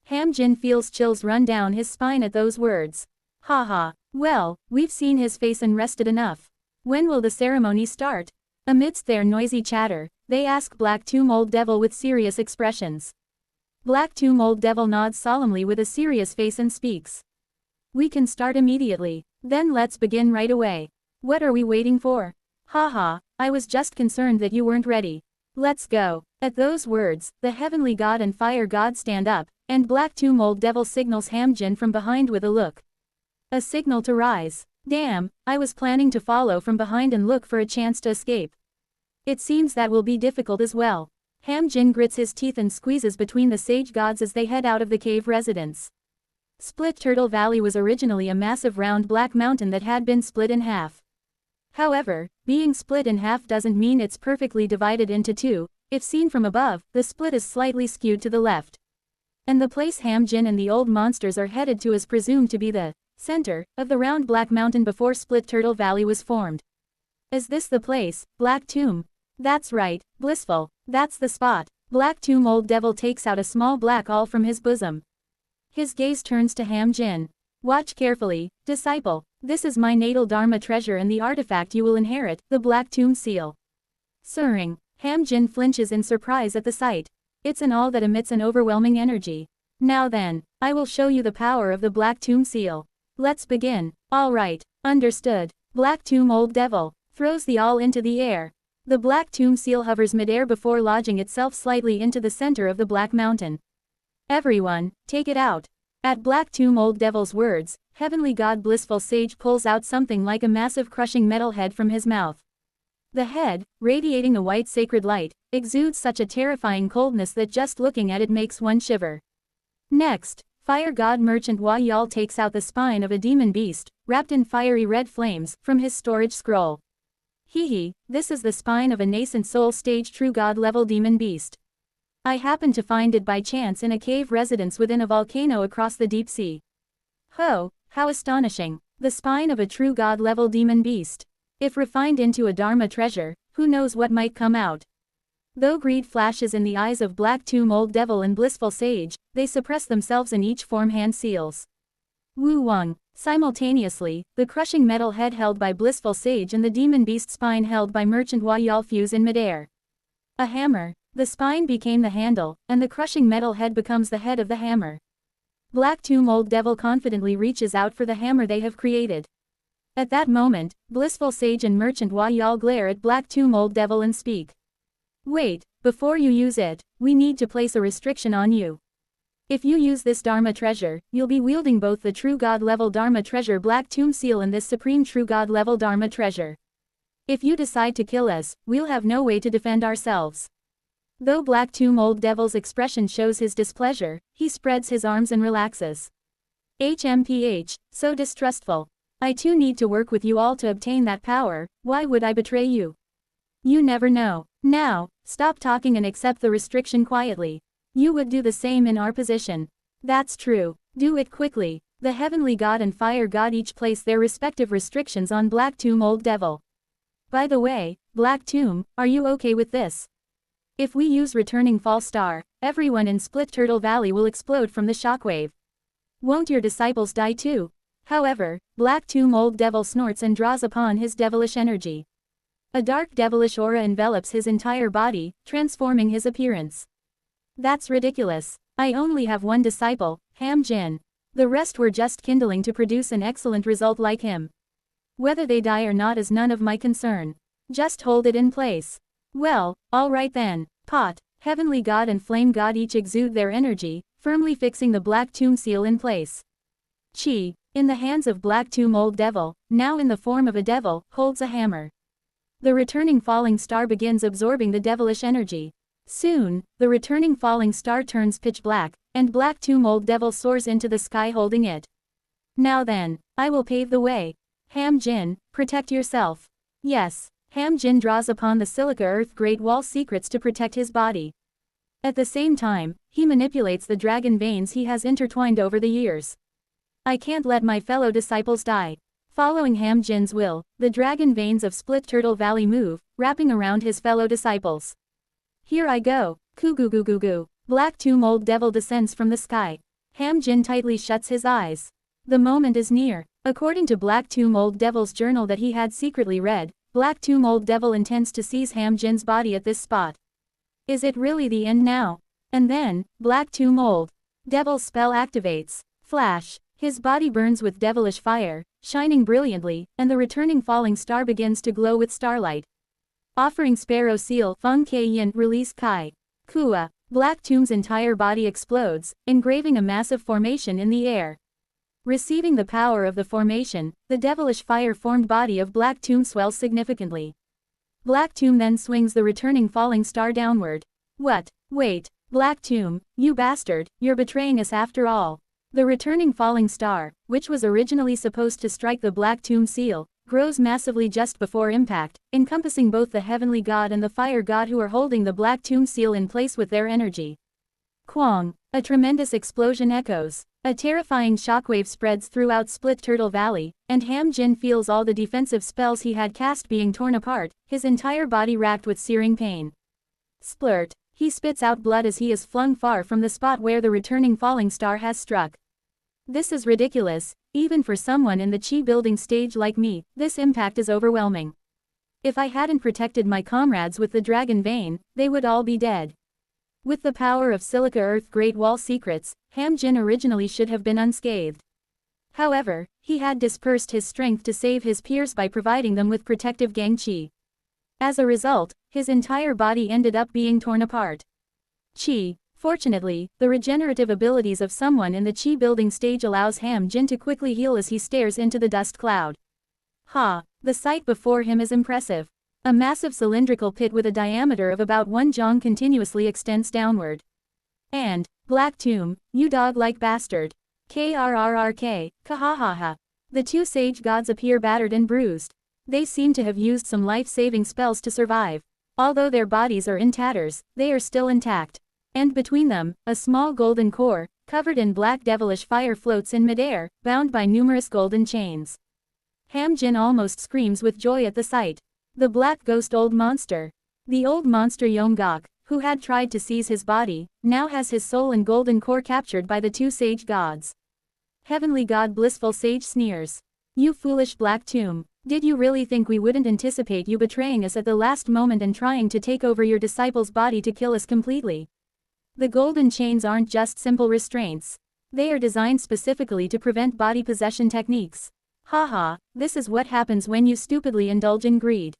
Ham Jin feels chills run down his spine at those words. Ha ha. Well, we've seen his face and rested enough. When will the ceremony start? Amidst their noisy chatter, they ask Black Tomb Old Devil with serious expressions. Black Tomb Old Devil nods solemnly with a serious face and speaks. We can start immediately. Then let's begin right away. What are we waiting for? Ha ha, I was just concerned that you weren't ready. Let's go. At those words, the Heavenly God and Fire God stand up, and Black Tomb Old Devil signals Ham Jin from behind with a look. A signal to rise. Damn, I was planning to follow from behind and look for a chance to escape. It seems that will be difficult as well. Ham Jin grits his teeth and squeezes between the sage gods as they head out of the cave residence. Split Turtle Valley was originally a massive round black mountain that had been split in half. However, being split in half doesn't mean it's perfectly divided into two. If seen from above, the split is slightly skewed to the left. And the place Ham Jin and the old monsters are headed to is presumed to be the center of the round black mountain before Split Turtle Valley was formed. Is this the place, Black Tomb? That's right, Blissful, that's the spot. Black Tomb Old Devil takes out a small black awl from his bosom. His gaze turns to Ham Jin. Watch carefully, disciple, this is my natal Dharma treasure and the artifact you will inherit, the Black Tomb Seal. Sirring, Ham Jin flinches in surprise at the sight. It's an awl that emits an overwhelming energy. Now then, I will show you the power of the Black Tomb Seal. Let's begin. All right, understood. Black Tomb Old Devil throws the awl into the air. The black tomb seal hovers midair before lodging itself slightly into the center of the black mountain. Everyone, take it out. At Black Tomb Old Devil's words, Heavenly God Blissful Sage pulls out something like a massive crushing metal head from his mouth. The head, radiating a white sacred light, exudes such a terrifying coldness that just looking at it makes one shiver. Next, Fire God Merchant Wayal takes out the spine of a demon beast, wrapped in fiery red flames, from his storage scroll. This is the spine of a nascent soul stage true god level demon beast. I happened to find it by chance in a cave residence within a volcano across the deep sea. Ho, how astonishing, the spine of a true god level demon beast. If refined into a Dharma treasure, who knows what might come out. Though greed flashes in the eyes of Black Tomb Old Devil and Blissful Sage, they suppress themselves in each form hand seals. Wu Wang. Simultaneously, the crushing metal head held by Blissful Sage and the demon beast spine held by Merchant Wayal fuse in midair. A hammer. The spine became the handle, and the crushing metal head becomes the head of the hammer. Black Tomb Old Devil confidently reaches out for the hammer they have created. At that moment, Blissful Sage and Merchant Wayal glare at Black Tomb Old Devil and speak. Wait, before you use it, we need to place a restriction on you. If you use this Dharma treasure, you'll be wielding both the true god level Dharma treasure Black Tomb Seal and this supreme true god level Dharma treasure. If you decide to kill us, we'll have no way to defend ourselves. Though Black Tomb Old Devil's expression shows his displeasure, he spreads his arms and relaxes. HMPH, so distrustful. I too need to work with you all to obtain that power, why would I betray you? You never know. Now, stop talking and accept the restriction quietly. You would do the same in our position. That's true. Do it quickly. The Heavenly God and Fire God each place their respective restrictions on Black Tomb Old Devil. By the way, Black Tomb, are you okay with this? If we use Returning Fall Star, everyone in Split Turtle Valley will explode from the shockwave. Won't your disciples die too? However, Black Tomb Old Devil snorts and draws upon his devilish energy. A dark devilish aura envelops his entire body, transforming his appearance. That's ridiculous. I only have one disciple, Ham Jin. The rest were just kindling to produce an excellent result like him. Whether they die or not is none of my concern. Just hold it in place. Well, alright then. Pot, Heavenly God and Flame God each exude their energy, firmly fixing the Black Tomb Seal in place. Chi, in the hands of Black Tomb Old Devil, now in the form of a devil, holds a hammer. The returning falling star begins absorbing the devilish energy. Soon, the returning falling star turns pitch black, and Black Tomb Old Devil soars into the sky holding it. Now then, I will pave the way. Ham Jin, protect yourself. Yes, Ham Jin draws upon the Silica Earth Great Wall secrets to protect his body. At the same time, he manipulates the dragon veins he has intertwined over the years. I can't let my fellow disciples die. Following Ham Jin's will, the dragon veins of Split Turtle Valley move, wrapping around his fellow disciples. Here I go. Coo-goo-goo-goo-goo. Black Tomb Old Devil descends from the sky. Ham Jin tightly shuts his eyes. The moment is near. According to Black Tomb Old Devil's journal that he had secretly read, Black Tomb Old Devil intends to seize Ham Jin's body at this spot. Is it really the end now? And then, Black Tomb Old Devil's spell activates. Flash. His body burns with devilish fire, shining brilliantly, and the returning falling star begins to glow with starlight. Offering Sparrow Seal Feng Ke Yin release Kai. Kua. Black Tomb's entire body explodes, engraving a massive formation in the air. Receiving the power of the formation, the devilish fire-formed body of Black Tomb swells significantly. Black Tomb then swings the returning falling star downward. What? Wait, Black Tomb, you bastard, you're betraying us after all. The returning falling star, which was originally supposed to strike the Black Tomb Seal, grows massively just before impact, encompassing both the Heavenly God and the Fire God who are holding the Black Tomb Seal in place with their energy. Kwang! A tremendous explosion echoes. A terrifying shockwave spreads throughout Split Turtle Valley, and Ham Jin feels all the defensive spells he had cast being torn apart, his entire body racked with searing pain. Splurt! He spits out blood as he is flung far from the spot where the returning falling star has struck. This is ridiculous, even for someone in the Chi building stage like me, this impact is overwhelming. If I hadn't protected my comrades with the dragon vein, they would all be dead. With the power of Silica Earth Great Wall secrets, Ham Jin originally should have been unscathed. However, he had dispersed his strength to save his peers by providing them with protective Gang Chi. As a result, his entire body ended up being torn apart. Qi. Fortunately, the regenerative abilities of someone in the Qi building stage allows Ham Jin to quickly heal as he stares into the dust cloud. Ha! The sight before him is impressive. A massive cylindrical pit with a diameter of about 1 jong continuously extends downward. And, Black Tomb, you dog-like bastard. Krrrk, kahahaha. The two sage gods appear battered and bruised. They seem to have used some life-saving spells to survive. Although their bodies are in tatters, they are still intact. And between them, a small golden core, covered in black devilish fire floats in midair, bound by numerous golden chains. Ham Jin almost screams with joy at the sight. The black ghost old monster. The old monster Yonggok, who had tried to seize his body, now has his soul and golden core captured by the two sage gods. Heavenly God blissful sage sneers. You foolish Black Tomb. Did you really think we wouldn't anticipate you betraying us at the last moment and trying to take over your disciple's body to kill us completely? The golden chains aren't just simple restraints. They are designed specifically to prevent body possession techniques. Haha, this is what happens when you stupidly indulge in greed.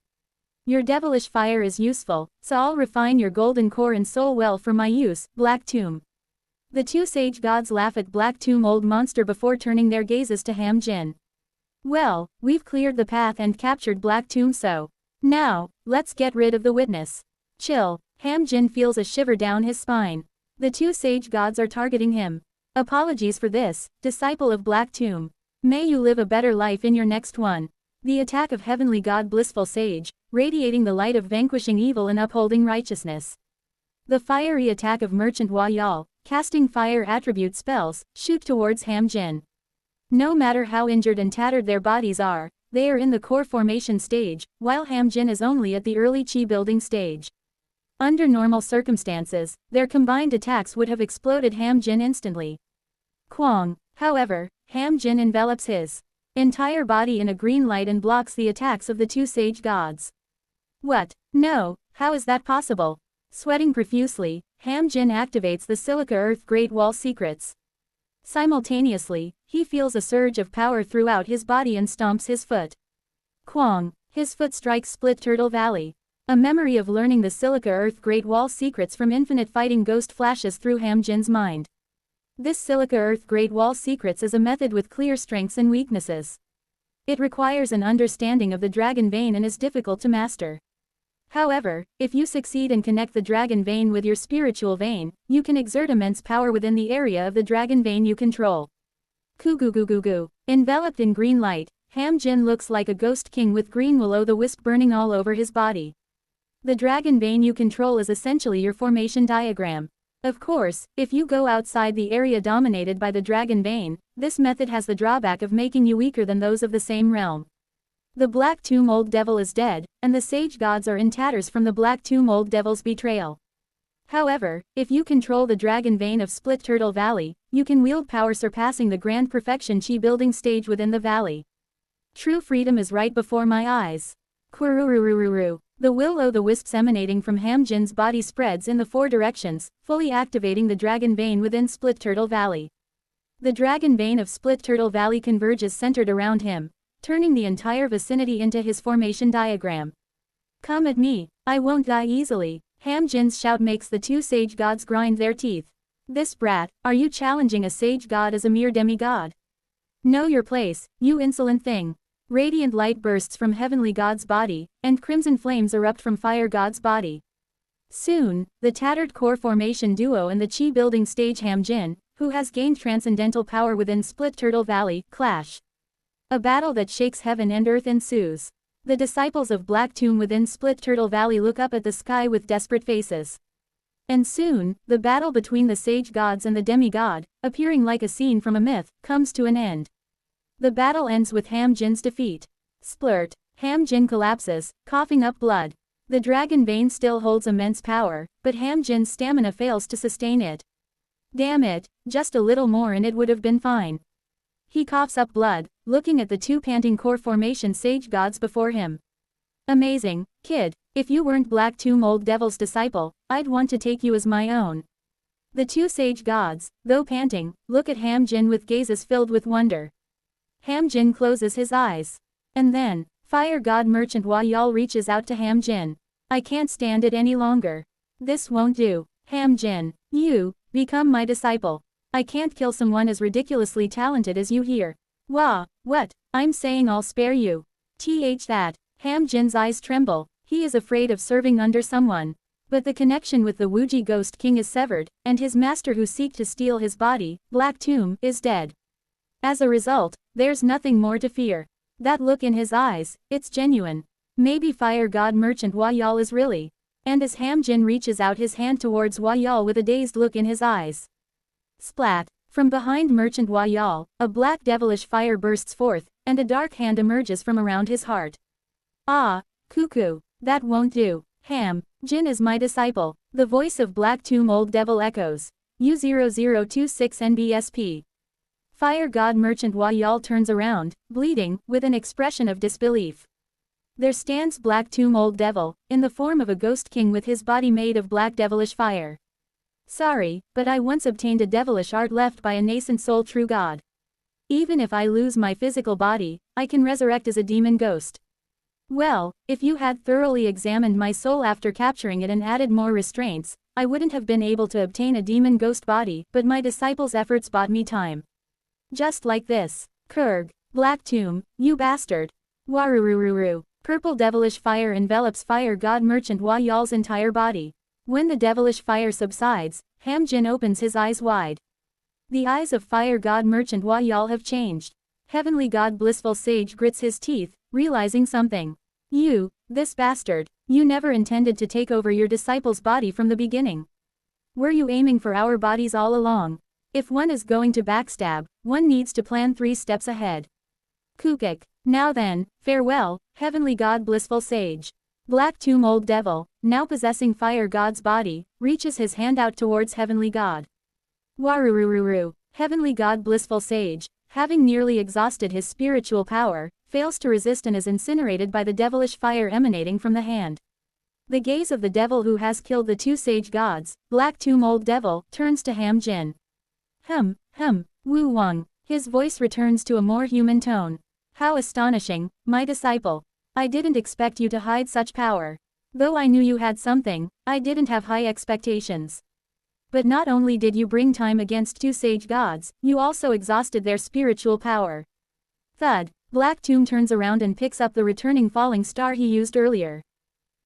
Your devilish fire is useful, so I'll refine your golden core and soul well for my use, Black Tomb. The two sage gods laugh at Black Tomb old monster before turning their gazes to Ham Jin. Well, we've cleared the path and captured Black Tomb, so now, let's get rid of the witness. Chill. Ham Jin feels a shiver down his spine. The two sage gods are targeting him. Apologies for this, disciple of Black Tomb. May you live a better life in your next one. The attack of Heavenly God blissful sage, radiating the light of vanquishing evil and upholding righteousness. The fiery attack of Merchant Wayal, casting fire attribute spells, shoot towards Ham Jin. No matter how injured and tattered their bodies are, they are in the core formation stage, while Ham Jin is only at the early Qi building stage. Under normal circumstances, their combined attacks would have exploded Ham Jin instantly. Kwang. However, Ham Jin envelops his entire body in a green light and blocks the attacks of the two sage gods. What? No, how is that possible? Sweating profusely, Ham Jin activates the Silica Earth Great Wall secrets. Simultaneously, he feels a surge of power throughout his body and stomps his foot. Kwang. His foot strikes Split Turtle Valley. A memory of learning the Silica Earth Great Wall secrets from Infinite Fighting Ghost flashes through Ham Jin's mind. This Silica Earth Great Wall secrets is a method with clear strengths and weaknesses. It requires an understanding of the dragon vein and is difficult to master. However, if you succeed and connect the dragon vein with your spiritual vein, you can exert immense power within the area of the dragon vein you control. Kugugugugu. Enveloped in green light, Ham Jin looks like a ghost king with green will-o'-the-wisp burning all over his body. The dragon vein you control is essentially your formation diagram. Of course, if you go outside the area dominated by the dragon vein, this method has the drawback of making you weaker than those of the same realm. The Black Tomb Old Devil is dead, and the sage gods are in tatters from the Black Tomb Old Devil's betrayal. However, if you control the dragon vein of Split Turtle Valley, you can wield power surpassing the grand perfection Qi building stage within the valley. True freedom is right before my eyes. Quirururururu. The will-o'-the-wisps emanating from Ham Jin's body spreads in the four directions, fully activating the dragon vein within Split Turtle Valley. The dragon vein of Split Turtle Valley converges centered around him, turning the entire vicinity into his formation diagram. Come at me, I won't die easily. Ham Jin's shout makes the two sage gods grind their teeth. This brat, are you challenging a sage god as a mere demigod? Know your place, you insolent thing. Radiant light bursts from Heavenly God's body, and crimson flames erupt from Fire God's body. Soon, the tattered core formation duo and the Qi building stage Ham Jin, who has gained transcendental power within Split Turtle Valley, clash. A battle that shakes heaven and earth ensues. The disciples of Black Tomb within Split Turtle Valley look up at the sky with desperate faces. And soon, the battle between the sage gods and the demigod, appearing like a scene from a myth, comes to an end. The battle ends with Ham Jin's defeat. Splurt. Ham Jin collapses, coughing up blood. The dragon vein still holds immense power, but Ham Jin's stamina fails to sustain it. Damn it, just a little more and it would have been fine. He coughs up blood, looking at the two panting core formation sage gods before him. Amazing, kid, if you weren't Black Tomb Old Devil's disciple, I'd want to take you as my own. The two sage gods, though panting, look at Ham Jin with gazes filled with wonder. Ham Jin closes his eyes. And then, Fire God Merchant Wayal reaches out to Ham Jin. I can't stand it any longer. This won't do. Ham Jin, you, become my disciple. I can't kill someone as ridiculously talented as you here. Wah, what? I'm saying I'll spare you. That. Ham Jin's eyes tremble. He is afraid of serving under someone. But the connection with the Wuji Ghost King is severed, and his master who seek to steal his body, Black Tomb, is dead. As a result, there's nothing more to fear. That look in his eyes, it's genuine. Maybe Fire God Merchant Wayal is really. And as Ham Jin reaches out his hand towards Wayal with a dazed look in his eyes. Splat! From behind Merchant Wayal, a black devilish fire bursts forth, and a dark hand emerges from around his heart. Ah, cuckoo, that won't do. Ham Jin is my disciple. The voice of Black Tomb Old Devil echoes. U0026 NBSP. Fire God Merchant Wayal turns around, bleeding, with an expression of disbelief. There stands Black Tomb Old Devil, in the form of a ghost king with his body made of black devilish fire. Sorry, but I once obtained a devilish art left by a nascent soul true god. Even if I lose my physical body, I can resurrect as a demon ghost. Well, if you had thoroughly examined my soul after capturing it and added more restraints, I wouldn't have been able to obtain a demon ghost body, but my disciples' efforts bought me time. Just like this. Kurg, Black Tomb, you bastard. Warurururu. Purple devilish fire envelops Fire God Merchant Wayal's entire body. When the devilish fire subsides, Ham Jin opens his eyes wide. The eyes of Fire God Merchant Wayal have changed. Heavenly God Blissful Sage grits his teeth, realizing something. You, this bastard, you never intended to take over your disciple's body from the beginning. Were you aiming for our bodies all along? If one is going to backstab, one needs to plan 3 steps ahead. Kukik. Now then, farewell, Heavenly God Blissful Sage. Black Tomb Old Devil, now possessing Fire God's body, reaches his hand out towards Heavenly God. Warurururu. Heavenly God Blissful Sage, having nearly exhausted his spiritual power, fails to resist and is incinerated by the devilish fire emanating from the hand. The gaze of the devil who has killed the 2 sage gods, Black Tomb Old Devil, turns to Ham Jin. Wu Wang. His voice returns to a more human tone. How astonishing, my disciple. I didn't expect you to hide such power. Though I knew you had something, I didn't have high expectations. But not only did you bring time against 2 sage gods, you also exhausted their spiritual power. Thud. Black Tomb turns around and picks up the returning falling star he used earlier.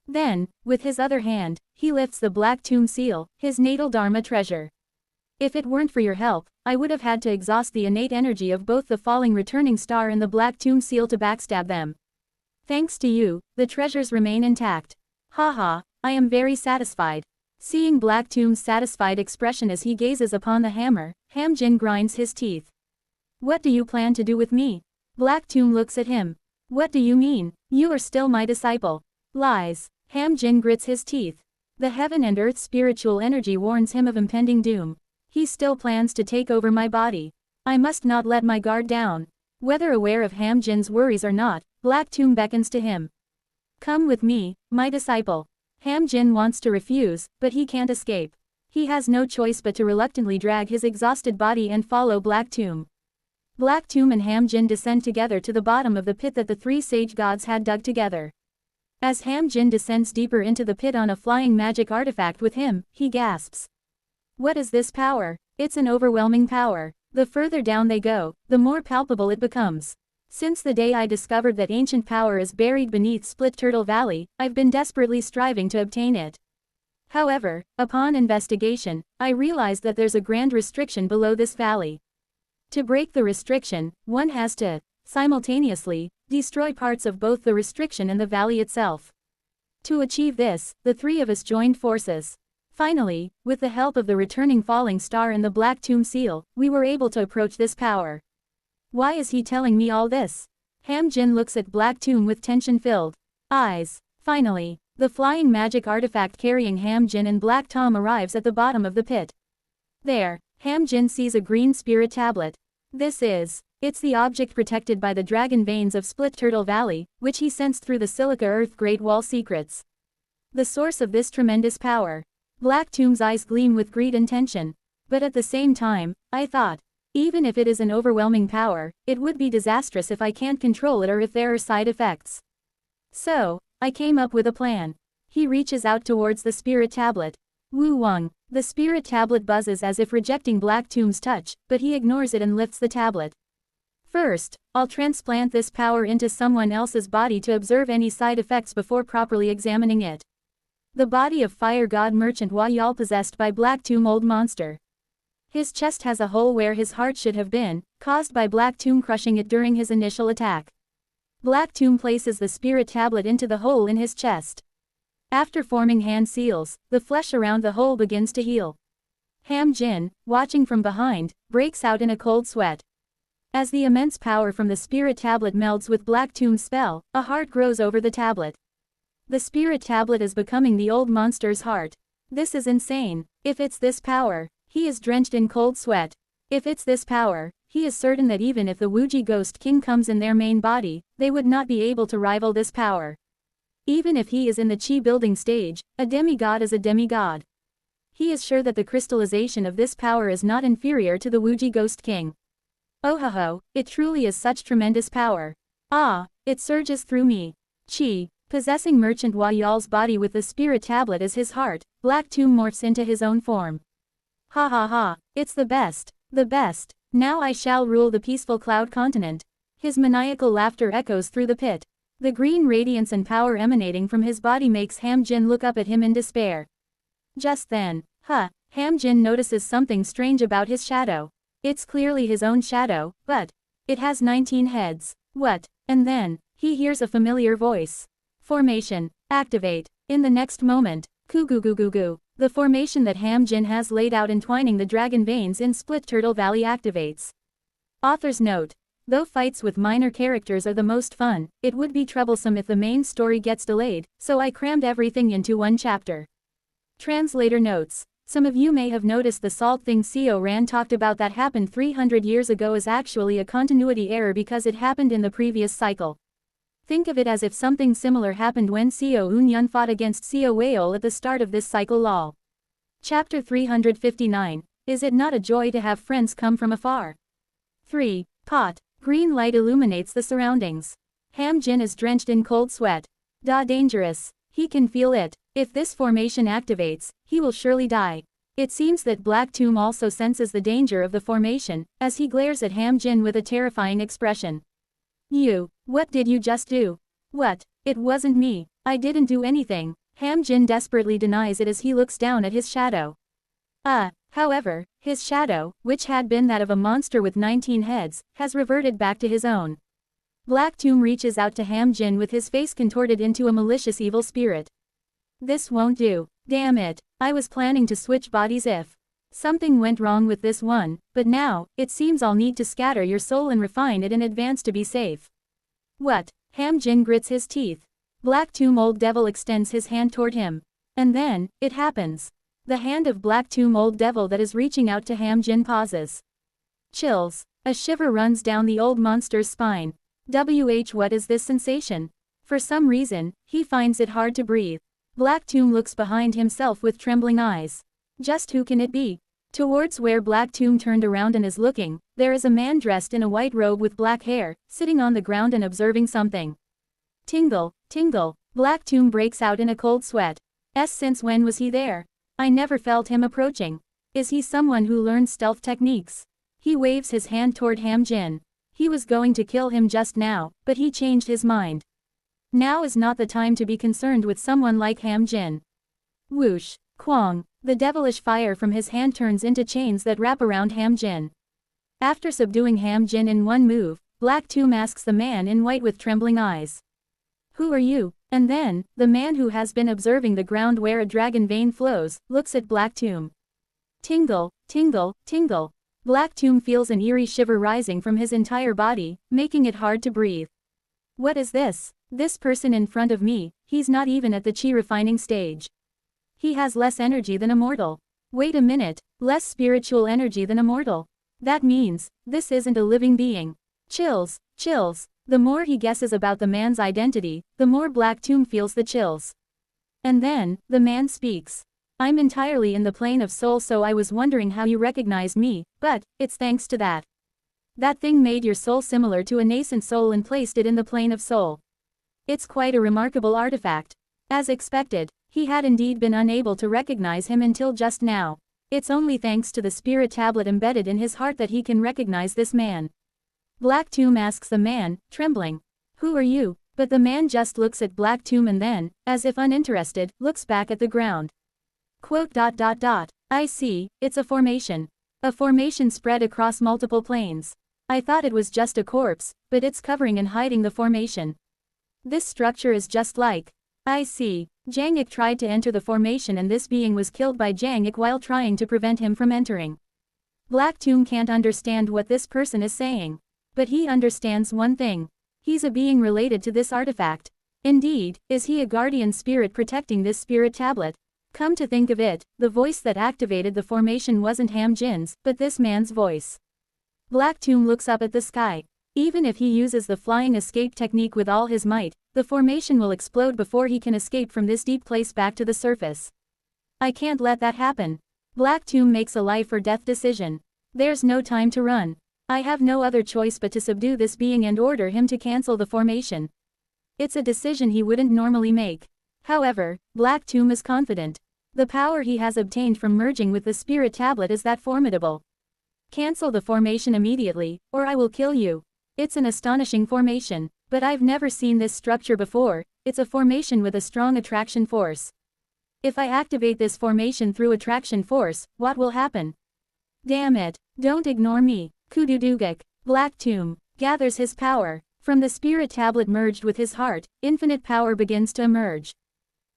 Then, with his other hand, he lifts the Black Tomb seal, his natal Dharma treasure. If it weren't for your help, I would have had to exhaust the innate energy of both the falling returning star and the Black Tomb seal to backstab them. Thanks to you, the treasures remain intact. Haha, I am very satisfied. Seeing Black Tomb's satisfied expression as he gazes upon the hammer, Ham Jin grinds his teeth. What do you plan to do with me? Black Tomb looks at him. What do you mean? You are still my disciple. Lies. Ham Jin grits his teeth. The heaven and earth spiritual energy warns him of impending doom. He still plans to take over my body. I must not let my guard down. Whether aware of Ham Jin's worries or not, Black Tomb beckons to him. Come with me, my disciple. Ham Jin wants to refuse, but he can't escape. He has no choice but to reluctantly drag his exhausted body and follow Black Tomb. Black Tomb and Ham Jin descend together to the bottom of the pit that the 3 sage gods had dug together. As Ham Jin descends deeper into the pit on a flying magic artifact with him, he gasps. What is this power? It's an overwhelming power. The further down they go, the more palpable it becomes. Since the day I discovered that ancient power is buried beneath Split Turtle Valley, I've been desperately striving to obtain it. However, upon investigation, I realized that there's a grand restriction below this valley. To break the restriction, one has to, simultaneously, destroy parts of both the restriction and the valley itself. To achieve this, the 3 of us joined forces. Finally, with the help of the returning falling star and the Black Tomb seal, we were able to approach this power. Why is he telling me all this? Ham Jin looks at Black Tomb with tension-filled eyes. Finally, the flying magic artifact carrying Ham Jin and Black Tom arrives at the bottom of the pit. There, Ham Jin sees a green spirit tablet. It's the object protected by the dragon veins of Split Turtle Valley, which he sensed through the Silica Earth Great Wall secrets. The source of this tremendous power. Black Tomb's eyes gleam with greed and tension. But at the same time, I thought, even if it is an overwhelming power, it would be disastrous if I can't control it or if there are side effects. So, I came up with a plan. He reaches out towards the spirit tablet. Wu Wang. The spirit tablet buzzes as if rejecting Black Tomb's touch, but he ignores it and lifts the tablet. First, I'll transplant this power into someone else's body to observe any side effects before properly examining it. The body of fire god merchant Hua Yal possessed by Black Tomb old monster. His chest has a hole where his heart should have been, caused by Black Tomb crushing it during his initial attack. Black Tomb places the spirit tablet into the hole in his chest. After forming hand seals, the flesh around the hole begins to heal. Ham Jin, watching from behind, breaks out in a cold sweat. As the immense power from the spirit tablet melds with Black Tomb's spell, a heart grows over the tablet. The spirit tablet is becoming the old monster's heart. This is insane. If it's this power, he is drenched in cold sweat. If it's this power, he is certain that even if the Wuji Ghost King comes in their main body, they would not be able to rival this power. Even if he is in the Qi building stage, a demigod is a demigod. He is sure that the crystallization of this power is not inferior to the Wuji Ghost King. Oh ho ho, it truly is such tremendous power. Ah, it surges through me. Qi, possessing merchant Hua Yal's body with the spirit tablet as his heart, Black Tomb morphs into his own form. Ha ha ha, it's the best, the best. Now I shall rule the peaceful cloud continent. His maniacal laughter echoes through the pit. The green radiance and power emanating from his body makes Ham Jin look up at him in despair. Just then, Ham Jin notices something strange about his shadow. It's clearly his own shadow, but it has 19 heads. What? And then, he hears a familiar voice. Formation, activate. In the next moment, Goo. The formation that Ham Jin has laid out entwining the dragon veins in Split Turtle Valley activates. Author's note. Though fights with minor characters are the most fun, it would be troublesome if the main story gets delayed, so I crammed everything into one chapter. Translator notes. Some of you may have noticed the salt thing Seo Ran talked about that happened 300 years ago is actually a continuity error because it happened in the previous cycle. Think of it as if something similar happened when Seo Eun-yun fought against Seo Weol at the start of this cycle lol. Chapter 359. Is it not a joy to have friends come from afar? 3. Pot. Green light illuminates the surroundings. Ham Jin is drenched in cold sweat. Dangerous. He can feel it. If this formation activates, he will surely die. It seems that Black Tomb also senses the danger of the formation, as he glares at Ham Jin with a terrifying expression. You, what did you just do? What? It wasn't me. I didn't do anything. Ham Jin desperately denies it as he looks down at his shadow. However, his shadow, which had been that of a monster with 19 heads, has reverted back to his own. Black Tomb reaches out to Ham Jin with his face contorted into a malicious evil spirit. This won't do. Damn it. I was planning to switch bodies if something went wrong with this one, but now, it seems I'll need to scatter your soul and refine it in advance to be safe. What? Ham Jin grits his teeth. Black Tomb Old Devil extends his hand toward him. And then, it happens. The hand of Black Tomb Old Devil that is reaching out to Ham Jin pauses. Chills. A shiver runs down the old monster's spine. What is this sensation? For some reason, he finds it hard to breathe. Black Tomb looks behind himself with trembling eyes. Just who can it be? Towards where Black Tomb turned around and is looking, there is a man dressed in a white robe with black hair, sitting on the ground and observing something. Tingle. Black Tomb breaks out in a cold sweat. Since when was he there? I never felt him approaching. Is he someone who learned stealth techniques? He waves his hand toward Ham Jin. He was going to kill him just now, but he changed his mind. Now is not the time to be concerned with someone like Ham Jin. Whoosh, Kwang, the devilish fire from his hand turns into chains that wrap around Ham Jin. After subduing Ham Jin in one move, Black Tomb asks the man in white with trembling eyes. Who are you? And then, the man who has been observing the ground where a dragon vein flows, looks at Black Tomb. Tingle. Black Tomb feels an eerie shiver rising from his entire body, making it hard to breathe. What is this? This person in front of me, he's not even at the Qi refining stage. He has less energy than a mortal. Wait a minute, less spiritual energy than a mortal. That means, this isn't a living being. Chills. The more he guesses about the man's identity, the more Black Tomb feels the chills. And then, the man speaks. I'm entirely in the plane of soul, so I was wondering how you recognize me, but it's thanks to that. That thing made your soul similar to a nascent soul and placed it in the plane of soul. It's quite a remarkable artifact. As expected, he had indeed been unable to recognize him until just now. It's only thanks to the spirit tablet embedded in his heart that he can recognize this man. Black Tomb asks the man, trembling. Who are you? But the man just looks at Black Tomb and then, as if uninterested, looks back at the ground. Quote. I see, it's a formation. A formation spread across multiple planes. I thought it was just a corpse, but it's covering and hiding the formation. This structure is just like. I see. Jang Ik tried to enter the formation and this being was killed by Jang Ik while trying to prevent him from entering. Black Tomb can't understand what this person is saying. But he understands one thing. He's a being related to this artifact. Indeed, is he a guardian spirit protecting this spirit tablet? Come to think of it, the voice that activated the formation wasn't Ham Jin's, but this man's voice. Black Tomb looks up at the sky. Even if he uses the flying escape technique with all his might, the formation will explode before he can escape from this deep place back to the surface. I can't let that happen. Black Tomb makes a life or death decision. There's no time to run. I have no other choice but to subdue this being and order him to cancel the formation. It's a decision he wouldn't normally make. However, Black Tomb is confident. The power he has obtained from merging with the spirit tablet is that formidable. Cancel the formation immediately, or I will kill you. It's an astonishing formation, but I've never seen this structure before. It's a formation with a strong attraction force. If I activate this formation through attraction force, what will happen? Damn it, don't ignore me. Kududugak. Black Tomb gathers his power. From the spirit tablet merged with his heart, infinite power begins to emerge.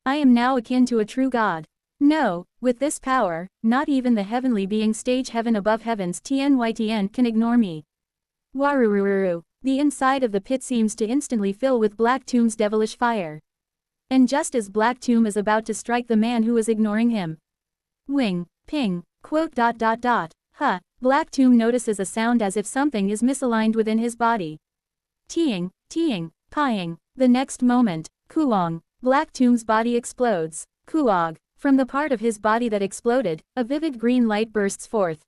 I am now akin to a true god. No, with this power, not even the heavenly being stage heaven above heavens TNYTN can ignore me. Warurururu. The inside of the pit seems to instantly fill with Black Tomb's devilish fire. And just as Black Tomb is about to strike the man who is ignoring him. Wing, ping, quote. Huh, Black Tomb notices a sound as if something is misaligned within his body. Teeing, pieing. The next moment, kuong. Black Tomb's body explodes. Kuog. From the part of his body that exploded, a vivid green light bursts forth.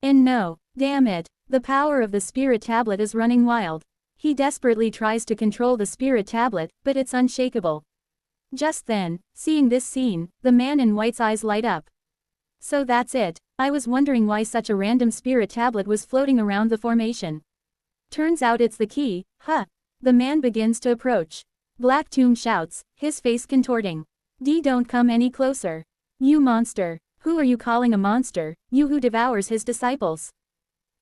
And no, damn it, the power of the spirit tablet is running wild. He desperately tries to control the spirit tablet, but it's unshakable. Just then, seeing this scene, the man in white's eyes light up. So that's it. I was wondering why such a random spirit tablet was floating around the formation. Turns out it's the key, huh? The man begins to approach. Black Tomb shouts, his face contorting. Don't come any closer. You monster. Who are you calling a monster, you who devours his disciples?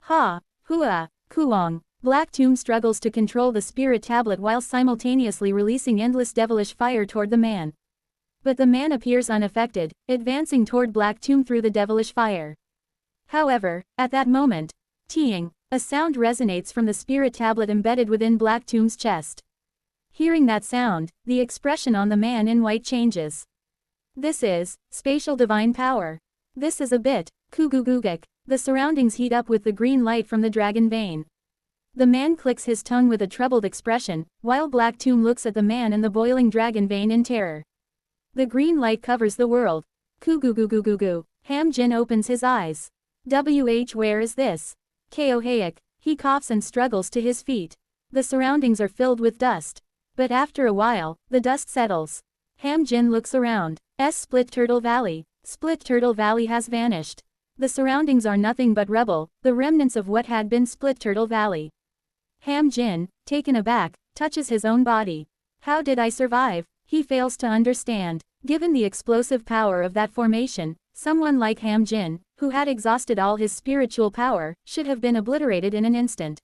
Ha, hua, kuong. Black Tomb struggles to control the spirit tablet while simultaneously releasing endless devilish fire toward the man. But the man appears unaffected, advancing toward Black Tomb through the devilish fire. However, at that moment, teeing, a sound resonates from the spirit tablet embedded within Black Tomb's chest. Hearing that sound, the expression on the man in white changes. This is spatial divine power. This is a bit kugugugak. The surroundings heat up with the green light from the dragon vein. The man clicks his tongue with a troubled expression, while Black Tomb looks at the man and the boiling dragon vein in terror. The green light covers the world. Kugugugugugu. Ham Jin opens his eyes. Where is this? Kohayak. He coughs and struggles to his feet. The surroundings are filled with dust. But after a while, the dust settles. Ham Jin looks around. Split Turtle Valley. Split Turtle Valley has vanished. The surroundings are nothing but rubble, the remnants of what had been Split Turtle Valley. Ham Jin, taken aback, touches his own body. How did I survive? He fails to understand. Given the explosive power of that formation, someone like Ham Jin, who had exhausted all his spiritual power, should have been obliterated in an instant.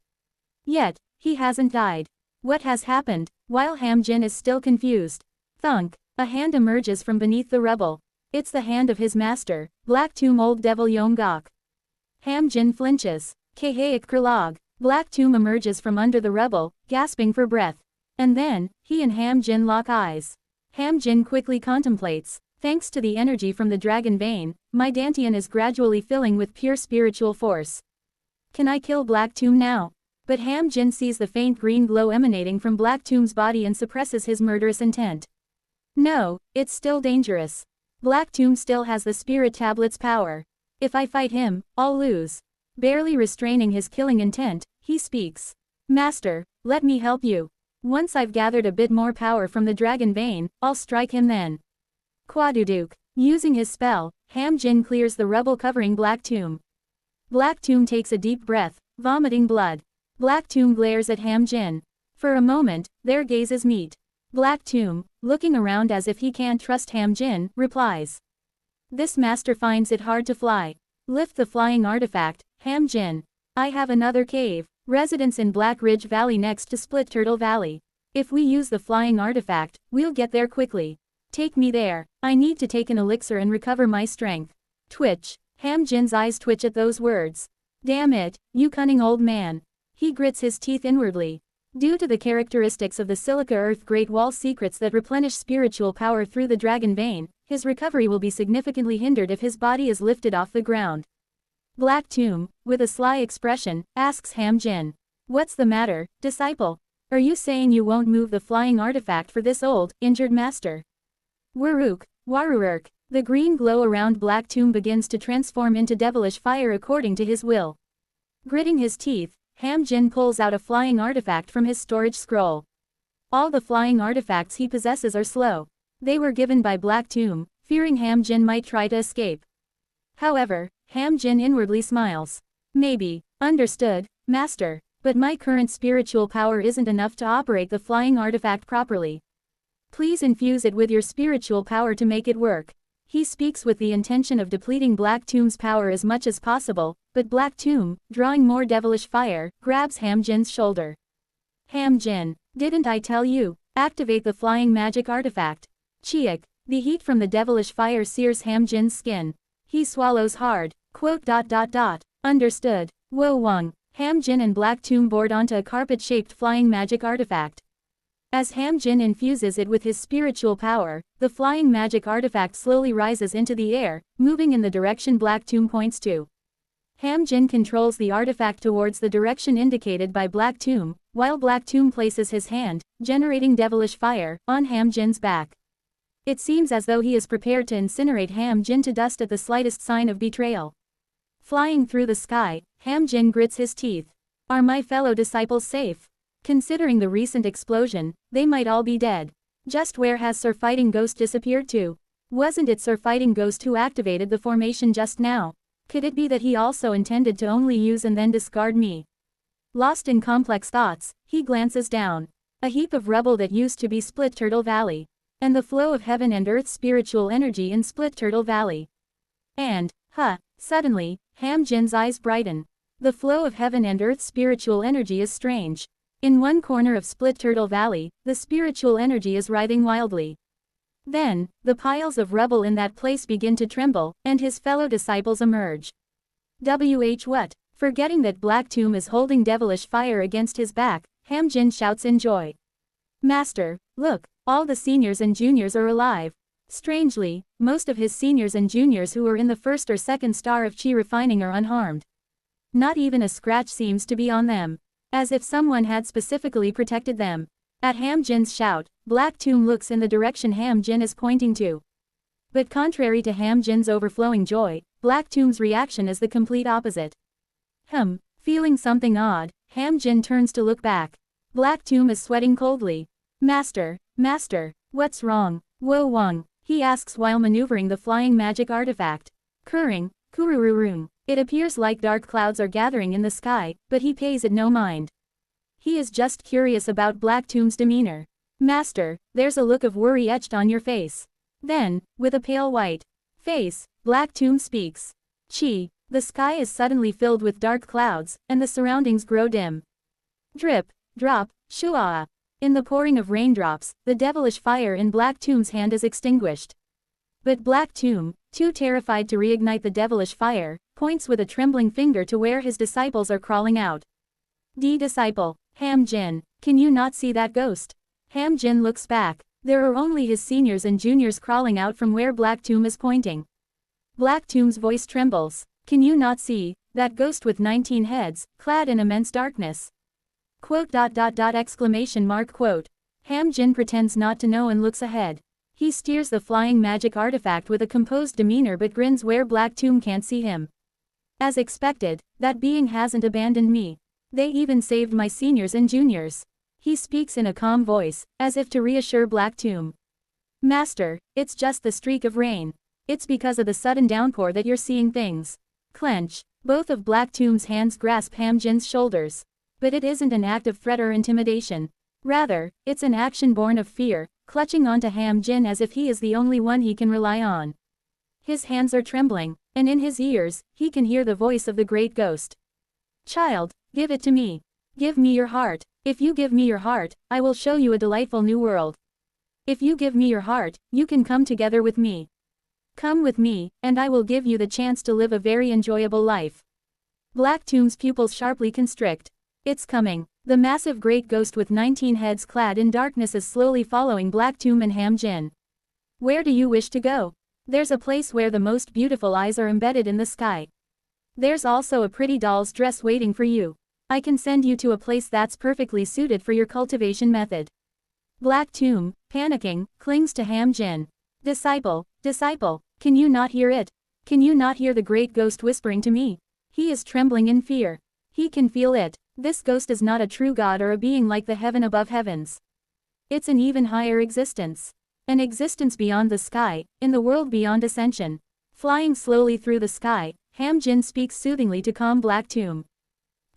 Yet, he hasn't died. What has happened? While Ham Jin is still confused. Thunk. A hand emerges from beneath the rubble. It's the hand of his master, Black Tomb Old Devil Yongok. Ham Jin flinches. Kahayak Krlog. Black Tomb emerges from under the rubble, gasping for breath. And then, he and Ham Jin lock eyes. Ham Jin quickly contemplates. Thanks to the energy from the dragon vein, my dantian is gradually filling with pure spiritual force. Can I kill Black Tomb now? But Ham Jin sees the faint green glow emanating from Black Tomb's body and suppresses his murderous intent. No, it's still dangerous. Black Tomb still has the spirit tablet's power. If I fight him, I'll lose. Barely restraining his killing intent, he speaks. Master, let me help you. Once I've gathered a bit more power from the dragon vein, I'll strike him then. Quaduduke. Using his spell, Ham Jin clears the rubble covering Black Tomb. Black Tomb takes a deep breath, vomiting blood. Black Tomb glares at Ham Jin. For a moment, their gazes meet. Black Tomb, looking around as if he can't trust Ham Jin, replies. This master finds it hard to fly. Lift the flying artifact, Ham Jin. I have another cave. Residence in Black Ridge Valley next to Split Turtle Valley. If we use the flying artifact, we'll get there quickly. Take me there. I need to take an elixir and recover my strength. Twitch. Ham Jin's eyes twitch at those words. Damn it, you cunning old man. He grits his teeth inwardly. Due to the characteristics of the Silica Earth Great Wall secrets that replenish spiritual power through the dragon vein, his recovery will be significantly hindered if his body is lifted off the ground. Black Tomb, with a sly expression, asks Ham Jin. What's the matter, disciple? Are you saying you won't move the flying artifact for this old, injured master? Waruk, Warurk. The green glow around Black Tomb begins to transform into devilish fire according to his will. Gritting his teeth, Ham Jin pulls out a flying artifact from his storage scroll. All the flying artifacts he possesses are slow. They were given by Black Tomb, fearing Ham Jin might try to escape. However, Ham Jin inwardly smiles. Maybe. Understood, master. But my current spiritual power isn't enough to operate the flying artifact properly. Please infuse it with your spiritual power to make it work. He speaks with the intention of depleting Black Tomb's power as much as possible, but Black Tomb, drawing more devilish fire, grabs Ham Jin's shoulder. Ham Jin, didn't I tell you? Activate the flying magic artifact. Chiak. The heat from the devilish fire sears Ham Jin's skin. He swallows hard. Understood. Wo Wang. Ham Jin and Black Tomb board onto a carpet-shaped flying magic artifact. As Ham Jin infuses it with his spiritual power, the flying magic artifact slowly rises into the air, moving in the direction Black Tomb points to. Ham Jin controls the artifact towards the direction indicated by Black Tomb, while Black Tomb places his hand, generating devilish fire, on Ham Jin's back. It seems as though he is prepared to incinerate Ham Jin to dust at the slightest sign of betrayal. Flying through the sky, Ham Jin grits his teeth. Are my fellow disciples safe? Considering the recent explosion, they might all be dead. Just where has Sir Fighting Ghost disappeared to? Wasn't it Sir Fighting Ghost who activated the formation just now? Could it be that he also intended to only use and then discard me? Lost in complex thoughts, he glances down. A heap of rubble that used to be Split Turtle Valley. And the flow of heaven and earth spiritual energy in Split Turtle Valley. And, suddenly, Ham Jin's eyes brighten. The flow of heaven and earth spiritual energy is strange. In one corner of Split Turtle Valley, the spiritual energy is writhing wildly. Then, the piles of rubble in that place begin to tremble, and his fellow disciples emerge. What? Forgetting that Black Tomb is holding devilish fire against his back, Ham Jin shouts in joy. Master, look, all the seniors and juniors are alive. Strangely, most of his seniors and juniors who were in the first or second star of Chi refining are unharmed. Not even a scratch seems to be on them. As if someone had specifically protected them. At Ham Jin's shout, Black Tomb looks in the direction Ham Jin is pointing to. But contrary to Ham Jin's overflowing joy, Black Tomb's reaction is the complete opposite. Feeling something odd, Ham Jin turns to look back. Black Tomb is sweating coldly. Master, what's wrong? Wo Wang, he asks while maneuvering the flying magic artifact. Kurururung. It appears like dark clouds are gathering in the sky, but he pays it no mind. He is just curious about Black Tomb's demeanor. Master, there's a look of worry etched on your face. Then, with a pale white face, Black Tomb speaks. Chi, the sky is suddenly filled with dark clouds, and the surroundings grow dim. Drip, drop, shua. In the pouring of raindrops, the devilish fire in Black Tomb's hand is extinguished. But Black Tomb, too terrified to reignite the devilish fire, points with a trembling finger to where his disciples are crawling out. Disciple, Ham Jin, can you not see that ghost? Ham Jin looks back. There are only his seniors and juniors crawling out from where Black Tomb is pointing. Black Tomb's voice trembles. Can you not see that ghost with 19 heads, clad in immense darkness? Exclamation mark quote. Ham Jin pretends not to know and looks ahead. He steers the flying magic artifact with a composed demeanor but grins where Black Tomb can't see him. As expected, that being hasn't abandoned me. They even saved my seniors and juniors. He speaks in a calm voice, as if to reassure Black Tomb. Master, it's just the streak of rain. It's because of the sudden downpour that you're seeing things. Clench. Both of Black Tomb's hands grasp Ham Jin's shoulders. But it isn't an act of threat or intimidation. Rather, it's an action born of fear, clutching onto Ham Jin as if he is the only one he can rely on. His hands are trembling, and in his ears, he can hear the voice of the great ghost. Child, give it to me. Give me your heart. If you give me your heart, I will show you a delightful new world. If you give me your heart, you can come together with me. Come with me, and I will give you the chance to live a very enjoyable life. Black Tomb's pupils sharply constrict. It's coming. The massive great ghost with 19 heads clad in darkness is slowly following Black Tomb and Ham Jin. Where do you wish to go? There's a place where the most beautiful eyes are embedded in the sky. There's also a pretty doll's dress waiting for you. I can send you to a place that's perfectly suited for your cultivation method. Black Tomb, panicking, clings to Ham Jin. Disciple, disciple, can you not hear it? Can you not hear the great ghost whispering to me? He is trembling in fear. He can feel it. This ghost is not a true god or a being like the heaven above heavens. It's an even higher existence. An existence beyond the sky, in the world beyond ascension. Flying slowly through the sky, Ham Jin speaks soothingly to calm Black Tomb.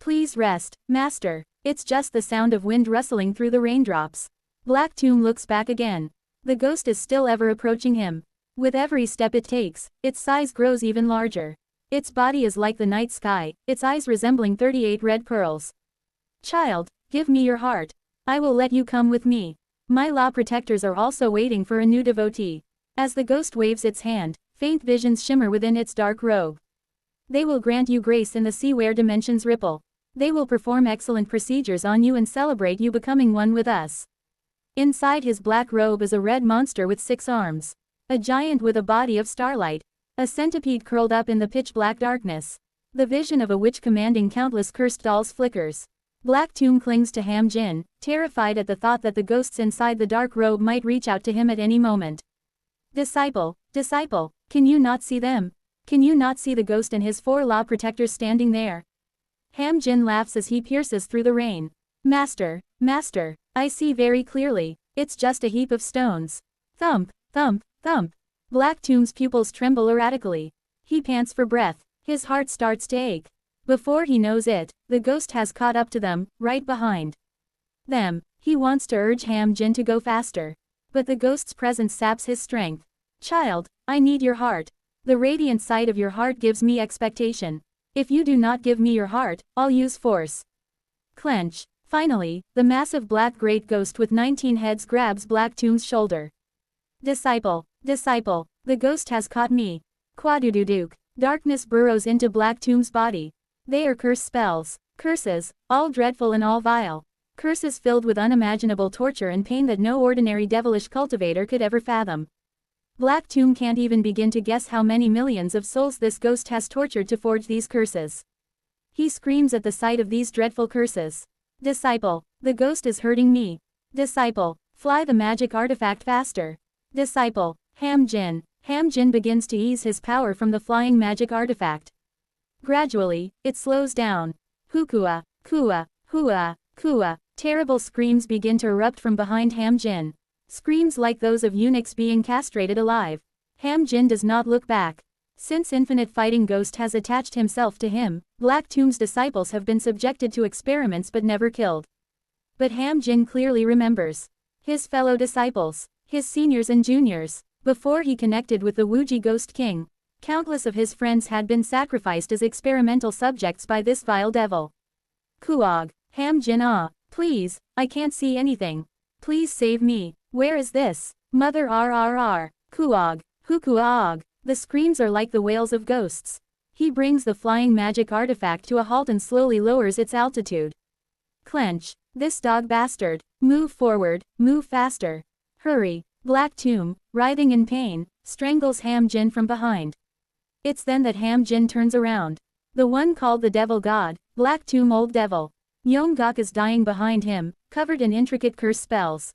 Please rest, master. It's just the sound of wind rustling through the raindrops. Black Tomb looks back again. The ghost is still ever approaching him. With every step it takes, its size grows even larger. Its body is like the night sky, its eyes resembling 38 red pearls. Child, give me your heart. I will let you come with me. My law protectors are also waiting for a new devotee. As the ghost waves its hand, faint visions shimmer within its dark robe. They will grant you grace in the sea where dimensions ripple. They will perform excellent procedures on you and celebrate you becoming one with us. Inside his black robe is a red monster with 6 arms. A giant with a body of starlight. A centipede curled up in the pitch-black darkness. The vision of a witch commanding countless cursed dolls flickers. Black Tomb clings to Ham Jin, terrified at the thought that the ghosts inside the dark robe might reach out to him at any moment. Disciple, disciple, can you not see them? Can you not see the ghost and his 4 law protectors standing there? Ham Jin laughs as he pierces through the rain. Master, master, I see very clearly. It's just a heap of stones. Thump, thump, thump. Black Tomb's pupils tremble erratically. He pants for breath. His heart starts to ache. Before he knows it, the ghost has caught up to them, right behind them. He wants to urge Ham Jin to go faster. But the ghost's presence saps his strength. Child, I need your heart. The radiant sight of your heart gives me expectation. If you do not give me your heart, I'll use force. Clench. Finally, the massive black great ghost with 19 heads grabs Black Tomb's shoulder. Disciple, disciple, the ghost has caught me. Quadududuke. Darkness burrows into Black Tomb's body. They are curse spells, curses, all dreadful and all vile. Curses filled with unimaginable torture and pain that no ordinary devilish cultivator could ever fathom. Black Tomb can't even begin to guess how many millions of souls this ghost has tortured to forge these curses. He screams at the sight of these dreadful curses. Disciple, the ghost is hurting me. Disciple, fly the magic artifact faster. Disciple, Ham Jin. Ham Jin begins to ease his power from the flying magic artifact. Gradually, it slows down. Hukua, kua, hua, kua. Terrible screams begin to erupt from behind Ham Jin. Screams like those of eunuchs being castrated alive. Ham Jin does not look back. Since Infinite Fighting Ghost has attached himself to him, Black Tomb's disciples have been subjected to experiments but never killed. But Ham Jin clearly remembers. His fellow disciples, his seniors and juniors. Before he connected with the Wuji Ghost King, countless of his friends had been sacrificed as experimental subjects by this vile devil. Kuog. Ham Jin please, I can't see anything. Please save me. Where is this? Mother RRR. Kuog. Hukuaog. The screams are like the wails of ghosts. He brings the flying magic artifact to a halt and slowly lowers its altitude. Clench. This dog bastard. Move forward, move faster. Hurry. Black Tomb, writhing in pain, strangles Ham Jin from behind. It's then that Ham Jin turns around. The one called the Devil God, Black Tomb Old Devil. Yonggak is dying behind him, covered in intricate curse spells.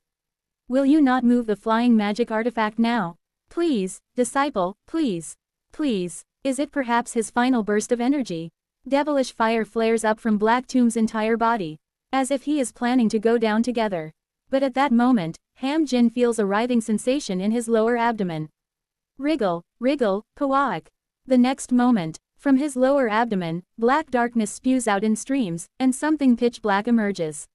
Will you not move the flying magic artifact now? Please, disciple, please. Please. Is it perhaps his final burst of energy? Devilish fire flares up from Black Tomb's entire body. as if he is planning to go down together. But at that moment, Ham Jin feels a writhing sensation in his lower abdomen. Wriggle, wriggle, pawak. The next moment, from his lower abdomen, black darkness spews out in streams, and something pitch black emerges.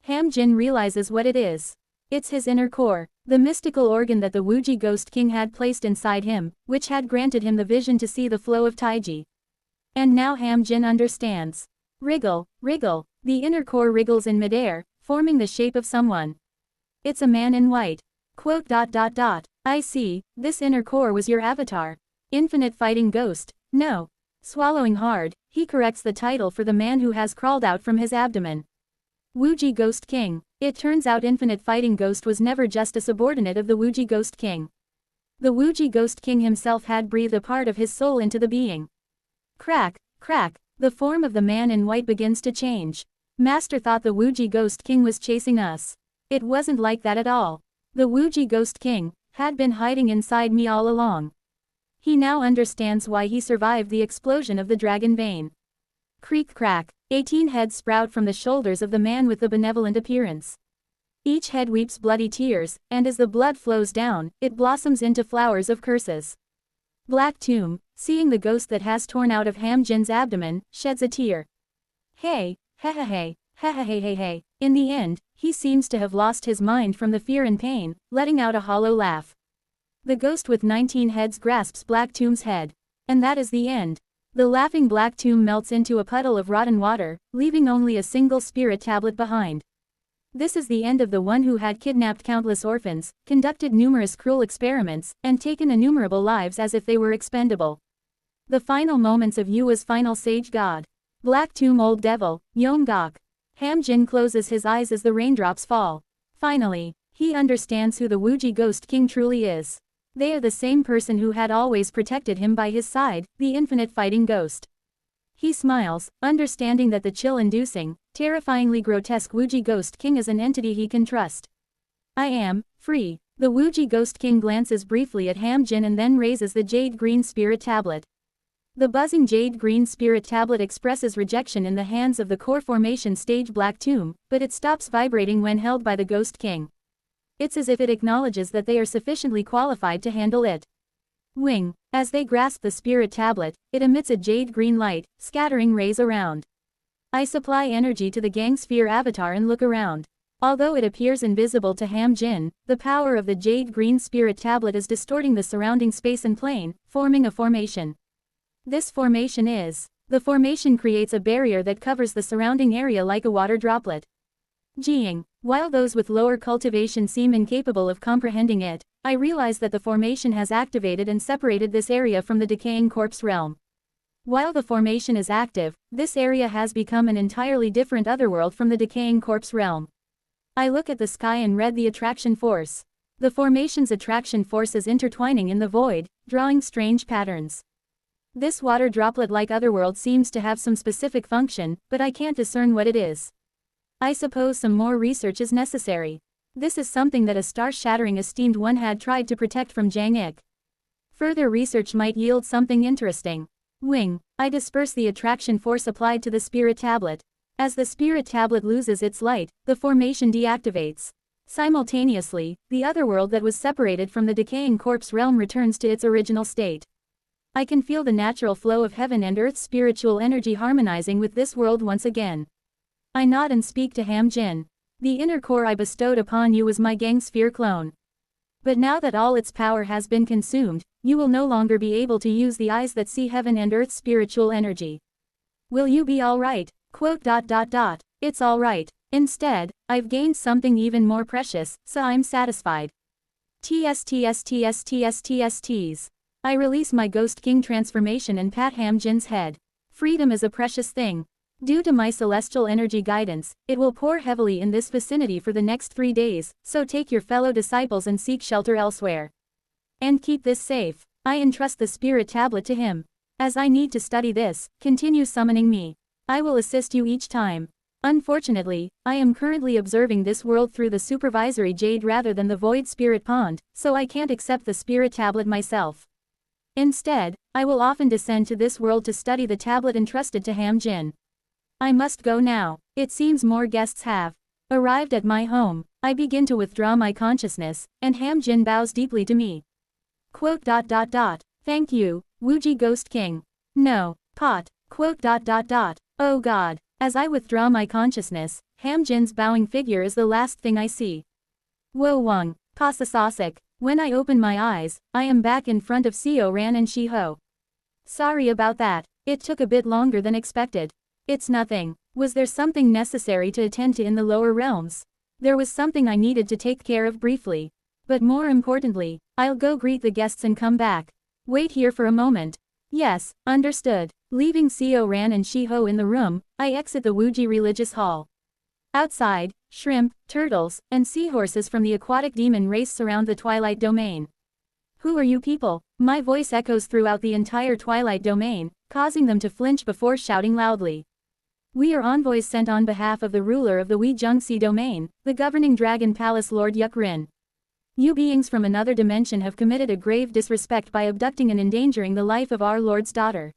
Ham Jin realizes what it is. It's his inner core, the mystical organ that the Wuji Ghost King had placed inside him, which had granted him the vision to see the flow of Taiji. And now Ham Jin understands. Wriggle, wriggle, the inner core wriggles in midair, forming the shape of someone. It's a man in white. Quote. I see, this inner core was your avatar. Infinite Fighting Ghost, no. Swallowing hard, he corrects the title for the man who has crawled out from his abdomen. Wuji Ghost King. It turns out Infinite Fighting Ghost was never just a subordinate of the Wuji Ghost King. The Wuji Ghost King himself had breathed a part of his soul into the being. Crack, crack, the form of the man in white begins to change. Master thought the Wuji Ghost King was chasing us. It wasn't like that at all. The Wuji Ghost King had been hiding inside me all along. He now understands why he survived the explosion of the dragon vein. Creak crack, 18 heads sprout from the shoulders of the man with the benevolent appearance. Each head weeps bloody tears, and as the blood flows down, it blossoms into flowers of curses. Black Tomb, seeing the ghost that has torn out of Ham Jin's abdomen, sheds a tear. Hey, ha ha hey, ha ha hey hey hey. In the end, he seems to have lost his mind from the fear and pain, letting out a hollow laugh. The ghost with 19 heads grasps Black Tomb's head. And that is the end. The laughing Black Tomb melts into a puddle of rotten water, leaving only a single spirit tablet behind. This is the end of the one who had kidnapped countless orphans, conducted numerous cruel experiments, and taken innumerable lives as if they were expendable. The final moments of Yua's final sage god. Black Tomb Old Devil, Yong-gok. Ham Jin closes his eyes as the raindrops fall. Finally, he understands who the Wuji Ghost King truly is. They are the same person who had always protected him by his side, the Infinite Fighting Ghost. He smiles, understanding that the chill-inducing, terrifyingly grotesque Wuji Ghost King is an entity he can trust. I am free. The Wuji Ghost King glances briefly at Ham Jin and then raises the Jade Green Spirit Tablet. The buzzing Jade Green Spirit Tablet expresses rejection in the hands of the core formation stage Black Tomb, but it stops vibrating when held by the Ghost King. It's as if it acknowledges that they are sufficiently qualified to handle it. Wing. As they grasp the Spirit Tablet, it emits a jade green light, scattering rays around. I supply energy to the Gang Sphere avatar and look around. Although it appears invisible to Ham Jin, the power of the Jade Green Spirit Tablet is distorting the surrounding space and plane, forming a formation. This formation is. The formation creates a barrier that covers the surrounding area like a water droplet. Geeing. While those with lower cultivation seem incapable of comprehending it, I realize that the formation has activated and separated this area from the decaying corpse realm. While the formation is active, this area has become an entirely different otherworld from the decaying corpse realm. I look at the sky and read the attraction force. The formation's attraction force is intertwining in the void, drawing strange patterns. This water droplet-like otherworld seems to have some specific function, but I can't discern what it is. I suppose some more research is necessary. This is something that a star-shattering esteemed one had tried to protect from Jang Ik. Further research might yield something interesting. Wing. I disperse the attraction force applied to the Spirit Tablet. As the Spirit Tablet loses its light, the formation deactivates. Simultaneously, the otherworld that was separated from the decaying corpse realm returns to its original state. I can feel the natural flow of heaven and earth's spiritual energy harmonizing with this world once again. I nod and speak to Ham Jin. The inner core I bestowed upon you was my Gang Sphere clone. But now that all its power has been consumed, you will no longer be able to use the eyes that see heaven and earth's spiritual energy. Will you be alright? Quote. It's alright. Instead, I've gained something even more precious, so I'm satisfied. TSTSTSTSTSTS. I release my Ghost King transformation and pat Ham Jin's head. Freedom is a precious thing. Due to my celestial energy guidance, it will pour heavily in this vicinity for the next 3 days, so take your fellow disciples and seek shelter elsewhere. And keep this safe. I entrust the Spirit Tablet to him. As I need to study this, continue summoning me. I will assist you each time. Unfortunately, I am currently observing this world through the supervisory jade rather than the void spirit pond, so I can't accept the Spirit Tablet myself. Instead, I will often descend to this world to study the tablet entrusted to Ham Jin. I must go now. It seems more guests have arrived at my home. I begin to withdraw my consciousness, and Hamjin bows deeply to me. Quote. Thank you, Wuji Ghost King. No, pot. Quote. Oh God. As I withdraw my consciousness, Hamjin's bowing figure is the last thing I see. Wo Wang, Pasasasik. When I open my eyes, I am back in front of Seo Ran and Shiho. Sorry about that. It took a bit longer than expected. It's nothing. Was there something necessary to attend to in the lower realms? There was something I needed to take care of briefly. But more importantly, I'll go greet the guests and come back. Wait here for a moment. Yes, understood. Leaving Seo Ran and Shiho in the room, I exit the Wuji religious hall. Outside, shrimp, turtles, and seahorses from the aquatic demon race surround the Twilight Domain. Who are you people? My voice echoes throughout the entire Twilight Domain, causing them to flinch before shouting loudly. We are envoys sent on behalf of the ruler of the Wei Jungsi Domain, the governing Dragon Palace Lord Yukrin. You beings from another dimension have committed a grave disrespect by abducting and endangering the life of our Lord's daughter.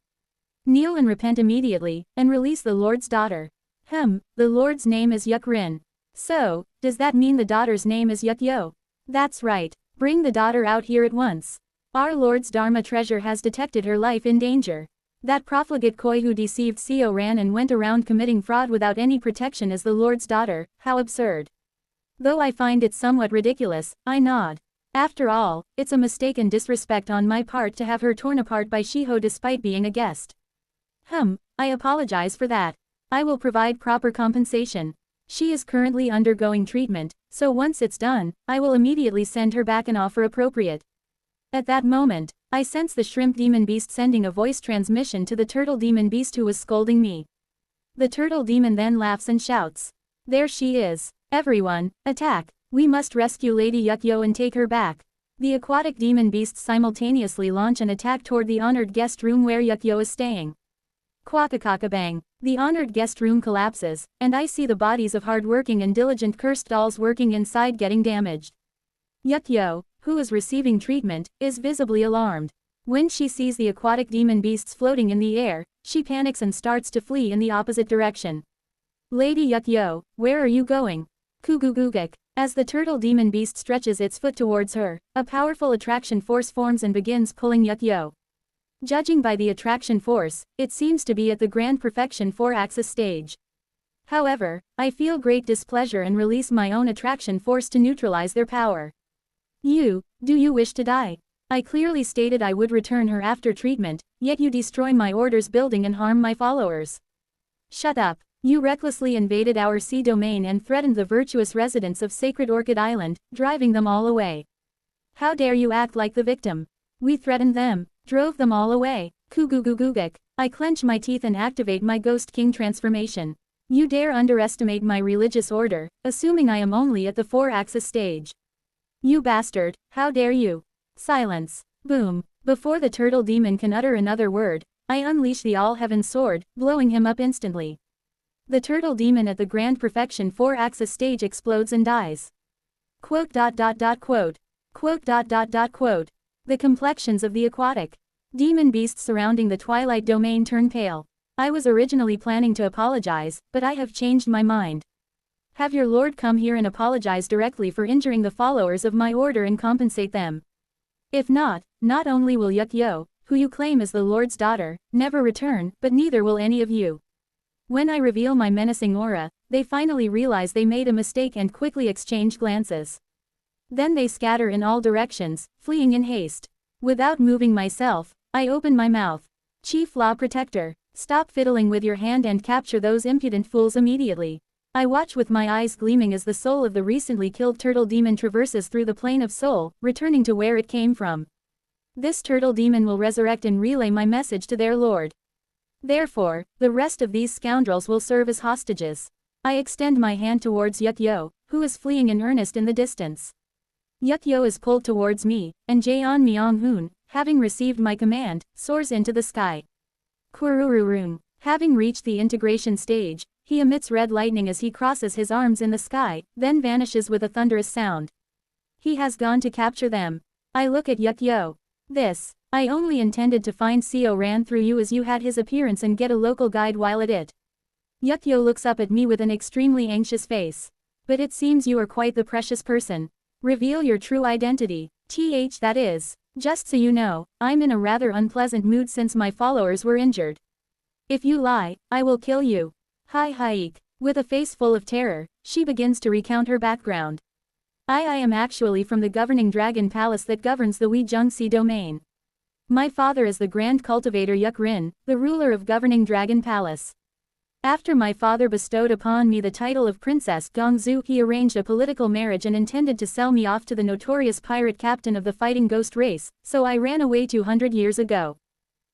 Kneel and repent immediately, and release the Lord's daughter. The Lord's name is Yukrin. So, does that mean the daughter's name is Yukyo? That's right. Bring the daughter out here at once. Our Lord's Dharma treasure has detected her life in danger. That profligate Koi who deceived Seo Ran and went around committing fraud without any protection is the Lord's daughter, how absurd. Though I find it somewhat ridiculous, I nod. After all, it's a mistake and disrespect on my part to have her torn apart by Shiho despite being a guest. I apologize for that. I will provide proper compensation. She is currently undergoing treatment, so once it's done, I will immediately send her back an offer appropriate. At that moment, I sense the shrimp demon beast sending a voice transmission to the turtle demon beast who was scolding me. The turtle demon then laughs and shouts. There she is. Everyone, attack. We must rescue Lady Yukyo and take her back. The aquatic demon beasts simultaneously launch an attack toward the honored guest room where Yukyo is staying. Quackakakabang. The honored guest room collapses, and I see the bodies of hard-working and diligent cursed dolls working inside getting damaged. Yukyo, who is receiving treatment, is visibly alarmed. When she sees the aquatic demon beasts floating in the air, she panics and starts to flee in the opposite direction. Lady Yukyo, where are you going? Kugugugik. As the turtle demon beast stretches its foot towards her, a powerful attraction force forms and begins pulling Yukyo. Judging by the attraction force, it seems to be at the grand perfection 4-axis stage. However, I feel great displeasure and release my own attraction force to neutralize their power. Do you wish to die? I clearly stated I would return her after treatment, yet you destroy my order's building and harm my followers. Shut up. You recklessly invaded our sea domain and threatened the virtuous residents of Sacred Orchid Island, driving them all away. How dare you act like the victim? We threatened them, drove them all away. Kugugugugik. I clench my teeth and activate my Ghost King transformation. You dare underestimate my religious order, assuming I am only at the 4-axis stage. You bastard, how dare you? Silence. Boom. Before the turtle demon can utter another word, I unleash the All-Heaven Sword, blowing him up instantly. The turtle demon at the grand perfection 4-axis stage explodes and dies. Quote. Quote. The complexions of the aquatic demon beasts surrounding the Twilight Domain turn pale. I was originally planning to apologize, but I have changed my mind. Have your lord come here and apologize directly for injuring the followers of my order and compensate them. If not, not only will Yukyo, who you claim is the lord's daughter, never return, but neither will any of you. When I reveal my menacing aura, they finally realize they made a mistake and quickly exchange glances. Then they scatter in all directions, fleeing in haste. Without moving myself, I open my mouth. Chief Law Protector, stop fiddling with your hand and capture those impudent fools immediately. I watch with my eyes gleaming as the soul of the recently killed turtle demon traverses through the plane of soul, returning to where it came from. This turtle demon will resurrect and relay my message to their lord. Therefore, the rest of these scoundrels will serve as hostages. I extend my hand towards Yukyo, who is fleeing in earnest in the distance. Yukyo is pulled towards me, and Jaeon Myung-hoon, having received my command, soars into the sky. Kurururun. Having reached the integration stage, he emits red lightning as he crosses his arms in the sky, then vanishes with a thunderous sound. He has gone to capture them. I look at Yukyo. I only intended to find Seo Ran through you as you had his appearance and get a local guide while at it. Yukyo looks up at me with an extremely anxious face. But it seems you are quite the precious person. Reveal your true identity. That is. Just so you know, I'm in a rather unpleasant mood since my followers were injured. If you lie, I will kill you. Haik. With a face full of terror, she begins to recount her background. I am actually from the governing dragon palace that governs the Weijingxi domain. My father is the grand cultivator Yukrin, the ruler of governing dragon palace. After my father bestowed upon me the title of Princess Gongzu, he arranged a political marriage and intended to sell me off to the notorious pirate captain of the fighting ghost race, so I ran away 200 years ago.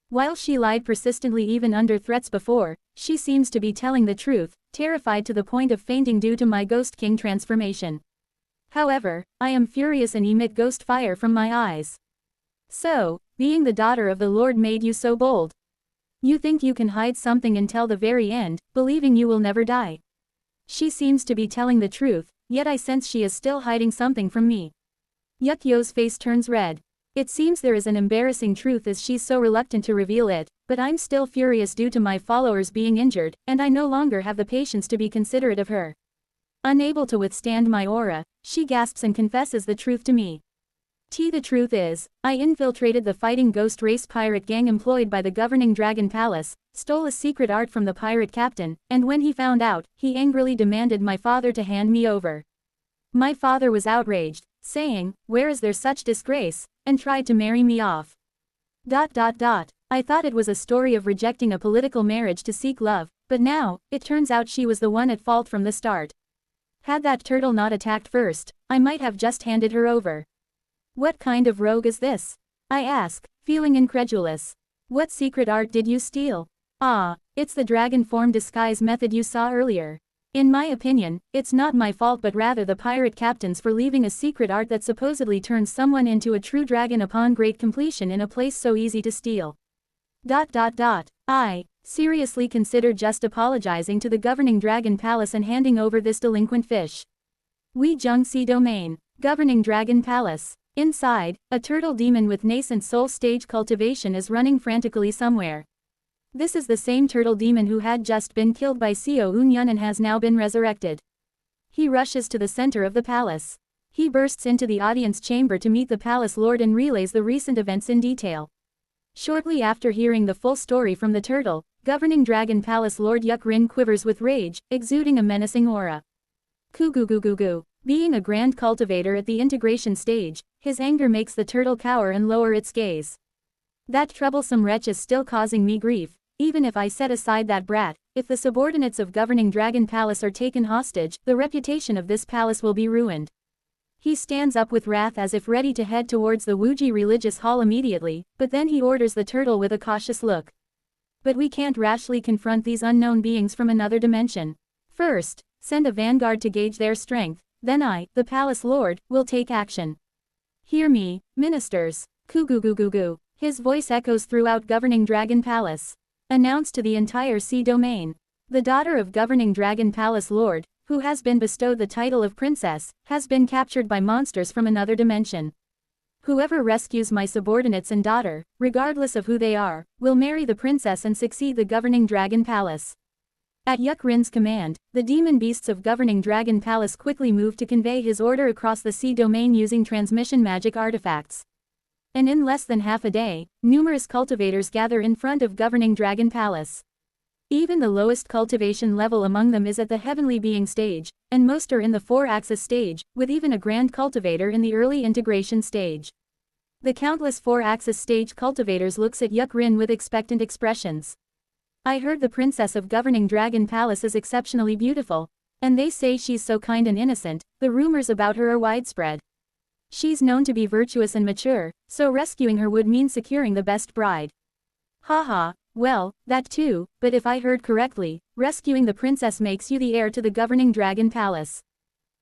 While she lied persistently even under threats before, she seems to be telling the truth, terrified to the point of fainting due to my Ghost King transformation. However, I am furious and emit ghost fire from my eyes. So, being the daughter of the Lord made you so bold. You think you can hide something until the very end, believing you will never die. She seems to be telling the truth, yet I sense she is still hiding something from me. Yukyo's face turns red. It seems there is an embarrassing truth as she's so reluctant to reveal it, but I'm still furious due to my followers being injured, and I no longer have the patience to be considerate of her. Unable to withstand my aura, she gasps and confesses the truth to me. The truth is, I infiltrated the fighting ghost race pirate gang employed by the governing dragon palace, stole a secret art from the pirate captain, and when he found out, he angrily demanded my father to hand me over. My father was outraged, saying, "Where is there such disgrace?" and tried to marry me off. I thought it was a story of rejecting a political marriage to seek love, but now, it turns out she was the one at fault from the start. Had that turtle not attacked first, I might have just handed her over. What kind of rogue is this? I ask, feeling incredulous. What secret art did you steal? It's the dragon form disguise method you saw earlier. In my opinion, it's not my fault but rather the pirate captain's for leaving a secret art that supposedly turns someone into a true dragon upon great completion in a place so easy to steal. I seriously considered just apologizing to the governing dragon palace and handing over this delinquent fish. Weijingxi domain, governing dragon palace. Inside, a turtle demon with nascent soul stage cultivation is running frantically somewhere. This is the same turtle demon who had just been killed by Xiao Unyun and has now been resurrected. He rushes to the center of the palace. He bursts into the audience chamber to meet the palace lord and relays the recent events in detail. Shortly after hearing the full story from the turtle, governing dragon palace lord Yukrin quivers with rage, exuding a menacing aura. Kugugugugu. Being a grand cultivator at the integration stage, his anger makes the turtle cower and lower its gaze. That troublesome wretch is still causing me grief, even if I set aside that brat. If the subordinates of governing dragon palace are taken hostage, the reputation of this palace will be ruined. He stands up with wrath as if ready to head towards the Wuji religious hall immediately, but then he orders the turtle with a cautious look. But we can't rashly confront these unknown beings from another dimension. First, send a vanguard to gauge their strength. Then I, the palace lord, will take action. Hear me, ministers. Kugugugugu. His voice echoes throughout governing dragon palace. Announced to the entire sea domain. The daughter of governing dragon palace lord, who has been bestowed the title of princess, has been captured by monsters from another dimension. Whoever rescues my subordinates and daughter, regardless of who they are, will marry the princess and succeed the governing dragon palace. At Yukrin's command, the demon beasts of governing dragon palace quickly moved to convey his order across the sea domain using transmission magic artifacts. And in less than half a day, numerous cultivators gather in front of governing dragon palace. Even the lowest cultivation level among them is at the heavenly being stage, and most are in the 4-axis stage, with even a grand cultivator in the early integration stage. The countless 4-axis stage cultivators looks at Yukrin with expectant expressions. I heard the princess of governing dragon palace is exceptionally beautiful, and they say she's so kind and innocent. The rumors about her are widespread. She's known to be virtuous and mature, so rescuing her would mean securing the best bride. Haha, well, that too, but if I heard correctly, rescuing the princess makes you the heir to the governing dragon palace.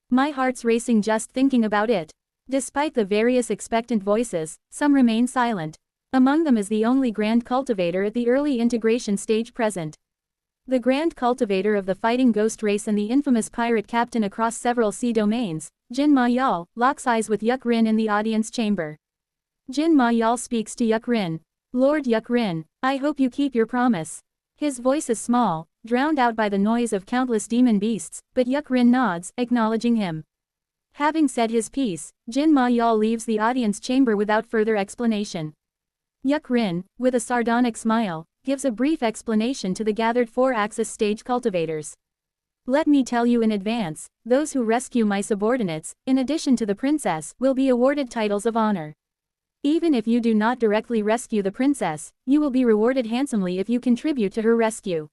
My heart's racing just thinking about it. Despite the various expectant voices, some remain silent. Among them is the only grand cultivator at the early integration stage present. The grand cultivator of the fighting ghost race and the infamous pirate captain across several sea domains, Jin Ma-yal, locks eyes with Yukrin in the audience chamber. Jin Ma-yal speaks to Yukrin. Lord Yukrin, I hope you keep your promise. His voice is small, drowned out by the noise of countless demon beasts, but Yuk-Rin nods, acknowledging him. Having said his piece, Jin Ma-Yal leaves the audience chamber without further explanation. Yuk-Rin, with a sardonic smile, gives a brief explanation to the gathered 4-axis stage cultivators. Let me tell you in advance, those who rescue my subordinates, in addition to the princess, will be awarded titles of honor. Even if you do not directly rescue the princess, you will be rewarded handsomely if you contribute to her rescue.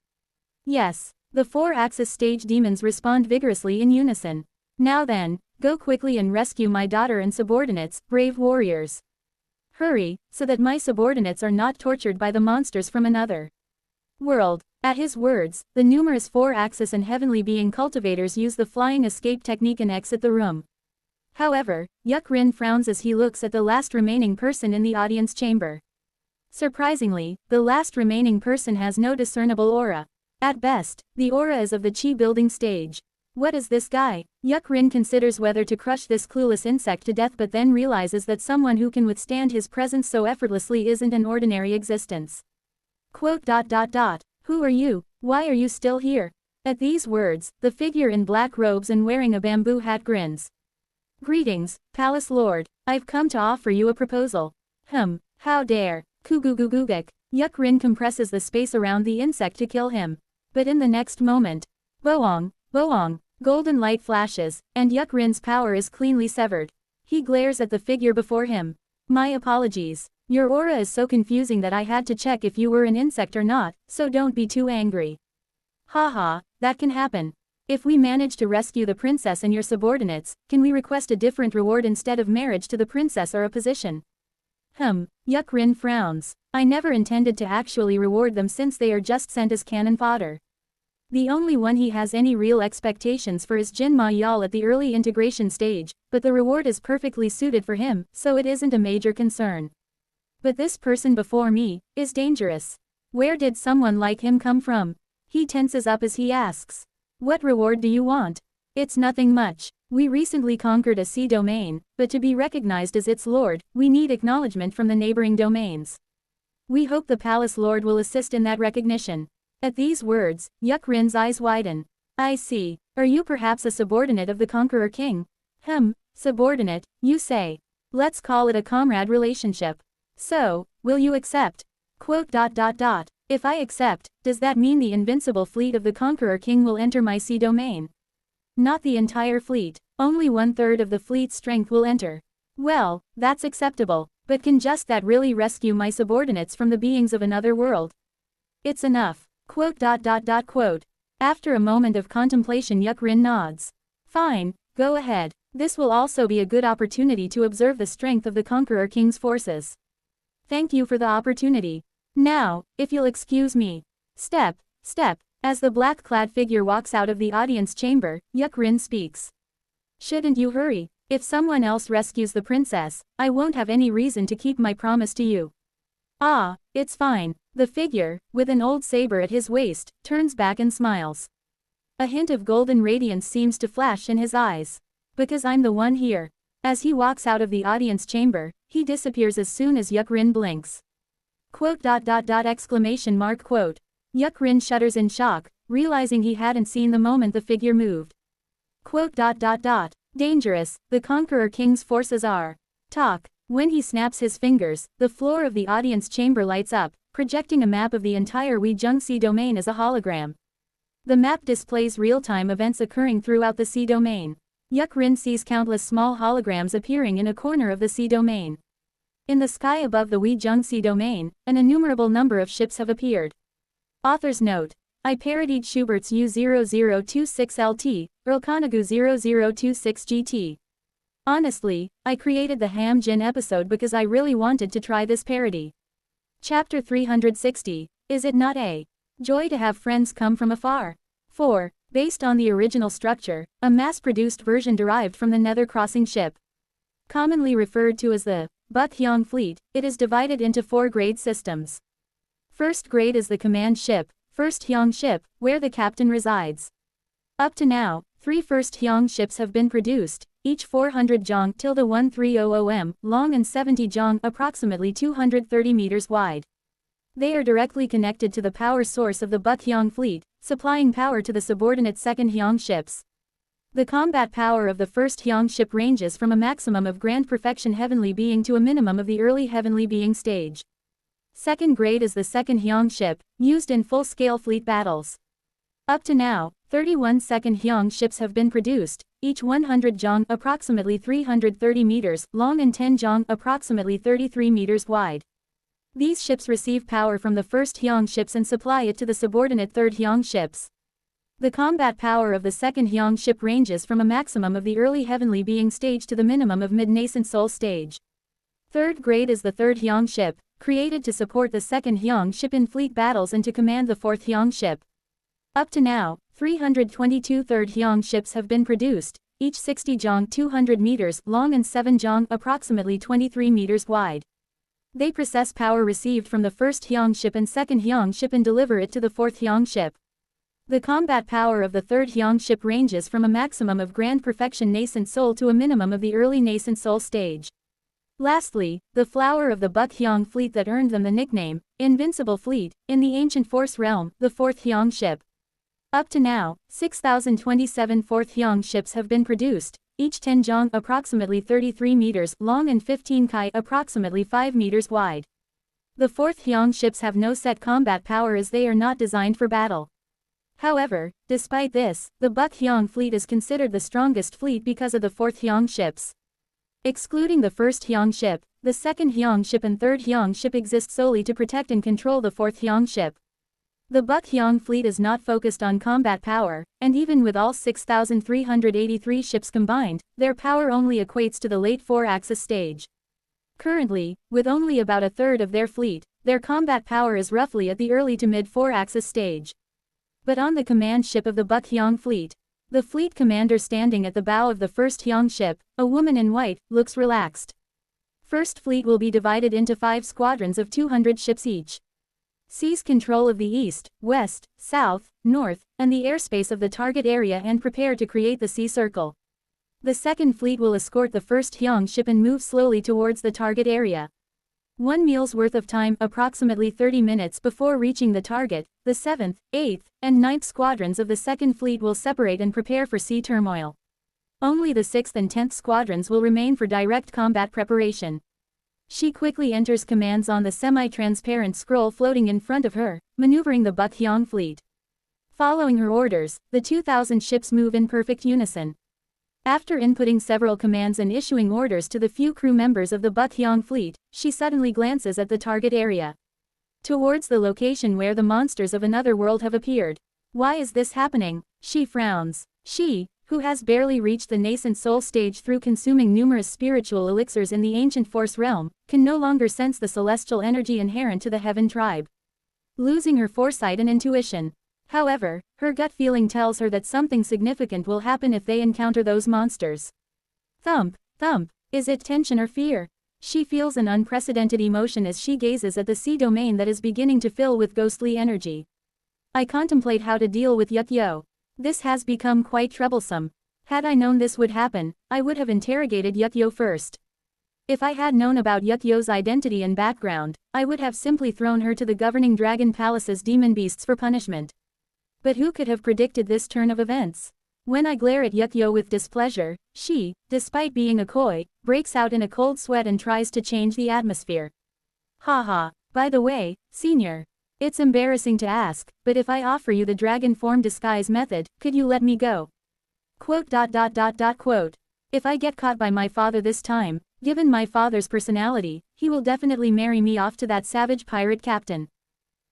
Yes, the 4-axis stage demons respond vigorously in unison. Now then, go quickly and rescue my daughter and subordinates, brave warriors. Hurry, so that my subordinates are not tortured by the monsters from another world. At his words, the numerous 4-axis and heavenly being cultivators use the flying escape technique and exit the room. However, Yuk-Rin frowns as he looks at the last remaining person in the audience chamber. Surprisingly, the last remaining person has no discernible aura. At best, the aura is of the chi building stage. What is this guy? Yuk-Rin considers whether to crush this clueless insect to death, but then realizes that someone who can withstand his presence so effortlessly isn't an ordinary existence. Who are you? Why are you still here? At these words, the figure in black robes and wearing a bamboo hat grins. Greetings, Palace Lord. I've come to offer you a proposal. How dare. Kugugugugek. Yuk-Rin compresses the space around the insect to kill him. But in the next moment, boong, golden light flashes, and Yuk-Rin's power is cleanly severed. He glares at the figure before him. My apologies. Your aura is so confusing that I had to check if you were an insect or not, so don't be too angry. Haha, that can happen. If we manage to rescue the princess and your subordinates, can we request a different reward instead of marriage to the princess or a position? Yuk-Rin frowns. I never intended to actually reward them since they are just sent as cannon fodder. The only one he has any real expectations for is Jin Ma-Yal at the early integration stage, but the reward is perfectly suited for him, so it isn't a major concern. But this person before me is dangerous. Where did someone like him come from? He tenses up as he asks. What reward do you want? It's nothing much. We recently conquered a sea domain, but to be recognized as its lord, we need acknowledgement from the neighboring domains. We hope the Palace Lord will assist in that recognition. At these words, Yuk-Rin's eyes widen. I see. Are you perhaps a subordinate of the Conqueror King? Subordinate, you say. Let's call it a comrade relationship. So, will you accept? If I accept, does that mean the invincible fleet of the Conqueror King will enter my sea domain? Not the entire fleet. Only 1/3 of the fleet's strength will enter. Well, that's acceptable, but can just that really rescue my subordinates from the beings of another world? It's enough. After a moment of contemplation, Yuk-Rin nods. Fine, go ahead. This will also be a good opportunity to observe the strength of the Conqueror King's forces. Thank you for the opportunity. Now, if you'll excuse me. Step. As the black-clad figure walks out of the audience chamber, Yuk-Rin speaks. Shouldn't you hurry? If someone else rescues the princess, I won't have any reason to keep my promise to you. Ah, it's fine. The figure, with an old saber at his waist, turns back and smiles. A hint of golden radiance seems to flash in his eyes. Because I'm the one here. As he walks out of the audience chamber, he disappears as soon as Yuk-Rin blinks. Yuk-Rin shudders in shock, realizing he hadn't seen the moment the figure moved. Dangerous, the Conqueror King's forces are. When he snaps his fingers, the floor of the audience chamber lights up, projecting a map of the entire Weijing Sea domain as a hologram. The map displays real-time events occurring throughout the sea domain. Yuk-Rin sees countless small holograms appearing in a corner of the sea domain. In the sky above the Weijing Sea domain, an innumerable number of ships have appeared. Author's note. I parodied Schubert's U0026LT, Erlkanagu 0026GT. Honestly, I created the Ham Jin episode because I really wanted to try this parody. Chapter 360, Is it not a joy to have friends come from afar? 4. Based on the original structure, a mass-produced version derived from the Nether Crossing ship. Commonly referred to as the Buthyang Fleet, it is divided into 4 grade systems. First grade is the command ship, First Hyang ship, where the captain resides. Up to now, 3 First Hyang ships have been produced, each 400 jong tilde 1300 m long and 70 jong approximately 230 meters wide. They are directly connected to the power source of the Baekhyang fleet, supplying power to the subordinate second Hyang ships. The combat power of the first Hyang ship ranges from a maximum of Grand Perfection Heavenly Being to a minimum of the early Heavenly Being stage. Second grade is the second Hyang ship, used in full-scale fleet battles. Up to now, 31 second Hyang ships have been produced, each 100 jong approximately 330 meters long and 10 jong approximately 33 meters wide. These ships receive power from the first Hyang ships and supply it to the subordinate third Hyang ships. The combat power of the second Hyang ship ranges from a maximum of the early Heavenly Being stage to the minimum of mid-nascent soul stage. Third grade is the third Hyang ship, created to support the second Hyang ship in fleet battles and to command the fourth Hyang ship. Up to now, 322 third Hyang ships have been produced, each 60 jong 200 meters long and 7 jong approximately 23 meters wide. They process power received from the first Hyang ship and second Hyang ship and deliver it to the fourth Hyang ship. The combat power of the third Hyang ship ranges from a maximum of Grand Perfection Nascent Soul to a minimum of the early Nascent Soul stage. Lastly, the flower of the Baekhyang fleet that earned them the nickname, Invincible Fleet, in the Ancient Force realm, the fourth Hyang ship. Up to now, 6,027 fourth Hyang ships have been produced, each 10 jong approximately 33 meters long and 15 kai approximately 5 meters wide. The fourth Hyang ships have no set combat power as they are not designed for battle. However, despite this, the Baekhyang fleet is considered the strongest fleet because of the fourth Hyang ships. Excluding the first Hyang ship, the second Hyang ship and third Hyang ship exist solely to protect and control the fourth Hyang ship. The Baekhyang fleet is not focused on combat power, and even with all 6,383 ships combined, their power only equates to the late 4-axis stage. Currently, with only about a third of their fleet, their combat power is roughly at the early to mid 4-axis stage. But on the command ship of the Baekhyang fleet, the fleet commander standing at the bow of the first Hyang ship, a woman in white, looks relaxed. First fleet will be divided into 5 squadrons of 200 ships each. Seize control of the east, west, south, north, and the airspace of the target area and prepare to create the sea circle. The second fleet will escort the first Hyang ship and move slowly towards the target area. 1 meal's worth of time, approximately 30 minutes before reaching the target, the 7th, 8th, and 9th squadrons of the second fleet will separate and prepare for sea turmoil. Only the 6th and 10th squadrons will remain for direct combat preparation. She quickly enters commands on the semi-transparent scroll floating in front of her, maneuvering the Baekhyang fleet. Following her orders, the 2,000 ships move in perfect unison. After inputting several commands and issuing orders to the few crew members of the Baekhyang fleet, she suddenly glances at the target area. Towards the location where the monsters of another world have appeared. Why is this happening? She frowns. She, who has barely reached the nascent soul stage through consuming numerous spiritual elixirs in the ancient force realm, can no longer sense the celestial energy inherent to the heaven tribe. Losing her foresight and intuition. However, her gut feeling tells her that something significant will happen if they encounter those monsters. Thump, thump. Is it tension or fear? She feels an unprecedented emotion as she gazes at the sea domain that is beginning to fill with ghostly energy. I contemplate how to deal with Yukyo. This has become quite troublesome. Had I known this would happen, I would have interrogated Yukyo first. If I had known about Yukyo's identity and background, I would have simply thrown her to the governing dragon palace's demon beasts for punishment. But who could have predicted this turn of events? When I glare at Yukyo with displeasure, she, despite being a koi, breaks out in a cold sweat and tries to change the atmosphere. Haha, by the way, senior. It's embarrassing to ask, but if I offer you the dragon form disguise method, could you let me go? Quote. If I get caught by my father this time, given my father's personality, he will definitely marry me off to that savage pirate captain.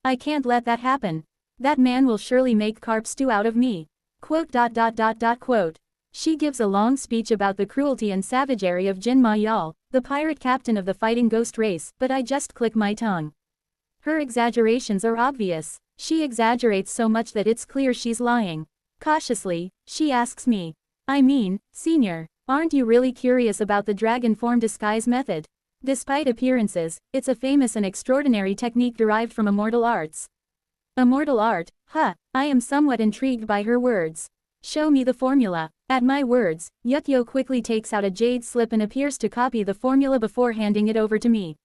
I can't let that happen. That man will surely make carp stew out of me. Quote. She gives a long speech about the cruelty and savagery of Jin Ma-yal, the pirate captain of the fighting ghost race, but I just click my tongue. Her exaggerations are obvious. She exaggerates so much that it's clear she's lying. Cautiously, she asks me. I mean, senior, aren't you really curious about the dragon form disguise method? Despite appearances, it's a famous and extraordinary technique derived from immortal arts. Immortal art? Huh, I am somewhat intrigued by her words. Show me the formula. At my words, Yukyo quickly takes out a jade slip and appears to copy the formula before handing it over to me.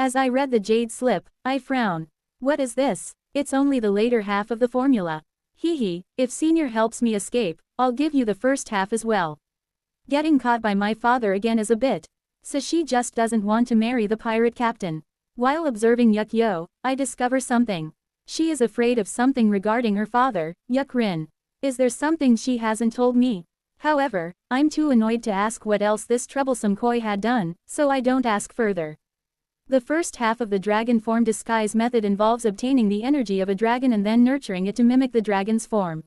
As I read the jade slip, I frown. What is this? It's only the later half of the formula. Hee, if Senior helps me escape, I'll give you the first half as well. Getting caught by my father again is a bit. So she just doesn't want to marry the pirate captain. While observing Yuk-yo, I discover something. She is afraid of something regarding her father, Yuk-rin. Is there something she hasn't told me? However, I'm too annoyed to ask what else this troublesome koi had done, so I don't ask further. The first half of the dragon form disguise method involves obtaining the energy of a dragon and then nurturing it to mimic the dragon's form.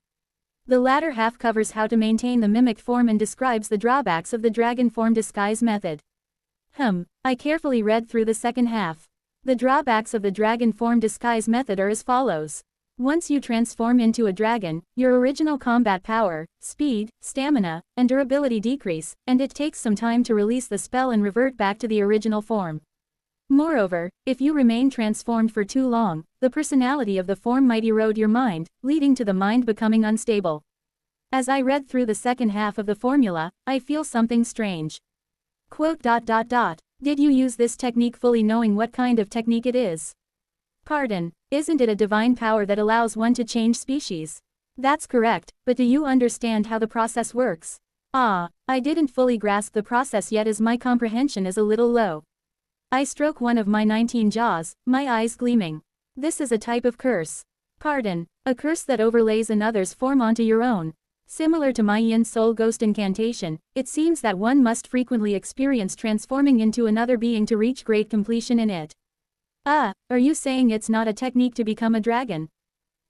The latter half covers how to maintain the mimicked form and describes the drawbacks of the dragon form disguise method. I carefully read through the second half. The drawbacks of the dragon form disguise method are as follows. Once you transform into a dragon, your original combat power, speed, stamina, and durability decrease, and it takes some time to release the spell and revert back to the original form. Moreover, if you remain transformed for too long, the personality of the form might erode your mind, leading to the mind becoming unstable. As I read through the second half of the formula, I feel something strange. Quote. Did you use this technique fully knowing what kind of technique it is? Pardon, isn't it a divine power that allows one to change species? That's correct, but do you understand how the process works? I didn't fully grasp the process yet as my comprehension is a little low. I stroke one of my 19 jaws, my eyes gleaming. This is a type of curse. Pardon, a curse that overlays another's form onto your own. Similar to my Yin Soul Ghost incantation, it seems that one must frequently experience transforming into another being to reach great completion in it. Are you saying it's not a technique to become a dragon?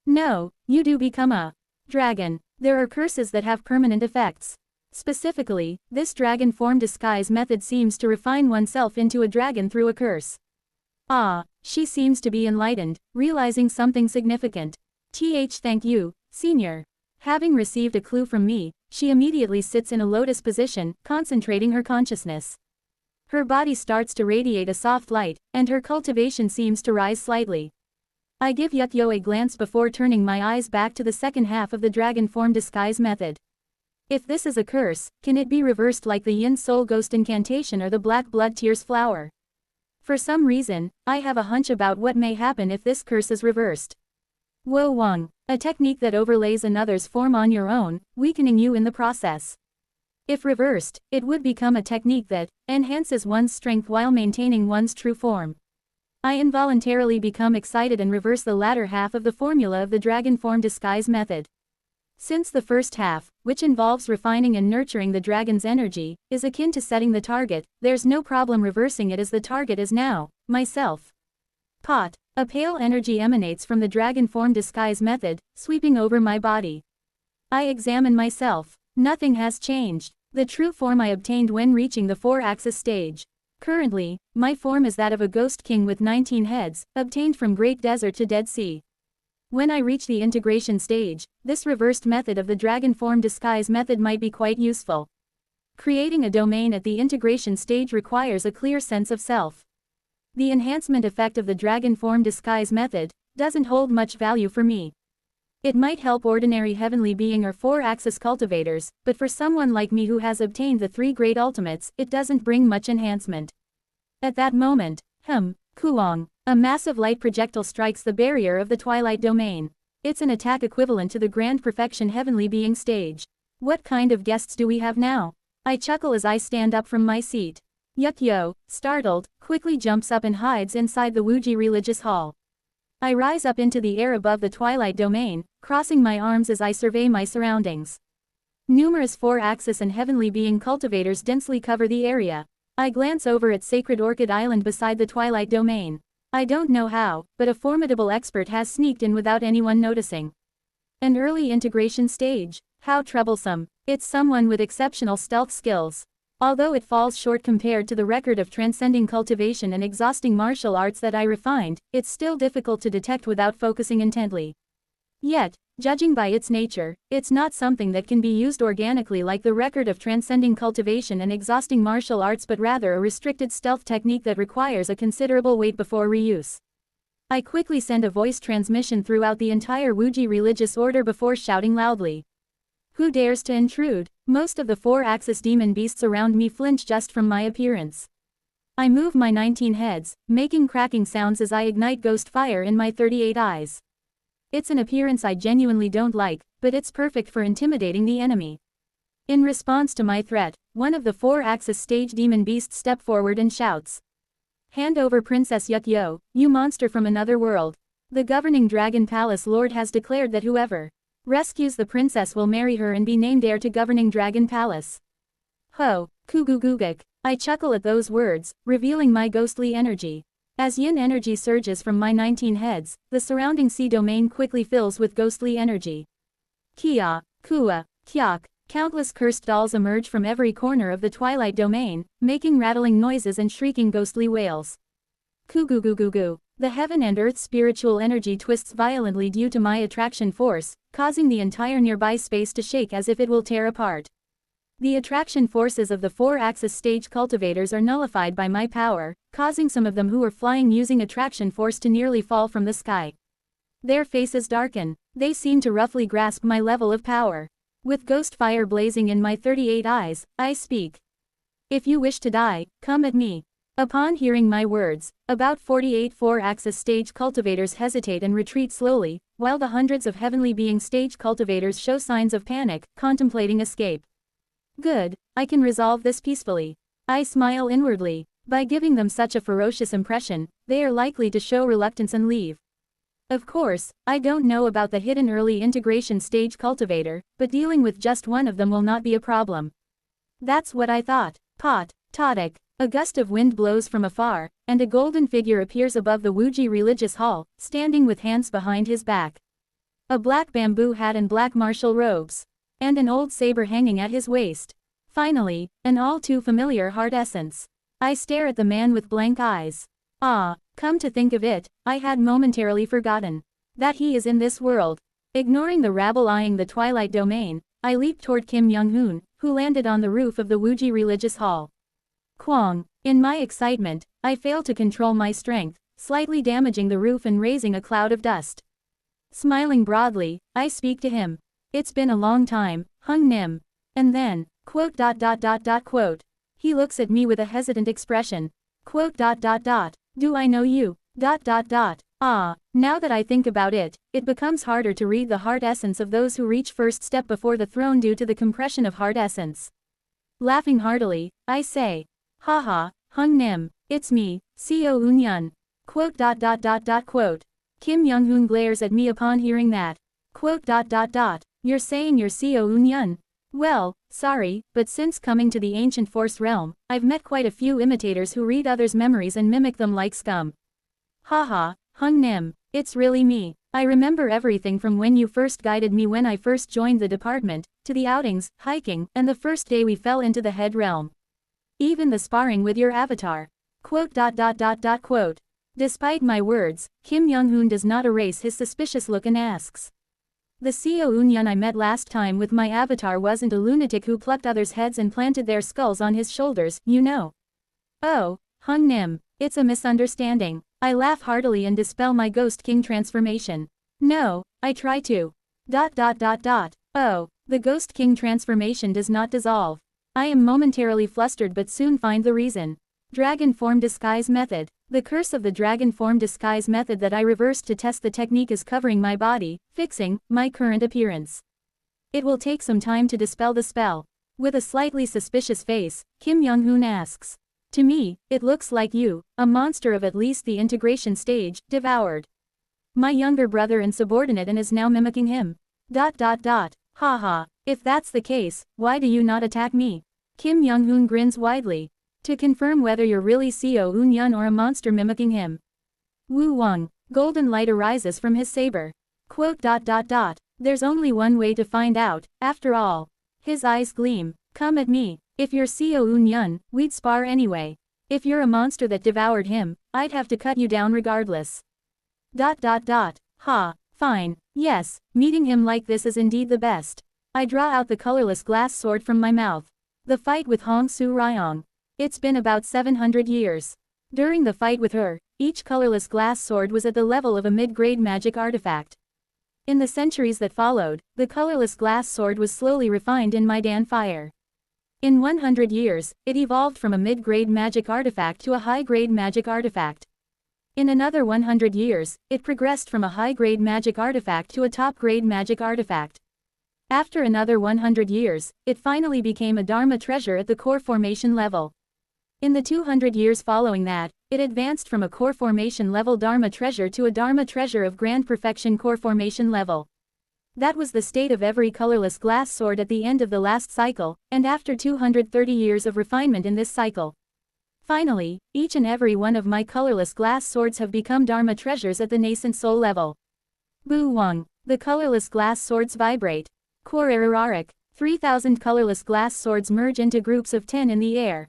No, you do become a dragon. There are curses that have permanent effects. Specifically, this dragon form disguise method seems to refine oneself into a dragon through a curse. She seems to be enlightened, realizing something significant. Thank you, Senior. Having received a clue from me, she immediately sits in a lotus position, concentrating her consciousness. Her body starts to radiate a soft light, and her cultivation seems to rise slightly. I give Yuk-yo a glance before turning my eyes back to the second half of the dragon form disguise method. If this is a curse, can it be reversed like the Yin Soul Ghost incantation or the Black Blood Tears flower? For some reason, I have a hunch about what may happen if this curse is reversed. Wo Wang, a technique that overlays another's form on your own, weakening you in the process. If reversed, it would become a technique that enhances one's strength while maintaining one's true form. I involuntarily become excited and reverse the latter half of the formula of the dragon form disguise method. Since the first half, which involves refining and nurturing the dragon's energy, is akin to setting the target, there's no problem reversing it as the target is now, myself. A pale energy emanates from the dragon form disguise method, sweeping over my body. I examine myself. Nothing has changed. The true form I obtained when reaching the 4-axis stage. Currently, my form is that of a ghost king with 19 heads, obtained from Great Desert to Dead Sea. When I reach the integration stage, this reversed method of the dragon form disguise method might be quite useful. Creating a domain at the integration stage requires a clear sense of self. The enhancement effect of the dragon form disguise method doesn't hold much value for me. It might help ordinary heavenly being or 4-axis cultivators, but for someone like me who has obtained the 3 great ultimates, it doesn't bring much enhancement. At that moment, Kuong, a massive light projectile strikes the barrier of the Twilight Domain. It's an attack equivalent to the Grand Perfection Heavenly Being stage. What kind of guests do we have now? I chuckle as I stand up from my seat. Yuk-yo, startled, quickly jumps up and hides inside the Wuji religious hall. I rise up into the air above the Twilight Domain, crossing my arms as I survey my surroundings. Numerous 4-axis and Heavenly Being cultivators densely cover the area. I glance over at Sacred Orchid Island beside the Twilight Domain. I don't know how, but a formidable expert has sneaked in without anyone noticing. An early integration stage. How troublesome. It's someone with exceptional stealth skills. Although it falls short compared to the record of transcending cultivation and exhausting martial arts that I refined, it's still difficult to detect without focusing intently. Yet, judging by its nature, it's not something that can be used organically like the record of transcending cultivation and exhausting martial arts, but rather a restricted stealth technique that requires a considerable wait before reuse. I quickly send a voice transmission throughout the entire Wuji religious order before shouting loudly. Who dares to intrude? Most of the 4-axis demon beasts around me flinch just from my appearance. I move my 19 heads, making cracking sounds as I ignite ghost fire in my 38 eyes. It's an appearance I genuinely don't like, but it's perfect for intimidating the enemy. In response to my threat, one of the 4-axis stage demon beasts step forward and shouts. Hand over Princess Yukyo, you monster from another world. The governing Dragon Palace Lord has declared that whoever rescues the princess will marry her and be named heir to governing Dragon Palace. Ho, Kuguguguk. I chuckle at those words, revealing my ghostly energy. As yin energy surges from my 19 heads, the surrounding sea domain quickly fills with ghostly energy. Kia, Kua, Kyak. Countless cursed dolls emerge from every corner of the twilight domain, making rattling noises and shrieking ghostly wails. Kugugugugu. The heaven and earth spiritual energy twists violently due to my attraction force, causing the entire nearby space to shake as if it will tear apart. The attraction forces of the 4-axis stage cultivators are nullified by my power, causing some of them who are flying using attraction force to nearly fall from the sky. Their faces darken. They seem to roughly grasp my level of power. With ghost fire blazing in my 38 eyes, I speak. If you wish to die, come at me. Upon hearing my words, about 48 4-axis stage cultivators hesitate and retreat slowly, while the hundreds of heavenly being stage cultivators show signs of panic, contemplating escape. Good, I can resolve this peacefully. I smile inwardly. By giving them such a ferocious impression, they are likely to show reluctance and leave. Of course, I don't know about the hidden early integration stage cultivator, but dealing with just one of them will not be a problem. That's what I thought. Pot, Totic. A gust of wind blows from afar, and a golden figure appears above the Wuji religious hall, standing with hands behind his back. A black bamboo hat and black martial robes. And an old saber hanging at his waist. Finally, an all too familiar heart essence. I stare at the man with blank eyes. Ah, come to think of it, I had momentarily forgotten that he is in this world. Ignoring the rabble eyeing the twilight domain, I leap toward Kim Young-hoon, who landed on the roof of the Wuji religious hall. Kwang. In my excitement, I fail to control my strength, slightly damaging the roof and raising a cloud of dust. Smiling broadly, I speak to him. It's been a long time, Hung Nim. And then, quote. He looks at me with a hesitant expression. Quote. Do I know you? Ah, now that I think about it, it becomes harder to read the heart essence of those who reach first step before the throne due to the compression of heart essence. Laughing heartily, I say. Haha, Hung Nim, it's me, Seo Eun-yun. Quote. Kim Young-hoon glares at me upon hearing that. Quote. You're saying you're Seo Eun-yun? Well, sorry, but since coming to the ancient force realm, I've met quite a few imitators who read others' memories and mimic them like scum. Haha, Hung Nim, it's really me. I remember everything from when you first guided me when I first joined the department, to the outings, hiking, and the first day we fell into the head realm. Even the sparring with your avatar. Quote. Despite my words, Kim Young-hoon does not erase his suspicious look and asks. The Seo Eun-yun I met last time with my avatar wasn't a lunatic who plucked others' heads and planted their skulls on his shoulders, you know. Oh, Hung Nim, it's a misunderstanding. I laugh heartily and dispel my Ghost King transformation. No, I try to. Oh, the Ghost King transformation does not dissolve. I am momentarily flustered but soon find the reason. Dragon form disguise method. The curse of the dragon form disguise method that I reversed to test the technique is covering my body, fixing my current appearance. It will take some time to dispel the spell. With a slightly suspicious face, Kim Young-hoon asks. To me, it looks like you, a monster of at least the integration stage, devoured my younger brother and subordinate and is now mimicking him. Haha, if that's the case, why do you not attack me? Kim Young-hoon grins widely. To confirm whether you're really Seo Eun-yun or a monster mimicking him. Wu Wang. Golden light arises from his saber. Quote. There's only one way to find out, after all. His eyes gleam. Come at me. If you're Seo Eun-yun, we'd spar anyway. If you're a monster that devoured him, I'd have to cut you down regardless. Ha, fine. Yes, meeting him like this is indeed the best. I draw out the colorless glass sword from my mouth. The fight with Hong Su Ryong. It's been about 700 years. During the fight with her, each colorless glass sword was at the level of a mid-grade magic artifact. In the centuries that followed, the colorless glass sword was slowly refined in my Dan fire. In 100 years, it evolved from a mid-grade magic artifact to a high-grade magic artifact. In another 100 years, it progressed from a high-grade magic artifact to a top-grade magic artifact. After another 100 years, it finally became a Dharma treasure at the core formation level. In the 200 years following that, it advanced from a core formation level Dharma treasure to a Dharma treasure of grand perfection core formation level. That was the state of every colorless glass sword at the end of the last cycle, and after 230 years of refinement in this cycle. Finally, each and every one of my colorless glass swords have become Dharma treasures at the nascent soul level. Bu Wang. The colorless glass swords vibrate. Core Ararik. 3,000 colorless glass swords merge into groups of 10 in the air.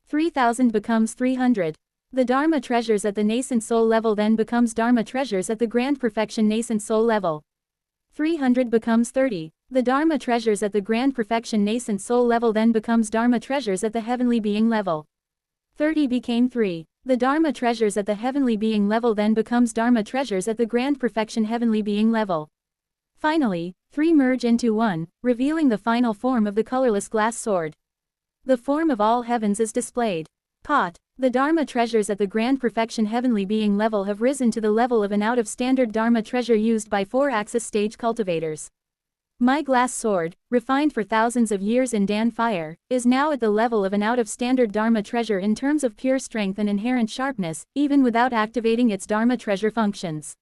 3,000 becomes 300. The Dharma treasures at the nascent soul level then becomes Dharma treasures at the grand perfection nascent soul level. 300 becomes 30. The Dharma treasures at the grand perfection nascent soul level then becomes Dharma treasures at the heavenly being level. 30 became 3. The Dharma treasures at the heavenly being level then becomes Dharma treasures at the grand perfection heavenly being level. Finally, 3 merge into 1, revealing the final form of the colorless glass sword. The form of all heavens is displayed. Pot. The Dharma treasures at the grand perfection heavenly being level have risen to the level of an out-of-standard Dharma treasure used by 4-axis stage cultivators. My glass sword, refined for thousands of years in Dan fire, is now at the level of an out-of-standard Dharma treasure in terms of pure strength and inherent sharpness, even without activating its Dharma treasure functions.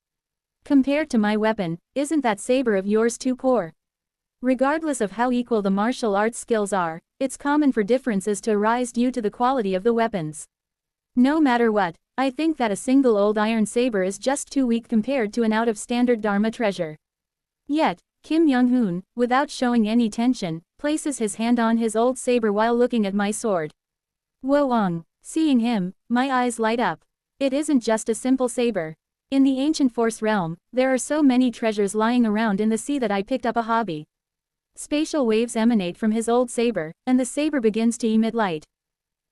Compared to my weapon, isn't that saber of yours too poor? Regardless of how equal the martial arts skills are, it's common for differences to arise due to the quality of the weapons. No matter what, I think that a single old iron saber is just too weak compared to an out-of-standard Dharma treasure. Yet, Kim Young-hoon, without showing any tension, places his hand on his old saber while looking at my sword. Woong. Seeing him, my eyes light up. It isn't just a simple saber. In the ancient force realm, there are so many treasures lying around in the sea that I picked up a hobby. Spatial waves emanate from his old saber, and the saber begins to emit light.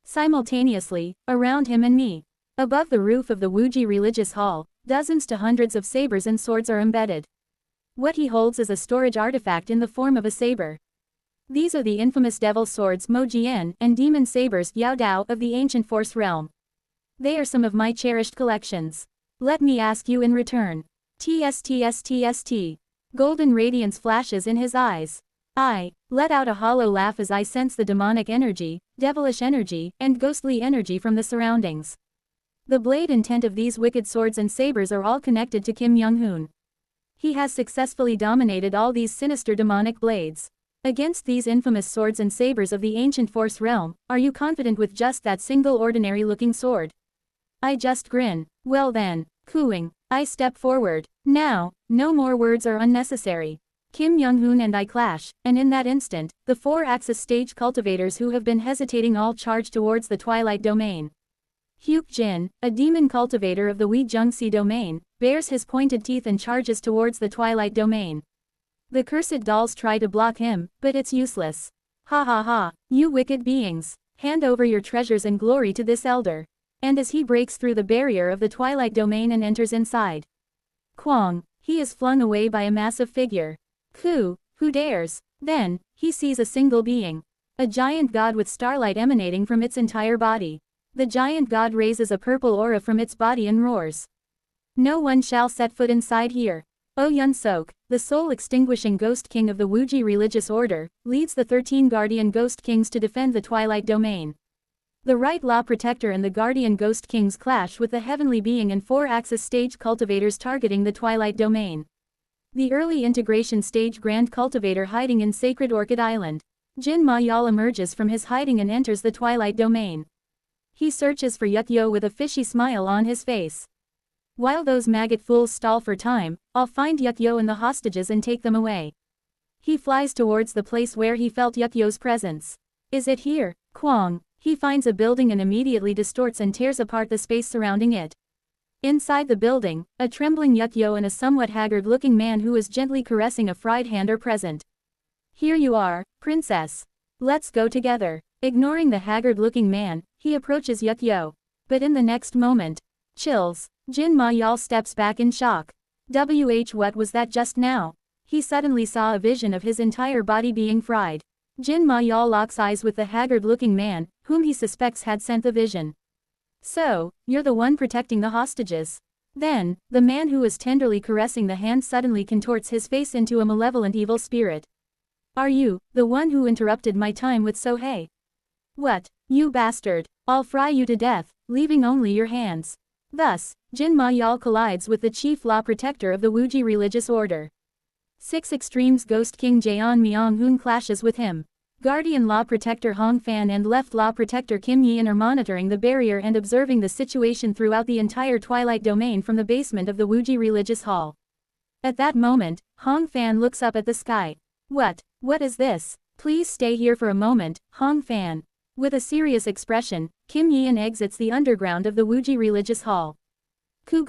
Simultaneously, around him and me. Above the roof of the Wuji religious hall, dozens to hundreds of sabers and swords are embedded. What he holds is a storage artifact in the form of a saber. These are the infamous devil swords Mo Jian and demon sabers Yao Dao of the ancient force realm. They are some of my cherished collections. Let me ask you in return. TSTSTST. Golden radiance flashes in his eyes. I let out a hollow laugh as I sense the demonic energy, devilish energy, and ghostly energy from the surroundings. The blade intent of these wicked swords and sabers are all connected to Kim Young-hoon. He has successfully dominated all these sinister demonic blades. Against these infamous swords and sabers of the ancient force realm, are you confident with just that single ordinary-looking sword? I just grin. Well then, cooing, I step forward. Now, no more words are unnecessary. Kim Young-hoon and I clash, and in that instant, the 4-axis stage cultivators who have been hesitating all charge towards the Twilight Domain. Hyuk Jin, a demon cultivator of the Wei Jungsi domain, bares his pointed teeth and charges towards the Twilight Domain. The cursed dolls try to block him, but it's useless. Ha ha ha, you wicked beings, hand over your treasures and glory to this elder. And as he breaks through the barrier of the Twilight Domain and enters inside. Kwang, he is flung away by a massive figure. Who dares? Then, he sees a single being. A giant god with starlight emanating from its entire body. The giant god raises a purple aura from its body and roars. No one shall set foot inside here. Oh Yun-sok, the soul-extinguishing ghost king of the Wuji religious order, leads the 13 guardian ghost kings to defend the Twilight Domain. The right law protector and the guardian ghost kings clash with the heavenly being and 4-axis stage cultivators targeting the Twilight Domain. The early integration stage grand cultivator hiding in Sacred Orchid Island. Jin Ma-yal emerges from his hiding and enters the Twilight Domain. He searches for Yukyo with a fishy smile on his face. While those maggot fools stall for time, I'll find Yukyo and the hostages and take them away. He flies towards the place where he felt Yukyo's presence. Is it here? Kwang. He finds a building and immediately distorts and tears apart the space surrounding it. Inside the building, a trembling Yukyo and a somewhat haggard-looking man who is gently caressing a fried hand are present. Here you are, princess. Let's go together. Ignoring the haggard-looking man, he approaches Yukyo. But in the next moment, chills. Jin Ma-yal steps back in shock. What was that just now? He suddenly saw a vision of his entire body being fried. Jin Ma Yal locks eyes with the haggard-looking man, whom he suspects had sent the vision. So, you're the one protecting the hostages. Then, the man who was tenderly caressing the hand suddenly contorts his face into a malevolent evil spirit. Are you, the one who interrupted my time with Sohei? What, you bastard, I'll fry you to death, leaving only your hands. Thus, Jin Ma Yal collides with the chief law protector of the Wuji religious order. 6 Extremes Ghost King Jaeon Myung-hoon clashes with him. Guardian Law Protector Hong Fan and Left Law Protector Kim Yeon are monitoring the barrier and observing the situation throughout the entire Twilight Domain from the basement of the Wuji Religious Hall. At that moment, Hong Fan looks up at the sky. What is this? Please stay here for a moment, Hong Fan. With a serious expression, Kim Yeon exits the underground of the Wuji Religious Hall. Goo.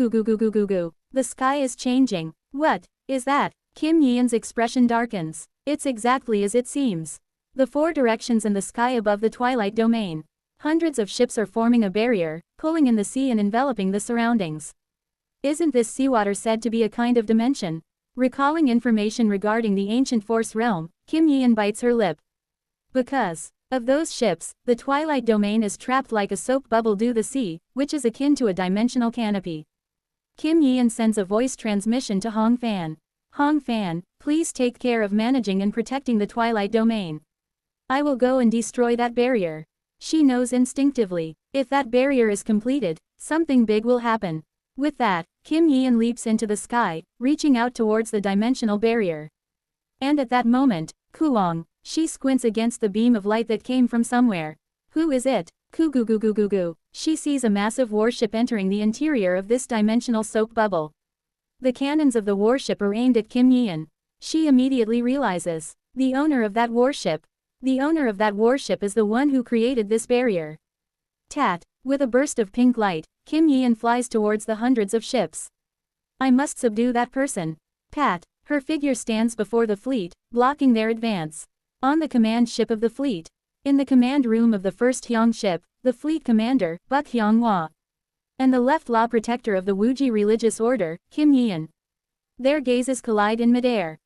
The sky is changing. What is that? Kim Yeon's expression darkens. It's exactly as it seems. The 4 directions in the sky above the Twilight Domain. Hundreds of ships are forming a barrier, pulling in the sea and enveloping the surroundings. Isn't this seawater said to be a kind of dimension? Recalling information regarding the ancient Force realm, Kim Yeon bites her lip. Because of those ships, the Twilight Domain is trapped like a soap bubble due the sea, which is akin to a dimensional canopy. Kim Yeon sends a voice transmission to Hong Fan. Hong Fan, please take care of managing and protecting the Twilight Domain. I will go and destroy that barrier. She knows instinctively, if that barrier is completed, something big will happen. With that, Kim Yeon leaps into the sky, reaching out towards the dimensional barrier. And at that moment, Kuong, she squints against the beam of light that came from somewhere. Who is it? Goo. She sees a massive warship entering the interior of this dimensional soap bubble. The cannons of the warship are aimed at Kim Yeon. She immediately realizes, the owner of that warship is the one who created this barrier. Tat, with a burst of pink light, Kim Yeon flies towards the hundreds of ships. I must subdue that person. Pat, her figure stands before the fleet, blocking their advance. On the command ship of the fleet. In the command room of the first Hyang ship, the fleet commander, Buk Hyung-hwa. And the left law protector of the Wuji religious order, Kim Yeon. Their gazes collide in midair.